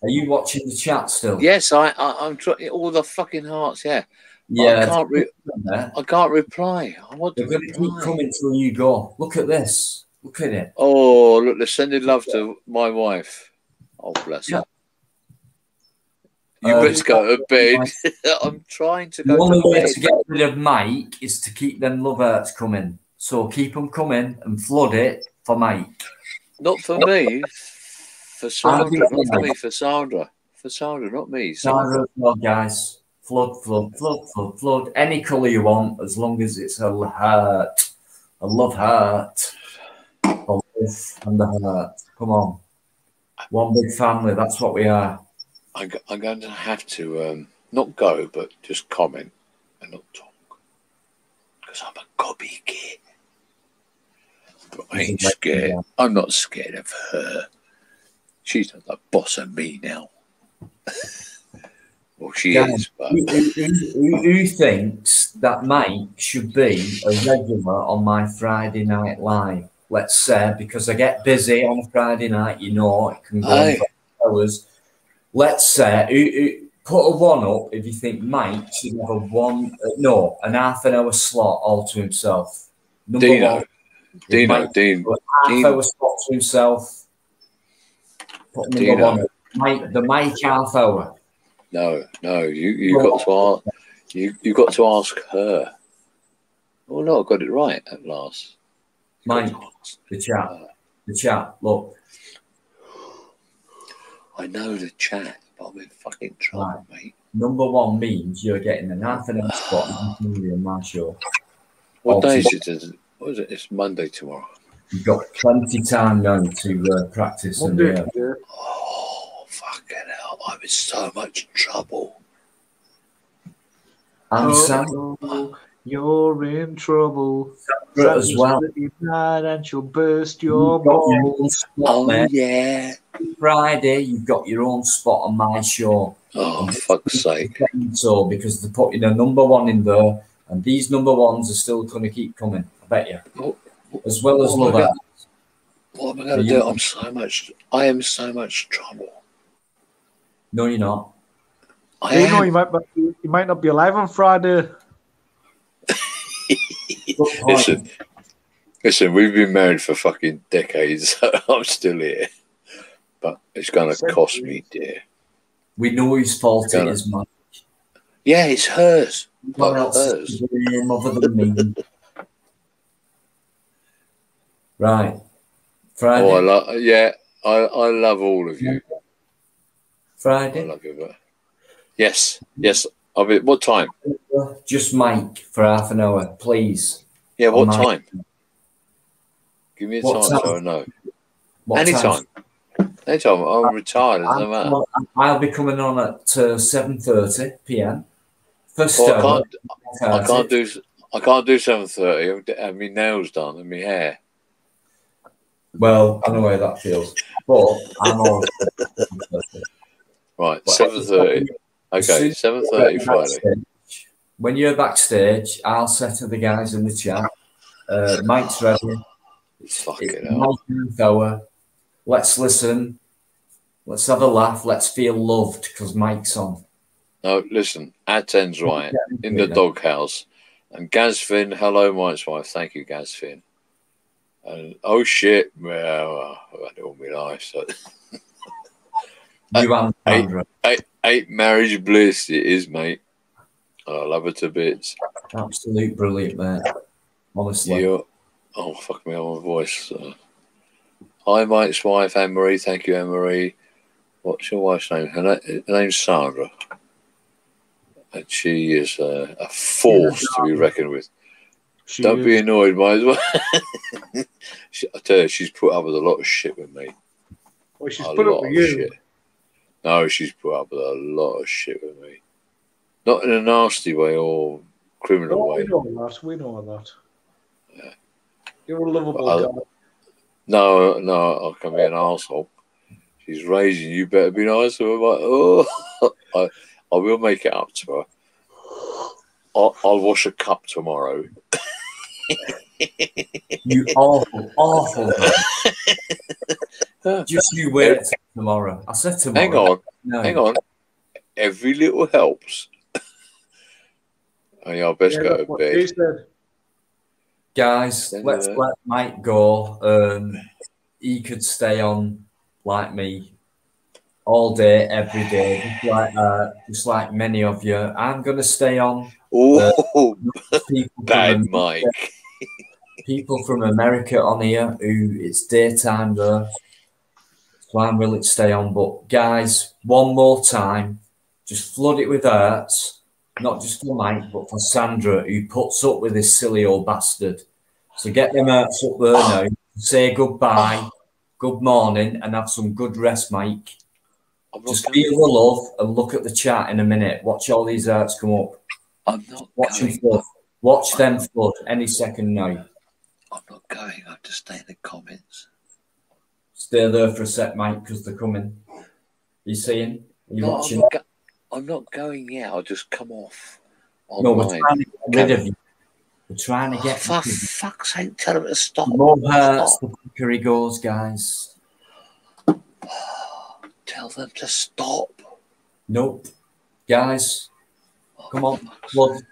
Are you watching the chat still? Yes, I'm trying. All the fucking hearts, yeah. Yeah. I can't reply. I want to They're going to keep reply. coming till you go. Look at this. Look at it. Oh, look, they're sending love to my wife. Oh, bless her. You better go to bed. I'm trying to The go only to way bed. to get rid of Mike is to keep them love hurts coming. So keep them coming and flood it for Mike. Not for me. For Sandra. think Not for Mike. me. For Sandra. For Sandra, not me. Sandra, well, guys. Flood. Any colour you want, as long as it's a heart. A love heart. A love and the heart. Come on. One big family. That's what we are. I'm going to have to not go, but just comment and not talk. Because I'm a gobby kid. But I ain't scared. I'm not scared of her. She's not the boss of me now. Well, she is. But Who thinks that Mike should be a regular on my Friday Night Live? Let's say, because I get busy on a Friday night, you know, it can go on for hours. Let's say, put a 1 up if you think Mike should have an half an hour slot all to himself. Dean. Half hour slot to himself. Put number 1 up. Mike, the Mike half hour. No, you got to ask her. Oh no, I got it right at last. Mike, the chat, look. I know the chat, but I'm in fucking trouble, mate. Number 1 means you're getting an half an hour spot in my show. What day is it? What is it? It's Monday tomorrow. You've got plenty time now to practice. Oh, fucking hell. I'm in so much trouble. And Sam, you're in trouble. Sandra as well. Mad and she'll burst your You've got your balls. own spot, mate. Yeah. Friday, you've got your own spot on my show. Oh, fuck's sake. So, because they're putting a number 1 in there, and these number 1s are still going to keep coming, I bet you. As well as Love Hearts. What am I going to do? I am so much trouble. No, you're not. You might not be alive on Friday. Listen, we've been married for fucking decades. So I'm still here. But it's going to cost me, dear. We know whose fault it is, Mike. Yeah, it's hers. What else is to blame other than me? Right. Friday. Oh, I love all of you. Friday. I love you. But yes. I'll be. What time? Just Mike for half an hour, please. Yeah, what Mike. time? Give me a time so I know. Anytime. Anytime. I'm retired. It doesn't matter. I'll be coming on at 7:30 p.m. First I can't do 7:30. I have my nails done and my hair. Well, I know how that feels, but I'm all right. 7:30. Okay, 7:30 Friday. When you're backstage, I'll say to the guys in the chat, Mike's ready. It's Mike hour. Let's listen. Let's have a laugh. Let's feel loved because Mike's on. No, listen. Aten's right in the doghouse, and Gaz Finn. Hello, Mike's wife. Thank you, Gaz Finn. And oh shit, well, I've had it all my life. So. You and Sandra. Eight marriage bliss. It is, mate. I love her to bits. Absolute brilliant, mate. Honestly. Oh, fuck me on my voice. Hi, Mike's wife, Anne-Marie. Thank you, Anne-Marie. What's your wife's name? Her name's Sandra. And she is a force to be reckoned with. Don't be annoyed, Mike's wife. I tell you, she's put up with a lot of shit with me. Well, she's put up with you. Shit. No, she's put up with a lot of shit with me. Not in a nasty way or criminal way. We know that. Yeah. You're a lovable guy. No, I can be an arsehole. She's raging. You better be nice to her. I'm like, oh, I will make it up to her. I'll wash a cup tomorrow. You awful. Just you wait until tomorrow. I said tomorrow. Hang on. Every little helps. Oh, yeah, I best go to bed. Guys, let's let Mike go. He could stay on like me all day, every day, just like many of you. I'm going to stay on. Oh, bad Mike. People from America on here who it's daytime there. So I'm willing to stay on. But guys, one more time, just flood it with hearts. Not just for Mike, but for Sandra, who puts up with this silly old bastard. So get them hearts up there now. Say goodbye, good morning, and have some good rest, Mike. Just feel the love and look at the chat in a minute. Watch all these hearts come up. I'm not Watch them flood. Watch them flood any second now. I'm not going. I'll just stay in the comments. Stay there for a sec, Mike, because they're coming. You seeing? Are you watching? I'm not going yet. I'll just come off. No, we're trying to get rid of you. We're trying to get for fuck's sake, tell him to stop. The more hearts, the quicker he goes, guys. Tell them to stop. Nope. Guys, come on. Flood.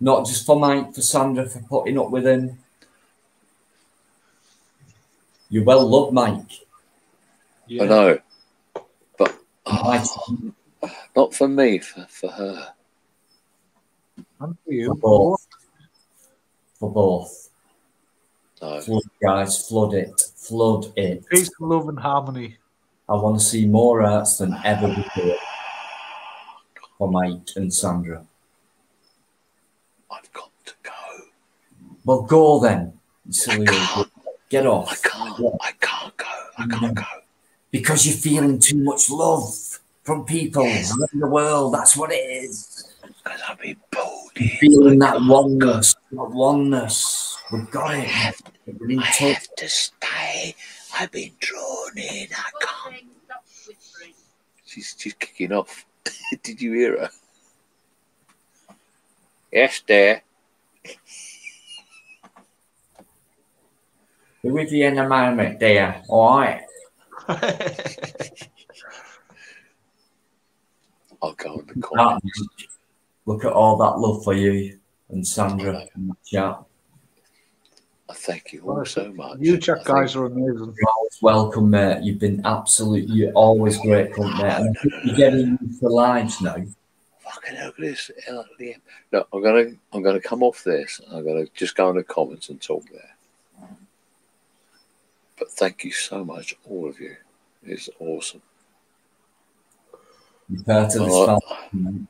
Not just for Mike, for Sandra, for putting up with him. You well loved, Mike. Yeah. I know. But not for me, for her. And for you. For both. No. Flood, guys, flood it. Peace, love, and harmony. I want to see more hearts than ever before for Mike and Sandra. I've got to go. Well, go then. Silly get off. I can't go. Because you're feeling too much love from people around the world. That's what it is. Because I've been pulled in. Feeling that oneness. We've got it. I have to stay. I've been drawn in. I can't. She's kicking off. Did you hear her? Yes, dear. Be with you in a moment, dear. All right. I'll go in the comments. Look at all that love for you and Sandra in the chat. I thank you all so much. You Czech guys are amazing. You're always welcome, mate. You've been you're always great company. And I think you're getting used to lives now. Fucking hell, look at this. No, I'm gonna come off this. I'm gonna just go in the comments and talk there. But thank you so much, all of you. It's awesome. You're part of this family.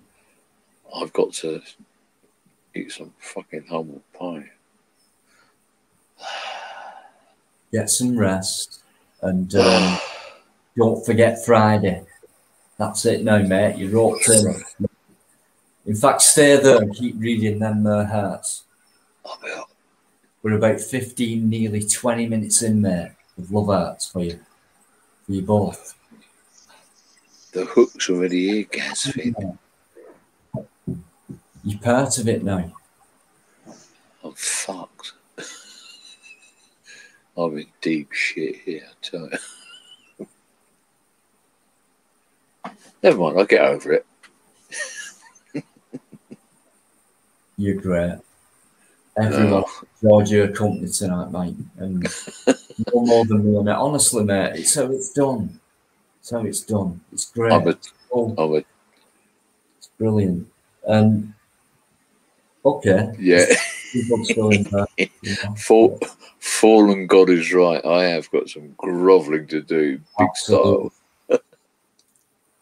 I've got to eat some fucking humble pie. Get some rest. And don't forget Friday. That's it now, mate. You're roped in. In fact, stay there and keep reading them hearts. We're about 15, nearly 20 minutes in, mate, with love hearts for you. For you both. The hook's already here, Gazfin. You're part of it now. I'm fucked. I'm in deep shit here, I tell you. Never mind, I'll get over it. You're great. Everyone enjoyed your company tonight, mate. And no more than me on it. Honestly, mate, it's how it's done. It's how it's done. It's great. It's brilliant. Okay. Yeah. Fallen God is right. I have got some grovelling to do. Big style.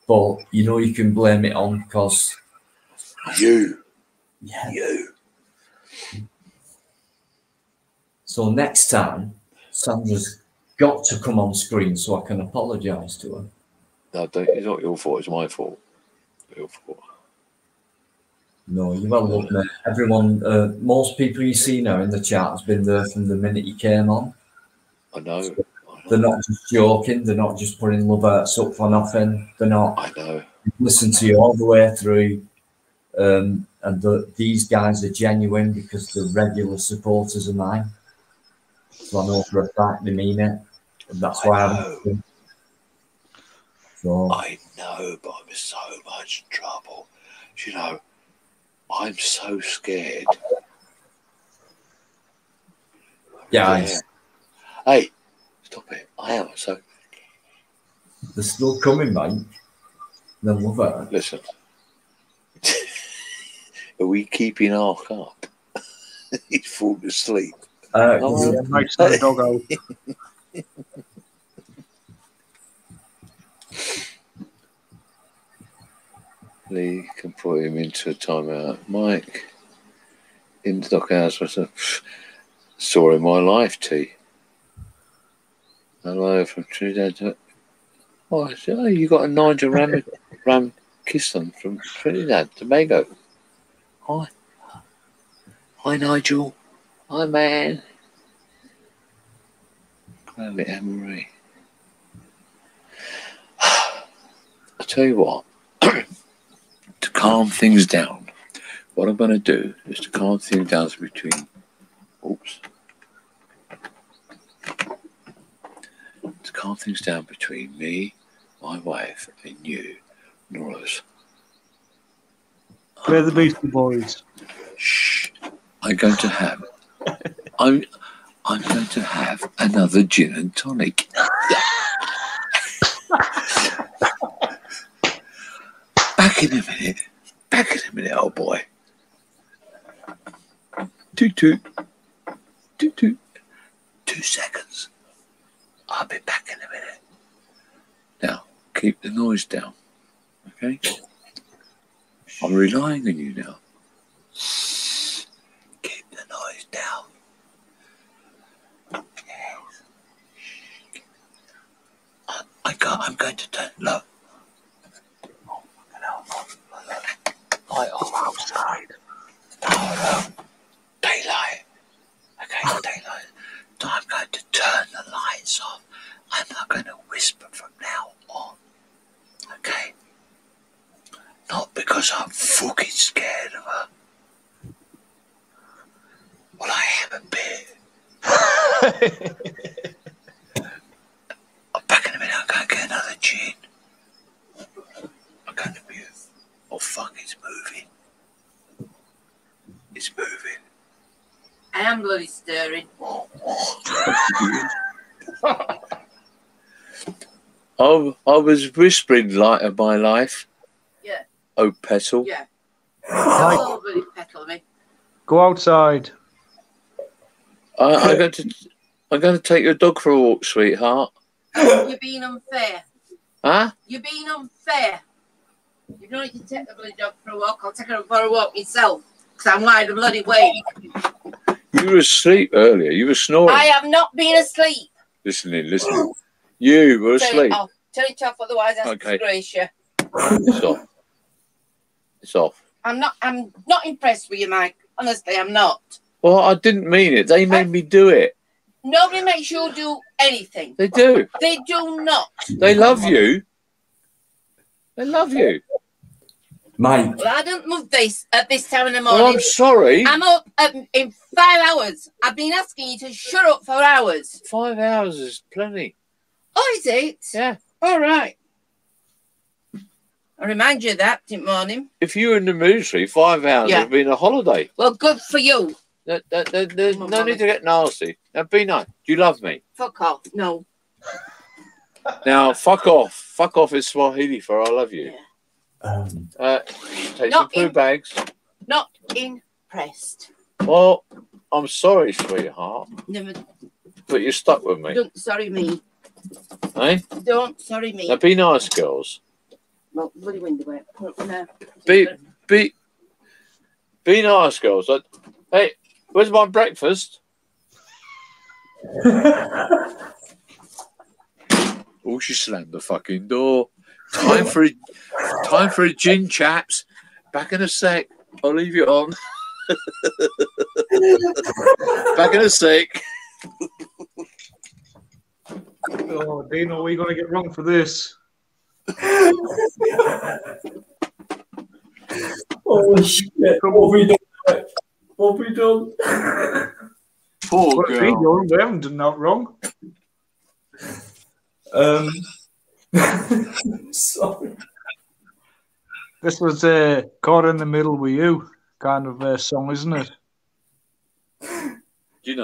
But you know you can blame it on because you. Yeah. You. So next time, Sandra's got to come on screen so I can apologise to her. No, it's not your fault. It's my fault. Your fault. No, you well look, mate. Everyone, most people you see now in the chat has been there from the minute you came on. I know. So they're not just joking. They're not just putting love hearts up for nothing. They're not. I know. Listen to you all the way through. And these guys are genuine because they're regular supporters of mine. So I know for a fact they mean it. And that's why I'm. So I know, but I'm in so much trouble. You know, I'm so scared. Guys. Yeah. Hey, stop it. I am so. They're still coming, mate. They love it. Listen. Are we keeping Ark up? He's fallen asleep. Mike's got a dog out. Lee can put him into a timeout. Mike in the dockhouse was a story of my life, T. Hello from Trinidad. Oh, you got a Nigel Ramkisson from Trinidad, Tobago. Hi. Hi, Nigel. Hi, man. Grab it, Anne-Marie. I'll tell you what. To calm things down, what I'm going to do is to calm things down between. Oops. To calm things down between me, my wife, and you, Norris. We're the Beastie Boys. Shh. I'm going to have another gin and tonic. Back in a minute, old boy. Toot toot. Toot toot. 2 seconds. I'll be back in a minute. Now, keep the noise down. Okay? I'm relying on you now. Keep the noise down. I'm going to turn low. Light off outside. No. Daylight. Okay, daylight. So I'm going to turn the lights off. I'm not going to whisper from now on. Okay? Not because I'm fucking scared of her. Well, I am a bit. I'm back in a minute. I'm going to get another gin. I'm going to mute. Oh, fuck, it's moving. It's moving. I am bloody stirring. I was whispering light of my life. Yeah. Oh, petal. Yeah. Mike, Oh, bloody petal me. go outside. I'm going to take your dog for a walk, sweetheart. You're being unfair. Huh? You're being unfair. You don't need to take the bloody dog for a walk. I'll take her for a walk myself. Because I'm wide and bloody awake. You were asleep earlier. You were snoring. I have not been asleep. Listening. You were asleep. Turn it off, otherwise I'll Okay. disgrace you. It's off. It's off. I'm not impressed with you, Mike. Honestly, I'm not. Well, I didn't mean it. They made me do it. Nobody makes you do anything. They do. They do not. They love you. They love you. Mike, Well, I don't move this at this time in the Well, morning. I'm sorry. I'm up in 5 hours. I've been asking you to shut up for hours. 5 hours is plenty. Oh, is it? Yeah. All right. I remind you of that in the morning. If you were in the military, 5 hours Yeah. would have been a holiday. Well, good for you. There's no need to get nasty. Now, be nice. Do you love me? Fuck off. No. Now, fuck off. Fuck off is Swahili for I love you. Take some Not poo in- bags. Not impressed. Well, I'm sorry, sweetheart, Never. but you're stuck with me. Don't sorry me. Eh? Don't sorry me. Now, be nice, girls. Well, bloody window away. No. Be nice, girls. Hey, where's my breakfast? Oh, she slammed the fucking door. Time for a gin, chaps. Back in a sec. I'll leave you on. Back in a sec. Oh, Dino, what are you going to get wrong for this? oh shit, what have we done? What have we done? Poor What have we girl. done? We haven't done that wrong. Sorry. This was Caught in the Middle with You kind of song, isn't it? Do you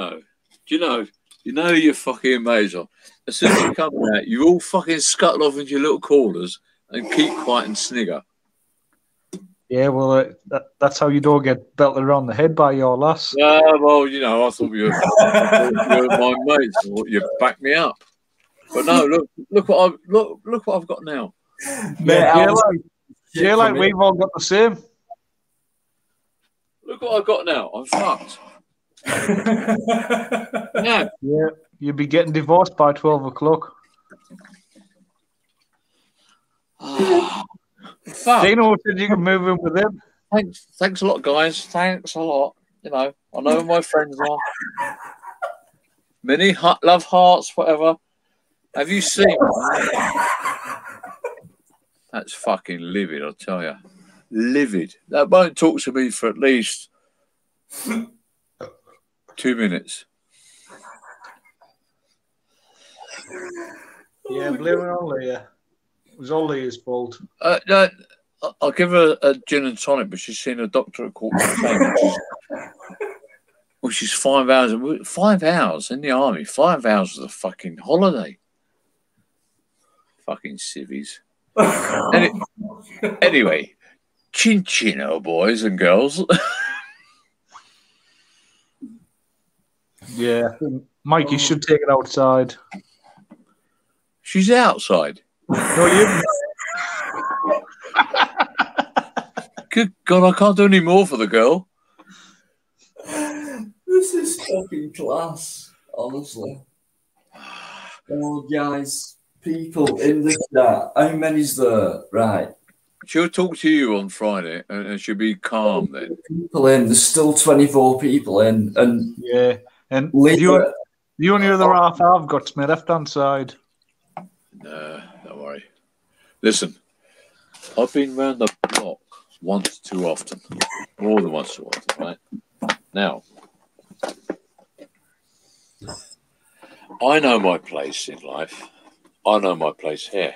know you're fucking amazing. As soon as you come out, you all fucking scuttle off into your little corners and keep quiet and snigger. Yeah, well, that's how you don't get belted around the head by your lass. Well, I thought you were my mates. I thought you'd back me up. But no, look what I've got now. Yeah, like we've all got the same. Look what I've got now. I'm fucked. Yeah. Yeah, you'll be getting divorced by 12 o'clock. Fuck. Dino said you can move in with him. Thanks a lot, guys. Thanks a lot. I know who my friends are. Many love hearts, whatever. Have you seen? That's fucking livid, I'll tell you. Livid. That won't talk to me for at least 2 minutes. Yeah, blame it on Leah. It was all Leah's fault. No, I'll give her a gin and tonic, but she's seen a doctor at 10:15, which is 5 hours. 5 hours in the army. 5 hours of the fucking holiday. Fucking civvies. Anyway, chin, oh boys and girls. Yeah, I think Mike, you should take it outside. She's outside. No, you. Good God, I can't do any more for the girl. This is fucking class, honestly. Oh, guys, people in the chat, how many's there? Right. She'll talk to you on Friday, and she'll be calm then. People in, there's still 24 people in, and Yeah, and Leah, the only other half I've got's my left-hand side. No, don't worry. Listen, I've been round the block once too often. More than once too often, right? Now, I know my place in life. I know my place here.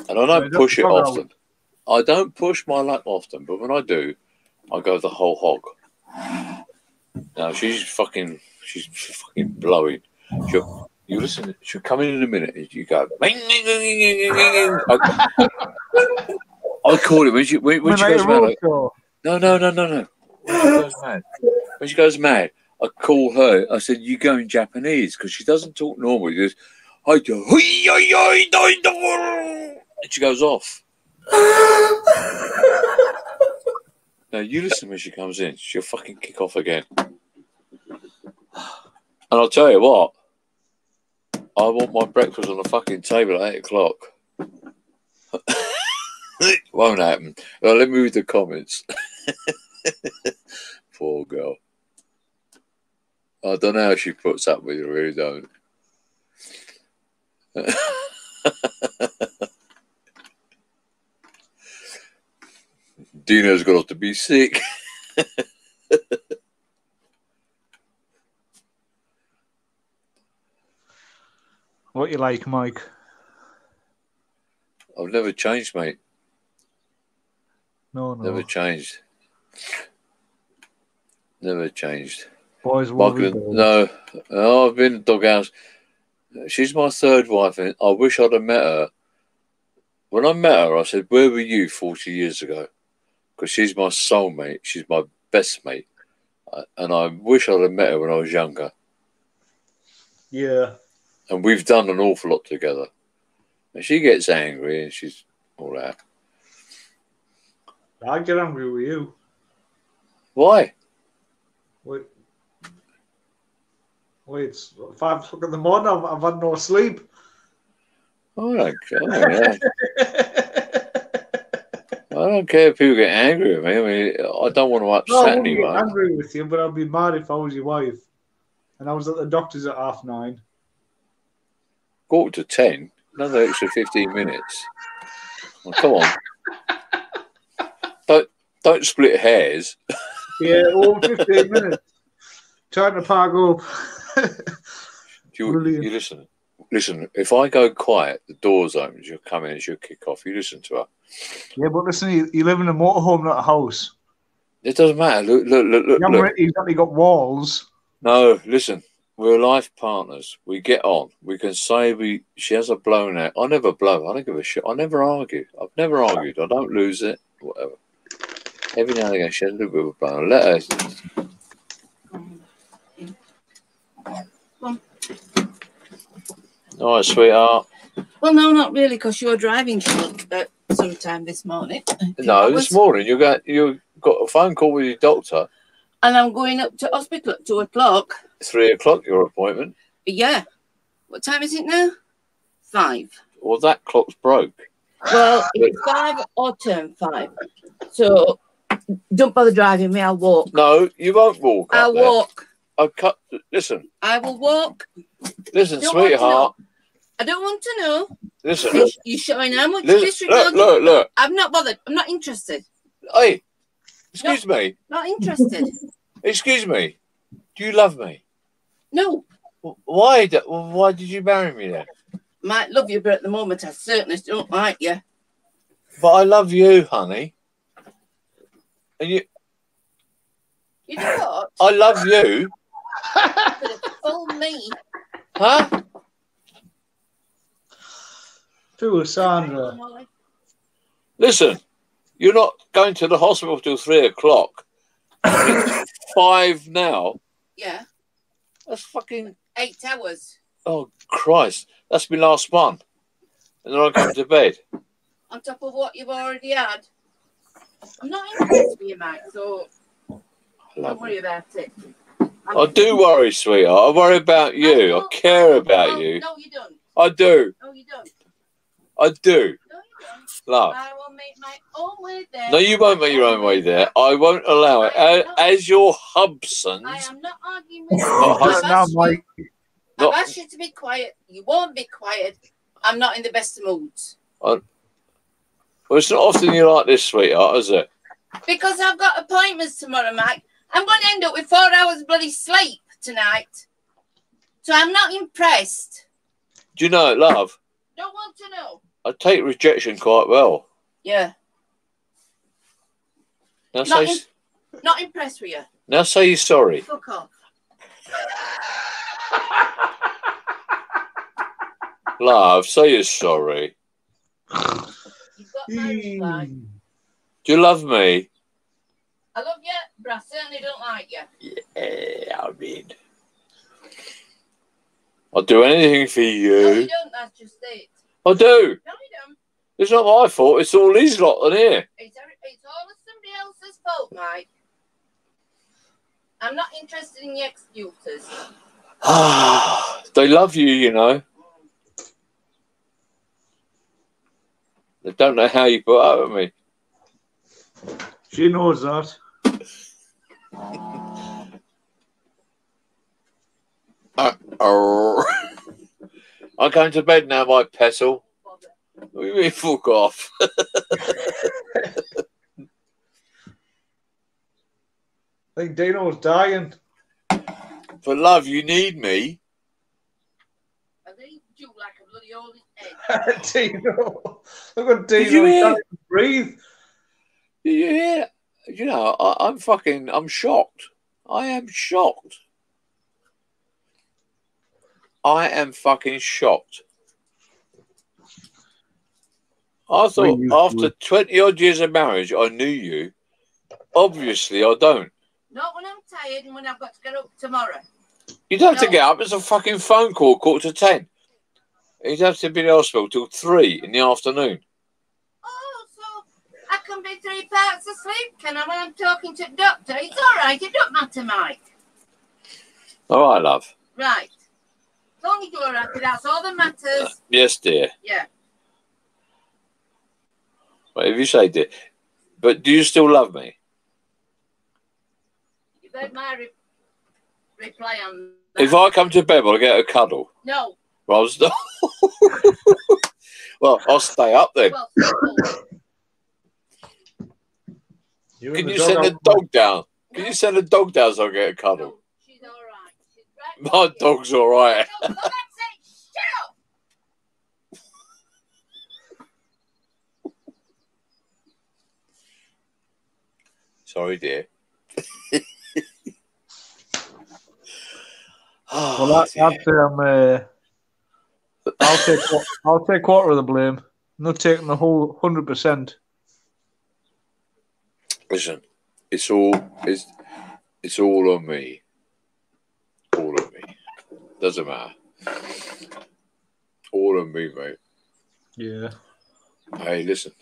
And I don't push it often. I don't push my luck often, but when I do, I go the whole hog. Now, she's She's fucking blowing. You listen, she'll come in a minute and you go, I call it when she goes mad. No. When she goes mad, I call her. I said, you go in Japanese because she doesn't talk normal. She goes, I do. And she goes off. Now, you listen when she comes in. She'll fucking kick off again. And I'll tell you what. I want my breakfast on the fucking table at 8 o'clock. It won't happen. Well, let me read the comments. Poor girl. I don't know how she puts up with it. I really don't. Dino's got to be sick. What you like, Mike? I've never changed, mate. No. Never changed. Never changed. Boys will be no, I've been in the doghouse. She's my third wife, and I wish I'd have met her. When I met her, I said, where were you 40 years ago? Because she's my soulmate. She's my best mate. And I wish I'd have met her when I was younger. Yeah. And we've done an awful lot together. And she gets angry and she's all that. I get angry with you. Why? Wait, it's 5 o'clock in the morning. I've had no sleep. Oh my God. I don't care if people get angry with me. I mean, I don't want to upset anyone. I wouldn't be angry with you, but I'd be mad if I was your wife. And I was at the doctor's at 9:30. Quarter to 10. Another extra 15 minutes. Well, come on. Don't split hairs. Yeah, all 15 minutes. Trying to park up. You listen. Listen, if I go quiet, the door's open, she'll come in and she'll kick off. You listen to her. Yeah, but listen, you live in a motorhome, not a house. It doesn't matter. Look. You've only got walls. No, listen. We're life partners. We get on. We can say she has a blown out. I never blow. I don't give a shit. I never argue. I've never argued. I don't lose it. Whatever. Every now and again, she has a little bit of a blown. Let her. All right, sweetheart. Well, no, not really, because you're driving sometime this morning. No, this morning you got a phone call with your doctor. And I'm going up to hospital at 2 o'clock. 3 o'clock, your appointment. Yeah. What time is it now? 5. Well, that clock's broke. Well, it's 5 or turn 5. So don't bother driving me. I'll walk. No, you won't walk. I'll walk. I'll cut. Listen. I will walk. Listen, sweetheart. I don't want to know. Listen. You're showing how much disregard. Look. I'm not bothered. I'm not interested. Hey, excuse me. Not interested. Excuse me. Do you love me? No. Why? Why did you marry me then? Might love you, but at the moment I certainly don't like you. But I love you, honey. And you. You know what? I love you. Full me. Huh? To Sandra. Listen, you're not going to the hospital till 3 o'clock. It's 5 now. Yeah. That's fucking 8 hours. Oh Christ! That's my last one, and then I go to bed. On top of what you've already had. I'm not impressed with you, Mike. So don't worry about it. I do worry, sweetheart. I worry about you. I care about you. No, you don't. I do. No, you don't. I do. No, you don't. Love. I will make my own way there. No, you won't make your own way there. I won't allow it. As your Hubsons. I am not arguing with you. Oh, I've asked you to be quiet. You won't be quiet. I'm not in the best of moods. Well, it's not often you like this, sweetheart, is it? Because I've got appointments tomorrow, Mike. I'm going to end up with 4 hours bloody sleep tonight. So I'm not impressed. Do you know, love? Don't want to know. I take rejection quite well. Yeah. Now not impressed with you. Now say you're sorry. Fuck off. Love, say you're sorry. You've got my reply. Do you love me? I love you, but I certainly don't like you. Yeah, I mean, I'll do anything for No, you. you don't, that's just it. I do. No, you don't. It's not my fault. It's all his lot on here. It's all somebody else's fault, Mike. I'm not interested in your excuses. They love you, you know. They don't know how you put up with me. She knows that. I'm going to bed now, my petal. What do you mean, fuck off? I think Dino's dying. For love, you need me. I need you like a bloody old egg. Dino. Look at Did Dino. you He hear? can't even breathe. Yeah. You know, I'm shocked. I am shocked. I am fucking shocked. I thought after 20 odd years of marriage, I knew you. Obviously, I don't. Not when I'm tired and when I've got to get up tomorrow. You'd have to get up. It's a fucking phone call, 9:45. You'd have to be in the hospital till 3 in the afternoon. Oh, so I can be 3 parts asleep, can I, when I'm talking to the doctor? It's all right. It don't matter, Mike. All right, love. Right. As long as you're happy, that's all that matters. Yes, dear. Yeah. Whatever you say, dear. But do you still love me? You've heard my reply on that. If I come to bed, will I get a cuddle? No. Well, I'll stay up then. Well, Can you send the dog down? Can you send the dog down so I get a cuddle? no, she's all right. She's right. My dog's all right. No, that's it. Shut up. Sorry, dear. Well, that's I'll take quarter of the blame. I'm not taking the whole 100%. Listen, it's all on me. All on me. Doesn't matter. All on me, mate. Yeah. Hey, listen.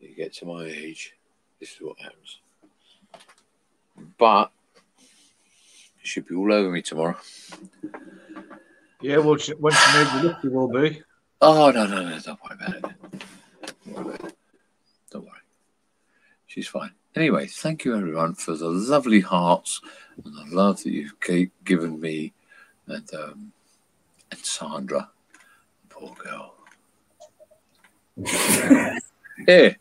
You get to my age, this is what happens. But you should be all over me tomorrow. Yeah, well, when she made the lift, it will be. Oh, no. Don't worry about it. Don't worry. She's fine. Anyway, thank you, everyone, for the lovely hearts and the love that you've given me and Sandra. Poor girl. Yeah.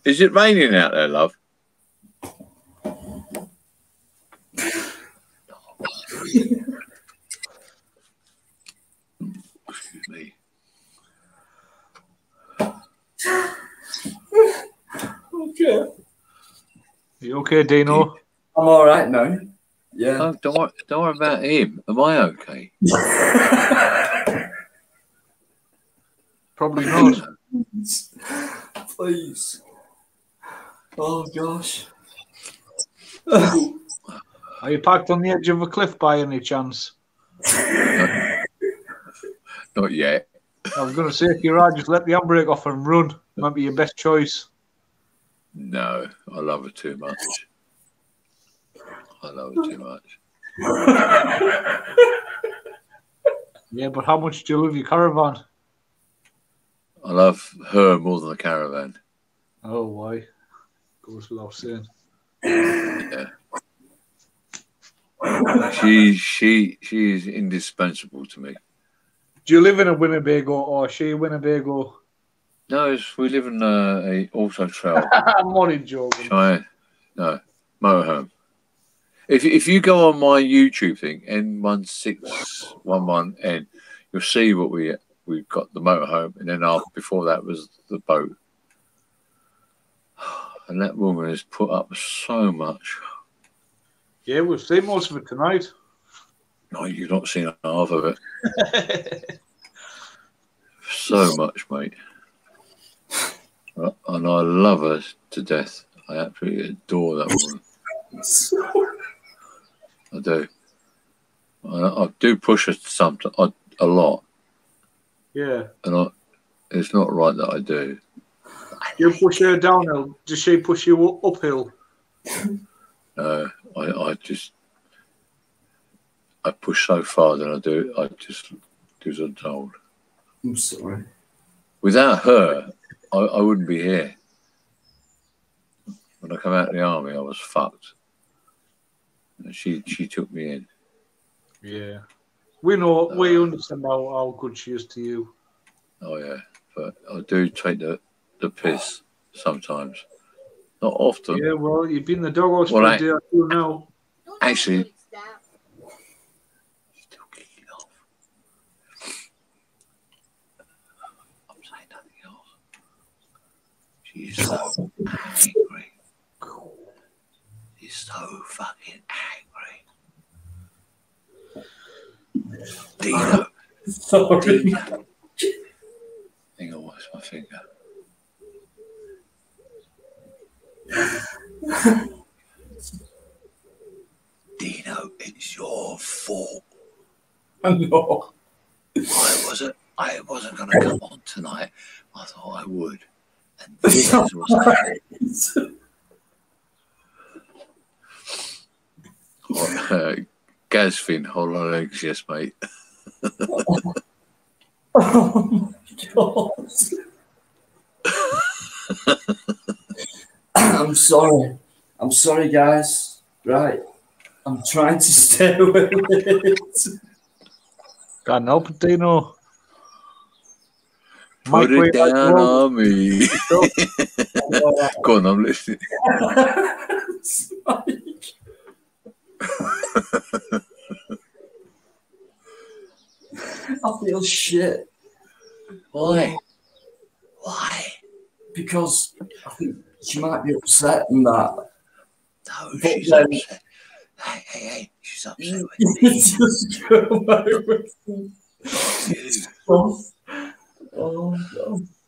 Is it raining out there, love? Excuse me. Okay. You okay, Dino? I'm all right now. Yeah. Oh, don't worry about him. Am I okay? Probably not. Please. Oh gosh. Are you parked on the edge of a cliff by any chance? Not yet. I was going to say, if you are, just let the handbrake off and run. Might be your best choice. No, I love her too much. I love her too much. Yeah, but how much do you love your caravan? I love her more than the caravan. Oh, why? Goes without saying. Yeah. She is indispensable to me. Do you live in a Winnebago or is she a Winnebago? No, we live in a auto trail. I'm only joking. No, motorhome. If you go on my YouTube thing, N1611N, you'll see what we've got the motorhome, and then before that was the boat. And that woman has put up so much. Yeah, we've seen most of it tonight. No, you've not seen half of it. So much, mate. And I love her to death. I absolutely adore that woman. I do. I do push her a lot. Yeah. And it's not right that I do. You push her downhill. Does she push you uphill? No, I push so far that I just do as I'm told. I'm sorry. Without her, I wouldn't be here. When I come out of the army, I was fucked. And she took me in. Yeah. We understand how good she is to you. Oh yeah, but I do take the piss sometimes. Not often. Yeah, well, you've been in the doghouse Well, for a day or two now. Actually, still kicking off. I'm saying nothing else. She's so angry. She's so fucking angry. Dino. Sorry. Dino. Hang on, what's my finger? Dino, it's your fault. No. I wasn't going to come on tonight. I thought I would. And this was Gazfin, hold on legs, yes, mate. Oh my God. I'm sorry. I'm sorry, guys. Right. I'm trying to stay with it. Can't help it, Dino. Put Mike, it down on me. Go on, I'm listening. I feel shit. Why? Why? Because I think she might be upset and that. No, But she's then- upset. Hey, she's upset with me. Just go over. You. Oh, God.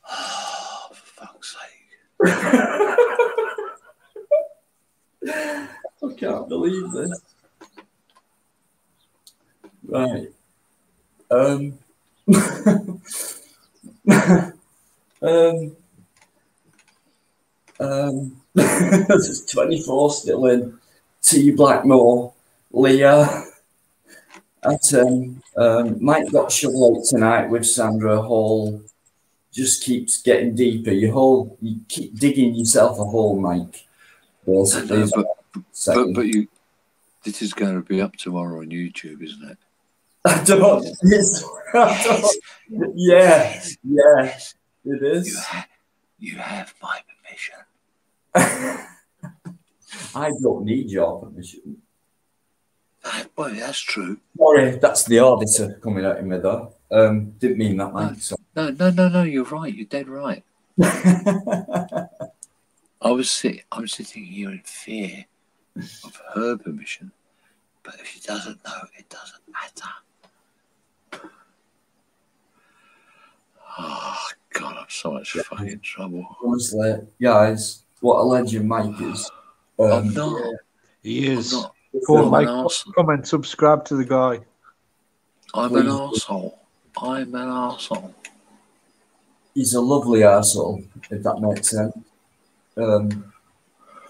Oh, for fuck's sake. I can't believe this. Right. There's 24 still in. T Blackmore, Leah, Atom, Mike got shovel out tonight with Sandra Hall. Just keeps getting deeper. You keep digging yourself a hole, Mike. Basically, But you, this is going to be up tomorrow on YouTube, isn't it? I don't. Yes, it is. You have my permission. I don't need your permission. Well, that's true. Sorry, that's the auditor coming at me though. Didn't mean that, Mike. So. No, you're right. You're dead right. I'm sitting here in fear of her permission. But if she doesn't know, it doesn't matter. Oh, God, I'm so much fucking trouble. Honestly, guys, what a legend Mike is. I'm not. He is. I'm not. Go on, I'm Mike. an arsehole. Comment, subscribe to the guy. I'm an arsehole. I'm an arsehole. He's a lovely arsehole, if that makes sense.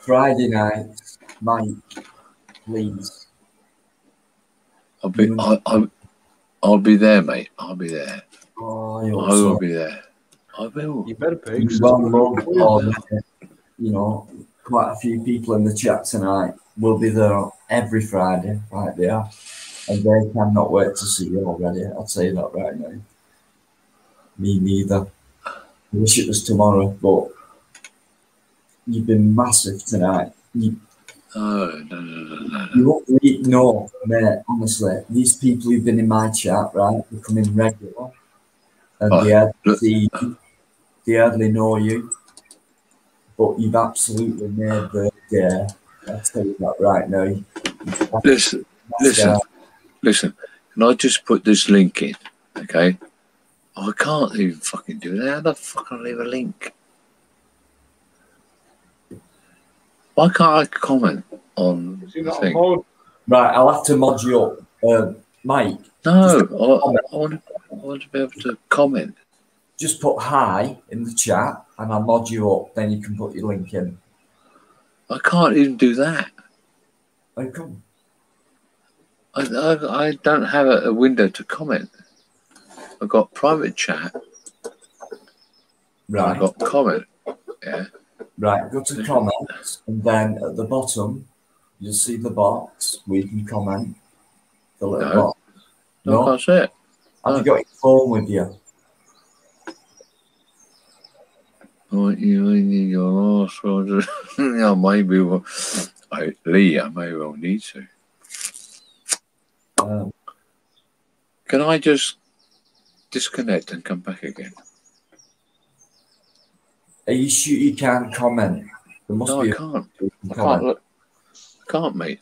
Friday night, Mike, please. I'll be there, mate. I'll be there. Oh, I will be there. I will. You better be. You know, quite a few people in the chat tonight will be there every Friday, right there. And they cannot wait to see you already. I'll say that right now. Me neither. I wish it was tomorrow, but you've been massive tonight. No. You won't really know, mate, honestly. These people who've been in my chat, right, they're coming regular. And they hardly know you. But you've absolutely made the day. I'll tell you that right now. listen, can I just put this link in? Okay. I can't even fucking do that. How the fuck can I leave a link? Why can't I comment on the thing? Right, I'll have to mod you up. Mike. No, I want to be able to comment. Just put hi in the chat and I'll mod you up. Then you can put your link in. I can't even do that. Oh, come. I don't have a window to comment. I've got private chat. Right. I've got comment. Yeah. Right, go to comments, and then at the bottom, you'll see the box where you can comment. The little box. No, I can't see it. Have you got your phone with you? Oh, you in your ass, yeah, maybe Lee, I may well need to. Can I just disconnect and come back again? Are you sure you can't comment? There must be I can't. I can't look. I can't, mate.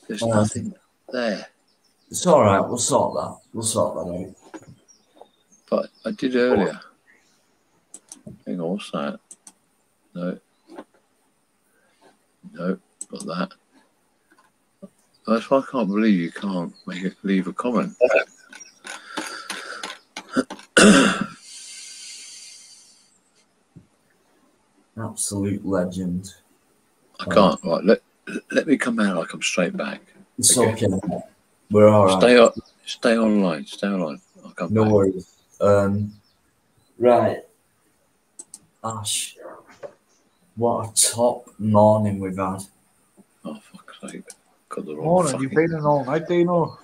There's nothing there. It's all right. We'll sort that. We'll sort that out. But I did earlier. Hang on, what's that? No. No, got that. That's why I can't believe you can't leave a comment. Absolute legend. I can't. Right, let me come out. I come straight back. It's okay. We're all right. Stay online. Stay online. I'll come no back. worries. Right. Ash, what a top morning we've had. Oh, fuck's sake. Got the wrong Morning, you've been in all night, Dino.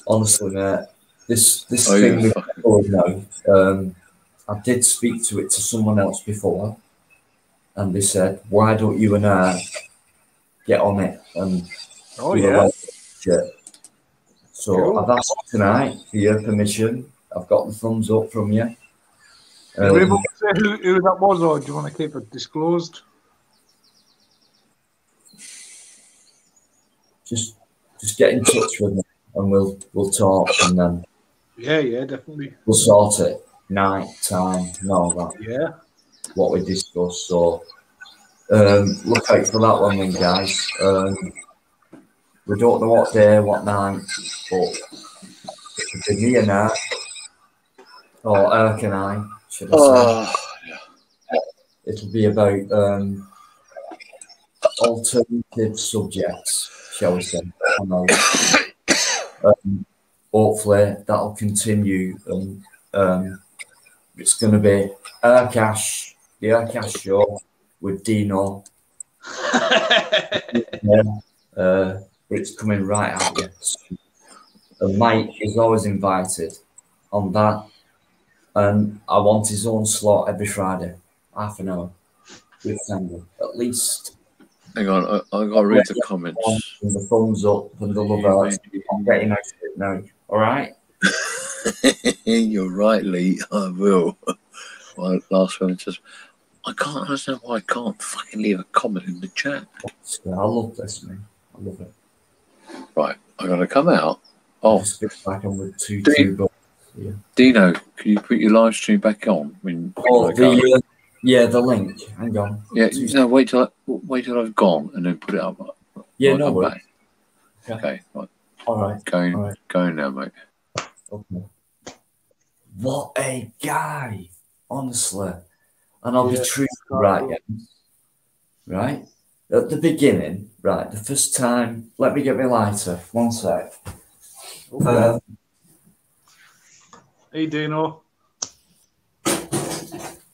Honestly, mate, this thing we've got now, I did speak to someone else before, and they said, why don't you and I get on it? And so cool. I've asked tonight for your permission. I've got the thumbs up from you. Are you able to say who that was, or do you want to keep it disclosed? Just get in touch with me and we'll talk, and then yeah, definitely we'll sort it night time and all that. Yeah, what we discussed. So look out for that one then, guys. We don't know what day, what night, but it'll be me and I, or Eric and I, should I say. Yeah. It'll be about alternative subjects, shall we say. Hopefully that'll continue, and it's going to be Aircash, the Aircash show with Dino. But it's coming right at you. And Mike is always invited on that, and I want his own slot every Friday, half an hour with Sandy, at least. Hang on, I got to read the comments. And the thumbs up and the love out. I'm getting out of it now. All right? You're right, Lee. I will. Well, last one says, I can't understand why I can't fucking leave a comment in the chat. I love this, man. I love it. Right, I'm going to come out. Oh, just get back on with two bucks. Yeah. Dino, can you put your live stream back on? Yeah, the link. Hang on. Yeah, no, wait till I've gone and then put it up. Yeah, no worries. Okay, right. All right. Going now, mate. Okay. What a guy, honestly. And I'll be true, right, guys. Right? At the beginning, right, the first time, let me get my lighter. 1 sec. Okay. Hey, Dino.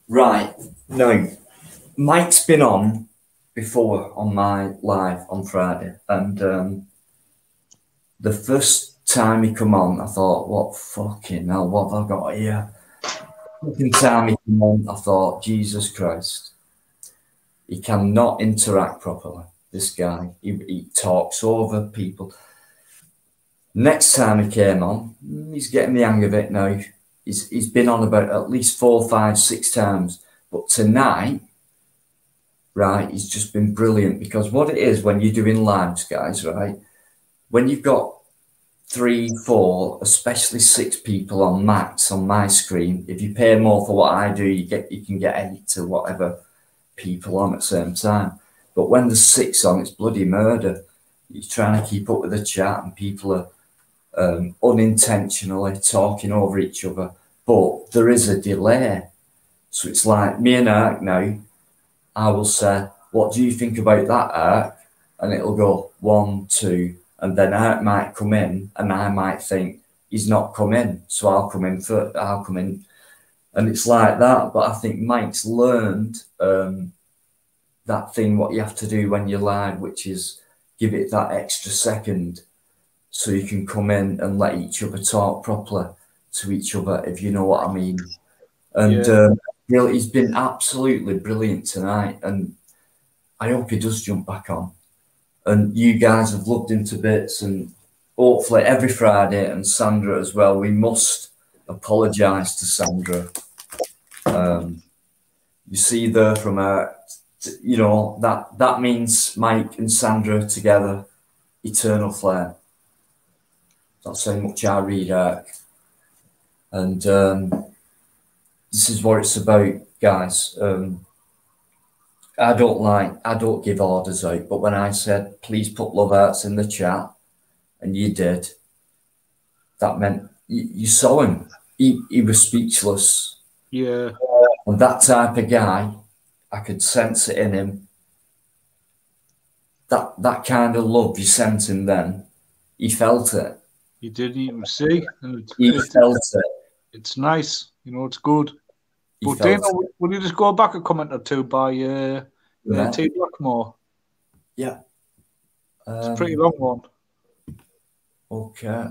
Right. Now, Mike's been on before on my live on Friday, and the first time he come on, I thought, what fucking hell, what have I got here? The second time he came on, I thought, Jesus Christ. He cannot interact properly, this guy. He talks over people. Next time he came on, he's getting the hang of it now. He's been on about at least 4, 5, 6 times. But tonight, right, he's just been brilliant, because what it is when you're doing lives, guys, right, when you've got 3, 4, especially 6 people on max on my screen, if you pay more for what I do, you can get 8 to whatever people on at the same time. But when there's 6 on, it's bloody murder. You're trying to keep up with the chat, and people are unintentionally talking over each other. But there is a delay. So it's like me and Ark now, I will say, what do you think about that, Ark? And it'll go 1, 2, and then Ark might come in, and I might think he's not come in, so I'll come in, and it's like that. But I think Mike's learned that thing what you have to do when you're live, which is give it that extra second so you can come in and let each other talk properly to each other, if you know what I mean. And he's been absolutely brilliant tonight, and I hope he does jump back on. And you guys have loved him to bits, and hopefully every Friday, and Sandra as well. We must apologise to Sandra. You see there from her, you know, that means Mike and Sandra together, eternal flame. That's how much I read Ark. And this is what it's about, guys. I don't give orders out, but when I said, please put love hearts in the chat, and you did, that meant you saw him. He was speechless. Yeah. And that type of guy, I could sense it in him. That kind of love you sent him then, he felt it. You did even see. And He felt it. It's nice. You know, it's good. He But felt Dana, it. will you just go back a comment or two by Yeah. T. Blackmore? Yeah. It's a pretty long one. Okay.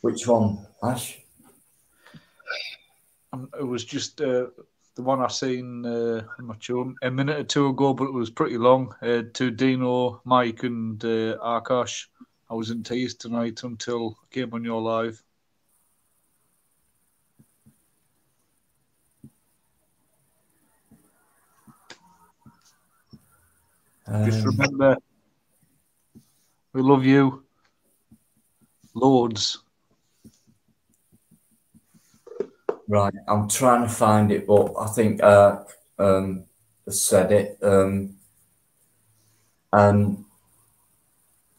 Which one, Ash? It was just the one I seen, I'm not sure, a minute or two ago, but it was pretty long. To Dino, Mike, and Akash. I was in tears tonight until I came on your live. Just remember, we love you loads. Right, I'm trying to find it, but I think has said it. And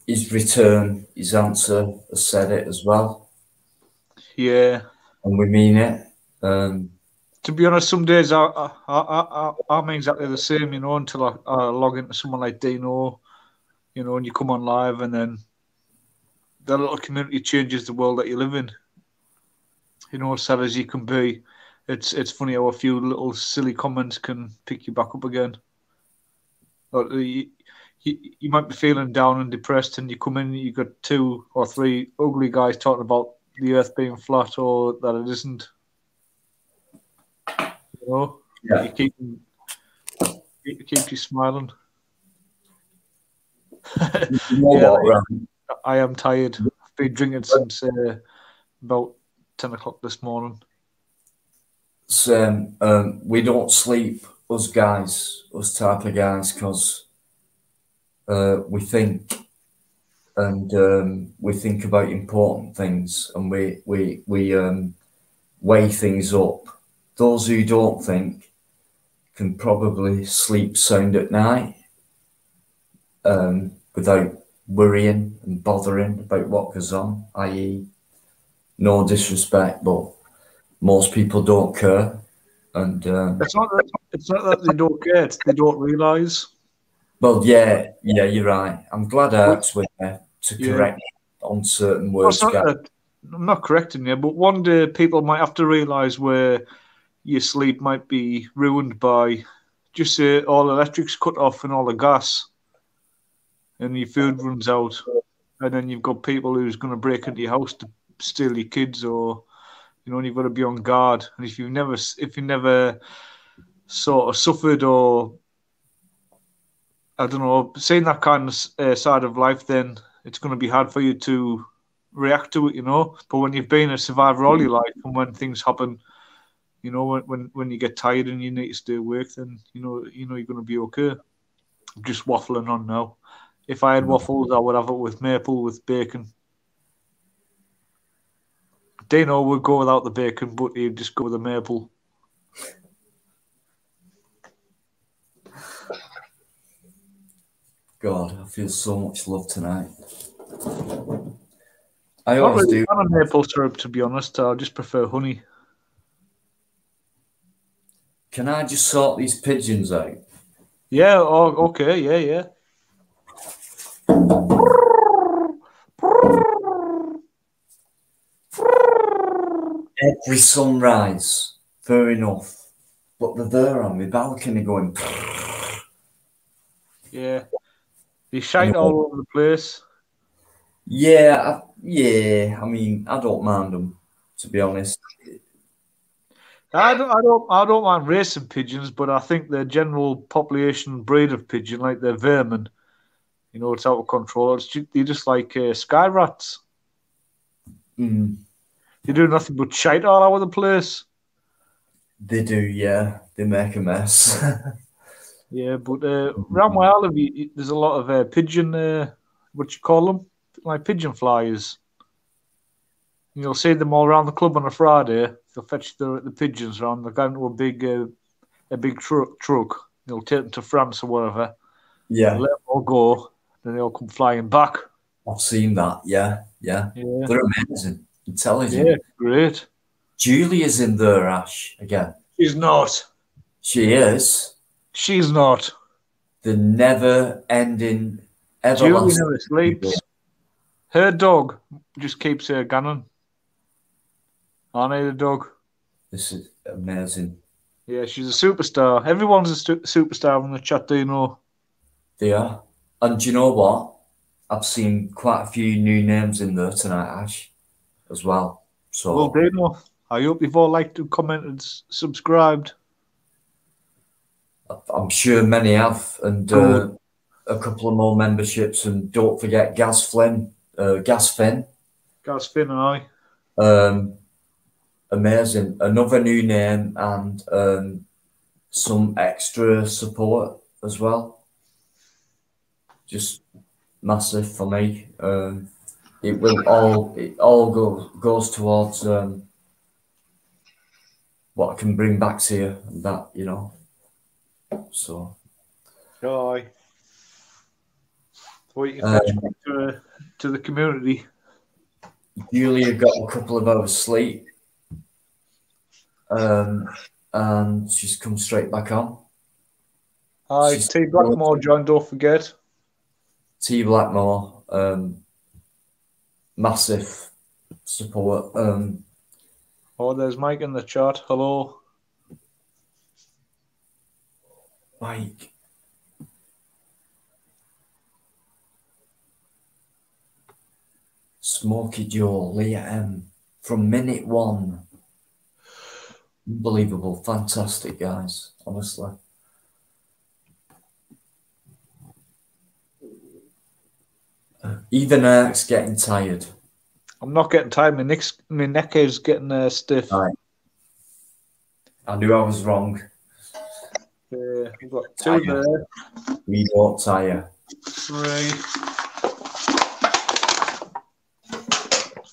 his return, his answer has said it as well. Yeah. And we mean it. To be honest, some days I'm exactly the same, you know, until I log into someone like Dino, you know, and you come on live, and then that little community changes the world that you live in. You know, as sad as you can be, it's funny how a few little silly comments can pick you back up again. Like you might be feeling down and depressed, and you come in, you got 2 or 3 ugly guys talking about the earth being flat or that it isn't. You know, Yeah. you keep you smiling. You know Yeah, what, right? I am tired. I've been drinking since about 10 o'clock this morning. Same. We don't sleep, us guys, us type of guys, because we think, and we think about important things, and we weigh things up. Those who don't think can probably sleep sound at night without worrying and bothering about what goes on, i.e. no disrespect, but most people don't care. And It's not that they don't care, it's they don't realise. well, yeah, you're right. I'm glad Ark's with me to correct on certain words. I'm not correcting you, but one day people might have to realise where your sleep might be ruined by, just say, all the electric's cut off and all the gas, and your food runs out, and then you've got people who's going to break into your house to steal your kids, or you know, and you've got to be on guard. And if you never sort of suffered, or I don't know, seen that kind of side of life, then it's going to be hard for you to react to it, you know. But when you've been a survivor all your life, and when things happen, you know, when you get tired and you need to stay awake, then you know you're going to be okay. I'm just waffling on now. If I had waffles, I would have it with maple with bacon. Dino would go without the bacon, but he'd just go with the maple. God, I feel so much love tonight. I Not always really do. fan of maple syrup, to be honest. I just prefer honey. Can I just sort these pigeons out? Yeah, oh, okay, yeah. Every sunrise, fair enough. But they're there on my balcony going. Yeah. They shite all over the place. Yeah, I mean, I don't mind them, to be honest. I don't mind racing pigeons, but I think the general population breed of pigeon, like they're vermin, it's out of control. They're just like sky rats. Mm, They do nothing but shite all over the place. they do, yeah. They make a mess. Yeah, but around where I live, there's a lot of pigeon, what you call them? Like pigeon flyers. You'll see them all around the club on a Friday. They'll fetch the pigeons around. They'll go into a big truck. They'll take them to France or wherever. Yeah, Let them all go. Then they'll come flying back. I've seen that. Yeah. Yeah, They're amazing, intelligent. yeah, great. Julia's in there, Ash, again. She's not. She is. She's not. The never-ending, Julie everlasting. never sleeps. Her dog just keeps her gunning. I need a dog. This is amazing. Yeah, she's a superstar. Everyone's a superstar on the chat, do you know? They are. And do you know what? I've seen quite a few new names in there tonight, Ash, as well. So Well, Dino, I hope you've all liked and commented, subscribed. I'm sure many have, and a couple of more memberships. And don't forget Gaz Finn. Gas Finn and I. Amazing. Another new name and some extra support as well. Just massive for me. It all goes towards what I can bring back to you, and that. So Aye. What you can fetch back to the community. Julia got a couple of hours sleep, and she's come straight back on. Aye, She's- T Blackmore joined, don't forget. T Blackmore, massive support. Oh, there's Mike in the chat. Hello. Mike. Smokey Joe, Leah M. From minute one. Unbelievable. Fantastic, guys. Honestly. Even Eric's getting tired. I'm not getting tired. My neck is getting stiff. Right. I knew I was wrong. We've got two Tired. there. We don't tire. 3,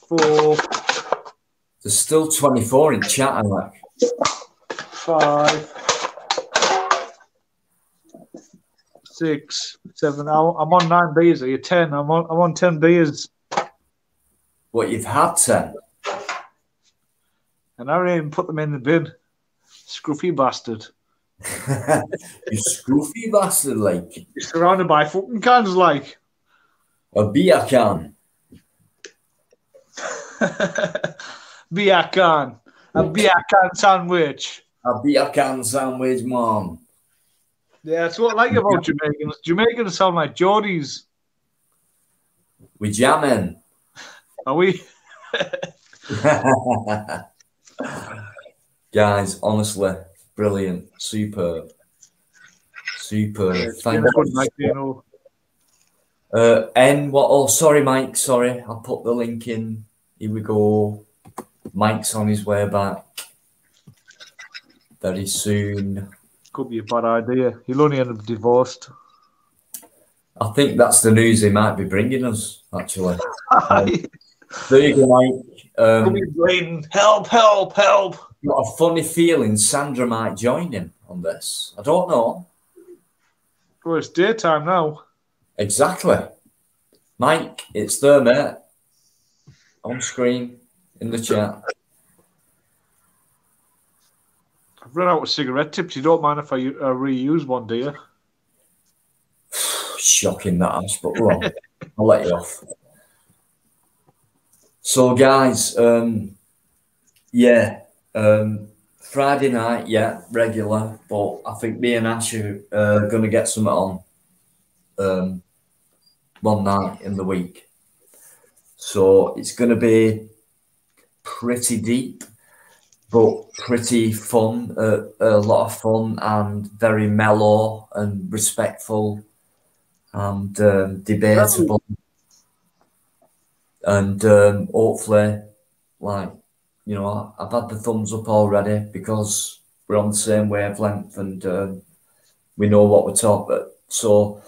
4, There's still 24 in chat, Alec. 5, 6, 7. I'm on 9 beers. Are you 10? I'm on 10 beers. What, you've had 10? And I haven't even put them in the bin. Scruffy bastard. You scruffy bastard, like. You're surrounded by fucking cans, like. A beer can. Beer can. A beer can sandwich. A beer can sandwich, mom. Yeah, that's what I like about Jamaicans. Jamaicans sound like Geordies. We jamming. Are we? Guys, honestly, brilliant. Superb. Superb. Thank Good night, you know. you. Oh, sorry, Mike. Sorry. I'll put the link in. Here we go. Mike's on his way back. Very soon. Could be a bad idea. He'll only end up divorced. I think that's the news he might be bringing us, actually. There you go, Mike. Help, help, help. Got a funny feeling Sandra might join him on this. I don't know. Well, it's daytime now. Exactly. Mike, it's there, mate. On screen, in the chat. I've run out of cigarette tips. You don't mind if I reuse one, do you? Shocking that ass, but go on. I'll let you off. So, guys, Friday night, regular, but I think me and Ash are going to get something on one night in the week. So it's going to be pretty deep, but pretty fun, a lot of fun and very mellow and respectful and debatable. And hopefully, like, you know, I've had the thumbs up already because we're on the same wavelength and we know what we're talking about. So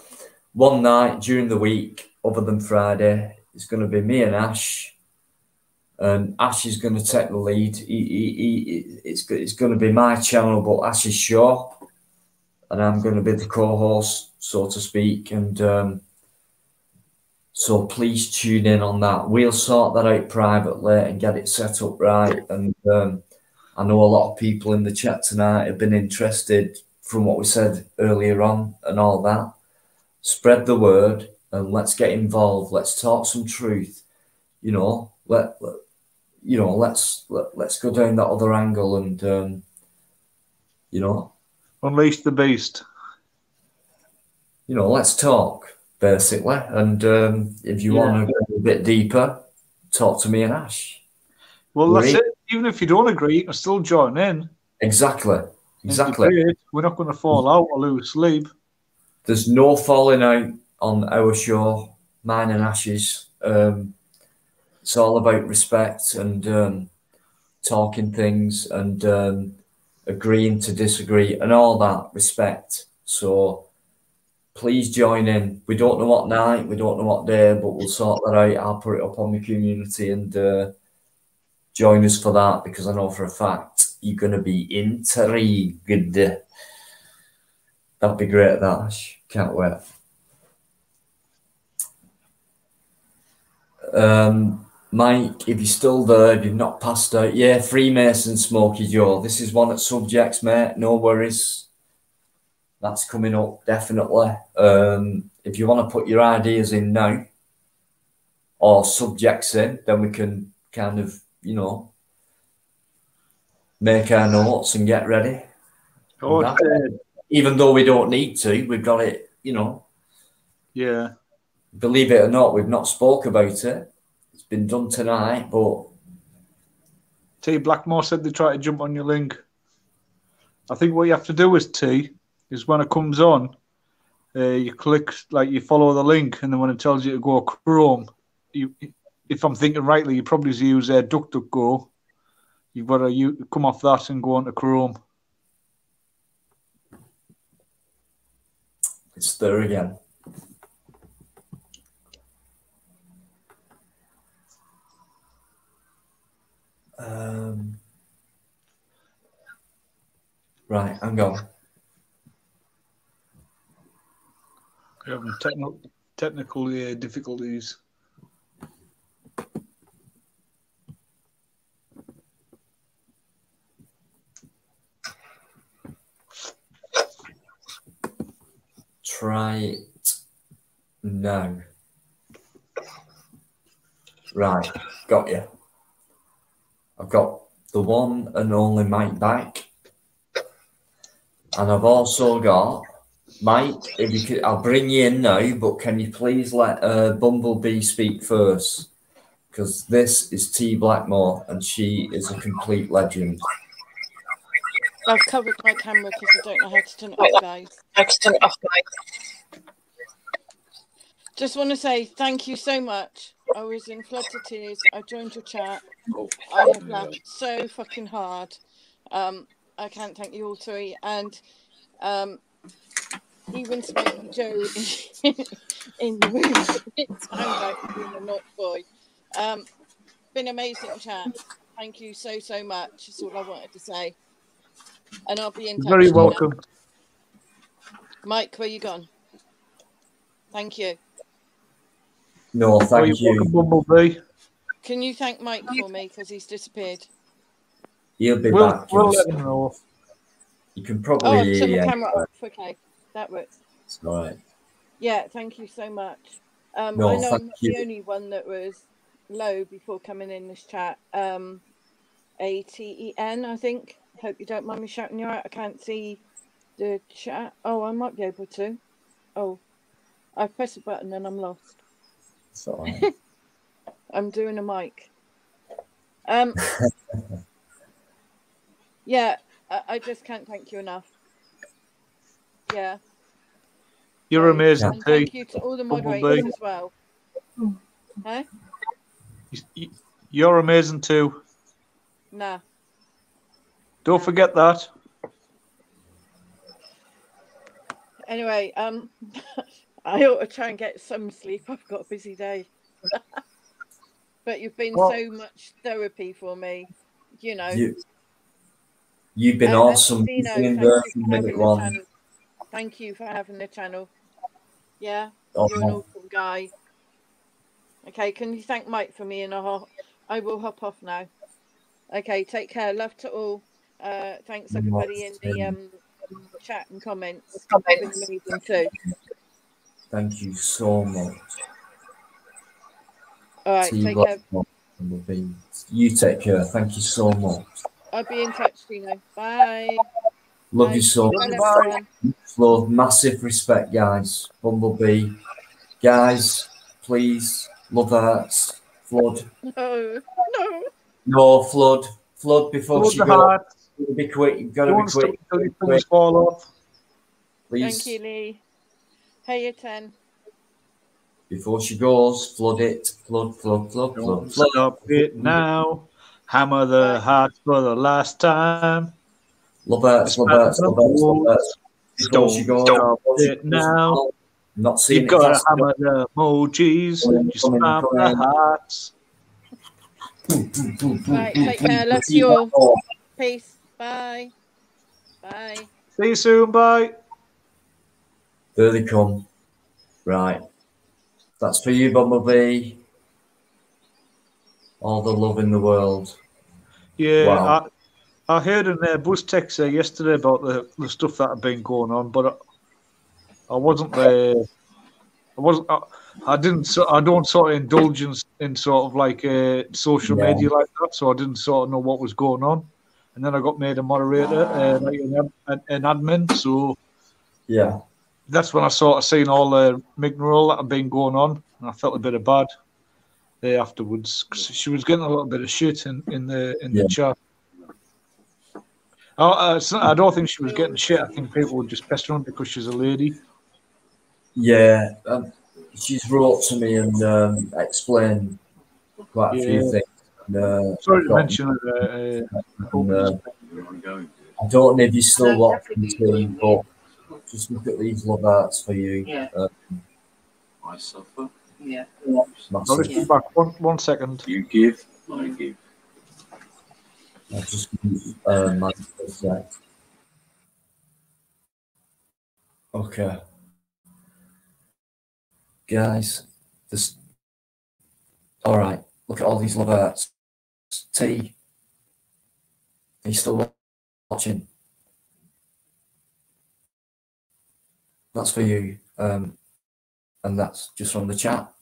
one night during the week, other than Friday, it's going to be me and Ash. And Ash is going to take the lead. It's going to be my channel, but Ash's show. And I'm going to be the co-host, so to speak. And so please tune in on that. We'll sort that out privately and get it set up right. And I know a lot of people in the chat tonight have been interested from what we said earlier on and all that. Spread the word and let's get involved. Let's talk some truth. You know, let's go down that other angle and you know, unleash the beast. You know, let's talk. Basically, and if you want to go a bit deeper, talk to me and Ash. Well, that's it. Even if you don't agree, you can still join in. Exactly. We're not going to fall out or lose sleep. There's no falling out on our show, mine and Ash's. It's all about respect and talking things and agreeing to disagree and all that respect. So please join in. We don't know what night, we don't know what day, but we'll sort that out. I'll put it up on my community and join us for that because I know for a fact you're going to be intrigued. That'd be great, that, Ash. Can't wait. Mike, if you're still there, if you've not passed out, Freemason Smokey Joe. This is one at Subjects, mate. No worries. That's coming up, definitely. If you want to put your ideas in now or subjects in, then we can kind of, you know, make our notes and get ready. Even though we don't need to, we've got it, you know. Yeah. Believe it or not, we've not spoke about it. It's been done tonight, but... T. Blackmore said they try to jump on your link. I think what you have to do is, T, is when it comes on, you click, like you follow the link, and then when it tells you to go Chrome, if I'm thinking rightly, you probably use DuckDuckGo. You've got to come off that and go on to Chrome. It's there again. Right, I'm going. We're having technical difficulties. Try it now. Right, got you. I've got the one and only Mike back. And I've also got Mike, if you could, I'll bring you in now, but can you please let Bumblebee speak first? Because this is T. Blackmore and she is a complete legend. I've covered my camera because I don't know how to turn it off, guys. Just want to say thank you so much. I was in floods of tears. I joined your chat. I have laughed so fucking hard. I can't thank you all three. And even Smokey Joe, in the room. It sounds like being a naughty boy. Been amazing chat. Thank you so much. That's all I wanted to say. And I'll be in touch. You're very welcome. Mike, where you gone? Thank you. No, thank you. Welcome, Bumblebee. Can you thank Mike for me because he's disappeared? He'll be We'll back. let him know. You can Oh, probably. I've turned the camera off. Okay, that works. It's all right. Yeah, thank you so much. No, I know I'm thank not you. the only one that was low before coming in this chat. ATEN, I think. Hope you don't mind me shouting you out. I can't see the chat. Oh, I might be able to. Oh, I press a button and I'm lost. It's all right. I'm doing a mic. Yeah, I just can't thank you enough. Yeah. You're amazing, And T. thank you to all the moderators Bumblebee. as well. Huh? You're amazing too. Nah. Don't forget that. Anyway, I ought to try and get some sleep. I've got a busy day. But you've been so much therapy for me, you know. You've been awesome. You've been there from minute one. Thank you for having the channel. Yeah, Oh, you're an awesome guy. Okay, can you thank Mike for me? And I will hop off now. Okay, take care. Love to all. Thanks everybody in the chat and comments. It's been amazing too. Thank you so much. All right, take care. You take care. Thank you so much. I'll be in touch, Tino. Bye. Love Bye. you so much. Love, massive respect, guys. Bumblebee. Guys, please. Love hearts. Flood. No. No, Flood. Flood before Flood she the goes. heart. Be quick. You've got to be quick. Until your thumbs fall off. Please. Thank you, Lee. Hey, you 10. Before she goes, flood it. Flood. Don't stop it now. Hammer the heart for the last time. Love hearts. Before she goes, stop it now. Not seeing you gotta hammer the emojis. Just spam the hearts. Right, take care. Love you all. Peace. Bye. Bye. See you soon. Bye. There they come. Right. That's for you, Bumblebee. All the love in the world. Yeah, wow. I heard in their bus text yesterday about the stuff that had been going on, but I wasn't there. I don't sort of indulge in sort of like social media like that, so I didn't sort of know what was going on. And then I got made a moderator, like an admin. So yeah, that's when I sort of seen all the rigmarole that had been going on, and I felt a bit of bad there afterwards. 'Cause she was getting a little bit of shit in the chat. I don't think she was getting shit. I think people were just pestering because she's a lady. Yeah, she's wrote to me and explained quite a few things. And, sorry to mention I don't know if you still watching the team, but just look at these love hearts for you. Yeah. I suffer. Yeah. I'll just be back. One second. You give, I give. I'll just my sec. Okay. Guys, this. All right. Look at all these love hearts. T. Are you still watching? That's for you. And that's just from the chat.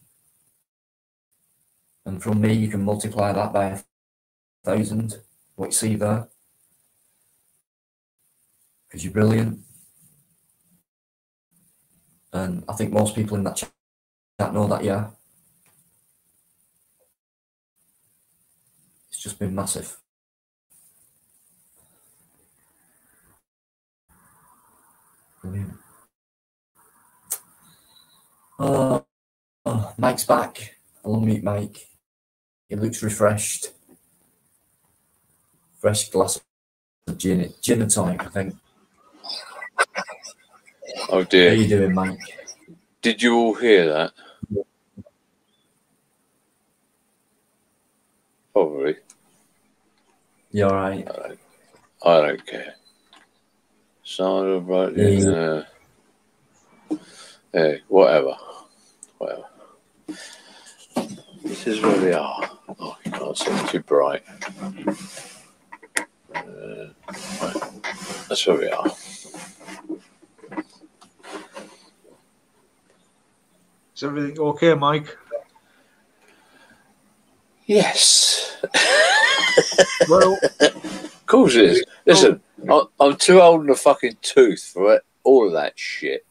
And from me, you can multiply that by 1,000. What you see there. Because you're brilliant. And I think most people in that chat know that, yeah. It's just been massive. Brilliant. Mike's back. I love meet Mike. He looks refreshed. Fresh glass of gin and tonic, I think. Oh dear. How are you doing, Mike? Did you all hear that? Probably. You're right. I don't care. Sandra wrote in. Hey, whatever. This is where we are. Oh, you can't see it too bright. Right. That's where we are. Is everything okay, Mike? Yes. Well, of course it is. Listen, I'm too old in the fucking tooth for it. All of that shit.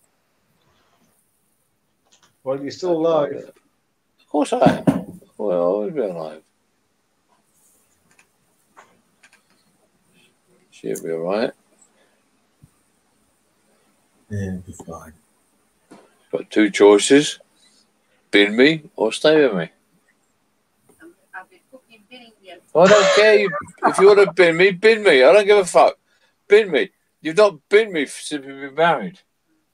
Well, you're still alive. Of course I am. Well, I'll always be alive. She'll be alright. Yeah, it'll be fine. Got two choices. Bin me or stay with me. I'll be fucking binning you. I don't care if you want to bin me, bin me. I don't give a fuck. Bin me. You've not bin me since we've been married.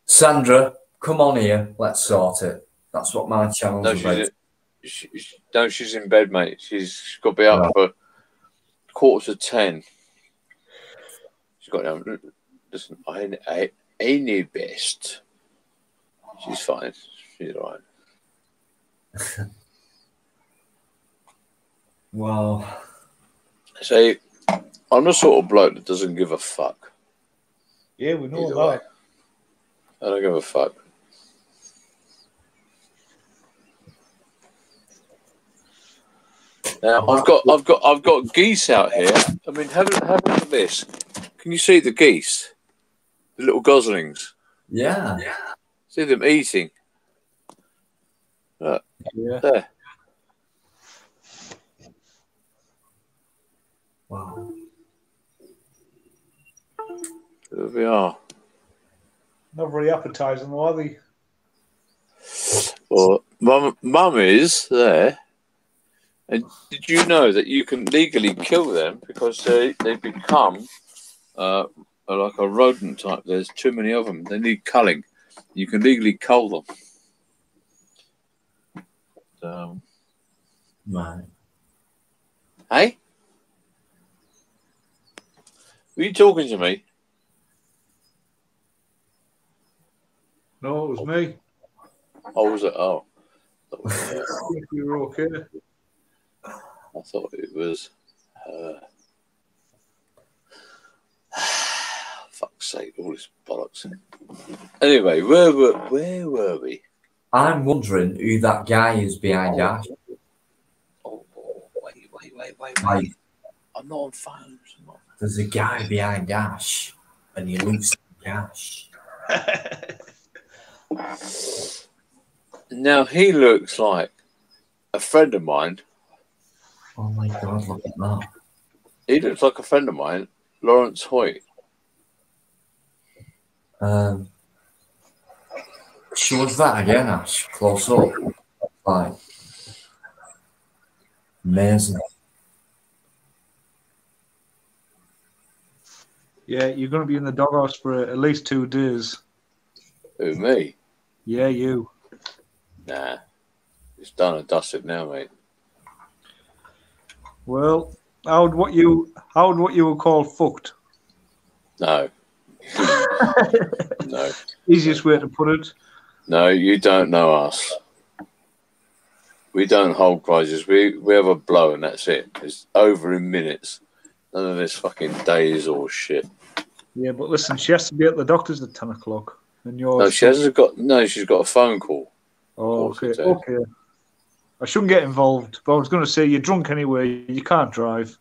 Sandra, come on here. Let's sort it. That's what my channel's about. She's in bed, mate. She's got to be up for 9:45. She's got to listen. I need best. She's fine. She's all right. Well, See, I'm the sort of bloke that doesn't give a fuck. Yeah, we know Either that. way. I don't give a fuck. Now I've got geese out here. I mean, have a look at this. Can you see the geese? The little goslings. yeah. See them eating. Look, Yeah. there. Wow. There we are. Not very appetizing, though, are they? Well, mum is there. And did you know that you can legally kill them because they become like a rodent type? There's too many of them. They need culling. You can legally cull them. Right. Hey? Were you talking to me? No, it was me. Oh, was it? Oh. I think you were okay. I thought it was fuck's sake, all this bollocks. Anyway, where were we? I'm wondering who that guy is behind Ash. Oh, wait. Like, I'm not on phones. there's a guy behind Ash, and he looks like Ash. Now he looks like a friend of mine. Oh my God, look at that. He looks like a friend of mine, Lawrence Hoyt. Show us that again, Ash. Close up. Like, amazing. Yeah, you're going to be in the doghouse for at least 2 days. Who, me? Yeah, you. Nah. It's done and dusted now, mate. Well, how would what you would call fucked? No. No. Easiest way to put it. No, you don't know us. We don't hold grudges. We have a blow and that's it. It's over in minutes. None of this fucking days or shit. Yeah, but listen, she has to be at the doctor's at 10 o'clock. And yours. No, she hasn't got. No, she's got a phone call. Oh, okay. Okay. I shouldn't get involved, but I was going to say you're drunk anyway. You can't drive.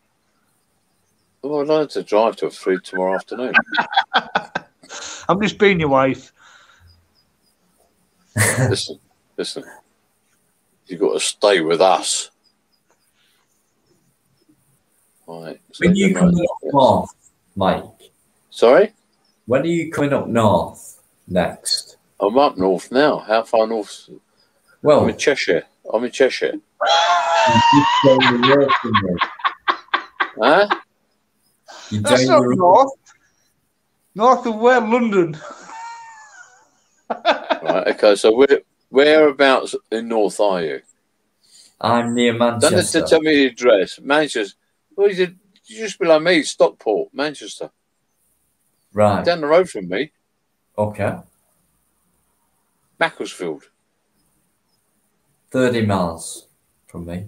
Well, I'd like to drive till 3 tomorrow afternoon. I'm just being your wife. Listen. You've got to stay with us. Right. So When are you coming up north, Mike? Sorry? When are you coming up north next? I'm up north now. How far north? Well, I'm in Cheshire. Huh? That's not north. North of where? London. Right. Okay. So Whereabouts in North are you? I'm near Manchester. Don't tell me the address. Manchester. Well, you just below me, Stockport, Manchester. Right. Down the road from me. Okay. Macclesfield. 30 miles from me.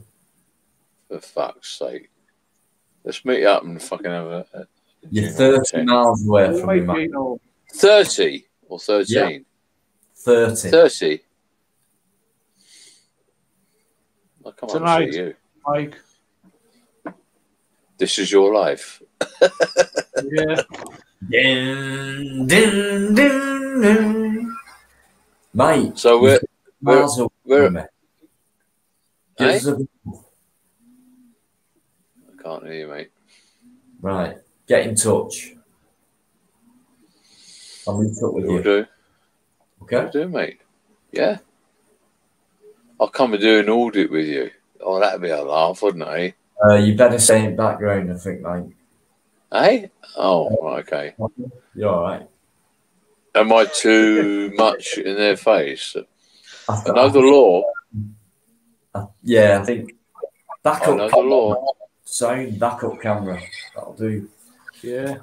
For fuck's sake. Let's meet up and fucking have a You're 30 miles away from me, mate. 30 or 13? Yeah. 30. 30. I come on Tonight, and see you. Mike. This is your life. Yeah. Dun, dun, dun, dun. Mate. So we're miles away from me. Eh? Just a- I can't hear you, mate. Right. Get in touch. I'll meet up with We'll you. do. Okay. We'll do, mate. Yeah. I'll come and do an audit with you. Oh, that'd be a laugh, wouldn't it? You better stay in background, I think, mate. Eh? Oh, right, okay. You're all right. Am I too much in their face? I I know the law. Yeah, I think I backup know the law. sound backup camera. That'll do. Yeah.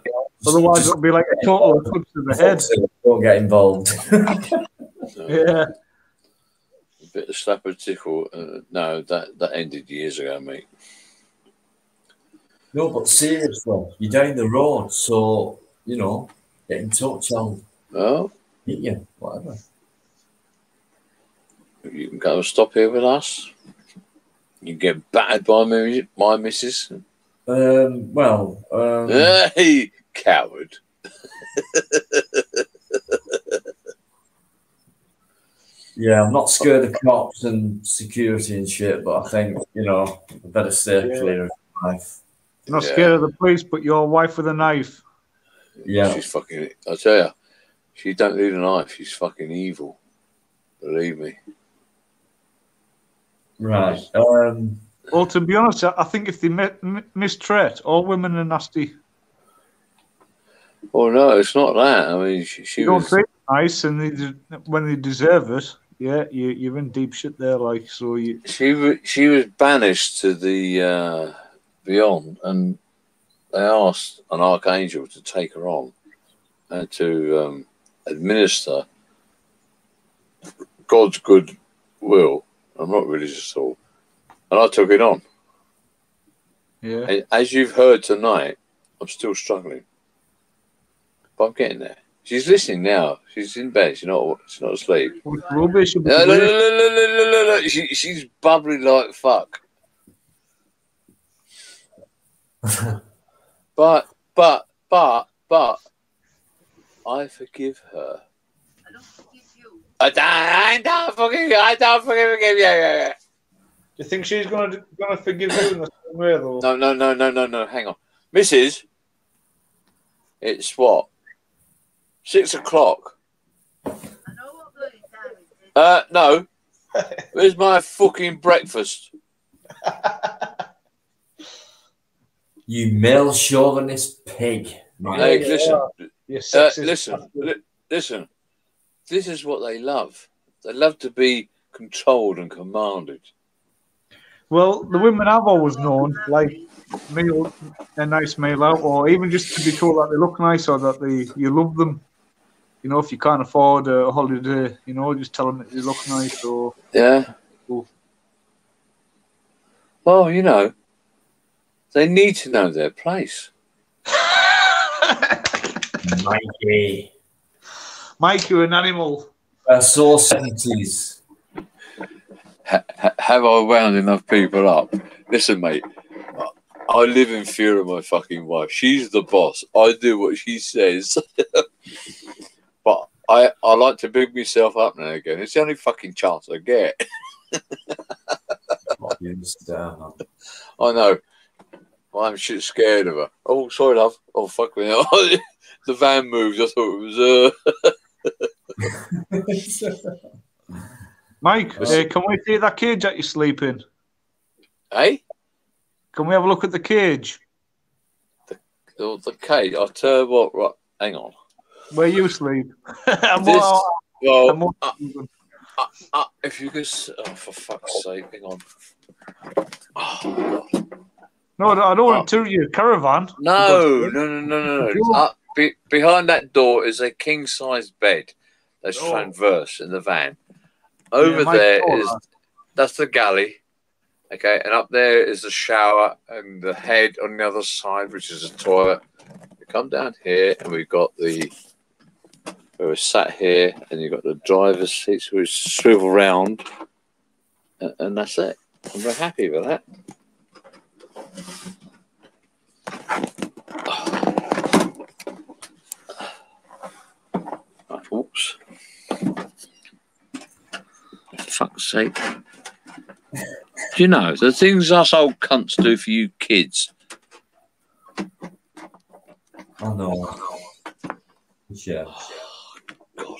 Otherwise, it'll be like a total eclipse of the head. Don't get involved. Yeah. A bit of slap and tickle. No, that ended years ago, mate. No, but seriously, you're down the road, so you know, get in touch. I'll Oh, meet you, whatever. you can go and stop here with us. You can get battered by my missus. Well, Hey, coward. yeah, I'm not scared of cops and security and shit, but I think you know, I better stay clear of life. You're not scared of the police, but your wife with a knife. Yeah, She's fucking, I tell you, she don't need a knife. She's fucking evil. Believe me. right. Well, to be honest, I think if they mistreat, all women are nasty. Oh, no, it's not that. I mean, she You don't was... treat them nice, and when they deserve it, yeah, you're in deep shit there. Like, so you. She was banished to the beyond, and they asked an archangel to take her on and to administer God's good will. I'm not religious at all, and I took it on. Yeah. And as you've heard tonight, I'm still struggling, but I'm getting there. She's listening now. She's in bed. She's not asleep. Rubbish. No. She's bubbling like fuck. But I forgive her. I don't forgive you. I don't forgive you. Do you think she's gonna forgive you in the same way, though? No. Hang on, Mrs. It's what? 6 o'clock. I know what bloody time it is. No. Where's my fucking breakfast? You male chauvinist pig. Hey, listen. Listen. Listen. This is what they love. They love to be controlled and commanded. Well, the women I've always known, like a nice male out, or even just to be told that they look nice or that you love them. You know, if you can't afford a holiday, you know, just tell them that they look nice. Or Yeah. Cool. Well, you know, they need to know their place. Mikey, you're an animal. So 70s. Have I wound enough people up? Listen, mate, I live in fear of my fucking wife. She's the boss. I do what she says. But I like to big myself up now and again. It's the only fucking chance I get. I know. I'm shit scared of her. Oh, sorry, love. Oh, fuck me. The van moved. I thought it was... Mike, can we see that cage that you sleep in? Hey? Can we have a look at the cage? The cage? I'll tell you what, right, hang on. Where you sleep. if you could, for fuck's sake, hang on. Oh. No, I don't want to tour your caravan. No. Behind that door is a king-size bed that's transverse in the van. Over that's the galley. Okay, and up there is the shower and the head on the other side, which is a toilet. We come down here and we've got we're sat here, and you've got the driver's seats which swivel round, and that's it. I'm very happy with that. Oops. For fuck's sake. Do you know the things us old cunts do for you kids? I know. Yeah. Oh, God.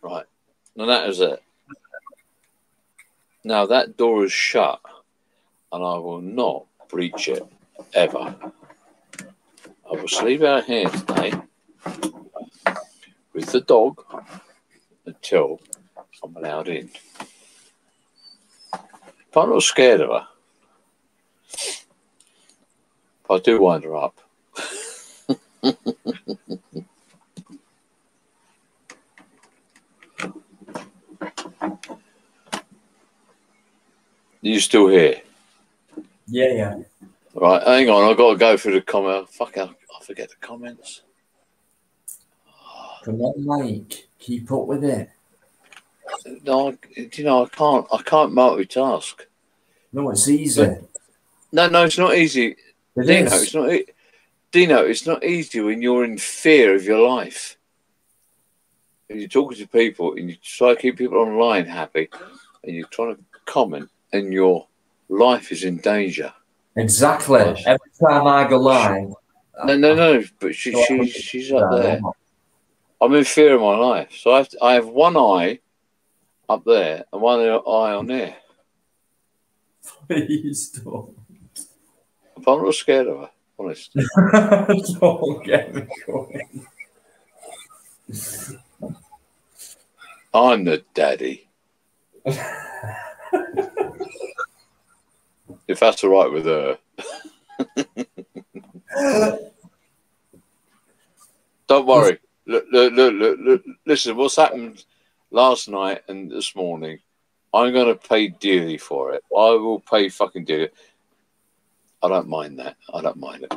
Right. Now that is it. Now that door is shut, and I will not breach it ever. I will sleep out here today with the dog until I'm allowed in. If I'm not scared of her, if I do wind her up, you still here? Yeah. Right, hang on. I've got to go through the comment. Fuck, I forget the comments. Come on, Mike. Keep up with it. No, you know, I can't multitask. No, it's easy. No, it's not easy. Dino, is. it's not. Dino, it's not easy when you're in fear of your life. And you're talking to people, and you try to keep people online happy, and you're trying to comment, and your life is in danger. Exactly. Every time I go live. No. But she's up there. I'm in fear of my life, so I have one eye up there and one eye on there. Please don't. I'm not scared of her, honest. Don't get me going. I'm the daddy. If that's all right with her. Don't worry. Look. Listen, what's happened last night and this morning, I'm going to pay dearly for it. I will pay fucking dearly. I don't mind that. I don't mind it.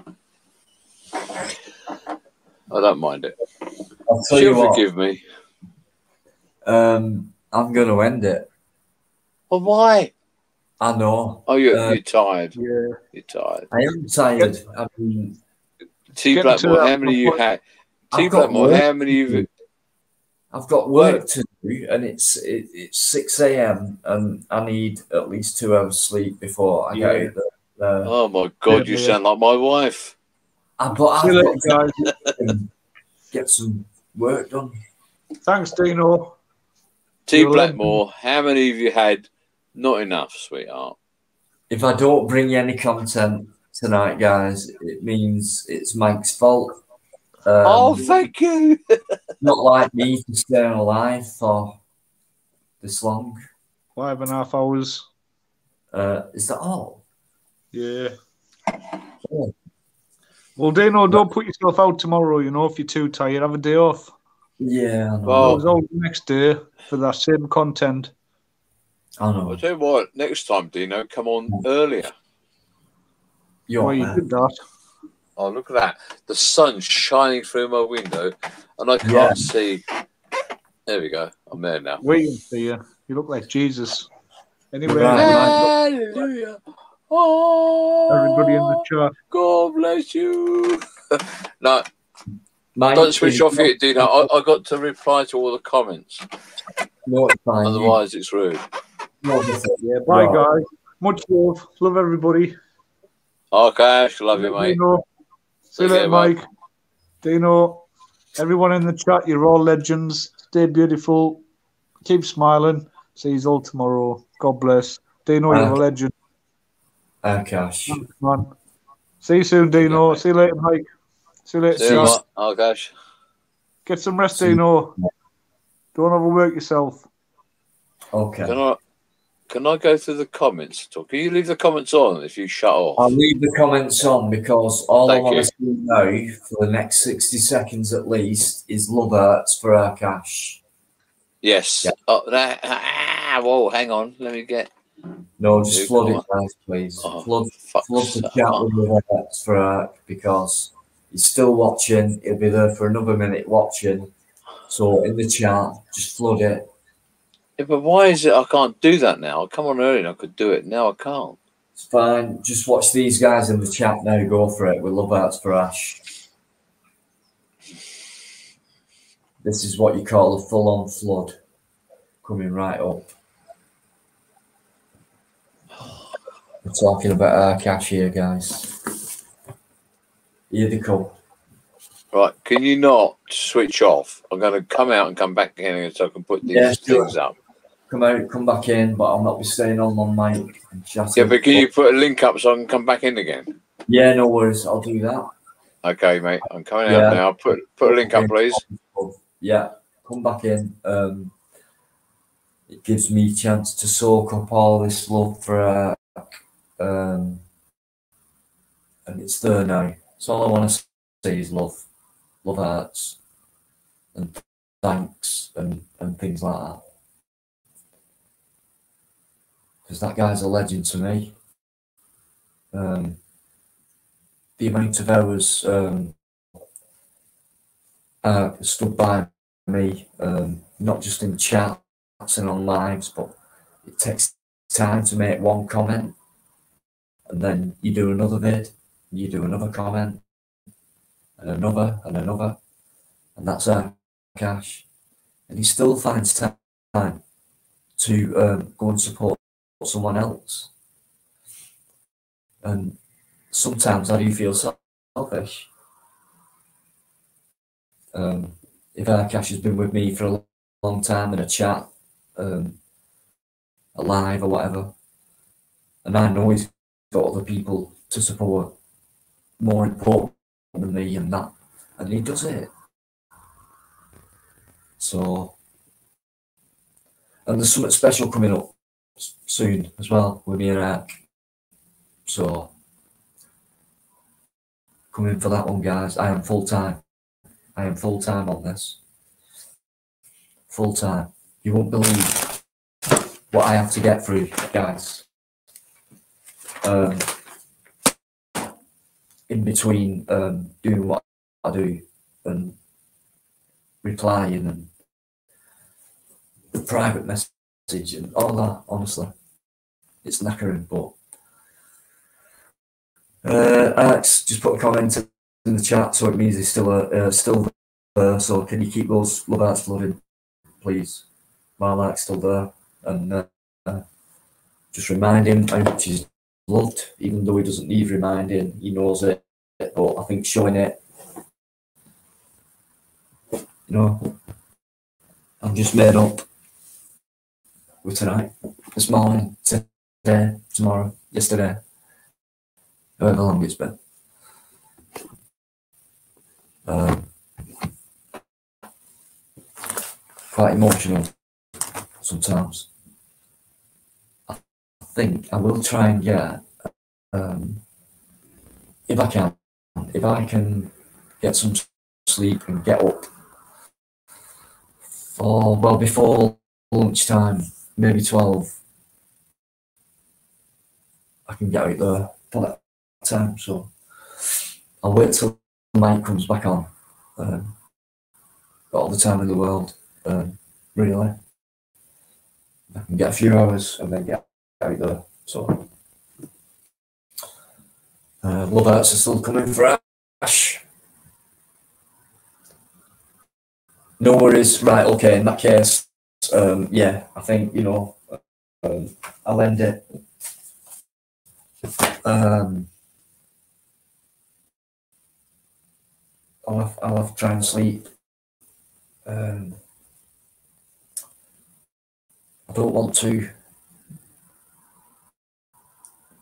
I'll tell you what. Forgive me. I'm going to end it. Well, why? I know. Oh, you're tired. Yeah. You're tired. I am tired. I mean, T Blackmore, how many you had? T Blackmore, how many you've... I've got work to do, and it's 6 a.m. and I need at least 2 hours sleep before I get out there. Oh my God, you sound like my wife. I've got to get some work done. Thanks, Dino. T Blackmore, how many have you had? Not enough, sweetheart. If I don't bring you any content tonight, guys, it means it's Mike's fault. Thank you. Not like me to stay alive for this long. 5.5 hours. Is that all? Yeah. Oh. Well, Dino, don't put yourself out tomorrow, you know, if you're too tired. Have a day off. Yeah, I know. Well, it's all the next day for that same content. I know. I'll tell you what, next time, Dino, come on earlier. You did that. Oh, look at that. The sun's shining through my window, and I can't see. There we go. I'm there now. Waiting for you. You look like Jesus. Anyway, hallelujah. Oh, everybody in the chat. God bless you. No, Mike, don't switch off yet, Dino. I got to reply to all the comments. No, it's fine. Otherwise, it's rude. Yeah, bye, guys. Much love. Love everybody. Okay, love you, mate. Dino. See you later, Mike. Dino, everyone in the chat, you're all legends. Stay beautiful. Keep smiling. See you all tomorrow. God bless. Dino, you're a legend. Akash. Thanks, man. See you soon, Dino. Yeah, see you later, Mike. See you later, Akash. Get some rest, Dino. Don't overwork yourself. Okay. Can I go through the comments at all? Can you leave the comments on if you shut off? I'll leave the comments on because all I Thank want you. to see now for the next 60 seconds at least is love arts for Akash. Yes. Yeah. Whoa, hang on. Let me get. No, just flood it, guys, please. Oh, flood fuck's the sake. chat with love arts for Ark because he's still watching. He'll be there for another minute watching. So in the chat, just flood it. Yeah, but why is it I can't do that now? I come on earlier and I could do it. Now I can't. It's fine. Just watch these guys in the chat now. Go for it with love arts for Ash. This is what you call a full-on flood coming right up. We're talking about Akash here, guys. Here they come. Right, can you not switch off? I'm going to come out and come back in so I can put these things up. Come out, come back in, but I'll not be staying on mic and chatting. Yeah, but can you put a link up so I can come back in again? Yeah, no worries. I'll do that. Okay, mate. I'm coming out now. Put a link up, please. Yeah, come back in. It gives me a chance to soak up all this love for and it's there now. So all I want to say is love arts, and thanks and things like that. Because that guy's a legend to me. The amount of hours stood by me, not just in chats and on lives, but it takes time to make one comment, and then you do another vid, and you do another comment, and another, and that's Akash. And he still finds time to go and support someone else. And sometimes I do feel selfish. If Akash has been with me for a long time in a chat, a live or whatever, and I know he's got other people to support more important than me and that, and he does it. So, and there's something special coming up soon as well with me and Ark. So, come in for that one, guys. I am full time on this. Full time. You won't believe what I have to get through, guys. In between doing what I do and replying and the private message and all that, honestly, it's knackering. But Alex just put a comment in the chat, so it means he's still there. So can you keep those love arts flooding, please? My like's still there, and just remind him how much he's loved, even though he doesn't need reminding. He knows it, but I think showing it, you know, I'm just made up with tonight, this morning, today, tomorrow, yesterday, however long it's been. Quite emotional sometimes. I think I will try and get, if I can get some sleep and get up for, well, before lunchtime, maybe 12, I can get out there for that time. So I'll wait till the mic comes back on. Got all the time in the world, really. I can get a few hours and then get out there. So love arts are still coming for Ash. No worries. Right, okay, in that case, yeah, I think, you know, I'll end it. I'll have to try and sleep. I don't want to,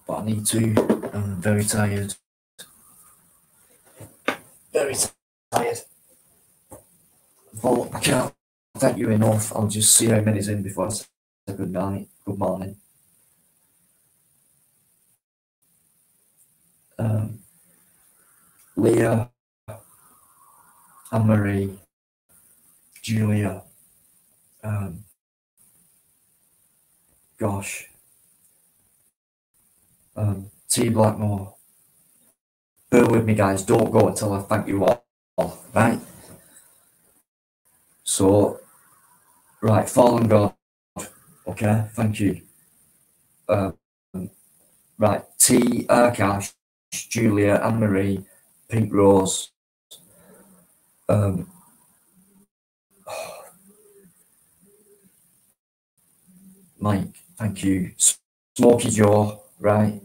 but I need to. I'm very tired. Very tired. But I can't thank you enough. I'll just see how many's in before I say good night, good morning. Leah, Anne-Marie, Julia, gosh, T. Blackmore. Bear with me, guys. Don't go until I thank you all, right? So, right, Fallen God. Okay, thank you. Right, T. Arkash, Julia, Anne-Marie, Pink Rose. Mike, thank you. Smokey Joe, right?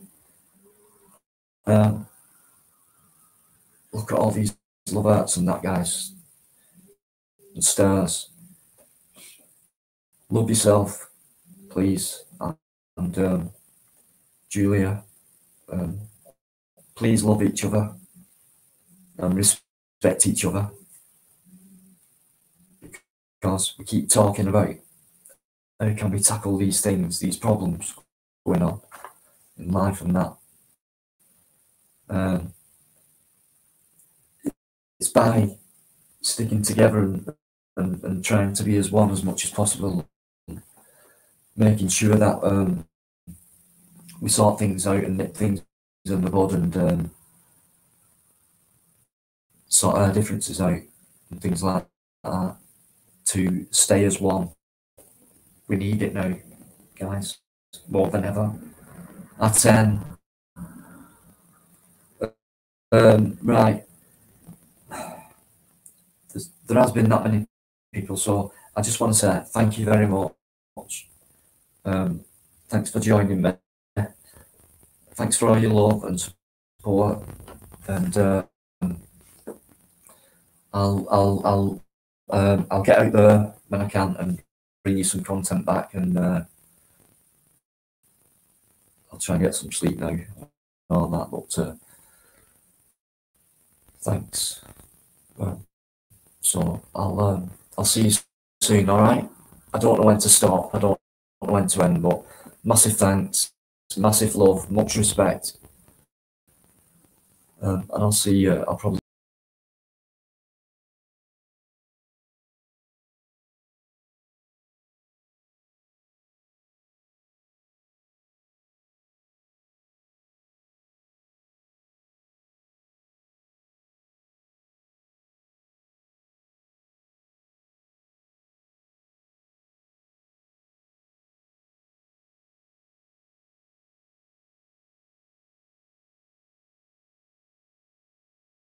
Look at all these love arts and that, guys. And stars. Love yourself, please. And Julia, please love each other and respect each other. Because we keep talking about how can we tackle these things, these problems going on in life and that. It's by sticking together and trying to be as one as much as possible, making sure that we sort things out and nip things in the bud and sort our differences out and things like that to stay as one. We need it now, guys, more than ever. At 10. Right. There has been that many people, so I just want to say thank you very much. Thanks for joining me. Thanks for all your love and support, and I'll get out there when I can and bring you some content back, and I'll try and get some sleep now and all that. But thanks. So I'll see you soon. All right. I don't know when to stop. I don't know when to end. But massive thanks, massive love, much respect, and I'll see you. I'll probably